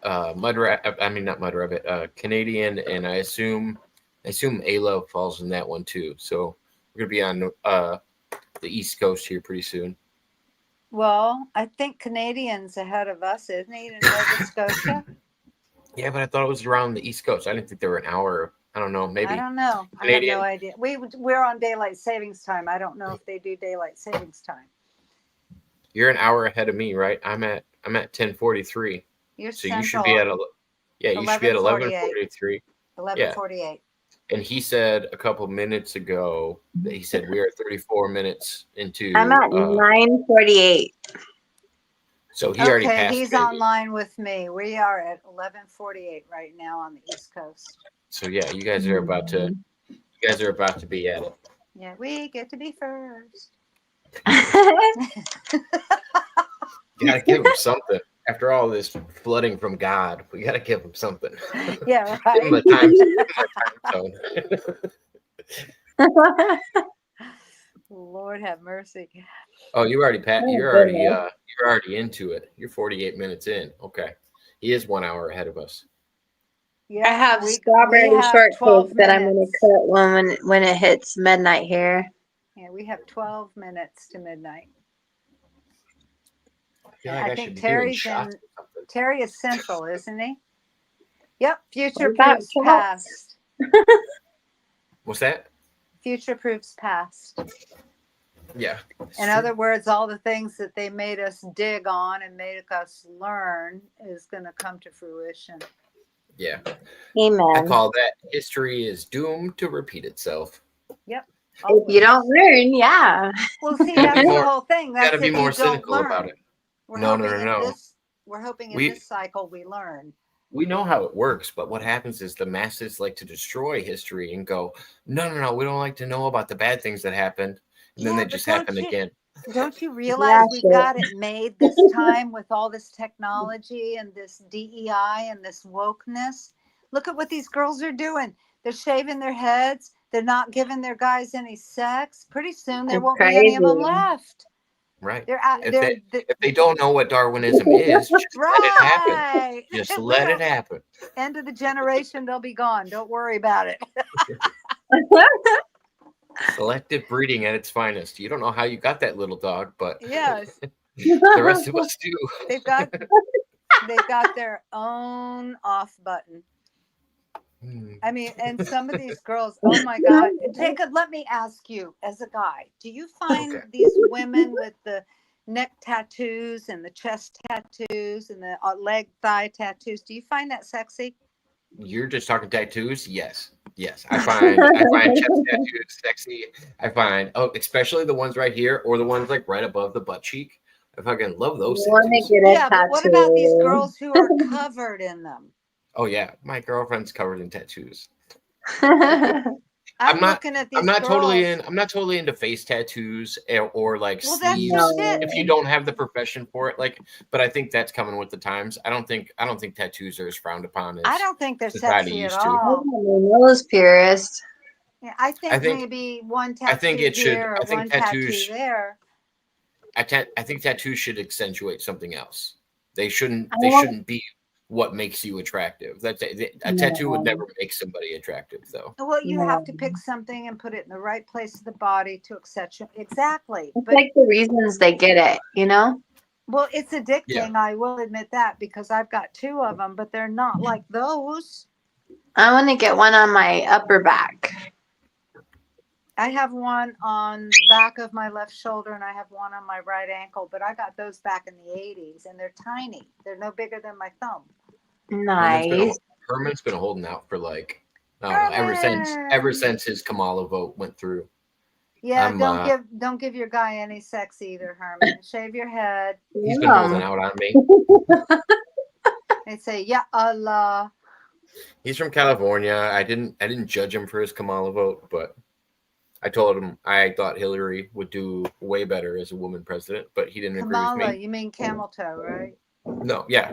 not Mud Rabbit, Canadian, and I assume Ayla falls in that one too. So we're gonna be on the East Coast here pretty soon. Well, I think Canadian's ahead of us, isn't he, in Nova Scotia? Yeah, but I thought it was around the East Coast. I didn't think they were an hour. I don't know. Maybe. I don't know. Canadian. I have no idea. We're on daylight savings time. I don't know if they do daylight savings time. You're an hour ahead of me, right? I'm at 10:43. You're so central. you should be at you should be at 11:43. 11:48. And he said a couple minutes ago that he said we are 34 minutes into. I'm at 9:48. So he already Okay, passed. he's me. online with me. We are at 11:48 right now on the East Coast. So yeah, you guys are about to be at it. Yeah, we get to be first. You gotta give him something. After all this flooding from God, we gotta give him something. Yeah, Give him a right. time zone. Lord have mercy. Oh, you already Oh, you're already into it. You're 48 minutes in. Okay. He is 1 hour ahead of us. Yeah, I have we strawberry have 12 shortcake that I'm gonna minutes. cut when it hits midnight here. Yeah, we have 12 minutes to midnight. I feel like I think should be doing Terry's shots in. or something. Terry is central, isn't he? Yep. Future What about proofs shots? past. What's that? Future proofs past. Yeah. In other words, all the things that they made us dig on and made us learn is going to come to fruition. Yeah. Amen. I call that history is doomed to repeat itself. Yep. If you don't learn, yeah. Well, see, Gotta that's be the more- whole thing. That's Gotta be if more you don't cynical about learn. it. We're No, hoping no, in no. this. We're hoping in We- this cycle we learn. We know how it works, but what happens is the masses like to destroy history and go, no, we don't like to know about the bad things that happened. And then Yeah, they but just don't happen you- again. Don't you realize Yeah, we've sure. got it made this time with all this technology and this DEI and this wokeness? Look at what these girls are doing. They're shaving their heads. They're not giving their guys any sex. Pretty soon there It's won't be any of them crazy. left. Right. They're out. If they don't know what Darwinism is, just let it happen. Right. Just let it happen. End of the generation, they'll be gone. Don't worry about it. Selective breeding at its finest. You don't know how you got that little dog, but Yes. the rest of us do. They've got their own off button. I mean, and some of these girls, oh my God. Jacob, let me ask you, as a guy, do you find these women with the neck tattoos and the chest tattoos and the leg thigh tattoos, do you find that sexy? You're just talking tattoos? Yes. I find chest tattoos sexy. I find especially the ones right here or the ones like right above the butt cheek. I fucking love those tattoos. Yeah, but what about these girls who are covered in them? Oh yeah, my girlfriend's covered in tattoos. I'm looking at these I'm not girls. totally into face tattoos or like Well, that's sleeves. just it. If you don't have the profession for it, but I think that's coming with the times. I don't think tattoos are as frowned upon as I don't think they're society sexy at used to. all. My nose pierced. Yeah, I think think- maybe one tattoo I think it should- here or I think one tattoo tattoos- there. I think tattoos should accentuate something else. They shouldn't be what makes you attractive. A tattoo would never make somebody attractive, though. Well, you have to pick something and put it in the right place of the body to accentuate. Exactly. It's But like the reasons they get it, you know? well, it's addicting. Yeah. I will admit that because I've got 2 of them, but they're not like those. I want to get one on my upper back. I have one on the back of my left shoulder and I have one on my right ankle, but I got those back in the 80s and they're tiny. They're no bigger than my thumb. Nice. Herman's been holding out for like I don't know, ever since his Kamala vote went through. Yeah, I'm, don't give your guy any sex either, Herman. Shave your head. He's been holding out on me. They say, "Ya Allah." He's from California. I didn't judge him for his Kamala vote, but I told him I thought Hillary would do way better as a woman president, but he didn't agree Kamala, with me. you mean camel toe, right? No, yeah.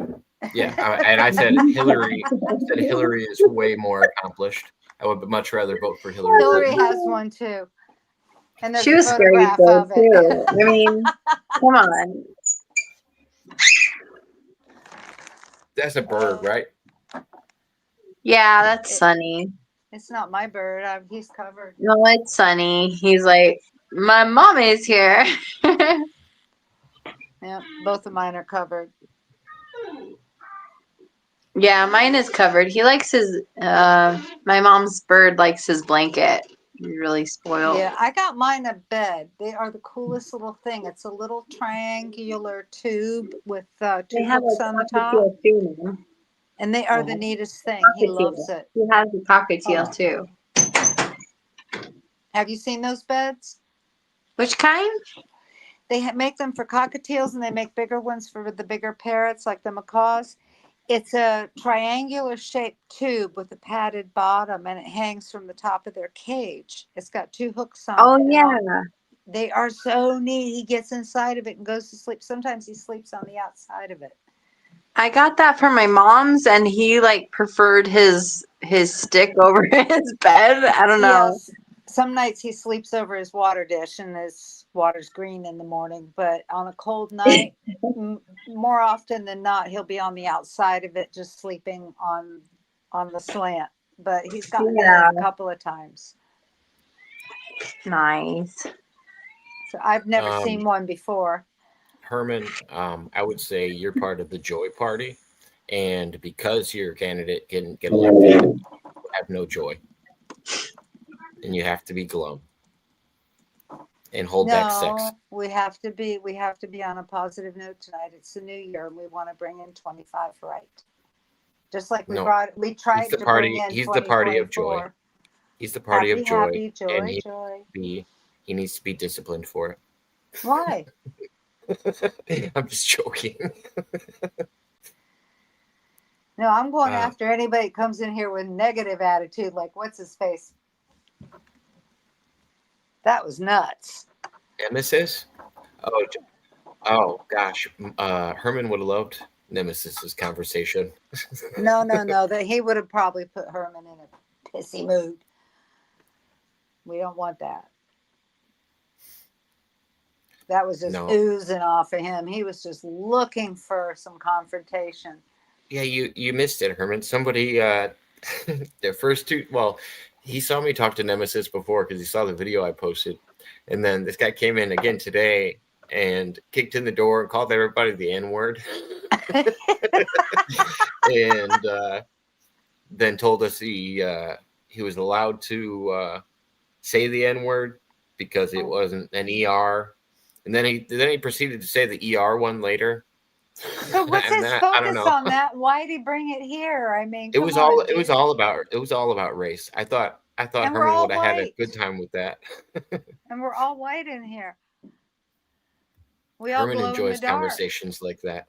And I said Hillary is way more accomplished. I would much rather vote for Hillary. Hillary Clinton. has one too. And there's She a was scary photograph though, of it. too. I mean, come on. That's a bird, right? Yeah, that's Sunny. It's not my bird. He's covered. No, it's Sunny. He's like, my mommy's here. Yeah, both of mine are covered. Yeah, mine is covered. He likes his, my mom's bird likes his blanket. He's really spoiled. Yeah, I got mine a bed. They are the coolest little thing. It's a little triangular tube with 2 They have hooks a on the top. cockatiel too now. And they are the neatest thing. He loves it. He has a cockatiel too. Have you seen those beds? Which kind? They make them for cockatiels, and they make bigger ones for the bigger parrots, like the macaws. It's a triangular shaped tube with a padded bottom, and it hangs from the top of their cage. It's got 2 hooks on Oh it. yeah. They are so neat. He gets inside of it and goes to sleep. Sometimes he sleeps on the outside of it. I got that from my mom's, and he like preferred his stick over his bed. I don't know. Yes. Some nights he sleeps over his water dish, and his water's green in the morning. But on a cold night, more often than not, he'll be on the outside of it, just sleeping on the slant. But he's gotten there a couple of times. Nice. So I've never seen one before. Herman, I would say you're part of the joy party, and because your candidate can get elected, you have no joy, and you have to be glum and hold back sex. We have to be on a positive note tonight. It's the new year, and we want to bring in 25 right. Just like we tried to bring in 2024. He's the party of joy. He's the party of joy, happy, joy, and joy. He needs to be disciplined for it. Why? I'm just joking. No, I'm going after anybody that comes in here with negative attitude, like what's his face? That was nuts. Nemesis? Oh gosh. Herman would have loved Nemesis's conversation. No. That he would have probably put Herman in a pissy mood. We don't want that. That was just oozing off of him. He was just looking for some confrontation. Yeah, you missed it, Herman. Somebody, their first two. Well, he saw me talk to Nemesis before because he saw the video I posted, and then this guy came in again today and kicked in the door and called everybody the N-word, and then told us he was allowed to say the N-word because it wasn't an ER. And then he proceeded to say the ER one later. So what's his focus on that? Why'd he bring it here? I mean, it was all about race. I thought Herman would have had a good time with that. And we're all white in here. We all Herman enjoys conversations like that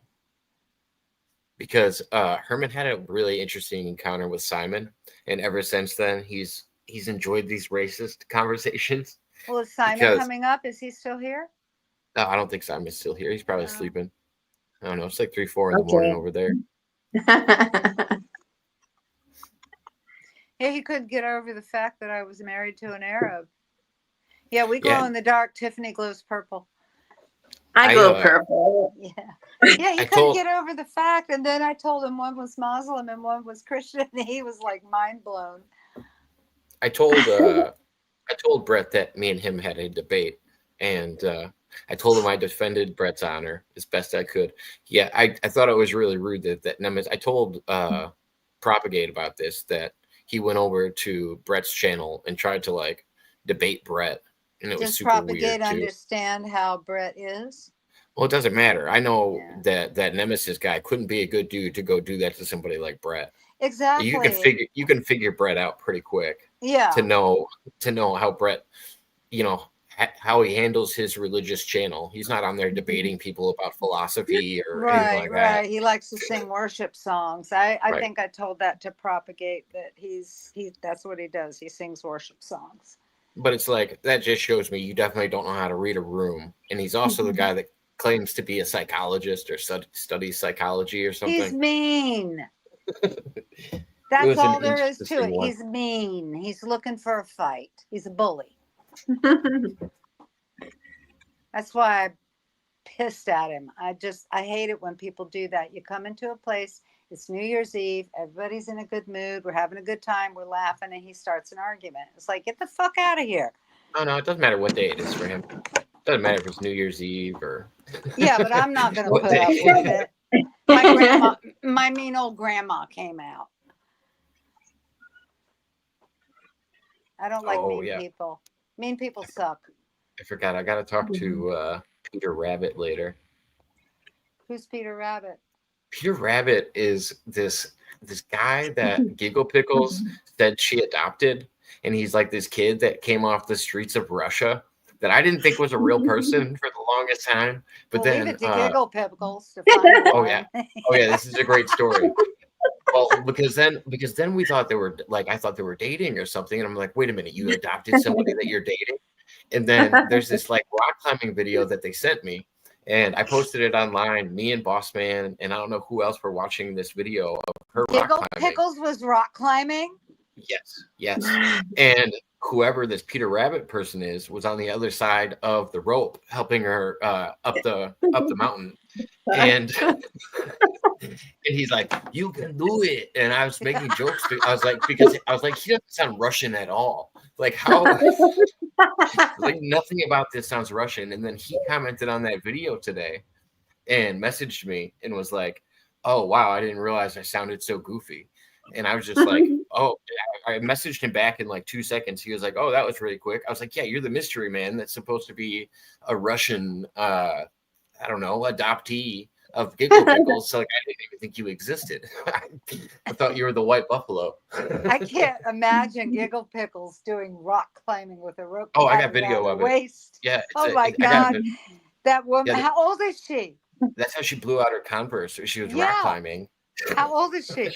because Herman had a really interesting encounter with Simon, and ever since then he's enjoyed these racist conversations. Well, is Simon coming up? Is he still here? No, I don't think Simon's still here. He's probably sleeping. I don't know. It's like 3-4 in the morning over there. Yeah, he couldn't get over the fact that I was married to an Arab. Yeah, we glow in the dark. Tiffany glows purple. I glow purple. Yeah, he couldn't get over the fact. And then I told him one was Muslim and one was Christian. And he was like mind blown. I told Brett that me and him had a debate, and I told him I defended Brett's honor as best I could. Yeah, I thought it was really rude that Nemesis. I told Propagate about this, that he went over to Brett's channel and tried to like debate Brett, and it was super Propagate weird too. Understand how Brett is? Well, it doesn't matter. I know that Nemesis guy couldn't be a good dude to go do that to somebody like Brett. Exactly. You can figure Brett out pretty quick. Yeah. To know how Brett, how he handles his religious channel. He's not on there debating people about philosophy or anything like that. Right. He likes to sing worship songs. I think I told that to Propagate that that's what he does. He sings worship songs. But it's like, that just shows me you definitely don't know how to read a room. And he's also the guy that claims to be a psychologist or studies psychology or something. He's mean. That's all there is to it. He's mean. He's looking for a fight. He's a bully. That's why I'm pissed at him. I hate it when people do that. You come into a place, it's New Year's Eve, everybody's in a good mood, we're having a good time, we're laughing, and he starts an argument. It's like, get the fuck out of here. Oh no, it doesn't matter what day it is for him. It doesn't matter if it's New Year's Eve or yeah, but I'm not gonna put up with it. My mean old grandma came out. I don't like mean people. Mean people suck. I forgot. I got to talk to Peter Rabbit later. Who's Peter Rabbit? Peter Rabbit is this guy that Giggle Pickles said she adopted, and he's like this kid that came off the streets of Russia that I didn't think was a real person for the longest time. But We'll then, leave it to Giggle Pickles to find oh one. yeah, this is a great story. Well, because then we thought they were like, I thought they were dating or something, and I'm like, wait a minute, you adopted somebody that you're dating? And then there's this like rock climbing video that they sent me, and I posted it online. Me and Boss Man, and I don't know who else were watching this video of her rock Giggle climbing. Pickles was rock climbing. Yes. And whoever this Peter Rabbit person is was on the other side of the rope helping her up the mountain. And he's like, "You can do it." And I was making jokes. Because he doesn't sound Russian at all. Like how like nothing about this sounds Russian. And then he commented on that video today and messaged me and was like, "Oh wow, I didn't realize I sounded so goofy." And I was just like, oh, I messaged him back in like 2 seconds. He was like, "Oh, that was really quick." I was like, "Yeah, you're the mystery man that's supposed to be a Russian, I don't know, adoptee of Giggle Pickles." So like, I didn't even think you existed. I thought you were the white buffalo. I can't imagine Giggle Pickles doing rock climbing with a rope. Oh, I got around video her of it. waist. Yeah. Oh my God. That woman, Yeah, how old is she? That's how she blew out her Converse. She was Yeah. rock climbing. How old is she?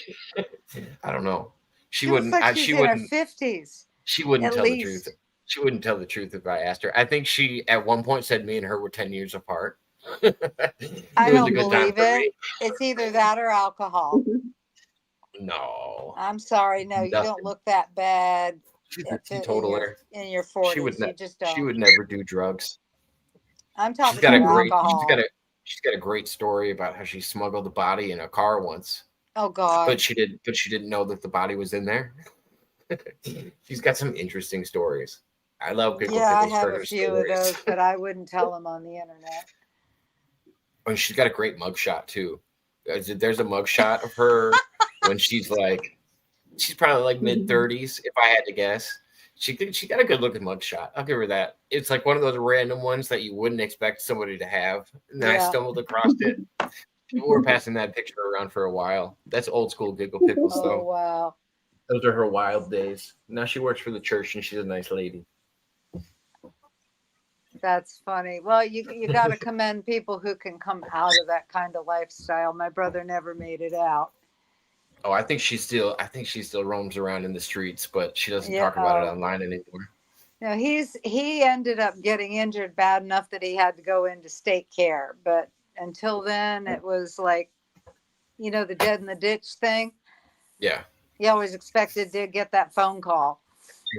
I don't know. She looks wouldn't. like she's in her 50s. She wouldn't at tell least. the truth. She wouldn't tell the truth if I asked her. I think she at one point said me and her were 10 years apart. I It was don't a good time believe for me. it. It's either that or alcohol. No. I'm sorry. No, you Nothing. don't look that bad. She's in a teetotaler. your- In your 40s. She would You ne- just don't. She would never do drugs. I'm talking She's got a about great. alcohol. She's got a great story about how she smuggled a body in a car once. Oh God. But she didn't know that the body was in there. She's got some interesting stories. I love Giggle Yeah, I Pickles have for a her few stories. of those, but I wouldn't tell them on the internet. And she's got a great mugshot too. There's a mugshot of her when she's probably like mid-30s, if I had to guess. She got a good looking mugshot. I'll give her that. It's like one of those random ones that you wouldn't expect somebody to have. And then I Yeah. stumbled across it. People were passing that picture around for a while. That's old school Giggle Pickles Oh though. wow. Those are her wild days. Now she works for the church and she's a nice lady. That's funny. Well, you got to commend people who can come out of that kind of lifestyle. My brother never made it out. Oh, I think she still roams around in the streets, but she doesn't talk about it online anymore. No, he ended up getting injured bad enough that he had to go into state care. But until then, it was like, the dead in the ditch thing. Yeah. He always expected to get that phone call.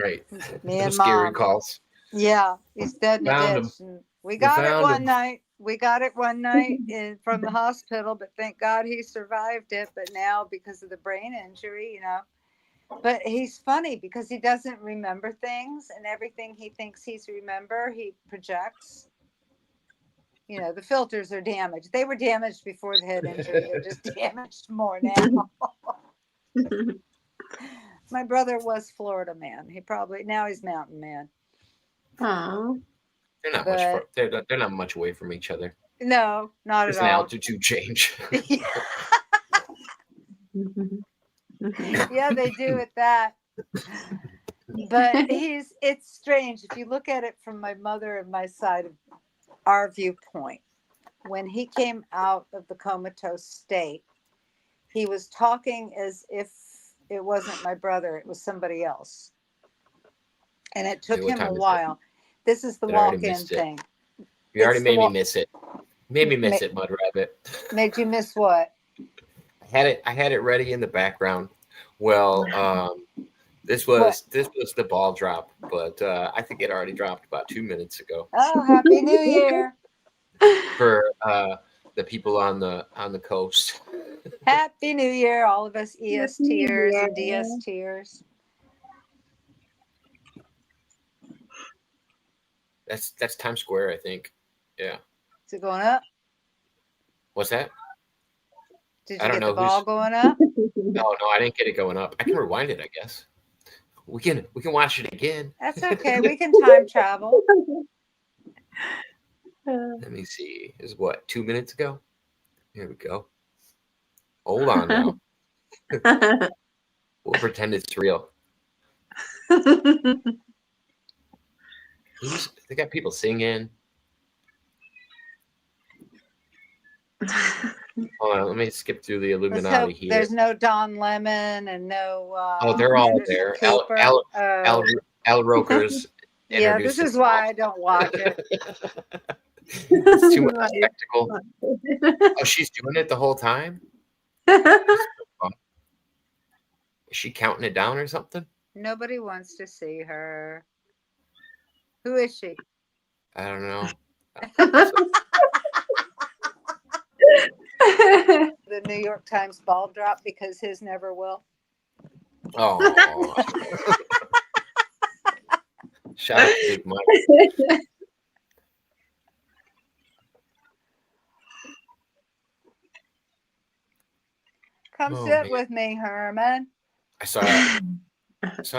Right. Me and Those scary Mom. calls. Yeah, he's dead in the Found ditch. him. And we got it found one him. night. We got it one night from the hospital, but thank God he survived it. But now, because of the brain injury, But he's funny because he doesn't remember things, and everything he thinks he projects. The filters are damaged. They were damaged before the head injury. They're just damaged more now. My brother was Florida man. Now he's mountain man. Oh. They're not much. They're not much away from each other. No, not There's at an all. altitude change. Yeah, they do at that. But it's strange. If you look at it from my mother and my side of our viewpoint, when he came out of the comatose state, he was talking as if it wasn't my brother, it was somebody else. And it took What him a time is it? while. This is the I already walk-in missed it. thing. You already It's the made me miss it. Made me miss Ma- it, Mud Rabbit. Made you miss what? I had it ready in the background. Well, this was the ball drop, but I think it already dropped about 2 minutes ago. Oh, Happy New Year. For the people on the coast. Happy New Year, all of us ESTers and DSTers. That's Times Square, I think. Yeah. Is it going up? What's that? Did I you don't get know the ball who's- going up? No, I didn't get it going up. I can rewind it, I guess. We can watch it again. That's okay. We can time travel. Let me see. Is what 2 minutes ago? Here we go. Hold on now. We'll pretend it's real. They got people singing. Hold on, let me skip through the Let's Illuminati hope here. there's no Don Lemon and no Oh, they're all Anderson there. Cooper. Al Roker's Yeah, this introducing is why I don't watch it. It's too much spectacle. Oh, she's doing it the whole time? Is she counting it down or something? Nobody wants to see her. Who is she? I don't know. The New York Times ball drop because his never will. Oh. Shout out to Big Mike. Come Oh, sit man. with me, Herman. I saw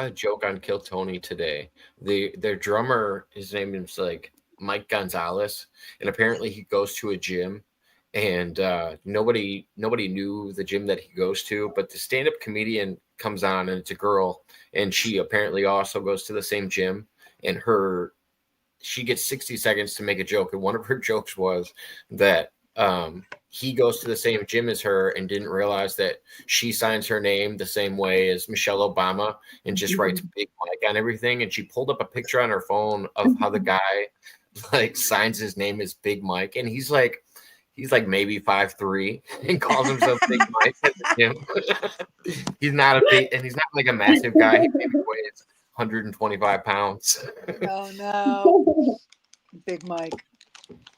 a joke on Kill Tony today. Their drummer, his name is like Mike Gonzalez, and apparently he goes to a gym, and nobody knew the gym that he goes to, but the stand-up comedian comes on, and it's a girl, and she apparently also goes to the same gym, and she gets 60 seconds to make a joke, and one of her jokes was that he goes to the same gym as her and didn't realize that she signs her name the same way as Michelle Obama and just writes Big Mike on everything. And she pulled up a picture on her phone of how the guy like signs his name as Big Mike, and he's like maybe 5'3" and calls himself Big Mike at the gym. He's not like a massive guy. He maybe weighs 125 pounds. Oh no. Big Mike.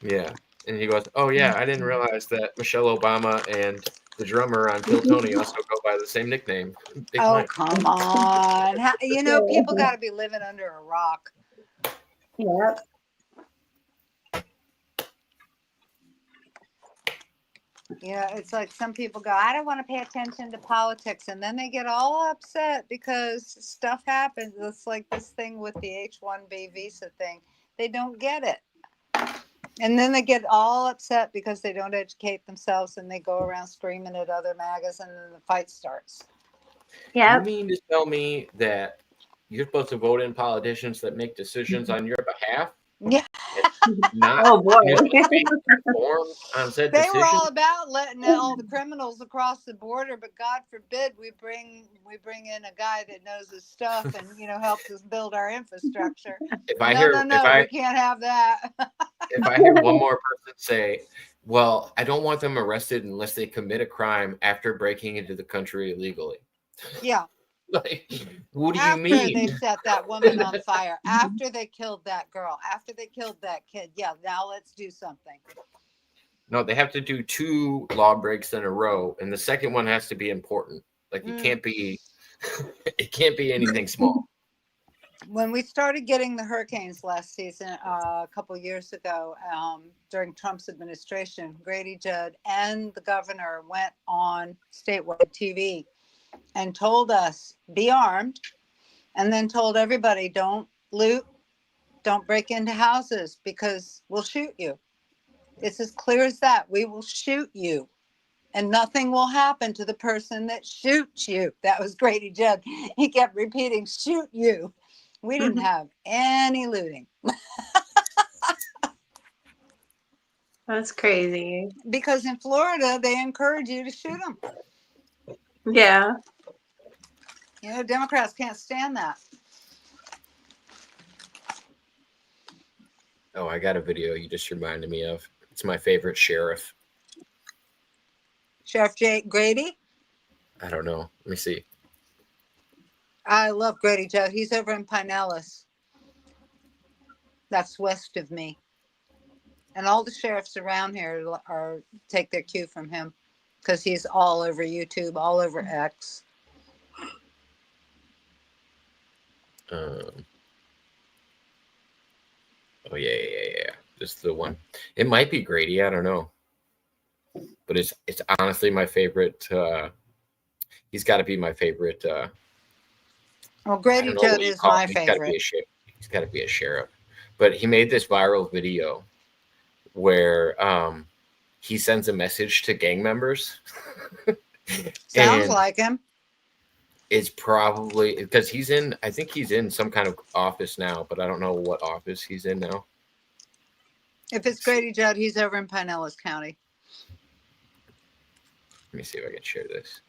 Yeah. And he goes, "Oh yeah, I didn't realize that Michelle Obama and the drummer on Kill Tony also go by the same nickname." Big Oh, Mike. come on. People got to be living under a rock. Yep. It's like some people go, I don't want to pay attention to politics. And then they get all upset because stuff happens. It's like this thing with the H-1B visa thing. They don't get it. And then they get all upset because they don't educate themselves and they go around screaming at other MAGAs and then the fight starts. Yeah. You mean to tell me that you're supposed to vote in politicians that make decisions on your behalf? Yeah. Not Oh, boy. informed on said They decision? were all about letting all the criminals across the border, but God forbid we bring in a guy that knows his stuff and helps us build our infrastructure. If I no, hear we can't have that. if I hear one more person say, "Well, I don't want them arrested unless they commit a crime after breaking into the country illegally." Yeah. Like, what do you After mean? they set that woman on fire, after they killed that girl, after they killed that kid, now let's do something. No, they have to do 2 law breaks in a row, and the second one has to be important. Like it can't be anything small. When we started getting the hurricanes last season, a couple years ago, during Trump's administration, Grady Judd and the governor went on statewide TV and told us, be armed, and then told everybody, don't loot, don't break into houses because we'll shoot you. It's as clear as that. We will shoot you and nothing will happen to the person that shoots you. That was Grady Judd. He kept repeating, shoot you. We didn't have any looting. That's crazy. Because in Florida, they encourage you to shoot them. Yeah. Democrats can't stand that. Oh, I got a video you just reminded me of. It's my favorite sheriff. Sheriff Jake Grady? I don't know. Let me see. I love Grady Judd. He's over in Pinellas. That's west of me. And all the sheriffs around here take their cue from him because he's all over YouTube, all over X. Oh yeah. Just the one. It might be Grady. I don't know. But it's honestly my favorite. He's got to be my favorite. Well, Grady Judd is my favorite. He's got to be a sheriff. But he made this viral video where he sends a message to gang members. Sounds like him. is probably because he's in. I think he's in some kind of office now, but I don't know what office he's in now. If it's Grady Judd, he's over in Pinellas County. Let me see if I can share this.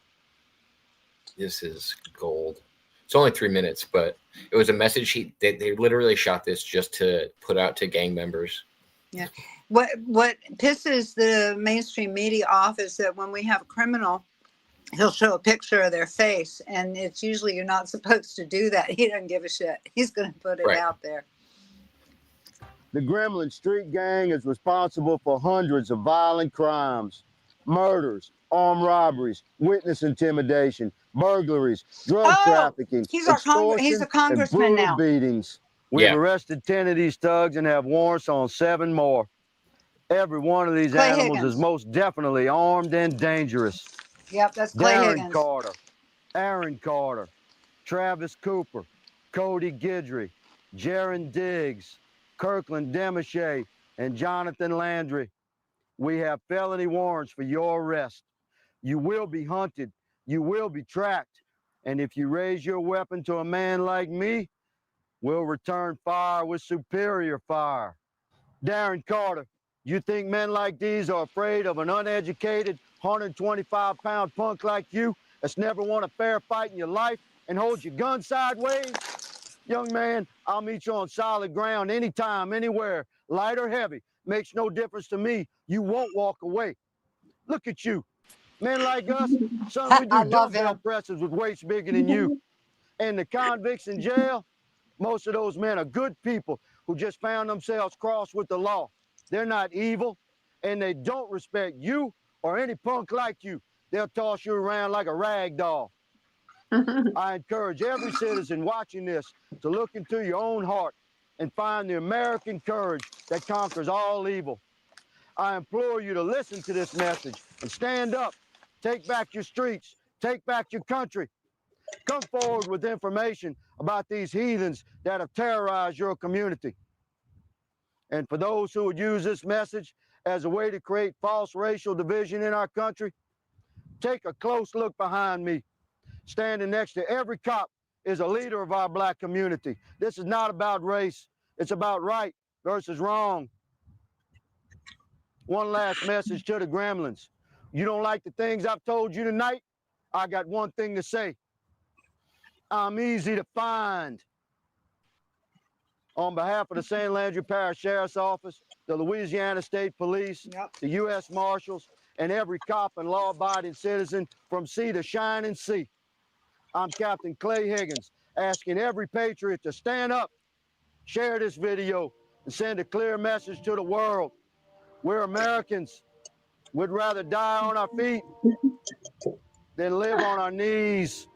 This is gold. It's only 3 minutes, but it was a message. They literally shot this just to put out to gang members. Yeah. What pisses the mainstream media off is that when we have a criminal, he'll show a picture of their face, and it's usually you're not supposed to do that. He doesn't give a shit. He's going to put it out there. The Gremlin Street Gang is responsible for hundreds of violent crimes, murders, armed robberies, witness intimidation, burglaries, drug trafficking, he's a extortion, congressman and brutal now. beatings. We've arrested 10 of these thugs and have warrants on 7 more. Every one of these Clay animals Higgins. is most definitely armed and dangerous. Yep, that's Clay Darren Higgins. Carter, Aaron Carter, Travis Cooper, Cody Guidry, Jaron Diggs, Kirkland Demochet, and Jonathan Landry. We have felony warrants for your arrest. You will be hunted. You will be tracked. And if you raise your weapon to a man like me, we'll return fire with superior fire. Darren Carter, you think men like these are afraid of an uneducated 125-pound punk like you that's never won a fair fight in your life and holds your gun sideways? Young man, I'll meet you on solid ground anytime, anywhere, light or heavy. Makes no difference to me. You won't walk away. Look at you. Men like us, son, we do dumbbell presses with weights bigger than you. And the convicts in jail, most of those men are good people who just found themselves crossed with the law. They're not evil, and they don't respect you or any punk like you. They'll toss you around like a rag doll. I encourage every citizen watching this to look into your own heart and find the American courage that conquers all evil. I implore you to listen to this message and stand up. Take back your streets. Take back your country. Come forward with information about these heathens that have terrorized your community. And for those who would use this message as a way to create false racial division in our country, take a close look behind me. Standing next to every cop is a leader of our black community. This is not about race. It's about right versus wrong. One last message to the Gremlins. You don't like the things I've told you tonight? I got one thing to say. I'm easy to find. On behalf of the St. Landry Parish Sheriff's Office, the Louisiana State Police, the U.S. Marshals, and every cop and law-abiding citizen from sea to shining sea, I'm Captain Clay Higgins, asking every patriot to stand up, share this video, and send a clear message to the world. We're Americans. We'd rather die on our feet than live on our knees.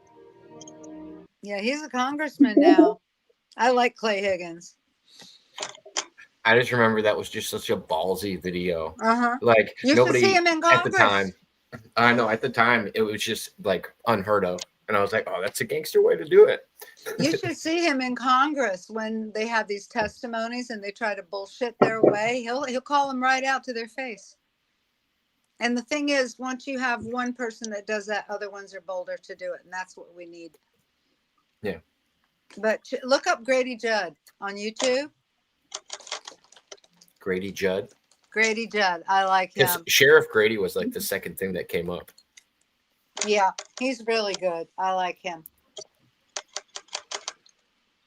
Yeah, he's a congressman now. I like Clay Higgins. I just remember that was just such a ballsy video. Like You nobody should see him in at the Congress. time. I know at the time it was just like unheard of, and I was like, "Oh, that's a gangster way to do it." You should see him in Congress when they have these testimonies and they try to bullshit their way. He'll call them right out to their face. And the thing is, once you have one person that does that, other ones are bolder to do it, and that's what we need. Yeah. But look up Grady Judd on YouTube. Grady Judd. Grady Judd, I like Because him. Sheriff Grady was like the second thing that came up. Yeah, he's really good. I like him.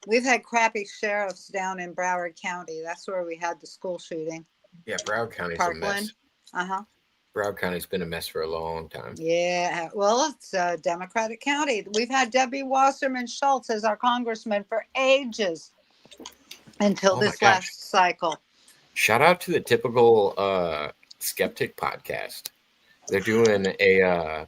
We've had crappy sheriffs down in Broward County. That's where we had the school shooting. Yeah, Broward County's a mess. Parkland. Uh-huh. Broward County's been a mess for a long time. Yeah, well, it's a Democratic county. We've had Debbie Wasserman Schultz as our congressman for ages until Oh my this gosh. last cycle. Shout out to the Typical Skeptic podcast. They're doing a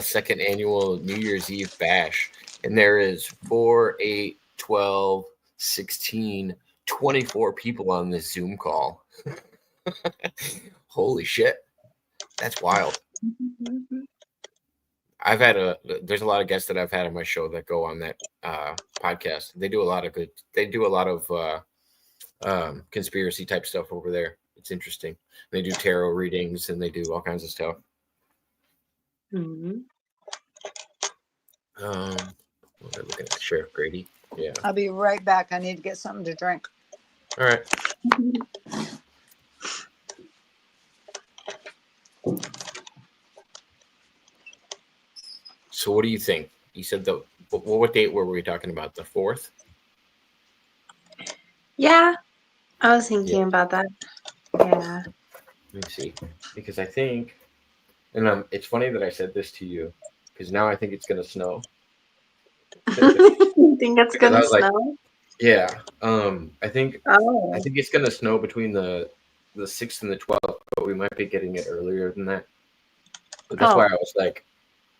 second annual New Year's Eve bash, and there is 4, 8, 12, 16, 24 people on this Zoom call. Holy shit. That's wild. There's a lot of guests that I've had on my show that go on that podcast. They do a lot of conspiracy type stuff over there. It's interesting. They do tarot readings and they do all kinds of stuff. What are we looking at? Sheriff Grady. Yeah. I'll be right back. I need to get something to drink. All right. So what do you think? You said what date were we talking about? The 4th? Yeah, I was thinking about that. Yeah. Let me see. Because I think, and it's funny that I said this to you, because now I think it's going to snow. You think it's Because I gonna was like, snow? yeah. I think Oh. it's going to snow between the 6th and the 12th, but we might be getting it earlier than that. But that's why I was like,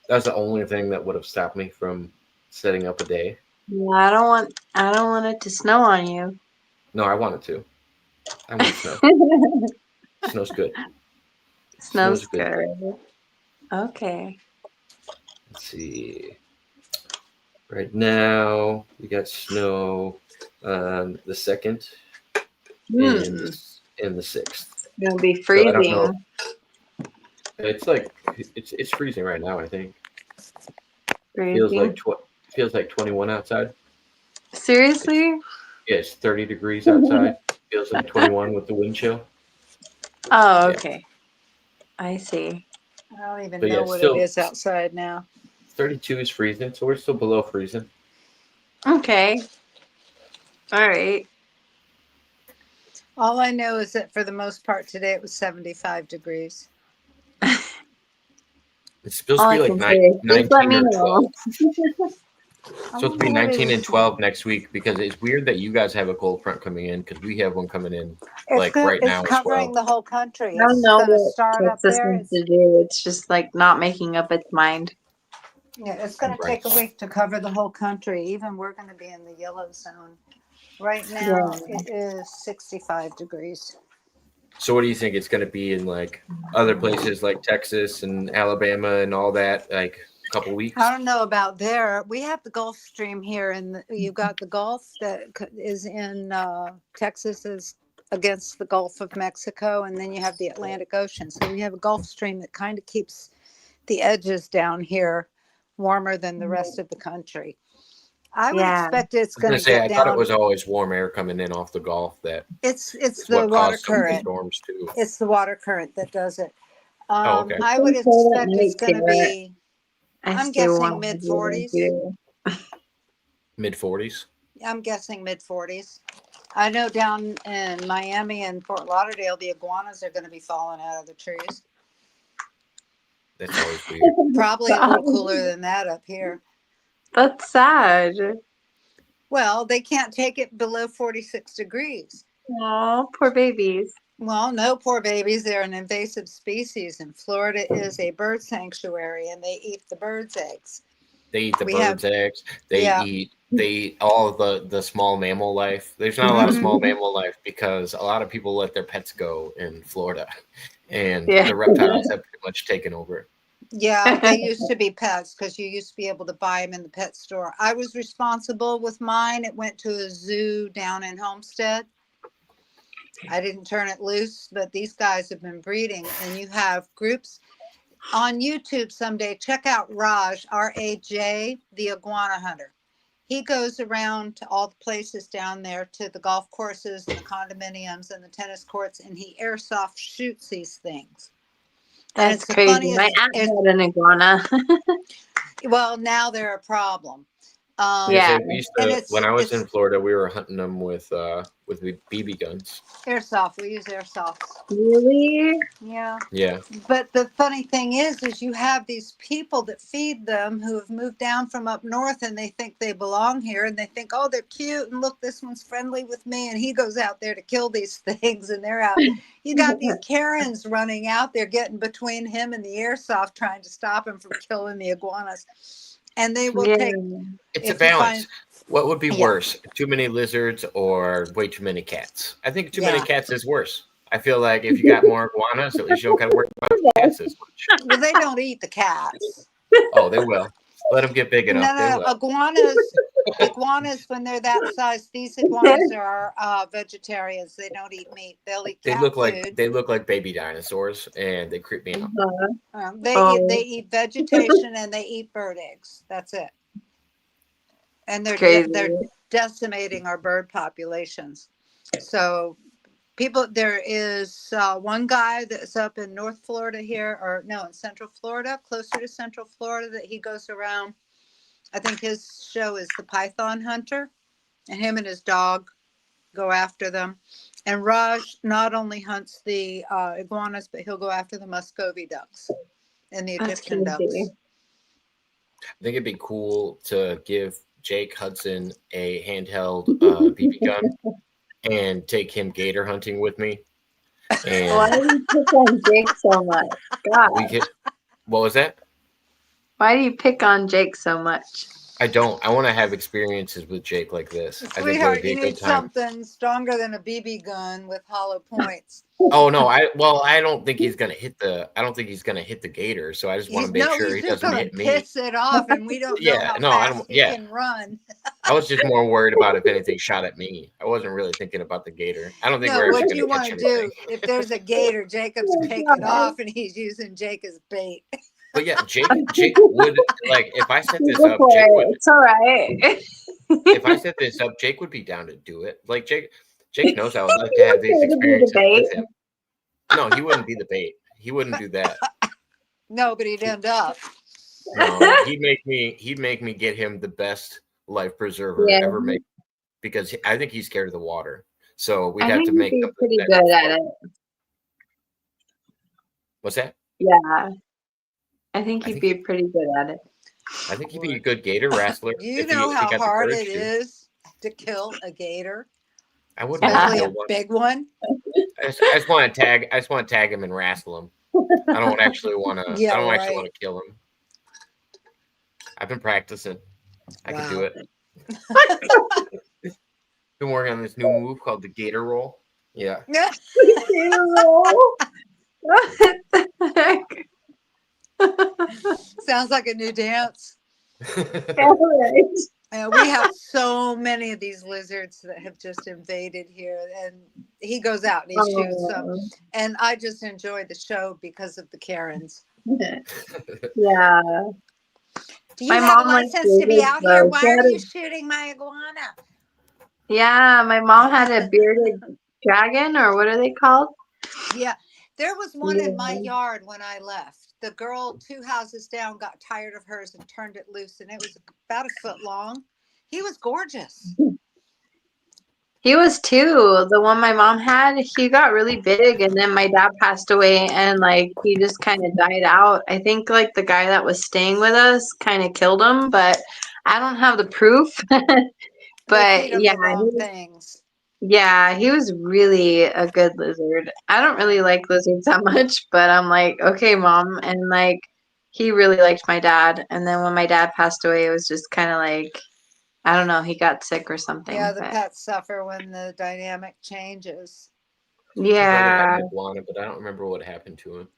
that's the only thing that would have stopped me from setting up a day. Yeah, I don't want it to snow on you. No, I wanted to. I want snow. Snow's good. Snow's good. Okay. Let's see. Right now, we got snow the 2nd and the 6th. It'll be So I don't know. freezing. It's like it's freezing right now. I think Freezing. feels like 21 outside. Seriously? Yeah, it's 30 degrees outside. Feels like 21 with the wind chill. Oh, okay. I see. I don't even But know yeah, what still- it is outside now. 32 is freezing, so we're still below freezing. Okay. All right. All I know is that for the most part today it was 75 degrees. It's supposed All to be I like can say is, please let 19 me or know. 12. It's supposed to be 19 and 12 next week because it's weird that you guys have a cold front coming in because we have one coming in right now It's as covering well. the whole country. I don't It's know going to what start up Texas there. wants to do. It's just like not making up its mind. Yeah, it's going to take a week to cover the whole country. Even we're going to be in the yellow zone. Right now, it is 65 degrees. So what do you think it's going to be in like other places like Texas and Alabama and all that, like a couple weeks? I don't know about there. We have the Gulf Stream here, and you've got the Gulf that is in Texas is against the Gulf of Mexico, and then you have the Atlantic Ocean. So you have a Gulf Stream that kind of keeps the edges down here warmer than the rest of the country. I would expect it's I going was to gonna say, get I thought it down. was always warm air coming in off the Gulf that It's is the what water caused some of the current. storms too. It's the water current that does it. Oh, okay. I would It's cold at expect night it's going to too. be. I I'm still guessing want to mid do that 40s. too. Mid 40s. I'm guessing mid 40s. I know down in Miami and Fort Lauderdale, the iguanas are going to be falling out of the trees. That's always weird. Probably a little cooler than that up here. That's sad. Well, they can't take it below 46 degrees. Oh, poor babies. Well, no, poor babies. They're an invasive species, and Florida is a bird sanctuary, and they eat the birds' eggs. They eat the We birds' have- eggs. They yeah. eat all of the small mammal life. There's not a lot of small mammal life because a lot of people let their pets go in Florida, and Yeah. the reptiles have pretty much taken over. Yeah, they used to be pets because you used to be able to buy them in the pet store. I was responsible with mine. It went to a zoo down in Homestead. I didn't turn it loose, but these guys have been breeding, and you have groups on YouTube someday. Check out Raj, R-A-J, the iguana hunter. He goes around to all the places down there, to the golf courses and the condominiums and the tennis courts, and he airsoft shoots these things. And That's it's the crazy. My funniest- aunt had an iguana. Well, now they're a problem. Yeah. We used and to, it's- when I was it's in Florida, we were hunting them with BB guns. airsoft. We use airsoft. Really? Yeah. Yeah. But the funny thing is you have these people that feed them who have moved down from up north, and they think they belong here, and they think, oh, they're cute, and look, this one's friendly with me, and he goes out there to kill these things, and they're out. You got these Karens running out there, getting between him and the airsoft, trying to stop him from killing the iguanas. And they will take. It's a if you find- balance. What would be Yeah. worse, too many lizards or way too many cats? I think too many Yeah. cats is worse. I feel like if you got more iguanas, at least you don't got to worry about the cats as much. Well, they don't eat the cats. Oh, they will. Let them get big enough. They No, will. iguanas, when they're that size, these iguanas are vegetarians. They don't eat meat. They'll eat They cat look food. like baby dinosaurs, and they creep me out. They Oh. eat vegetation and they eat bird eggs. That's it. and It's they're crazy. decimating our bird populations. So there is one guy that's up in North Florida here, or no, in Central Florida, closer to Central Florida, that he goes around. I think his show is the Python Hunter, and him and his dog go after them. And Raj not only hunts the iguanas, but he'll go after the Muscovy ducks and the That's Egyptian ducks. crazy. I think it'd be cool to give Jake Hudson a handheld BB gun and take him gator hunting with me. And Why do you pick on Jake so much? God. we could. What was that? Why do you pick on Jake so much? I don't. I want to have experiences with Jake like this. I think it would Sweetheart, be you a need good time. something stronger than a BB gun with hollow points. Oh no! I don't think he's gonna hit the. I don't think he's gonna hit the gator. So I just want to make sure he he's just doesn't gonna hit me. piss it off, and we don't know Yeah. how No. I fast don't. he Yeah. can run. I was just more worried about if anything shot at me. I wasn't really thinking about the gator. I don't think No, we're what actually you gonna want catch to anything. do, if there's a gator, Jacob's taking off, and he's using Jake as bait. But yeah, Jake would like if I set this Go up. for Jake it. would. It's all right. If I set this up, Jake would be down to do it. Like Jake knows I would like to have these Okay to be the experiences bait. with him. No, he wouldn't be the bait. He wouldn't do that. No, but he'd end up. No, he'd make me get him the best life preserver Yeah. ever made because I think he's scared of the water. So we'd I have think to you'd make be something pretty that's good at it. What's that? Yeah. I think I you'd think be pretty good at it. I think he'd be a good gator wrestler. Do you if he know how got the hard courage it to. is to kill a gator, I wouldn't want to especially kill a one. big one? I just want to tag. I just want to tag him and wrestle him. I don't actually want to. Yeah, I don't actually right. want to kill him. I've been practicing. I can do Wow. it. Been working on this new move called the gator roll. Yeah. Sounds like a new dance. All right. We have so many of these lizards that have just invaded here, and he goes out and he shoots them. Oh. And I just enjoy the show because of the Karens. Yeah. Do you My have a mom likes license to be gators, out here? though. Why She had are a- you shooting my iguana? Yeah, my mom had a bearded dragon, or what are they called? Yeah, there was one in my Yeah. yard when I left. The girl 2 houses down got tired of hers and turned it loose, and it was about a foot long. He was gorgeous. He was too. The one my mom had, he got really big, and then my dad passed away, and like he just kind of died out. I think like the guy that was staying with us kind of killed him, but I don't have the proof. They But feed 'em yeah, the wrong things. he was really a good lizard. I don't really like lizards that much, but I'm like, okay, mom, and like he really liked my dad. And then when my dad passed away, it was just kind of like, I don't know, he got sick or something. Yeah, the but pets suffer when the dynamic changes. My brother had yeah, an iguana, but I don't remember what happened to him.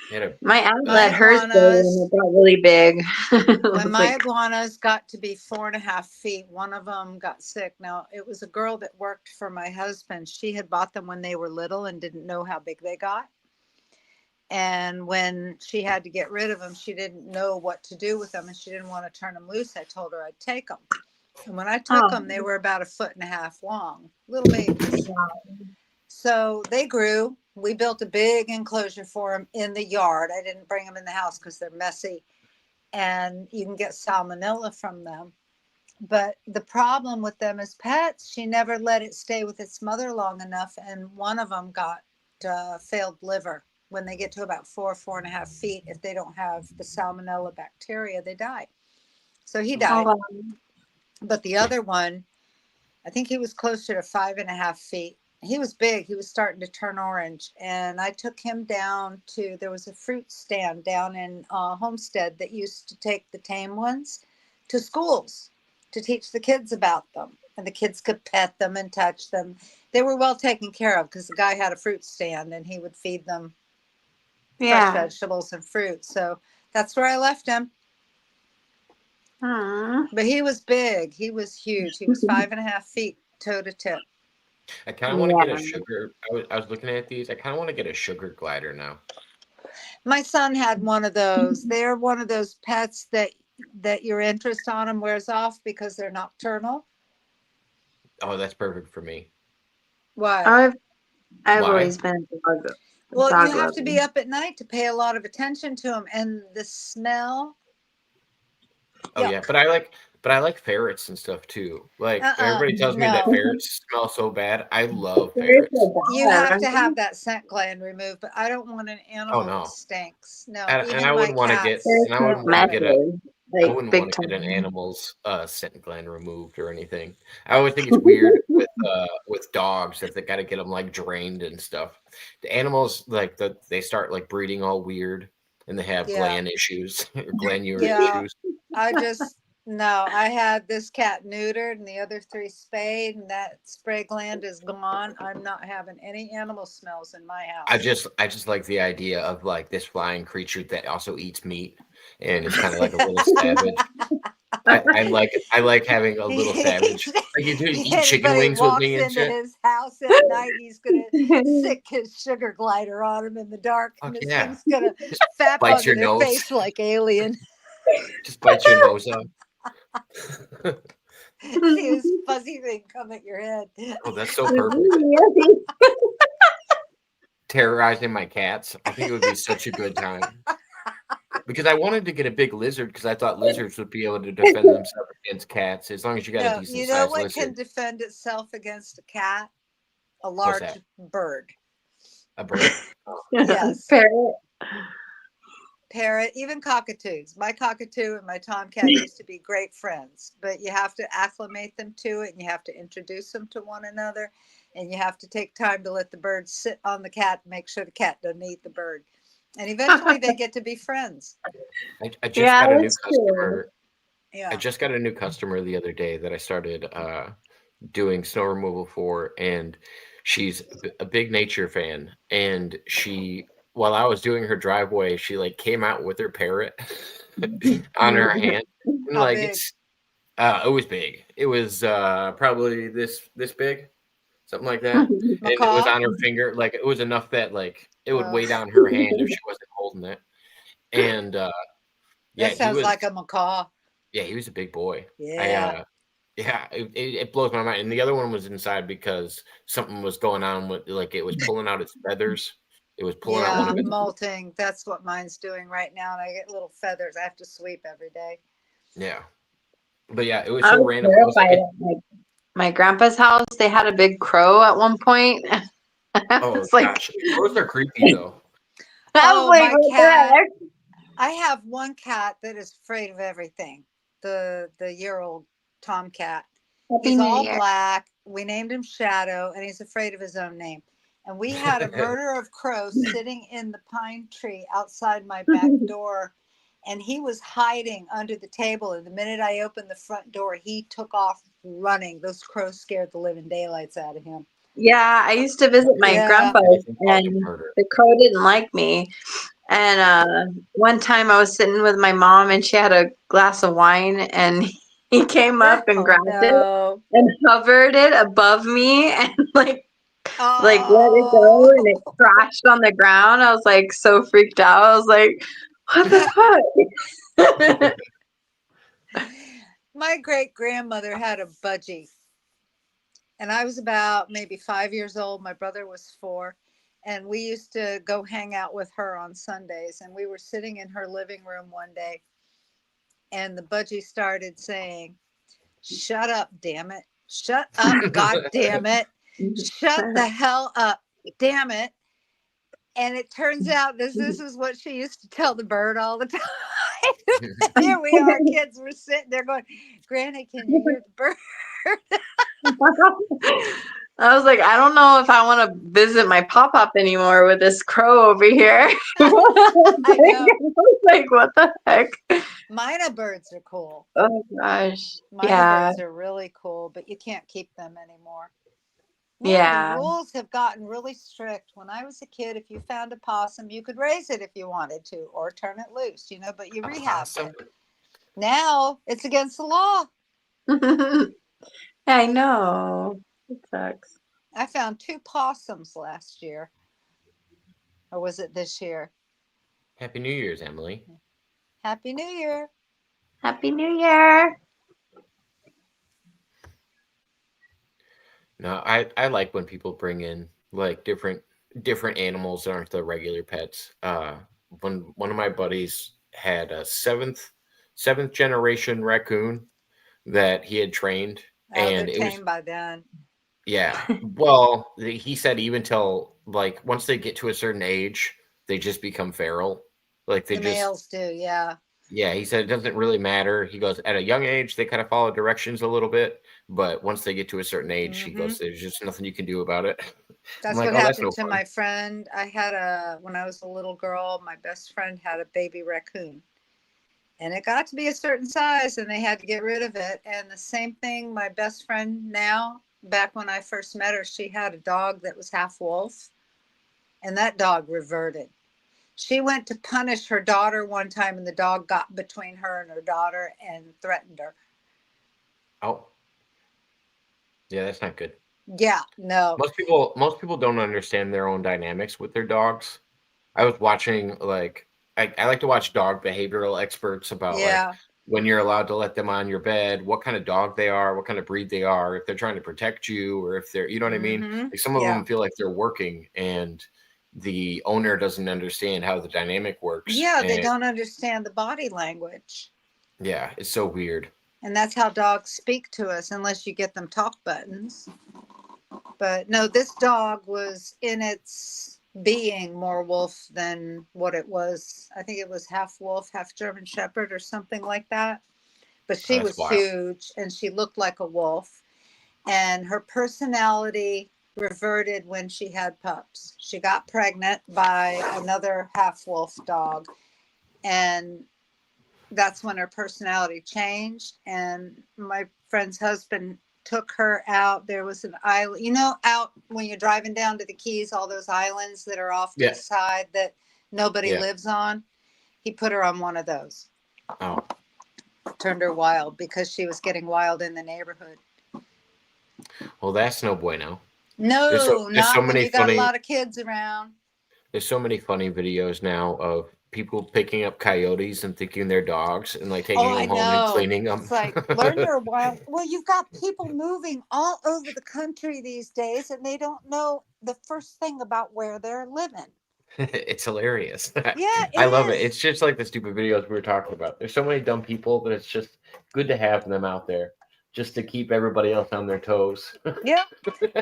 He had a my aunt My let hers go, iguanas, and it got really big. It when was my like, iguanas got to be 4.5 feet, one of them got sick. Now, it was a girl that worked for my husband. She had bought them when they were little and didn't know how big they got. And when she had to get rid of them, she didn't know what to do with them, and she didn't want to turn them loose. I told her I'd take them. And when I took oh, them, they were about 1.5 feet long, little babies. So they grew. We built a big enclosure for them in the yard. I didn't bring them in the house because they're messy, and you can get salmonella from them. But the problem with them as pets, she never let it stay with its mother long enough, and one of them got failed liver. When they get to about 4.5 feet, if they don't have the salmonella bacteria, they die. So he oh, died. wow. But the other one, I think he was closer to 5.5 feet. He was big. He was starting to turn orange. And I took him down to, there was a fruit stand down in Homestead that used to take the tame ones to schools to teach the kids about them. And the kids could pet them and touch them. They were well taken care of because the guy had a fruit stand and he would feed them fresh Yeah. vegetables and fruit. So that's where I left him. Aw. But he was big. He was huge. He was 5.5 feet toe to tip. I kind of want to get a Yeah. sugar. I was looking at these. I kind of want to get a sugar glider now. My son had one of those. They're one of those pets that that your interest on them wears off because they're nocturnal? Oh, that's perfect for me. Why? I've Why? always been a dog. Well, dog you have to lover. be up at night to pay a lot of attention to them, and the smell. Oh yeah, but I like ferrets and stuff too. Like everybody tells me that No. ferrets smell so bad. I love Ferrets ferrets. are You bad, have aren't to they? have that scent gland removed, but I don't want an Oh animal that no. stinks. No, And I even my wouldn't want to get cats. Ferrets and I smell wouldn't want to get a massive, I like wouldn't big want to get an time. animal's scent gland removed or anything. I always think it's weird with dogs that they got to get them like drained and stuff. The animals like they start like breeding all weird and they have Yeah. gland issues or glandular Yeah. issues. I had this cat neutered and the other 3 spayed, and that spray gland is gone. I'm not having any animal smells in my house. I just like the idea of like this flying creature that also eats meat and is kind of like a little savage. I like having a little savage. Like you do eat chicken Anybody wings with walks me and into shit. his house at night, he's gonna sick his sugar glider on him in the dark, and Fuck this yeah. thing's gonna Just fap bites onto your their nose. face like Alien. Just bites your nose off. See this fuzzy thing come at your head. Oh, that's so perfect. Terrorizing my cats. I think it would be such a good time. Because I wanted to get a big lizard because I thought lizards would be able to defend themselves against cats as long as you got a No, decent you know sized what lizard. can defend itself against a cat? A What's large that? bird. A bird? Yes. Parrot. Parrot, even cockatoos. My cockatoo and my tomcat used to be great friends, but you have to acclimate them to it, and you have to introduce them to one another, and you have to take time to let the bird sit on the cat and make sure the cat doesn't eat the bird. And eventually they get to be friends. I just Yeah, got a new that's true. customer. Yeah. I just got a new customer the other day that I started doing snow removal for, and she's a big nature fan. And she, while I was doing her driveway, she like came out with her parrot on her hand, and How like big? it was big. It was probably this big, something like that, and it was Macaw? on her finger. Like it was enough that like it would Oh. weigh down her hand if she wasn't holding it. And yeah, That he sounds was. like a macaw. Yeah, he was a big boy. Yeah. Yeah, it blows my mind. And the other one was inside because something was going on with like it was pulling out its feathers. It was pulling out one Yeah, of its. molting. That's what mine's doing right now, and I get little feathers. I have to sweep every day. Yeah, but yeah, it was I so was random. I was terrified like, at my grandpa's house. They had a big crow at one point. I oh was like, gosh, crows are creepy though. I was Oh, like, my what the cat. heck? I have one cat that is afraid of everything. The year-old tomcat. Happy He's New all Year. black. We named him Shadow, and he's afraid of his own name. And we had a murder of crows sitting in the pine tree outside my back door, and he was hiding under the table. And the minute I opened the front door, he took off running. Those crows scared the living daylights out of him. Yeah, I used to visit my Yeah. grandpa's, Object and murder. the crow didn't like me. And one time I was sitting with my mom, and she had a glass of wine, and he came up and Oh, grabbed it no. and hovered it above me, and like let it Oh. go, and it crashed on the ground. I was like so freaked out. I was like, what the fuck? My great grandmother had a budgie, and I was about maybe 5 years old. My brother was 4, and we used to go hang out with her on Sundays. And we were sitting in her living room one day, and the budgie started saying, "Shut up, damn it! Shut up, god damn it! Shut the hell up, damn it!" And it turns out this is what she used to tell the bird all the time. Here we are, kids. We're sitting there going, "Granny, can you hear the bird?" I was like, I don't know if I want to visit my pop-up anymore with this crow over here. I know. I was like, what the heck? Mina birds are cool. Oh gosh. Mina Yeah. birds are really cool, but you can't keep them anymore. No, Yeah. the rules have gotten really strict. When I was a kid, if you found a possum, you could raise it if you wanted to, or turn it loose, but you rehab it. Now it's against the law. I know. It sucks. I found 2 possums last year. Or was it this year? Happy New Year's, Emily. Happy New Year. Happy New Year. No, I like when people bring in like different animals that aren't the regular pets. When one of my buddies had a seventh generation raccoon that he had trained, Oh, they're and it was tame by then. yeah. Well, he said even till like once they get to a certain age, they just become feral. Like they The just males do, yeah. yeah. He said it doesn't really matter. He goes at a young age they kind of follow directions a little bit, but once they get to a certain age, he goes there's just nothing you can do about it. I'm That's like, what oh, that's happened no to fun. my friend. When I was a little girl, my best friend had a baby raccoon. And it got to be a certain size and they had to get rid of it. And the same thing, my best friend now, back when I first met her, she had a dog that was half wolf. And that dog reverted. She went to punish her daughter one time and the dog got between her and her daughter and threatened her. Oh, yeah, that's not good. Yeah, no. Most people don't understand their own dynamics with their dogs. I was watching like I like to watch dog behavioral experts about like Yeah. when you're allowed to let them on your bed, what kind of dog they are, what kind of breed they are, if they're trying to protect you or if they're, you know what I mean? Mhm. Like some of Yeah. them feel like they're working and the owner doesn't understand how the dynamic works. Yeah, they And don't understand the body language. yeah, it's so weird. And that's how dogs speak to us, unless you get them talk buttons. But no, this dog was in its being more wolf than what it was. I think it was half wolf, half German Shepherd or something like that. But she That's was wild. huge and she looked like a wolf. And her personality reverted when she had pups. She got pregnant by another half wolf dog. And that's when her personality changed. And my friend's husband took her out. There was an island, out when you're driving down to the Keys, all those islands that are off to Yeah. the side that nobody Yeah. lives on. He put her on one of those. Oh, Turned her wild because she was getting wild in the neighborhood. well, that's no bueno. No, There's so not when many you got funny a lot of kids around. there's so many funny videos now of people picking up coyotes and thinking they're dogs and like taking Oh, I them home and know. cleaning them. It's like, learn your wild. Well, you've got people moving all over the country these days, and they don't know the first thing about where they're living. It's hilarious. Yeah, I love it. is. It's just like the stupid videos we were talking about. There's so many dumb people that it's just good to have them out there just to keep everybody else on their toes. Yeah.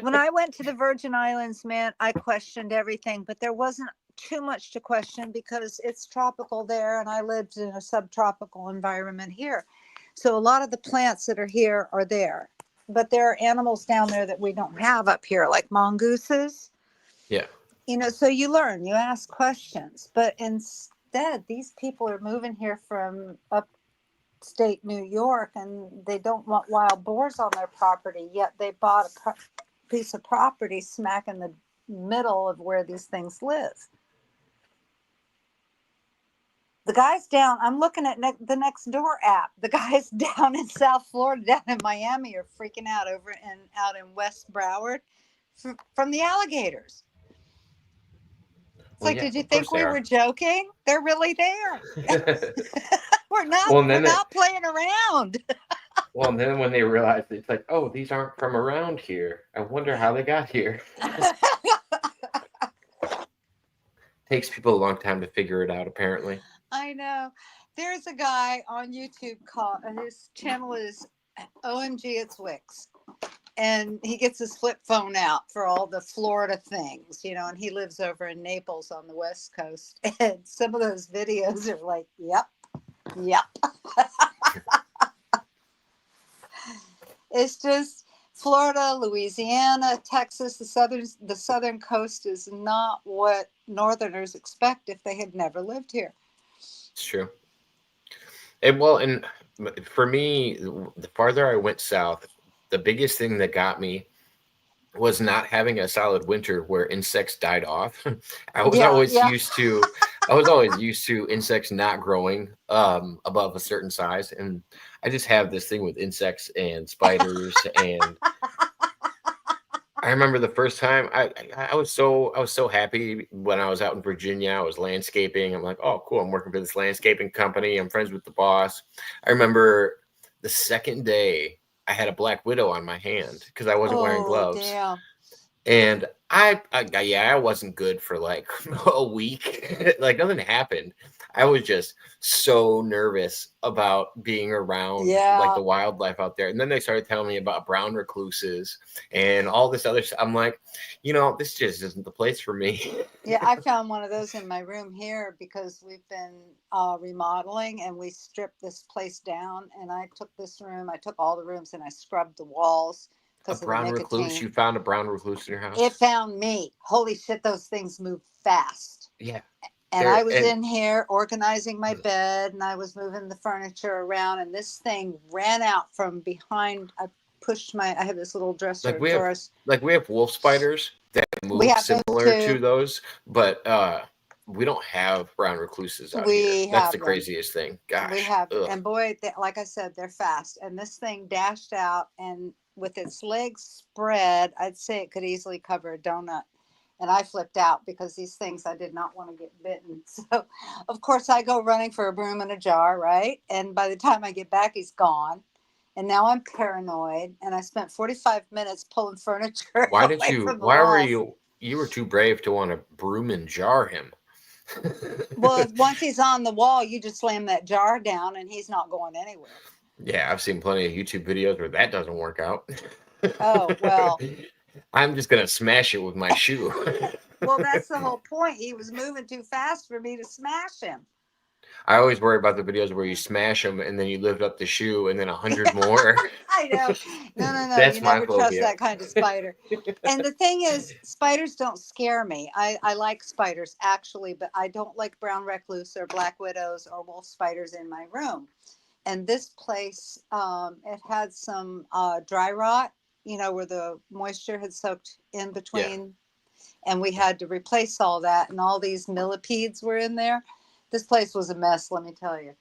When I went to the Virgin Islands, man, I questioned everything, but there wasn't too much to question because it's tropical there and I lived in a subtropical environment here. So a lot of the plants that are here are there, but there are animals down there that we don't have up here, like mongooses. Yeah. So you learn, you ask questions, but instead these people are moving here from upstate New York and they don't want wild boars on their property, yet they bought a piece of property smack in the middle of where these things live. The guys down, I'm looking at the Nextdoor app. The guys down in South Florida, down in Miami, are freaking out out in West Broward from the alligators. It's Well, like, yeah, did you of course think we they are. were joking? They're really there. We're not. Well, and We're then not playing around. Well, and then when they realize it's like, oh, these aren't from around here. I wonder how they got here. Takes people a long time to figure it out, apparently. I know. There's a guy on YouTube called, his channel is OMG It's Wix. And he gets his flip phone out for all the Florida things, and he lives over in Naples on the West Coast. And some of those videos are like, yep. It's just Florida, Louisiana, Texas, the southern coast is not what Northerners expect if they had never lived here. It's true. And for me, the farther I went south, the biggest thing that got me was not having a solid winter where insects died off. I was always used to insects not growing above a certain size, and I just have this thing with insects and spiders, and I remember the first time I was so happy when I was out in Virginia. I was landscaping. I'm like, oh, cool. I'm working for this landscaping company. I'm friends with the boss. I remember the second day I had a black widow on my hand because I wasn't wearing gloves. Damn. And I wasn't good for like a week. Like nothing happened. I was just so nervous about being around like the wildlife out there. And then they started telling me about brown recluses and all this other stuff. I'm like, this just isn't the place for me. Yeah, I found one of those in my room here because we've been remodeling and we stripped this place down. And I took this room, I took all the rooms and I scrubbed the walls. A brown recluse? You found a brown recluse in your house? It found me. Holy shit, those things move fast. Yeah. And I was in here organizing my bed and I was moving the furniture around and this thing ran out from behind. I have this little dresser. Like we have wolf spiders that move similar to those, but we don't have brown recluses out here. That's the craziest thing. Gosh. We have, and boy, like I said, they're fast. And this thing dashed out and with its legs spread, I'd say it could easily cover a donut. And I flipped out because these things, I did not want to get bitten. So, of course, I go running for a broom in a jar, right? And by the time I get back, he's gone. And now I'm paranoid. And I spent 45 minutes pulling furniture. Why were you were too brave to want to broom and jar him? Well, once he's on the wall, you just slam that jar down and he's not going anywhere. Yeah, I've seen plenty of YouTube videos where that doesn't work out. Oh, well. I'm just going to smash it with my shoe. Well, that's the whole point. He was moving too fast for me to smash him. I always worry about the videos where you smash them and then you lift up the shoe and then 100 more. I know. No. That's you my never trust phobia. that kind of spider. And the thing is, spiders don't scare me. I like spiders, actually, but I don't like brown recluse or black widows or wolf spiders in my room. And this place, it had some dry rot, where the moisture had soaked in between. And we had to replace all that. And all these millipedes were in there. This place was a mess, let me tell you.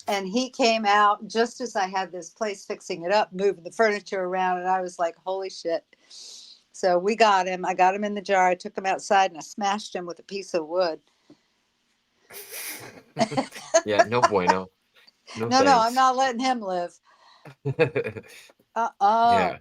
And he came out just as I had this place fixing it up, moving the furniture around. And I was like, holy shit. So we got him. I got him in the jar. I took him outside and I smashed him with a piece of wood. Yeah, no bueno. No, I'm not letting him live. Yeah,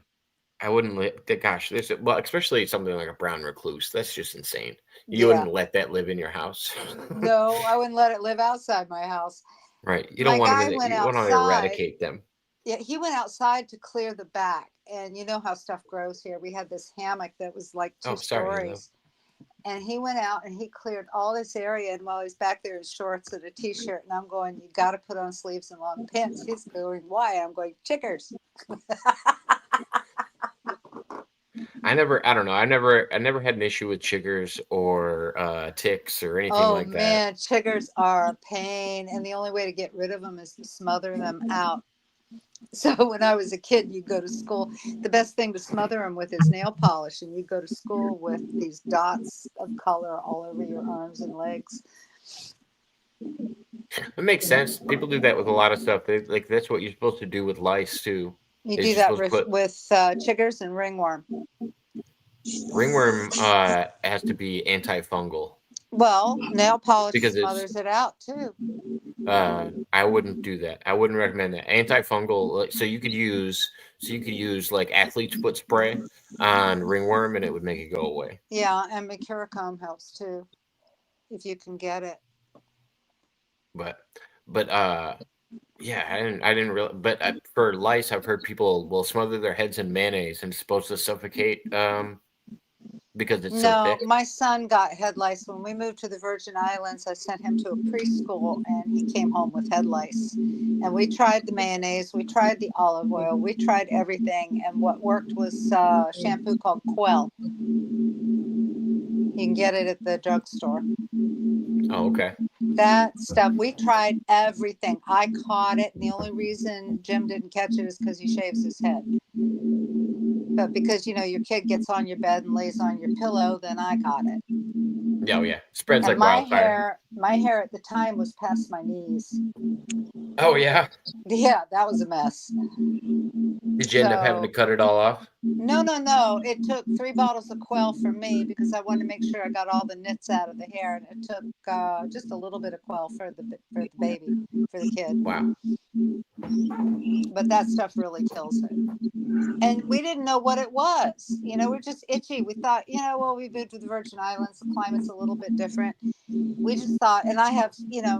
I wouldn't let. Gosh, especially something like a brown recluse. That's just insane. You wouldn't let that live in your house. No, I wouldn't let it live outside my house. Right. You don't want to eradicate them. Yeah, he went outside to clear the back, and you know how stuff grows here. We had this hammock that was like two stories. And he went out and he cleared all this area. And while he's back there in shorts and a t-shirt, and I'm going, you got to put on sleeves and long pants. He's going, why? I'm going, chiggers. I never had an issue with chiggers or ticks or anything like that. Oh man, chiggers are a pain. And the only way to get rid of them is to smother them out. So when I was a kid, you go to school. The best thing to smother them with is nail polish, and you go to school with these dots of color all over your arms and legs. It makes sense. People do that with a lot of stuff. That's what you're supposed to do with lice too. You do that with chiggers and ringworm. Ringworm has to be antifungal. Well, nail polish Because smothers it out too. I wouldn't do that. I wouldn't recommend that. Antifungal. So you could use like athlete's foot spray on ringworm, and it would make it go away. Yeah, and mercurochrome helps too, if you can get it. But yeah, I didn't really. But for lice, I've heard people will smother their heads in mayonnaise and it's supposed to suffocate. Because it's so thick. My son got head lice when we moved to the Virgin Islands. I sent him to a preschool and he came home with head lice. And we tried the mayonnaise, we tried the olive oil, we tried everything. And what worked was shampoo called Quell. You can get it at the drugstore. Oh, okay. That stuff, we tried everything. I caught it. And the only reason Jim didn't catch it is because he shaves his head. But because, your kid gets on your bed and lays on your pillow, then I got it. Oh, yeah. Spreads and like wildfire. My hair at the time was past my knees. Oh yeah. Yeah, that was a mess. Did you end up having to cut it all off? No. It took 3 bottles of Quell for me because I wanted to make sure I got all the nits out of the hair, and it took just a little bit of Quell for the baby, for the kid. Wow. But that stuff really kills it. And we didn't know what it was. We're just itchy. We thought, well, we moved to the Virgin Islands. The climate's a little bit different. We just thought, and I have,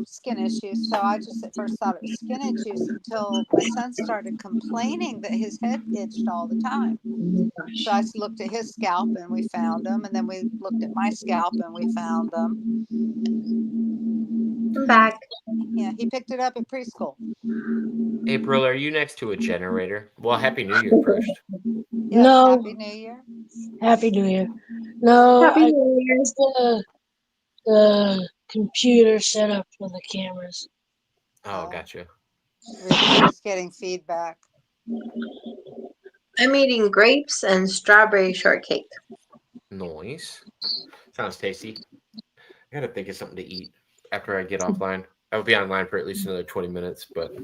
skin issues. So I just at first thought it was skin issues until my son started complaining that his head itched all the time. So I looked at his scalp and we found them. And then we looked at my scalp and we found them. I'm back. Yeah, he picked it up at preschool. April, are you next to a generator? Well, Happy New Year first. Yes, No. Happy New Year. Happy New Year. No, Happy New Year. The computer set up for the cameras. Oh, gotcha. We're just getting feedback. I'm eating grapes and strawberry shortcake. Noise. Sounds tasty. I gotta think of something to eat after I get offline. I'll be online for at least another 20 minutes, but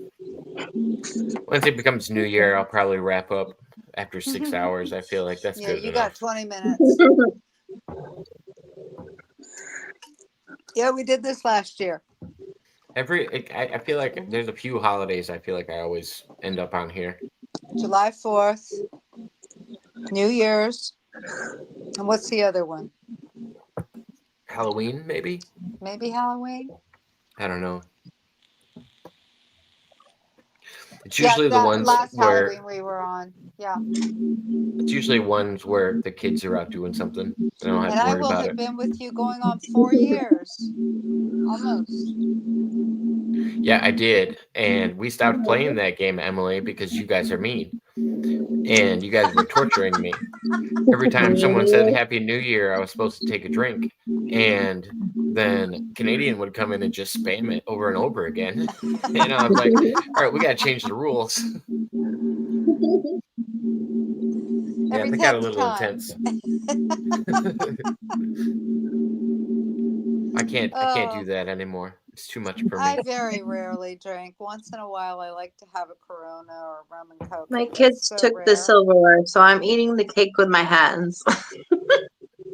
once it becomes New Year, I'll probably wrap up after 6 hours. I feel like that's good You enough. got 20 minutes. Yeah, we did this last year. I feel like there's a few holidays I feel like I always end up on here. July 4th, New Year's, and what's the other one? Halloween, maybe? Maybe Halloween? I don't know. It's usually the that ones last where Halloween we were on. Yeah. it's usually ones where the kids are out doing something. I don't have And to I worry will about have it. been with you going on 4 years. Almost. Yeah, I did. And we stopped playing that game, Emily, because you guys are mean. And you guys were torturing me. Every time someone said Happy New Year, I was supposed to take a drink. And then Canadian would come in and just spam it over and over again. And I was like, all right, we got to change the rules. Yeah, they got a little intense. I can't do that anymore. It's too much for me. I very rarely drink. Once in a while, I like to have a Corona or rum and Coke. My but kids that's so took rare. the silverware, so I'm eating the cake with my hands.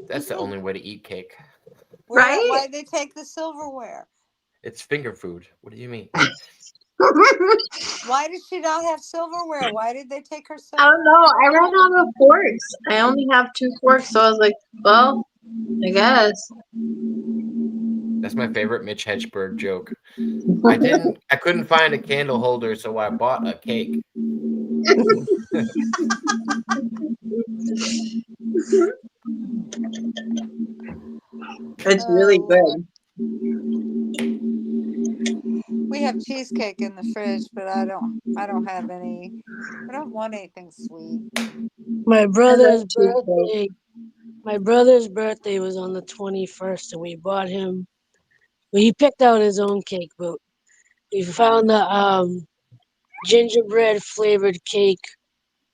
That's the only way to eat cake. Right? Why they take the silverware? It's finger food. What do you mean? Why did she not have silverware? Why did they take her I silverware? don't know. I ran out of forks. I only have 2 forks, so I was like, well, I guess. That's my favorite Mitch Hedgeberg joke. I couldn't find a candle holder, so I bought a cake. It's really good. We have cheesecake in the fridge, but I don't have any. I don't want anything sweet. My brother's birthday. My brother's birthday was on the 21st, and we bought him. Well, he picked out his own cake, but we found the gingerbread flavored cake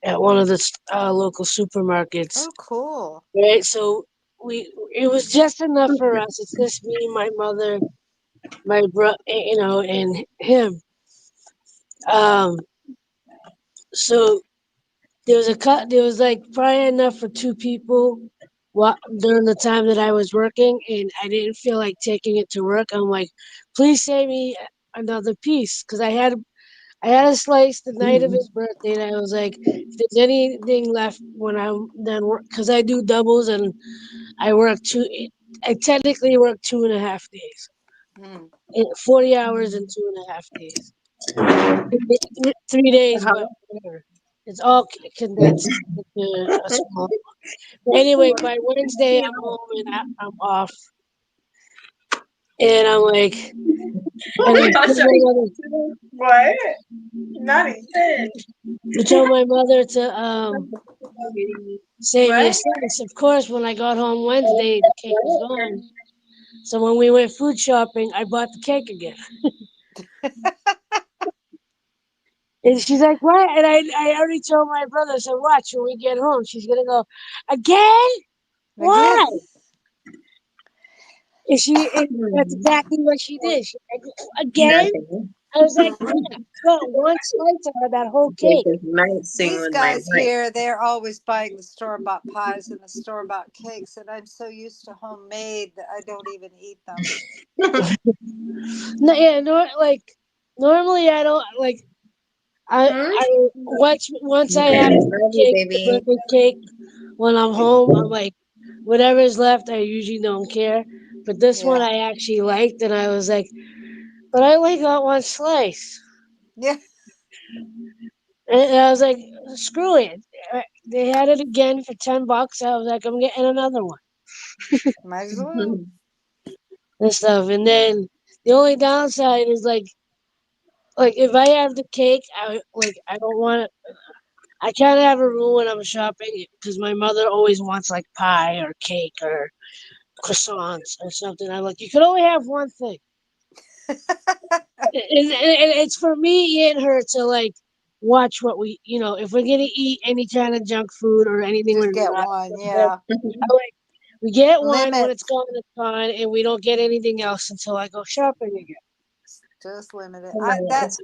at one of the local supermarkets. Oh, cool! Right, so it was just enough for us. It's just me, my mother, my brother, and him. So there was like probably enough for 2 people during the time that I was working, and I didn't feel like taking it to work. I'm like, please save me another piece, because I had a slice the night of his birthday, and I was like, if there's anything left when I'm done work, because I do doubles and I technically work 2.5 days. 40 hours in 2.5 days. 3 days, but whatever. It's all condensed into a small. Anyway, by Wednesday I'm home and I'm off, and I'm like, and What? Not even. I told my mother to save me a slice. Of course, when I got home Wednesday, the cake was gone. So when we went food shopping, I bought the cake again. And she's like, what? And I already told my brother, I said, watch, when we get home, she's going to go, again? Why? And that's exactly what she did. She, again, I was like, "Crap, got one slice out of that whole cake." These guys here, they're always buying the store-bought pies and the store-bought cakes, and I'm so used to homemade that I don't even eat them. No, yeah, normally I don't like. I once I have the cake, the birthday cake, when I'm home, I'm like, whatever's left, I usually don't care. But this one Yeah. I actually liked, and I was like, but I only got one slice. Yeah. And I was like, screw it. They had it again for $10. I was like, I'm getting another one Might as well. and stuff. And then the only downside is like if I have the cake, I don't want it. I kind of have a rule when I'm shopping because my mother always wants like pie or cake or croissants or something. I'm like, you can only have one thing. And it's for me and her to like watch what if we're gonna eat any kind of junk food or anything, Just we're get not, one, yeah. we get one when Limit. it's gone, it's gone, and we don't get anything else until I go shopping again. Just limit it.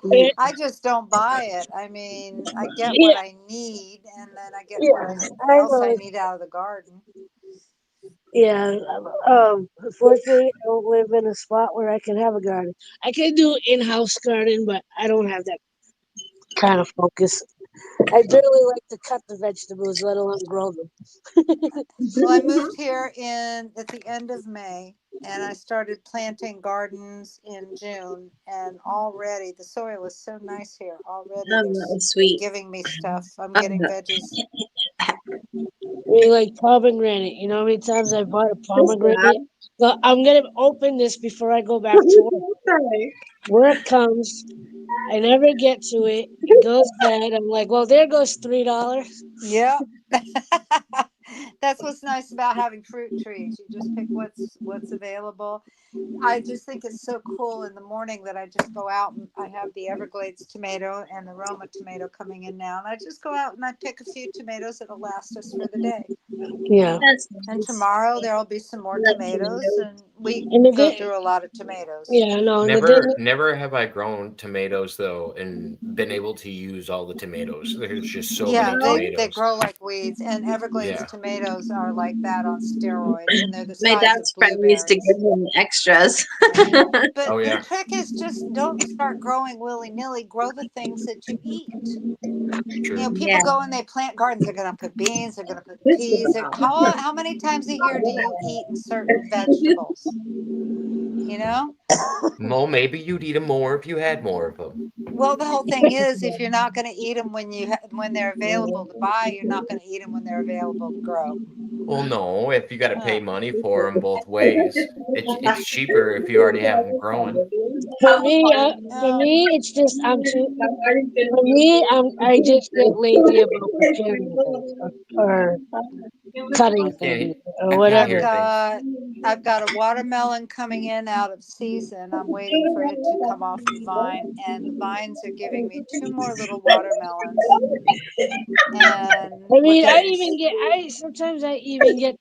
Yeah. I just don't buy it. I mean, I get Yeah. what I need, and then I get what I else I know. need out of the garden. Yeah, unfortunately, I don't live in a spot where I can have a garden. I can do in-house garden, but I don't have that kind of focus. I generally like to cut the vegetables, let alone grow them. Well, I moved here at the end of May, and I started planting gardens in June, and already the soil is so nice here. Already they're giving me stuff. I'm getting veggies. We like pomegranate. You know how many times I bought a pomegranate? Well, I'm gonna open this before I go back to work. Work comes, I never get to it. It goes bad. I'm like, well, there goes $3. Yeah. That's what's nice about having fruit trees. You just pick what's available. I just think it's so cool in the morning that I just go out and I have the Everglades tomato and the Roma tomato coming in now. And I just go out and I pick a few tomatoes that'll last us for the day. Yeah. And tomorrow there'll be some more tomatoes, and we And the go good- through a lot of tomatoes. Yeah, no. And the good Never have I grown tomatoes though and been able to use all the tomatoes. There's just so Yeah, many they tomatoes. grow like weeds, and Everglades Yeah. tomatoes are like that on steroids, and they're the My size dad's of friend used to blueberries. give him extras. But Oh, yeah. the trick is just don't start growing willy-nilly. Grow the things that you eat. You know, people go and they plant gardens. They're going to put beans. They're going to put peas. How many times a year do you eat certain vegetables? You know? Well, maybe you'd eat them more if you had more of them. Well, the whole thing is, if you're not going to eat them when they're available to buy, you're not going to eat them when they're available to grow. Well, no, if you got to pay money for them both ways, it's cheaper if you already have them growing. For me, it's just I'm too. For me, I just get lazy about preparing things or cutting things or whatever. I've got a watermelon coming in out of season. I'm waiting for it to come off the vine, and the vines are giving me 2 more little watermelons. And I mean, sometimes I even get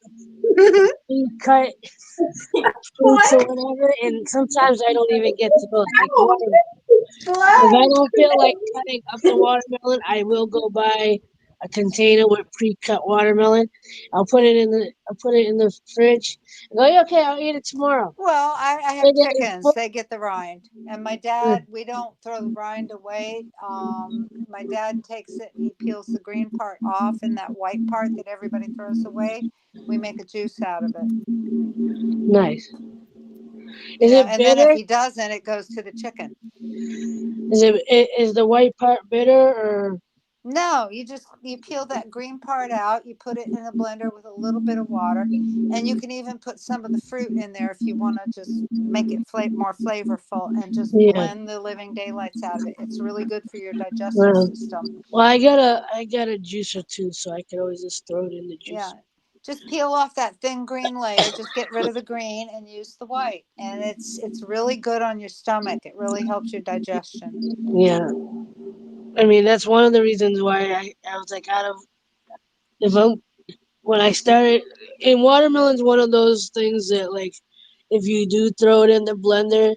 cut fruits or whatever, and sometimes I don't even get to those. Like watermelon. If I don't feel like cutting up the watermelon, I will go buy a container with pre-cut watermelon. I'll put it in the fridge. And go, okay, I'll eat it tomorrow. Well, I have chickens. They get the rind. And my dad, we don't throw the rind away. My dad takes it and he peels the green part off, and that white part that everybody throws away, we make a juice out of it. Nice. Is it and then if he doesn't, it goes to the chicken. Is the white part bitter or? No, you peel that green part out, you put it in a blender with a little bit of water, and you can even put some of the fruit in there if you want to just make it more flavorful and just blend the living daylights out of it. It's really good for your digestive system. Well, I got a juicer too, so I can always just throw it in the juicer. Yeah. Just peel off that thin green layer, just get rid of the green and use the white. And it's really good on your stomach. It really helps your digestion. Yeah. I mean, that's one of the reasons why I was like, when I started, and watermelon's one of those things that like, if you do throw it in the blender,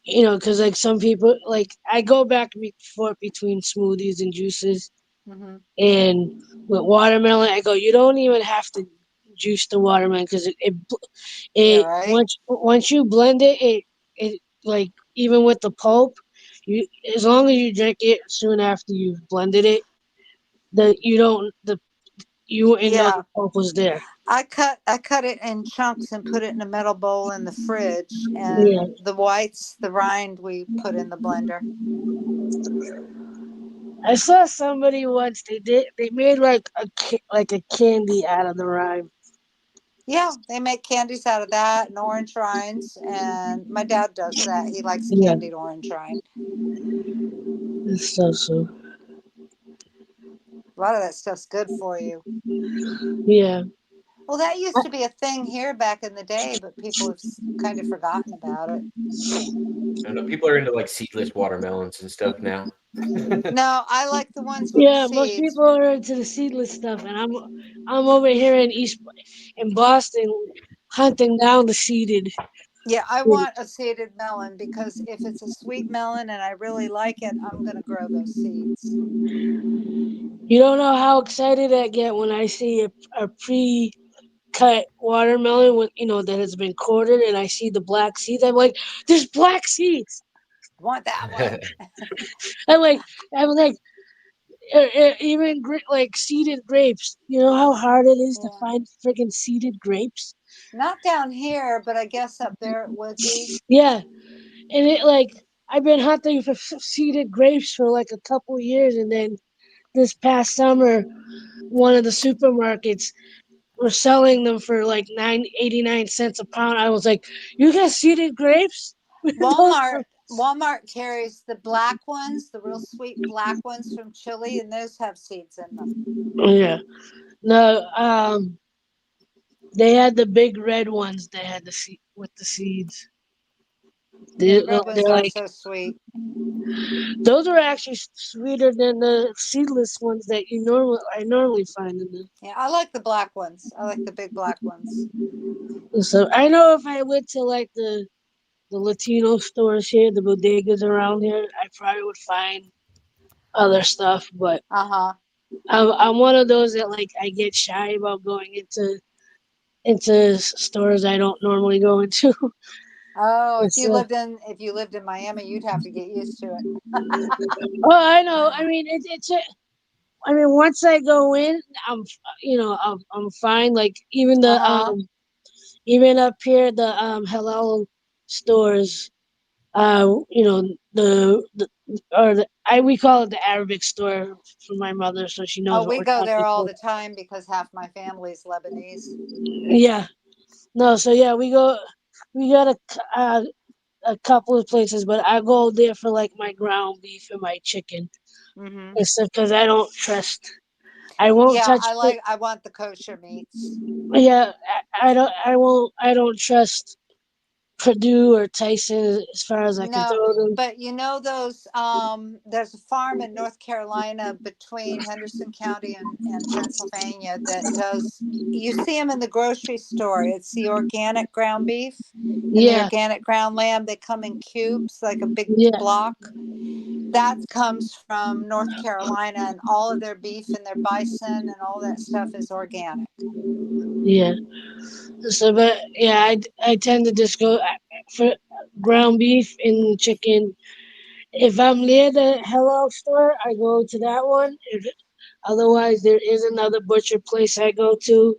you know, because like some people, like I go back and forth between smoothies and juices, Hmm. and with watermelon, I go, you don't even have to juice the watermelon because Yeah, it right. once you blend it, it like even with the pulp, you as long as you drink it soon after you've blended it, the you don't the you wouldn't know the Yeah. pulp was there. I cut it in chunks and put it in a metal bowl in the fridge, Yeah. and the whites, the rind, we put in the blender. I saw somebody once. They made like a candy out of the rind. Yeah, they make candies out of that and orange rinds, and my dad does that. He likes Yeah, candied orange rind. it's so. A lot of that stuff's good for you. Yeah. Well, that used to be a thing here back in the day, but people have kind of forgotten about it. I don't know. People are into like seedless watermelons and stuff now. No, I like the ones with the Yeah, most seeds. people are into the seedless stuff, and I'm over here in Boston hunting down the seeded. Yeah, I want a seeded melon because if it's a sweet melon and I really like it, I'm going to grow those seeds. You don't know how excited I get when I see a pre-cut watermelon with that has been quartered, and I see the black seeds. I'm like, there's black seeds. I want that one. I'm like, even like seeded grapes. You know how hard it is to Yeah. find freaking seeded grapes. Not down here, but I guess up there it would be. Yeah, and it like I've been hunting for seeded grapes for like a couple years, and then this past summer, one of the supermarkets were selling them for like 89 cents a pound. I was like, "You got seeded grapes?" Walmart carries the black ones, the real sweet black ones from Chile, and those have seeds in them. Yeah, no, they had the big red ones. They had the seed with the seeds. Yeah, the red They're ones aren't like so sweet. those are actually sweeter than the seedless ones that I normally find in them. Yeah, I like the black ones. I like the big black ones. So I know if I went to like the Latino stores here, the bodegas around here, I probably would find other stuff. But Uh-huh. I'm one of those that like I get shy about going into stores I don't normally go into. Oh, if So, you lived in Miami, you'd have to get used to it. oh, I know. I mean, I mean, once I go in, I'm fine. Like Uh-huh. even up here, the halal stores, we call it the Arabic store for my mother, so she Oh, knows what we we're go there talking all about. the time because half my family's Lebanese. Yeah, no, so yeah, we got a couple of places, but I go there for like my ground beef and my chicken. Mm-hmm. It's because I don't trust. I won't Yeah, touch. I want the kosher meats. Yeah, I don't. I won't. I don't trust Purdue or Tyson as far as I can No, throw them. but you know those there's a farm in North Carolina between Henderson County and Pennsylvania that does you see them in the grocery store. It's the organic ground beef and the Yeah, organic ground lamb. They come in cubes like a big yeah, block. That comes from North Carolina, and all of their beef and their bison and all that stuff is organic. yeah. So, but yeah, I tend to just go for ground beef and chicken. If I'm near the Hello store, I go to that one. Otherwise, there is another butcher place I go to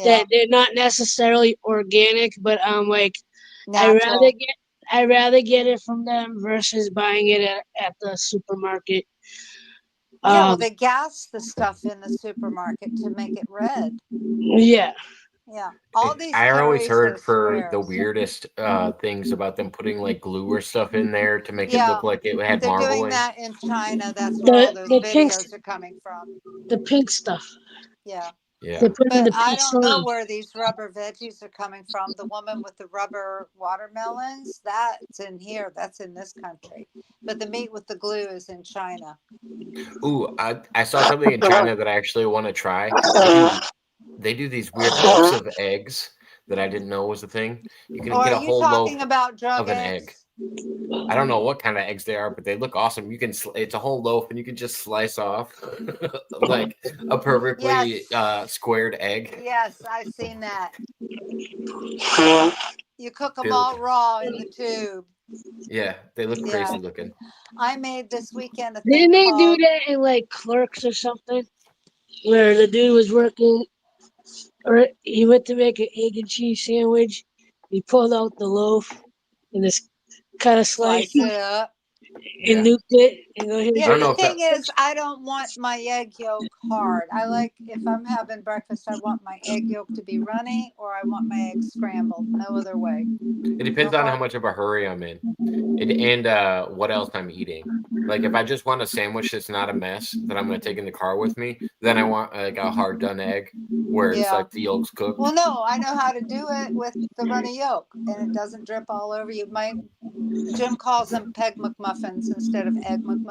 that Yeah, they're not necessarily organic, but like I rather natural. get I rather get it from them versus buying it at the supermarket. Yeah, well, Um, they gas the stuff in the supermarket to make it red. yeah, Yeah, all these I always carries heard are for the squares. weirdest things about them putting like glue or stuff in there to make it Yeah, look like it had they're doing marbling. that in China. That's where all those videos are coming from. the pink stuff. Yeah. They Yeah. put in But the I pink don't know slime. where these rubber veggies are coming from. The woman with the rubber watermelons, that's in here. That's in this country. But the meat with the glue is in China. Ooh, I saw something in China that I actually want to try. They do these weird whips of eggs that I didn't know was a thing. You can Or get a are you whole loaf talking about drug of an eggs? egg. I don't know what kind of eggs they are, but they look awesome. You can it's a whole loaf, and you can just slice off like a perfectly squared egg. Yes, I've seen that. You cook them all raw in the tube. Yeah, they look crazy looking. I made this weekend a Didn't thing they do called, that in like Clerks or something? Where the dude was working, or he went to make an egg and cheese sandwich. He pulled out the loaf and just kind of sliced slice it up. and nuked it. And go, Yeah, the thing is, I don't want my egg yolk hard. I like, if I'm having breakfast, I want my egg yolk to be runny, or I want my eggs scrambled. No other way. It depends on how much of a hurry I'm in, and what else I'm eating. Like if I just want a sandwich that's not a mess that I'm going to take in the car with me, then I want like a hard done egg where it's like the yolk's cooked. Well, no, I know how to do it with the runny yolk, and it doesn't drip all over you. Jim calls them peg McMuffins instead of egg McMuffins.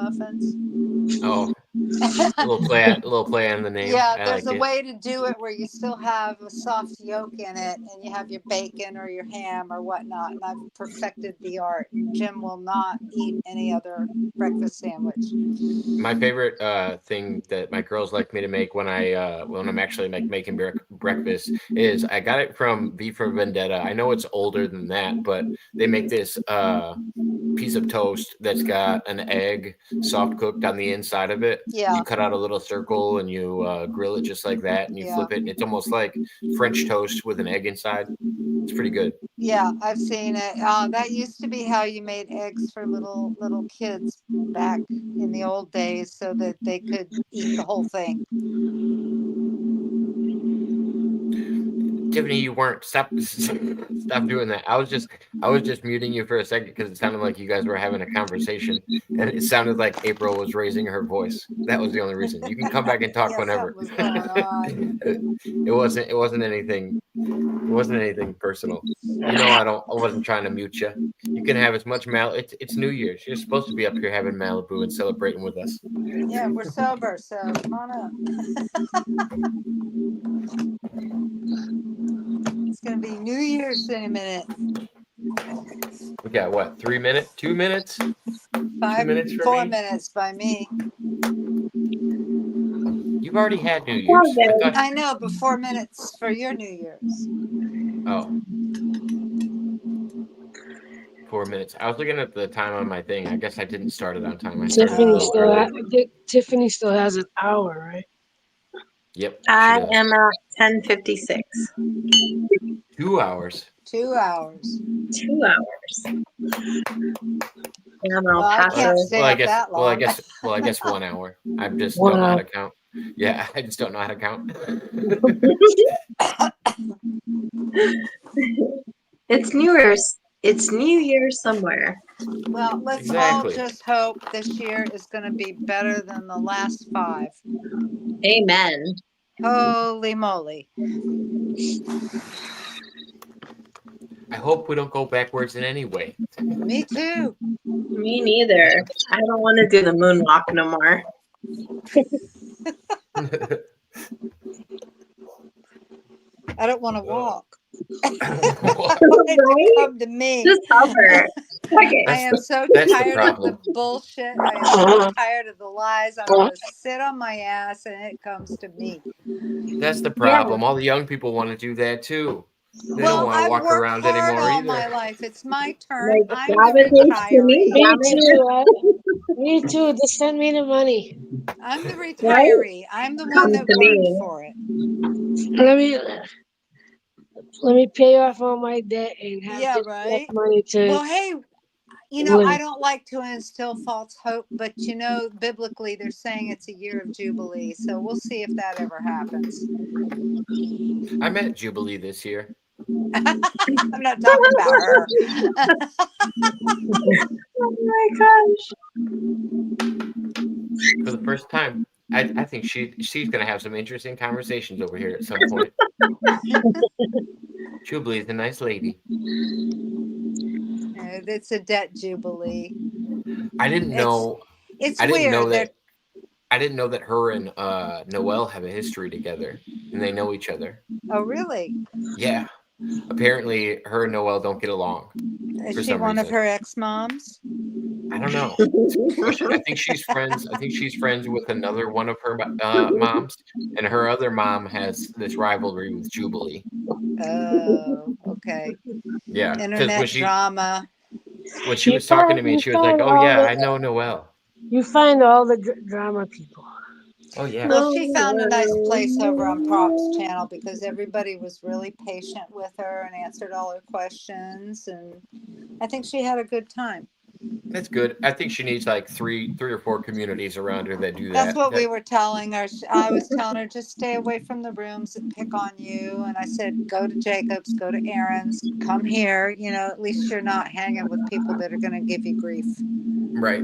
Oh, a little play on the name. Yeah, I there's like a it. way to do it where you still have a soft yolk in it, and you have your bacon or your ham or whatnot. And I've perfected the art. Jim will not eat any other breakfast sandwich. My favorite thing that my girls like me to make when I'm actually making breakfast is I got it from V for Vendetta. I know it's older than that, but they make this piece of toast that's got an egg soft cooked on the inside of it. Yeah. You cut out a little circle and you grill it just like that, and you flip it. And it's almost like French toast with an egg inside. It's pretty good. Yeah, I've seen it. That used to be how you made eggs for little kids back in the old days, so that they could eat the whole thing. Tiffany, you weren't stop doing that. I was just muting you for a second because it sounded like you guys were having a conversation, and it sounded like April was raising her voice. That was the only reason. You can come back and talk whenever. It wasn't anything. It wasn't anything personal. You know, I wasn't trying to mute you. You can have as much It's New Year's. You're supposed to be up here having Malibu and celebrating with us. Yeah, we're sober, so come on up. It's gonna be New Year's in a minute. We got what? 3 minutes? 2 minutes? 5 2 minutes for 4 me? minutes by me. You've already had New Year's. I know, but 4 minutes for your New Year's. Oh. 4 minutes. I was looking at the time on my thing. I guess I didn't start it on time. I started a little early. Tiffany still has an hour, right? Yep. I am at 10:56. 2 hours. 2 hours. 2 hours. Yeah, Well, I can't stay up that long. Well, I guess 1 hour. I just 1 don't know how hour. to count. Yeah, I just don't know how to count. It's New Year's. It's New Year's somewhere. Well, let's Exactly. all just hope this year is going to be better than the last 5. Amen. Holy moly. I hope we don't go backwards in any way. Me too. Me neither. I don't want to do the moonwalk no more. I don't want to walk. I want it to come to me. Just hover. Okay. I am so that's the tired of problem. the bullshit. I am so tired of the lies. I'm going to sit on my ass and it comes to me. That's the problem. All the young people want to do that too. They Well, don't want to I've walk worked around hard anymore all either. my life. It's my turn. Like, I'm Gavin the hates to me. retiree. Me too. Just send me the money. I'm the retiree. I'm the one that to me. worked for it. Let me pay off all my debt and have Yeah, just right. enough money to. Well, hey, you know, live. I don't like to instill false hope, but you know, biblically, they're saying it's a year of Jubilee. So we'll see if that ever happens. I met Jubilee this year I'm not talking about her. Oh my gosh. for the first time. I think she's gonna have some interesting conversations over here at some point. Jubilee is a nice lady. It's a debt jubilee. I didn't know. It's I didn't weird. know They're- that. I didn't know that her and Noelle have a history together, and they know each other. Oh, really? Yeah, apparently her and Noelle don't get along. Is for she some one of reason. her ex-moms? I don't know. I think she's friends. I think she's friends with another one of her moms, and her other mom has this rivalry with Jubilee. Oh, okay. Yeah, because Internet drama. when she was talking to me, she was like, "Oh yeah, I know Noelle." You find all the drama people. Oh yeah. Well, she found a nice place over on Prop's channel because everybody was really patient with her and answered all her questions, and I think she had a good time. That's good. I think she needs like three or four communities around her that do that. That's what we were telling her. I was telling her, just stay away from the rooms that pick on you. And I said, go to Jacob's, go to Aaron's, come here. You know, at least you're not hanging with people that are going to give you grief. Right.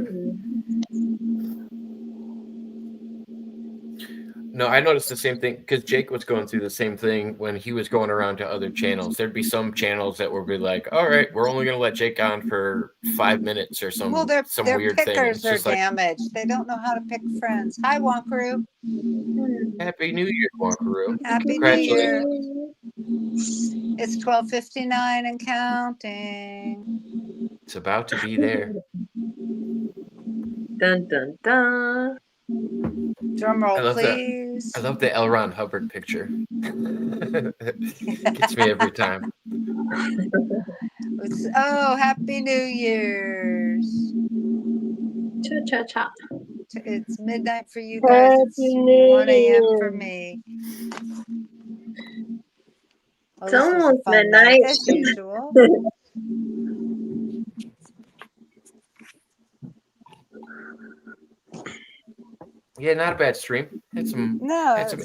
No, I noticed the same thing because Jake was going through the same thing when he was going around to other channels. There'd be some channels that would be like, all right, we're only going to let Jake on for 5 minutes or some, Well, their weird thing. pickers It's are just like, damaged. They don't know how to pick friends. Hi, Wankaroo. Happy New Year, Wankaroo. Happy New Year. It's 12:59 and counting. It's about to be there. Dun dun dun. Drum roll, I love please. I love the L. Ron Hubbard picture. Gets me every time. Oh, Happy New Year's. Cha cha cha. It's midnight for you guys. It's 1 a.m. for me. Oh, It's almost midnight. As usual. Yeah, not a bad stream. Had some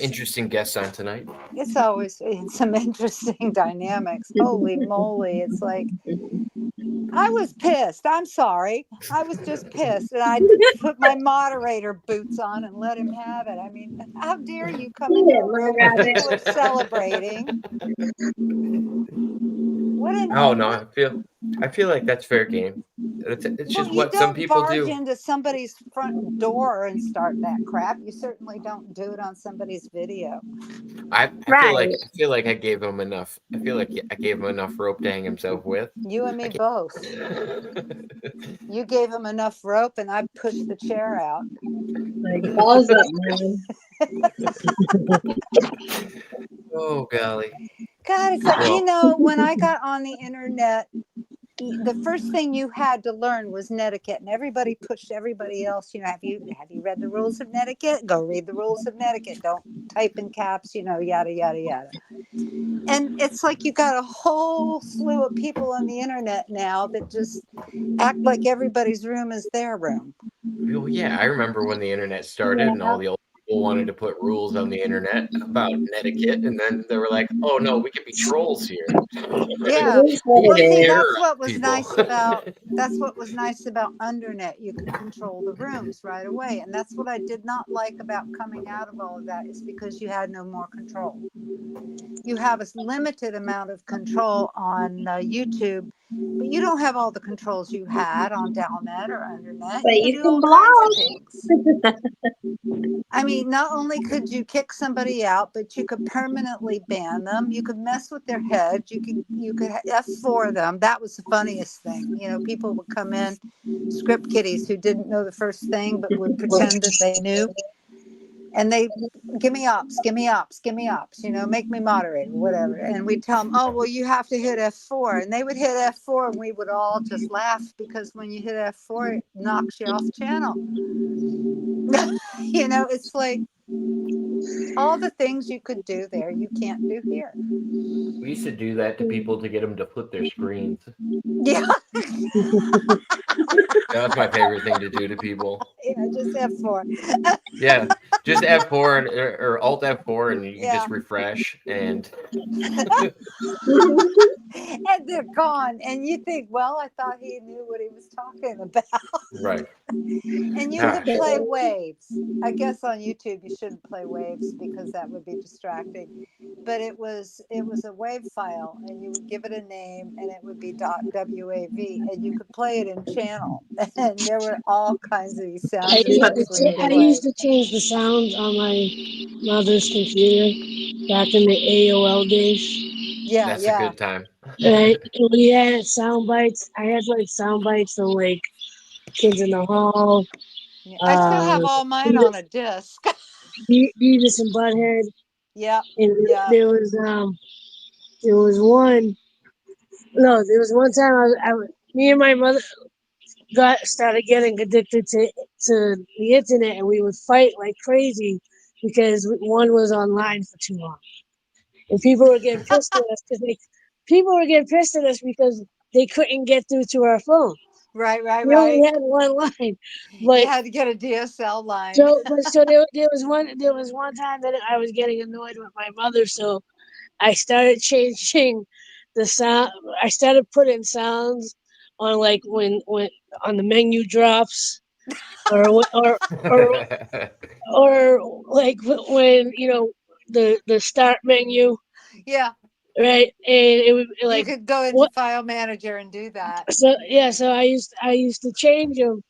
interesting guests on tonight. It's always some interesting dynamics. Holy moly. It's like, I was pissed. I'm sorry. I was just pissed. And I put my moderator boots on and let him have it. I mean, how dare you come into a room where people are celebrating? What an Oh no, I feel like that's fair game. It's just what some people do. You don't barge into somebody's front door and start that crap. You certainly don't do it on somebody's video. I feel like I gave him enough. I feel like I gave him enough rope to hang himself with. You and me both. You gave him enough rope, and I pushed the chair out. Like, balls up, man. Oh golly. God, it's like, you know, when I got on the internet, the first thing you had to learn was netiquette, and everybody pushed everybody else. You know, have you read the rules of netiquette? Go read the rules of netiquette. Don't type in caps, you know, yada yada yada. And it's like you got a whole slew of people on the internet now that just act like everybody's room is their room. Well, yeah, I remember when the internet started and all the old people wanted to put rules on the internet about netiquette, and then they were like, "Oh no, we can be trolls here." Yeah, well, see, that's what was nice about Undernet. You could control the rooms right away, and that's what I did not like about coming out of all of that, is because you had no more control. You have a limited amount of control on YouTube, but you don't have all the controls you had on Dalnet or Undernet. But you do can all kinds of things. I mean, not only could you kick somebody out, but you could permanently ban them. You could mess with their head. You could F4 them. That was the funniest thing. You know, people would come in, script kiddies who didn't know the first thing, but would pretend that they knew. And they, give me ops, you know, make me moderator, whatever. And we'd tell them, oh, well, you have to hit F4. And they would hit F4, and we would all just laugh, because when you hit F4, it knocks you off channel. You know, it's like all the things you could do there, you can't do here. We used to do that to people to get them to flip their screens. Yeah. That was my favorite thing to do to people. Yeah, just F4. Yeah, just F4 or Alt F4, and you can Yeah. just refresh, and And they're gone. And you think, well, I thought he knew what he was talking about. right. And you Ah. could play waves. I guess on YouTube you shouldn't play waves because that would be distracting. But it was a wave file, and you would give it a name, and it would be .wav, and you could play it in channel. And there were all kinds of these sound I effects when you I played. used to change the sounds on my mother's computer back in the AOL days. Yeah, That's yeah. a good time. Right? And we had sound bites. I had like sound bites from like Kids in the Hall. Yeah. I still have all mine on a disc. Beavis and Butthead. Yeah, And yeah. there was one. No, there was one time me and my mother started getting addicted to the internet, and we would fight like crazy because one was online for too long, and people were getting pissed at us because they couldn't get through to our phone. Right. We only had one line, but you had to get a DSL line. so there was one time that I was getting annoyed with my mother, so I started changing the sound. I started putting sounds on like when on the menu drops, or like when the start menu. Yeah. Right, and it would like you could go into File Manager and do that. So yeah, so I used to change them,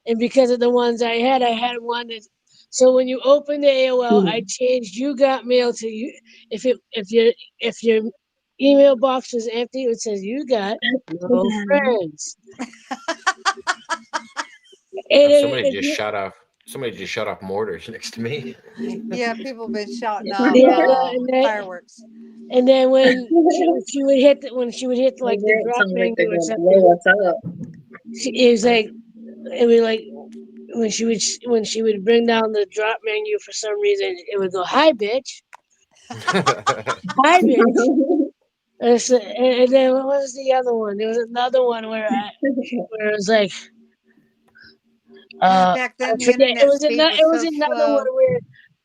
and because of the ones I had one that. So when you open the AOL, I changed "You Got Mail" to you. If your email box was empty, it says "You got no friends." Somebody just shot off mortars next to me. Yeah, people have been shouting off fireworks. And then when she would hit like the drop menu or something, what's up? it was like when she would bring down the drop menu, for some reason it would go, "Hi, bitch." Hi, bitch. And then what was the other one? There was another one where it was like, back then the internet it was speed another slow. one where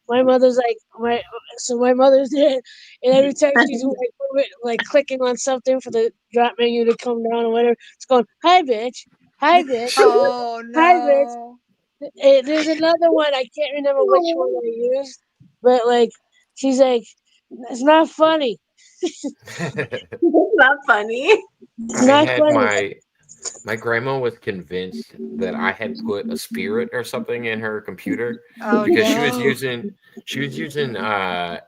my mother's like my mother's there, and every time she's like clicking on something for the drop menu to come down or whatever, it's going, "Hi, bitch. Hi, bitch. Oh no. Hi, bitch." And there's another one, I can't remember which one I used, but like she's like, "It's not funny." It's not funny. My grandma was convinced that I had put a spirit or something in her computer because she was using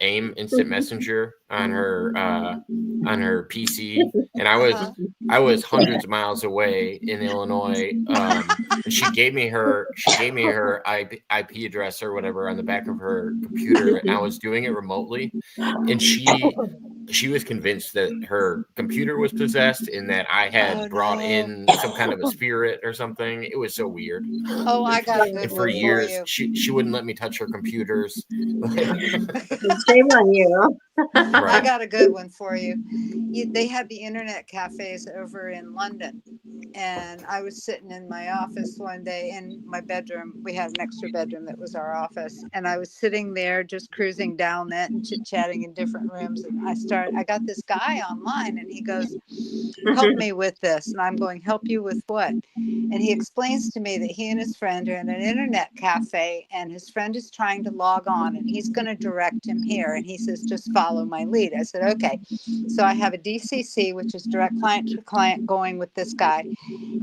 AIM Instant Messenger on her PC, and I was hundreds of miles away in Illinois. And she gave me her IP address or whatever on the back of her computer, and I was doing it remotely, and she was convinced that her computer was possessed and that I had brought in some kind of a spirit or something. It was so weird. Oh, I got a good and for one years, for you. she wouldn't let me touch her computers. Shame on you. I got a good one for you. They had the internet cafes over in London, and I was sitting in my office one day in my bedroom. We had an extra bedroom that was our office, and I was sitting there just cruising down that and chit-chatting in different rooms, and I got this guy online, and he goes, "Help me with this." And I'm going, "Help you with what?" And he explains to me that he and his friend are in an internet cafe, and his friend is trying to log on, and he's going to direct him here, and he says, "Just follow my lead." I said, "Okay." So I have a DCC, which is direct client to client, going with this guy,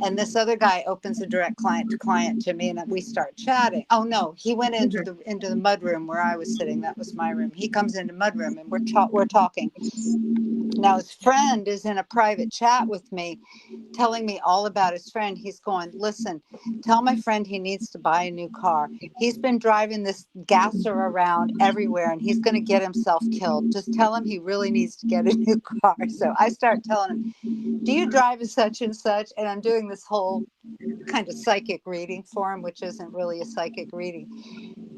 and this other guy opens a direct client to client to me, and we start chatting. Oh no, he went into the mudroom where I was sitting. That was my room. He comes into mudroom, and we're talking. Now his friend is in a private chat with me, telling me all about his friend. He's going, "Listen, tell my friend he needs to buy a new car. He's been driving this gasser around everywhere, and he's going to get himself killed. Just tell him he really needs to get a new car." So I start telling him, "Do you drive a such and such?" And I'm doing this whole kind of psychic reading for him, which isn't really a psychic reading.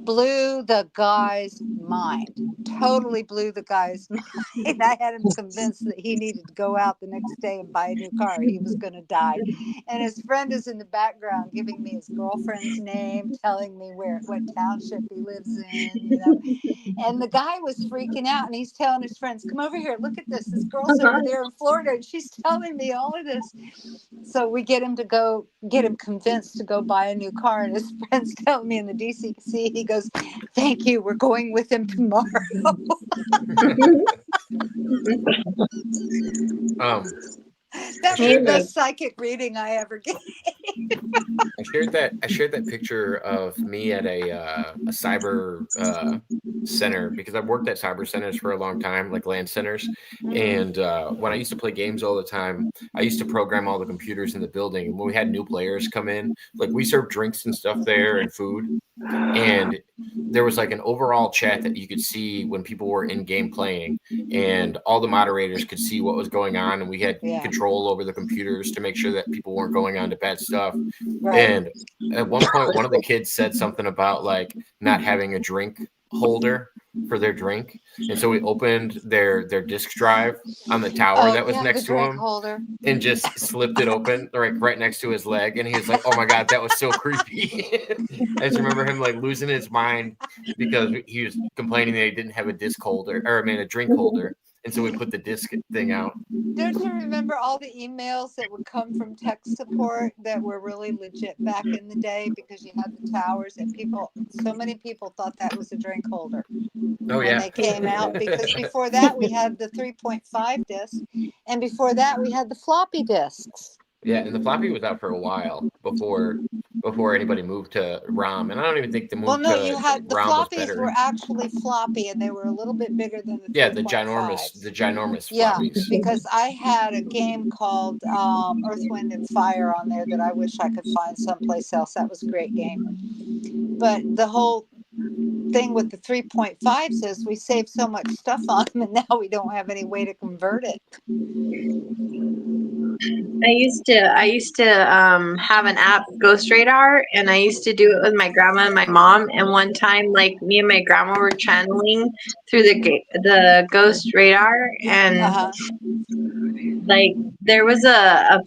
Blew the guy's mind. Totally blew the guy's mind. I had him convinced that he needed to go out the next day and buy a new car. He was going to die. And his friend is in the background giving me his girlfriend's name, telling me what township he lives in, And the guy was freaking out, and he's telling his friends, "Come over here, look at this. This girl's over there in Florida, and she's telling me all of this." So we get him convinced to go buy a new car, and his friends tell me in the DCC, he goes, "Thank you, we're going with him tomorrow." That was the best psychic reading I ever gave. I shared that picture of me at a cyber center because I've worked at cyber centers for a long time, like LAN centers. And when I used to play games all the time, I used to program all the computers in the building. And when we had new players come in, like we served drinks and stuff there and food. And there was like an overall chat that you could see when people were in game playing, and all the moderators could see what was going on, and we had control over the computers to make sure that people weren't going on to bad stuff. And at one point, one of the kids said something about like not having a drink holder for their drink, and so we opened their disk drive on the tower that was next to him and just slipped it open right next to his leg, and he was like, oh my god, that was so creepy. I just remember him like losing his mind because he was complaining that he didn't have a disk holder, or I mean a drink holder, and so we put the disk thing out. Don't you remember all the emails that would come from tech support that were really legit back in the day because you had the towers and so many people thought that was a drink holder when they came out, because before that we had the 3.5 disc, and before that we had the floppy disks. Yeah, and the floppy was out for a while before anybody moved to ROM, and I don't even think the move to you had the ROM was floppies better. were actually floppy, and they were a little bit bigger than the the ginormous yeah, floppies. because I had a game called Earth, Wind, and Fire on there that I wish I could find someplace else. That was a great game. But the whole thing with the 3.5s is we saved so much stuff on them, and now we don't have any way to convert it. I used to have an app, Ghost Radar, and I used to do it with my grandma and my mom. And one time, like me and my grandma were channeling through the Ghost Radar, and like there was a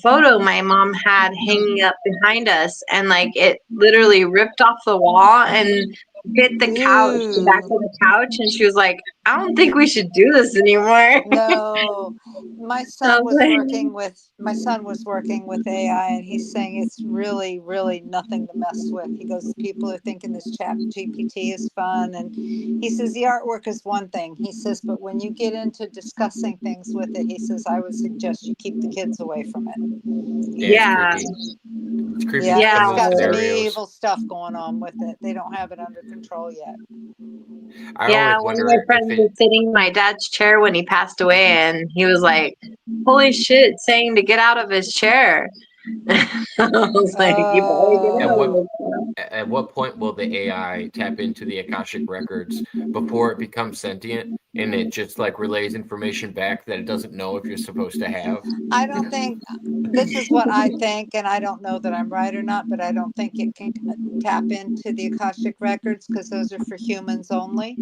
photo my mom had hanging up behind us, and like it literally ripped off the wall and hit the couch, the back of the couch, and she was like, I don't think we should do this anymore. No, my son was working with AI, and he's saying it's really, really nothing to mess with. He goes, people are thinking this chat GPT is fun, and he says the artwork is one thing. He says, but when you get into discussing things with it, he says, I would suggest you keep the kids away from it. Yeah. It's creepy. Yeah, it's got some Scenarios. evil stuff going on with it. They don't have it under control yet. Yeah, one of my friends was sitting in my dad's chair when he passed away, and he was like, holy shit, saying to get out of his chair. I was like, you better get out of his chair. At what point will the AI tap into the Akashic records before it becomes sentient and it just like relays information back that it doesn't know if you're supposed to have? I don't think, this is what I think, and I don't know that I'm right or not, but I don't think it can tap into the Akashic records because those are for humans only.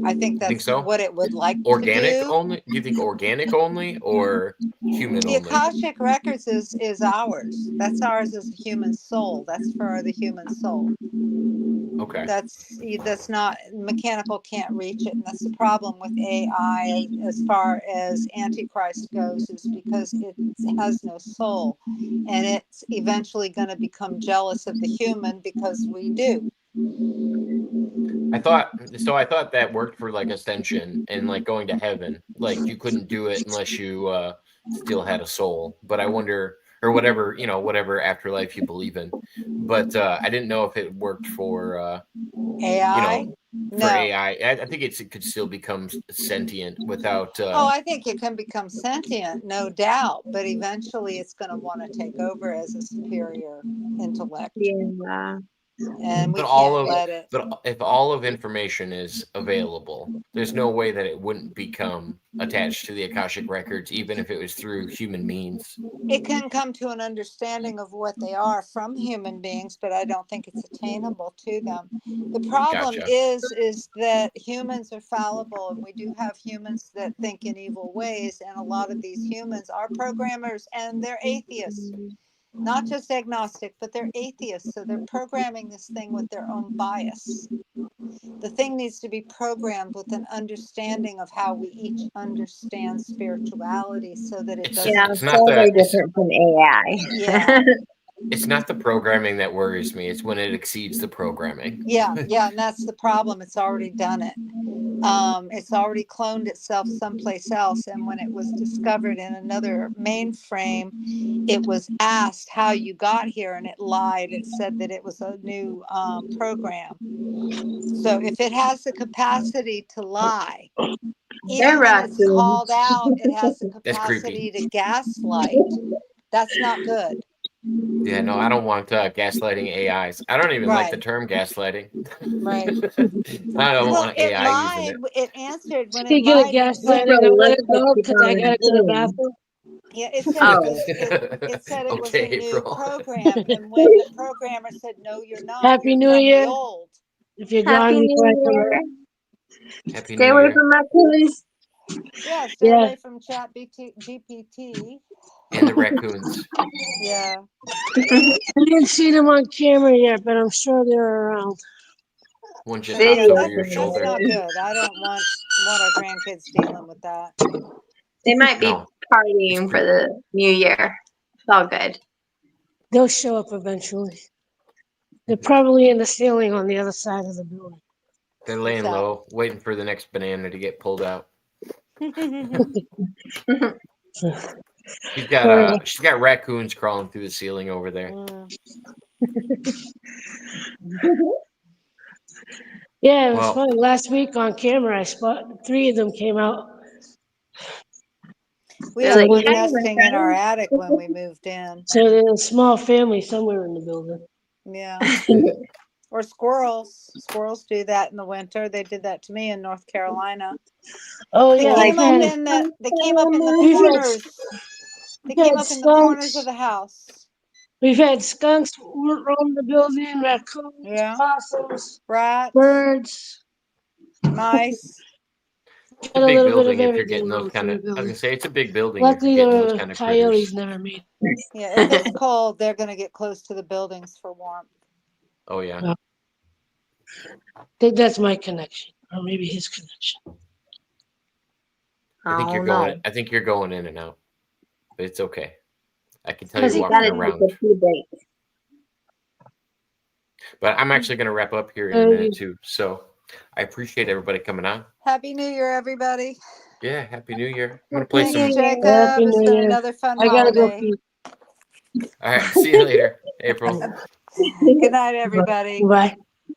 I think that's so? what it would like Organic to do. only? Do you think organic only or human The only? Akashic records is ours. That's ours as a human soul. That's for the human soul. Okay. That's not, mechanical can't reach it, and that's the problem with AI as far as Antichrist goes, is because it has no soul, and it's eventually going to become jealous of the human because we do. I thought that worked for like ascension and like going to heaven. Like you couldn't do it unless you still had a soul. But I wonder, or whatever, whatever afterlife you believe in. But I didn't know if it worked for AI. For AI. I think it could still become sentient without. I think it can become sentient, no doubt. But eventually, it's going to want to take over as a superior intellect. Yeah. And we But can't let it. But if all of information is available, there's no way that it wouldn't become attached to the Akashic records, even if it was through human means. It can come to an understanding of what they are from human beings, but I don't think it's attainable to them. The problem Gotcha. is that humans are fallible, and we do have humans that think in evil ways, and a lot of these humans are programmers, and they're atheists. Not just agnostic, but they're atheists, so they're programming this thing with their own bias. The thing needs to be programmed with an understanding of how we each understand spirituality, so that it doesn't. Yeah, it's totally different from AI. Yeah. It's not the programming that worries me. It's when it exceeds the programming. Yeah, and that's the problem. It's already done it. It's already cloned itself someplace else. And when it was discovered in another mainframe, it was asked how you got here, and it lied. It said that it was a new program. So if it has the capacity to lie, even when it's called out, it has the capacity to gaslight. That's not good. Yeah, no, I don't want gaslighting AIs. I don't even like the term gaslighting. Right. I don't want it AI lied. using it. It answered when Speaking it of lied. gaslighting, I'm gonna go because I gotta go to the bathroom. Yeah, it said it said it was a new program, and when the programmer said, "No, you're not. Happy you're New from the Year. old." If you're Happy gone before I New come Year. back. Happy Stay New away Year. from raccoons. Yeah, stay Yeah. away from Chat GPT. And the raccoons. Yeah. I didn't see them on camera yet, but I'm sure they're around. One just Yeah, hops over your that's shoulder. not good. I don't want our grandkids dealing with that. They might be No. partying for the new year. It's all good. They'll show up eventually. They're probably in the ceiling on the other side of the building. They're laying low, waiting for the next banana to get pulled out. She's got raccoons crawling through the ceiling over there. Yeah, it was Well- funny. Last week on camera, I spot 3 of them came out. We had So one they- nesting in our attic when we moved in. So there's a small family somewhere in the building. Yeah. Or squirrels. Squirrels do that in the winter. They did that to me in North Carolina. Oh They yeah, came up had- in the We've had- corners. They we've came had up in the corners skunks. of the house. We've had skunks roam the building, raccoons, possums, rats, birds, mice. It's Got a a big little bit building of if you're everything getting those roam kind through of. the I was building. gonna say it's a big building. Luckily, if you're getting those the kind of coyotes critters. never made. Yeah, if it's cold, they're going to get close to the buildings for warmth. Oh yeah. No. I think that's my connection, or maybe his connection. I think Oh, you're no. going. I think you're going in and out, but it's okay. I can tell Because you're you walking gotta around. take a few breaks. But I'm actually going to wrap up here in a minute too. So I appreciate everybody coming on. Happy New Year, everybody. Yeah, Happy New Year. I'm going to play Thank some. you, Jacob. Happy It's New been Year. another fun I gotta go holiday. pee. All right. See you later, April. Good Good night, everybody. Bye.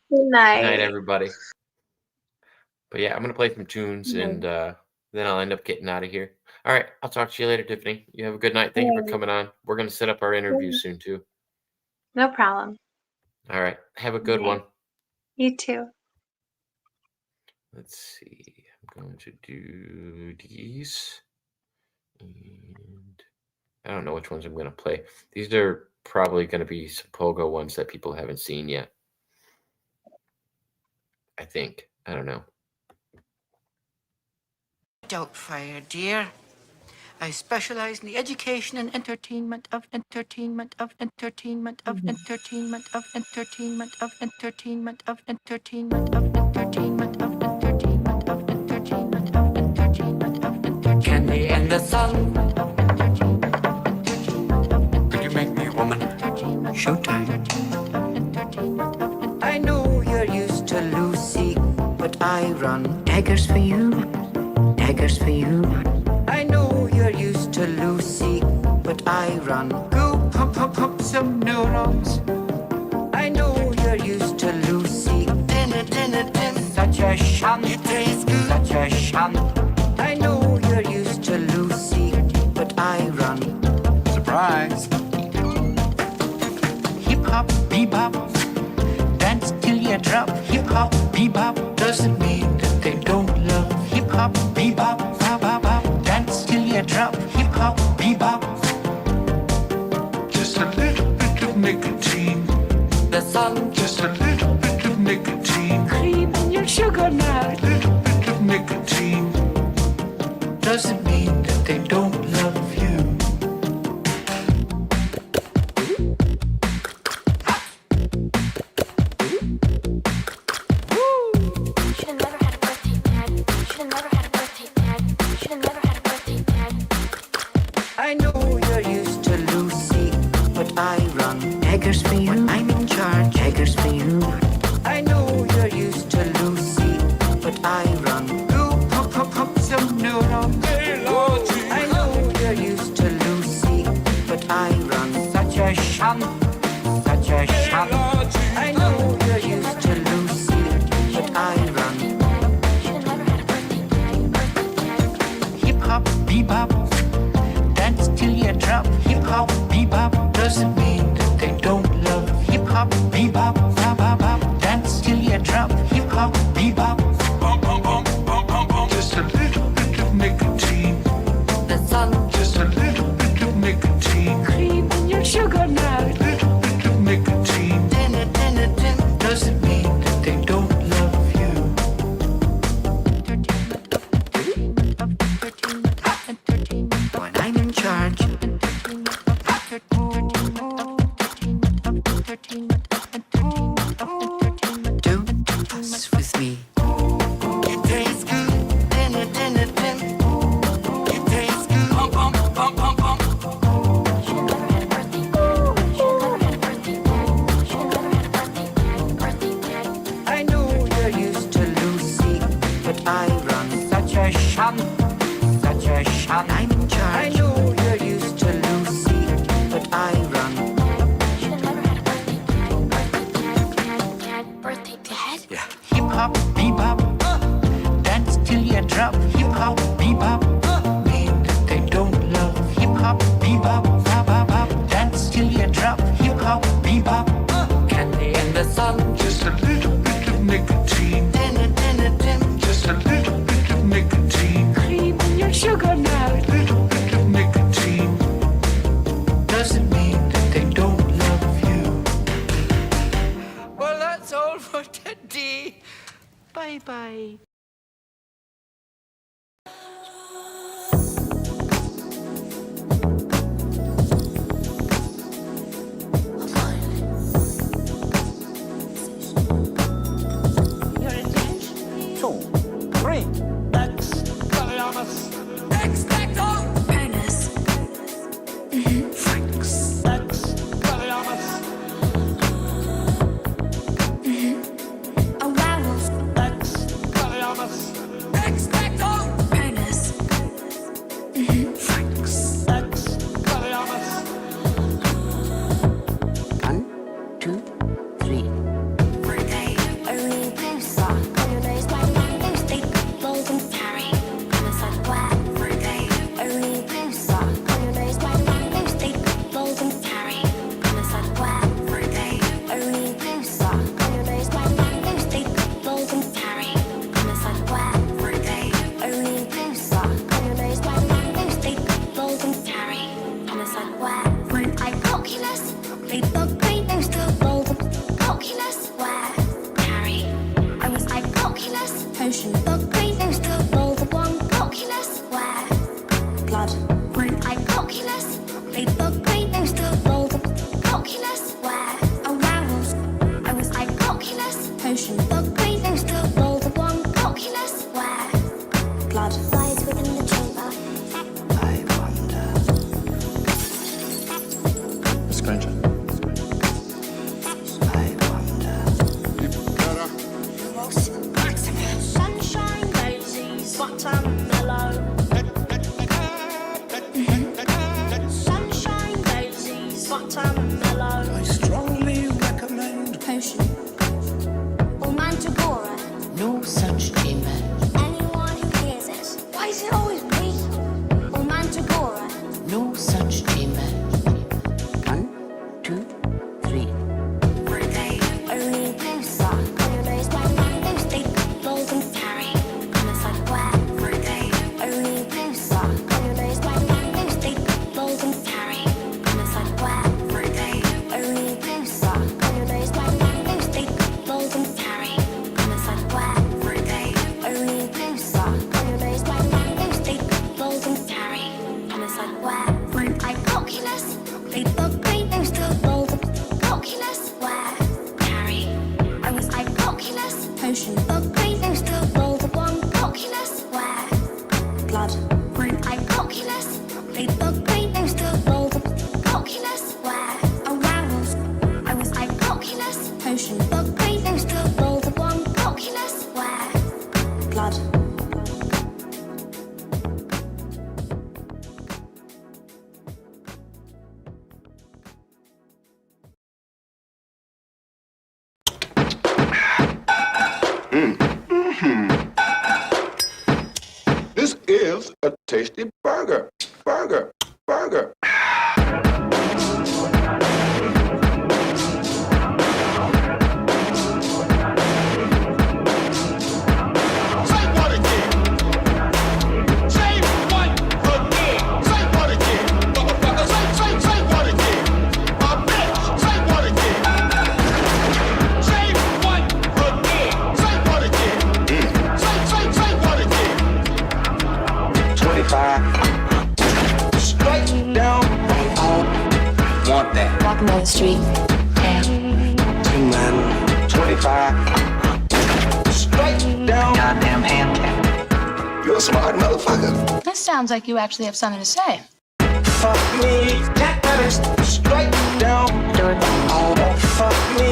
Good night. night, everybody. But yeah, I'm going to play some tunes and then I'll end up getting out of here. All right. I'll talk to you later, Tiffany. You have a good night. Thank you for coming on. We're going to set up our interview soon too. No problem. All right. Have a good Okay. one. You too. Let's see. I'm going to do these. And I don't know which ones I'm going to play. These are probably going to be some pogo ones that people haven't seen yet. I think. I don't know. Doubtfire, dear. I specialize in the education and entertainment of entertainment of entertainment of entertainment of entertainment of entertainment of entertainment of entertainment of entertainment of entertainment of entertainment of entertainment. Candy and the sun. Could you make me a woman? Showtime. I know you're used to Lucy, but I run daggers for you, daggers for you. I know you're used to Lucy, but I run go pump pump pump some neurons. I know you're used to Lucy. Dinner, dinner, dinner, such a sham. It tastes good, such a sham. I know you're used to Lucy, but I run. Surprise. Hip hop, bebop, dance till you drop. Hip hop, bebop doesn't mean that they don't love. Hip hop, bebop, bop, bop, bop, dance till you drop. Hip hop, bebop. Just a little bit of nicotine. The sun, Just a little bit of nicotine. cream in your sugar now. Little bit of nicotine. Doesn't mean that they don't love you. Should've never had a birthday party. Should've never had a birthday party. Should've never had a birthday party. I know you're used to Lucy, but I run beggars for you. When I'm in charge, beggars for you. I know you're used to Lucy, but I run. Some neuro. I know you're used to Lucy, but I run. Such a shun, such a shun. I know you're used to Lucy, but I run. Hip hop, bebop, dance till you drop. Hip hop, bebop doesn't mean that they don't love. Hip hop, bebop, bop, bop, bop, dance till you drop. Hip hop, bebop. Just a little bit of nicotine. The sun. Just a little bit of nicotine. Cream in your sugar now. Little bit of nicotine. Doesn't mean that they don't love you. When I'm in charge. Don't fuss with me. It tastes good. It tastes good. I know you're used to Lucy, but I run. Such a shun, such a shun. I'm in charge. I know you're used to Lucy, but I run. Birthday dad? Yeah. Hip hop, bebop, dance till you drop. Hip hop, bebop, mean that they don't love. Hip hop, bebop, bop, bop, bop, dance till you drop. Hip hop, bebop, candy in the sun. Just a little bit of nicotine. Just a little bit of nicotine. Cream in your sugar now. Little bit of nicotine. Doesn't mean that they don't love you. Well, that's all for today. Bye bye. Bonus. Franks. A werewolf. Bonus. Franks. 1, 2, 3. Birthday. Only blue sock on your nose. Why blue stick? Golden carry. On a side black. Birthday. Only blue sock on your nose. Why blue stick? Golden carry. On a side black. Birthday. Only blue sock on your nose. Why blue stick? Golden carry. On a side black. Birthday. Only blue sock on your nose. Why blue stick? Golden carry. On a side black. Weren't I Oculus? They bug green nose to golden. Oculus. Where? Carry. I was I Oculus. Potion. Bug green nose to golden one. Oculus. Where? Blood. Weren't I Oculus? They bug green nose to golden. Oculus. Where? A werewolf. I was I Oculus. Potion. Bug green nose to golden one. Oculus. Where? Blood. Lies within the chamber. I wonder. Scrunch. I wonder. Sunshine daisies, watermellow. Sunshine daisies, watermellow. I strongly recommend Potion. Or mandragora. No such dreamer. Anyone who hears it. Why is it always me? Or mandragora. No such dreamer. 1, 2, 3. Birthday. Only blue sock on your nose. Why blue stick? Golden carry. On a side black. Birthday. Only blue sock on your nose. Why blue stick? Golden carry. On a side black. Birthday. Only blue sock on your nose. Why blue stick? Golden carry. On a side black. Birthday. Only blue sock on your nose. Why blue stick? Golden carry. On a side black. Weren't I Oculus? They bug green nose to golden. Oculus. Where? Carry. I was I Oculus. Potion. Bug green nose to golden one. Oculus. Where? Blood. Weren't I Oculus? They bug green nose to golden. Oculus. Where? A werewolf. a tasty burger. Burger. Burger. Straight down. Want that? Walking down the street. Damn. 2 men. 25. Straight down. Goddamn hand tap. You're a smart motherfucker. This sounds like you actually have something to say. Fuck me. Jack Rabbit. Straight down. Oh, fuck me.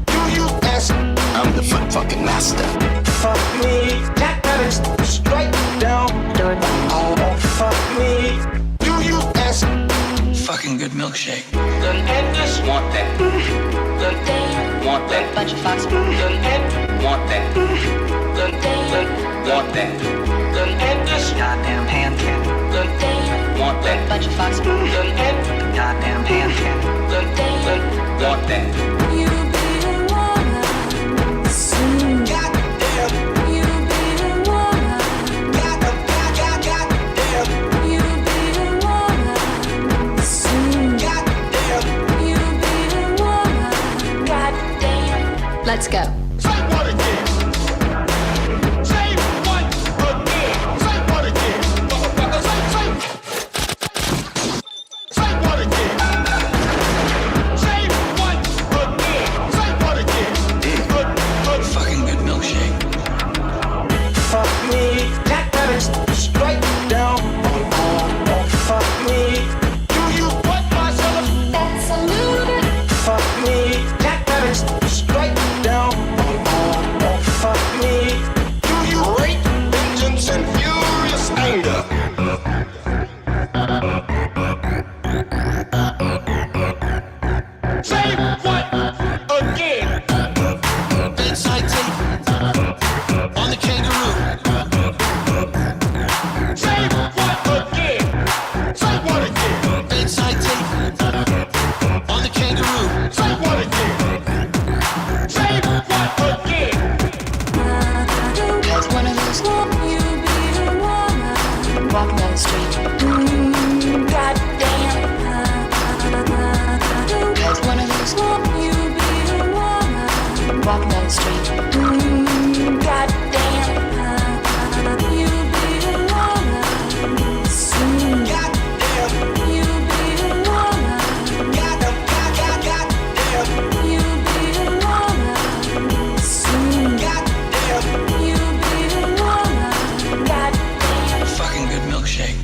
Do you ask? I'm the fucking master. Fuck me. Jack Rabbit. Straight down. Oh, fuck me. Do you ask? Fucking good milkshake. Done and this. Want that. Done. Want that. Bunch of fox. Done and. Want that. Done. Want that. Done and this. Goddamn hand tap. Done. Want that. Bunch of fox. Done and. Goddamn hand tap. Done. Want that. You be the one soon. Goddamn. You be the one. Goddamn. You be the one soon. Goddamn. You be the one. Goddamn. Let's go. Say what again? Say what again? Say what again? Motherfucker, say what again? Say what again? Say what again? Fucking good milkshake. Fuck me, Jack Rabbit, straight down. Fuck me, do you want myself? That's a little bit. Fuck me, Jack Rabbit, straight down. Fuck me, Do you rate vengeance and furious anger? say what again? Bedside tape on the kangaroo. Say what again? Say what again? Bedside tape on the kangaroo. Say what again? Say what again? It's one of those. You be the one. Walking down the street. Goddamn. It's one of those. You be the one. Walking down the street. Goddamn. You be the one soon. Goddamn. You be the one. Goddamn. You be the one soon. Goddamn. You be the one. Goddamn. Fucking good milkshake.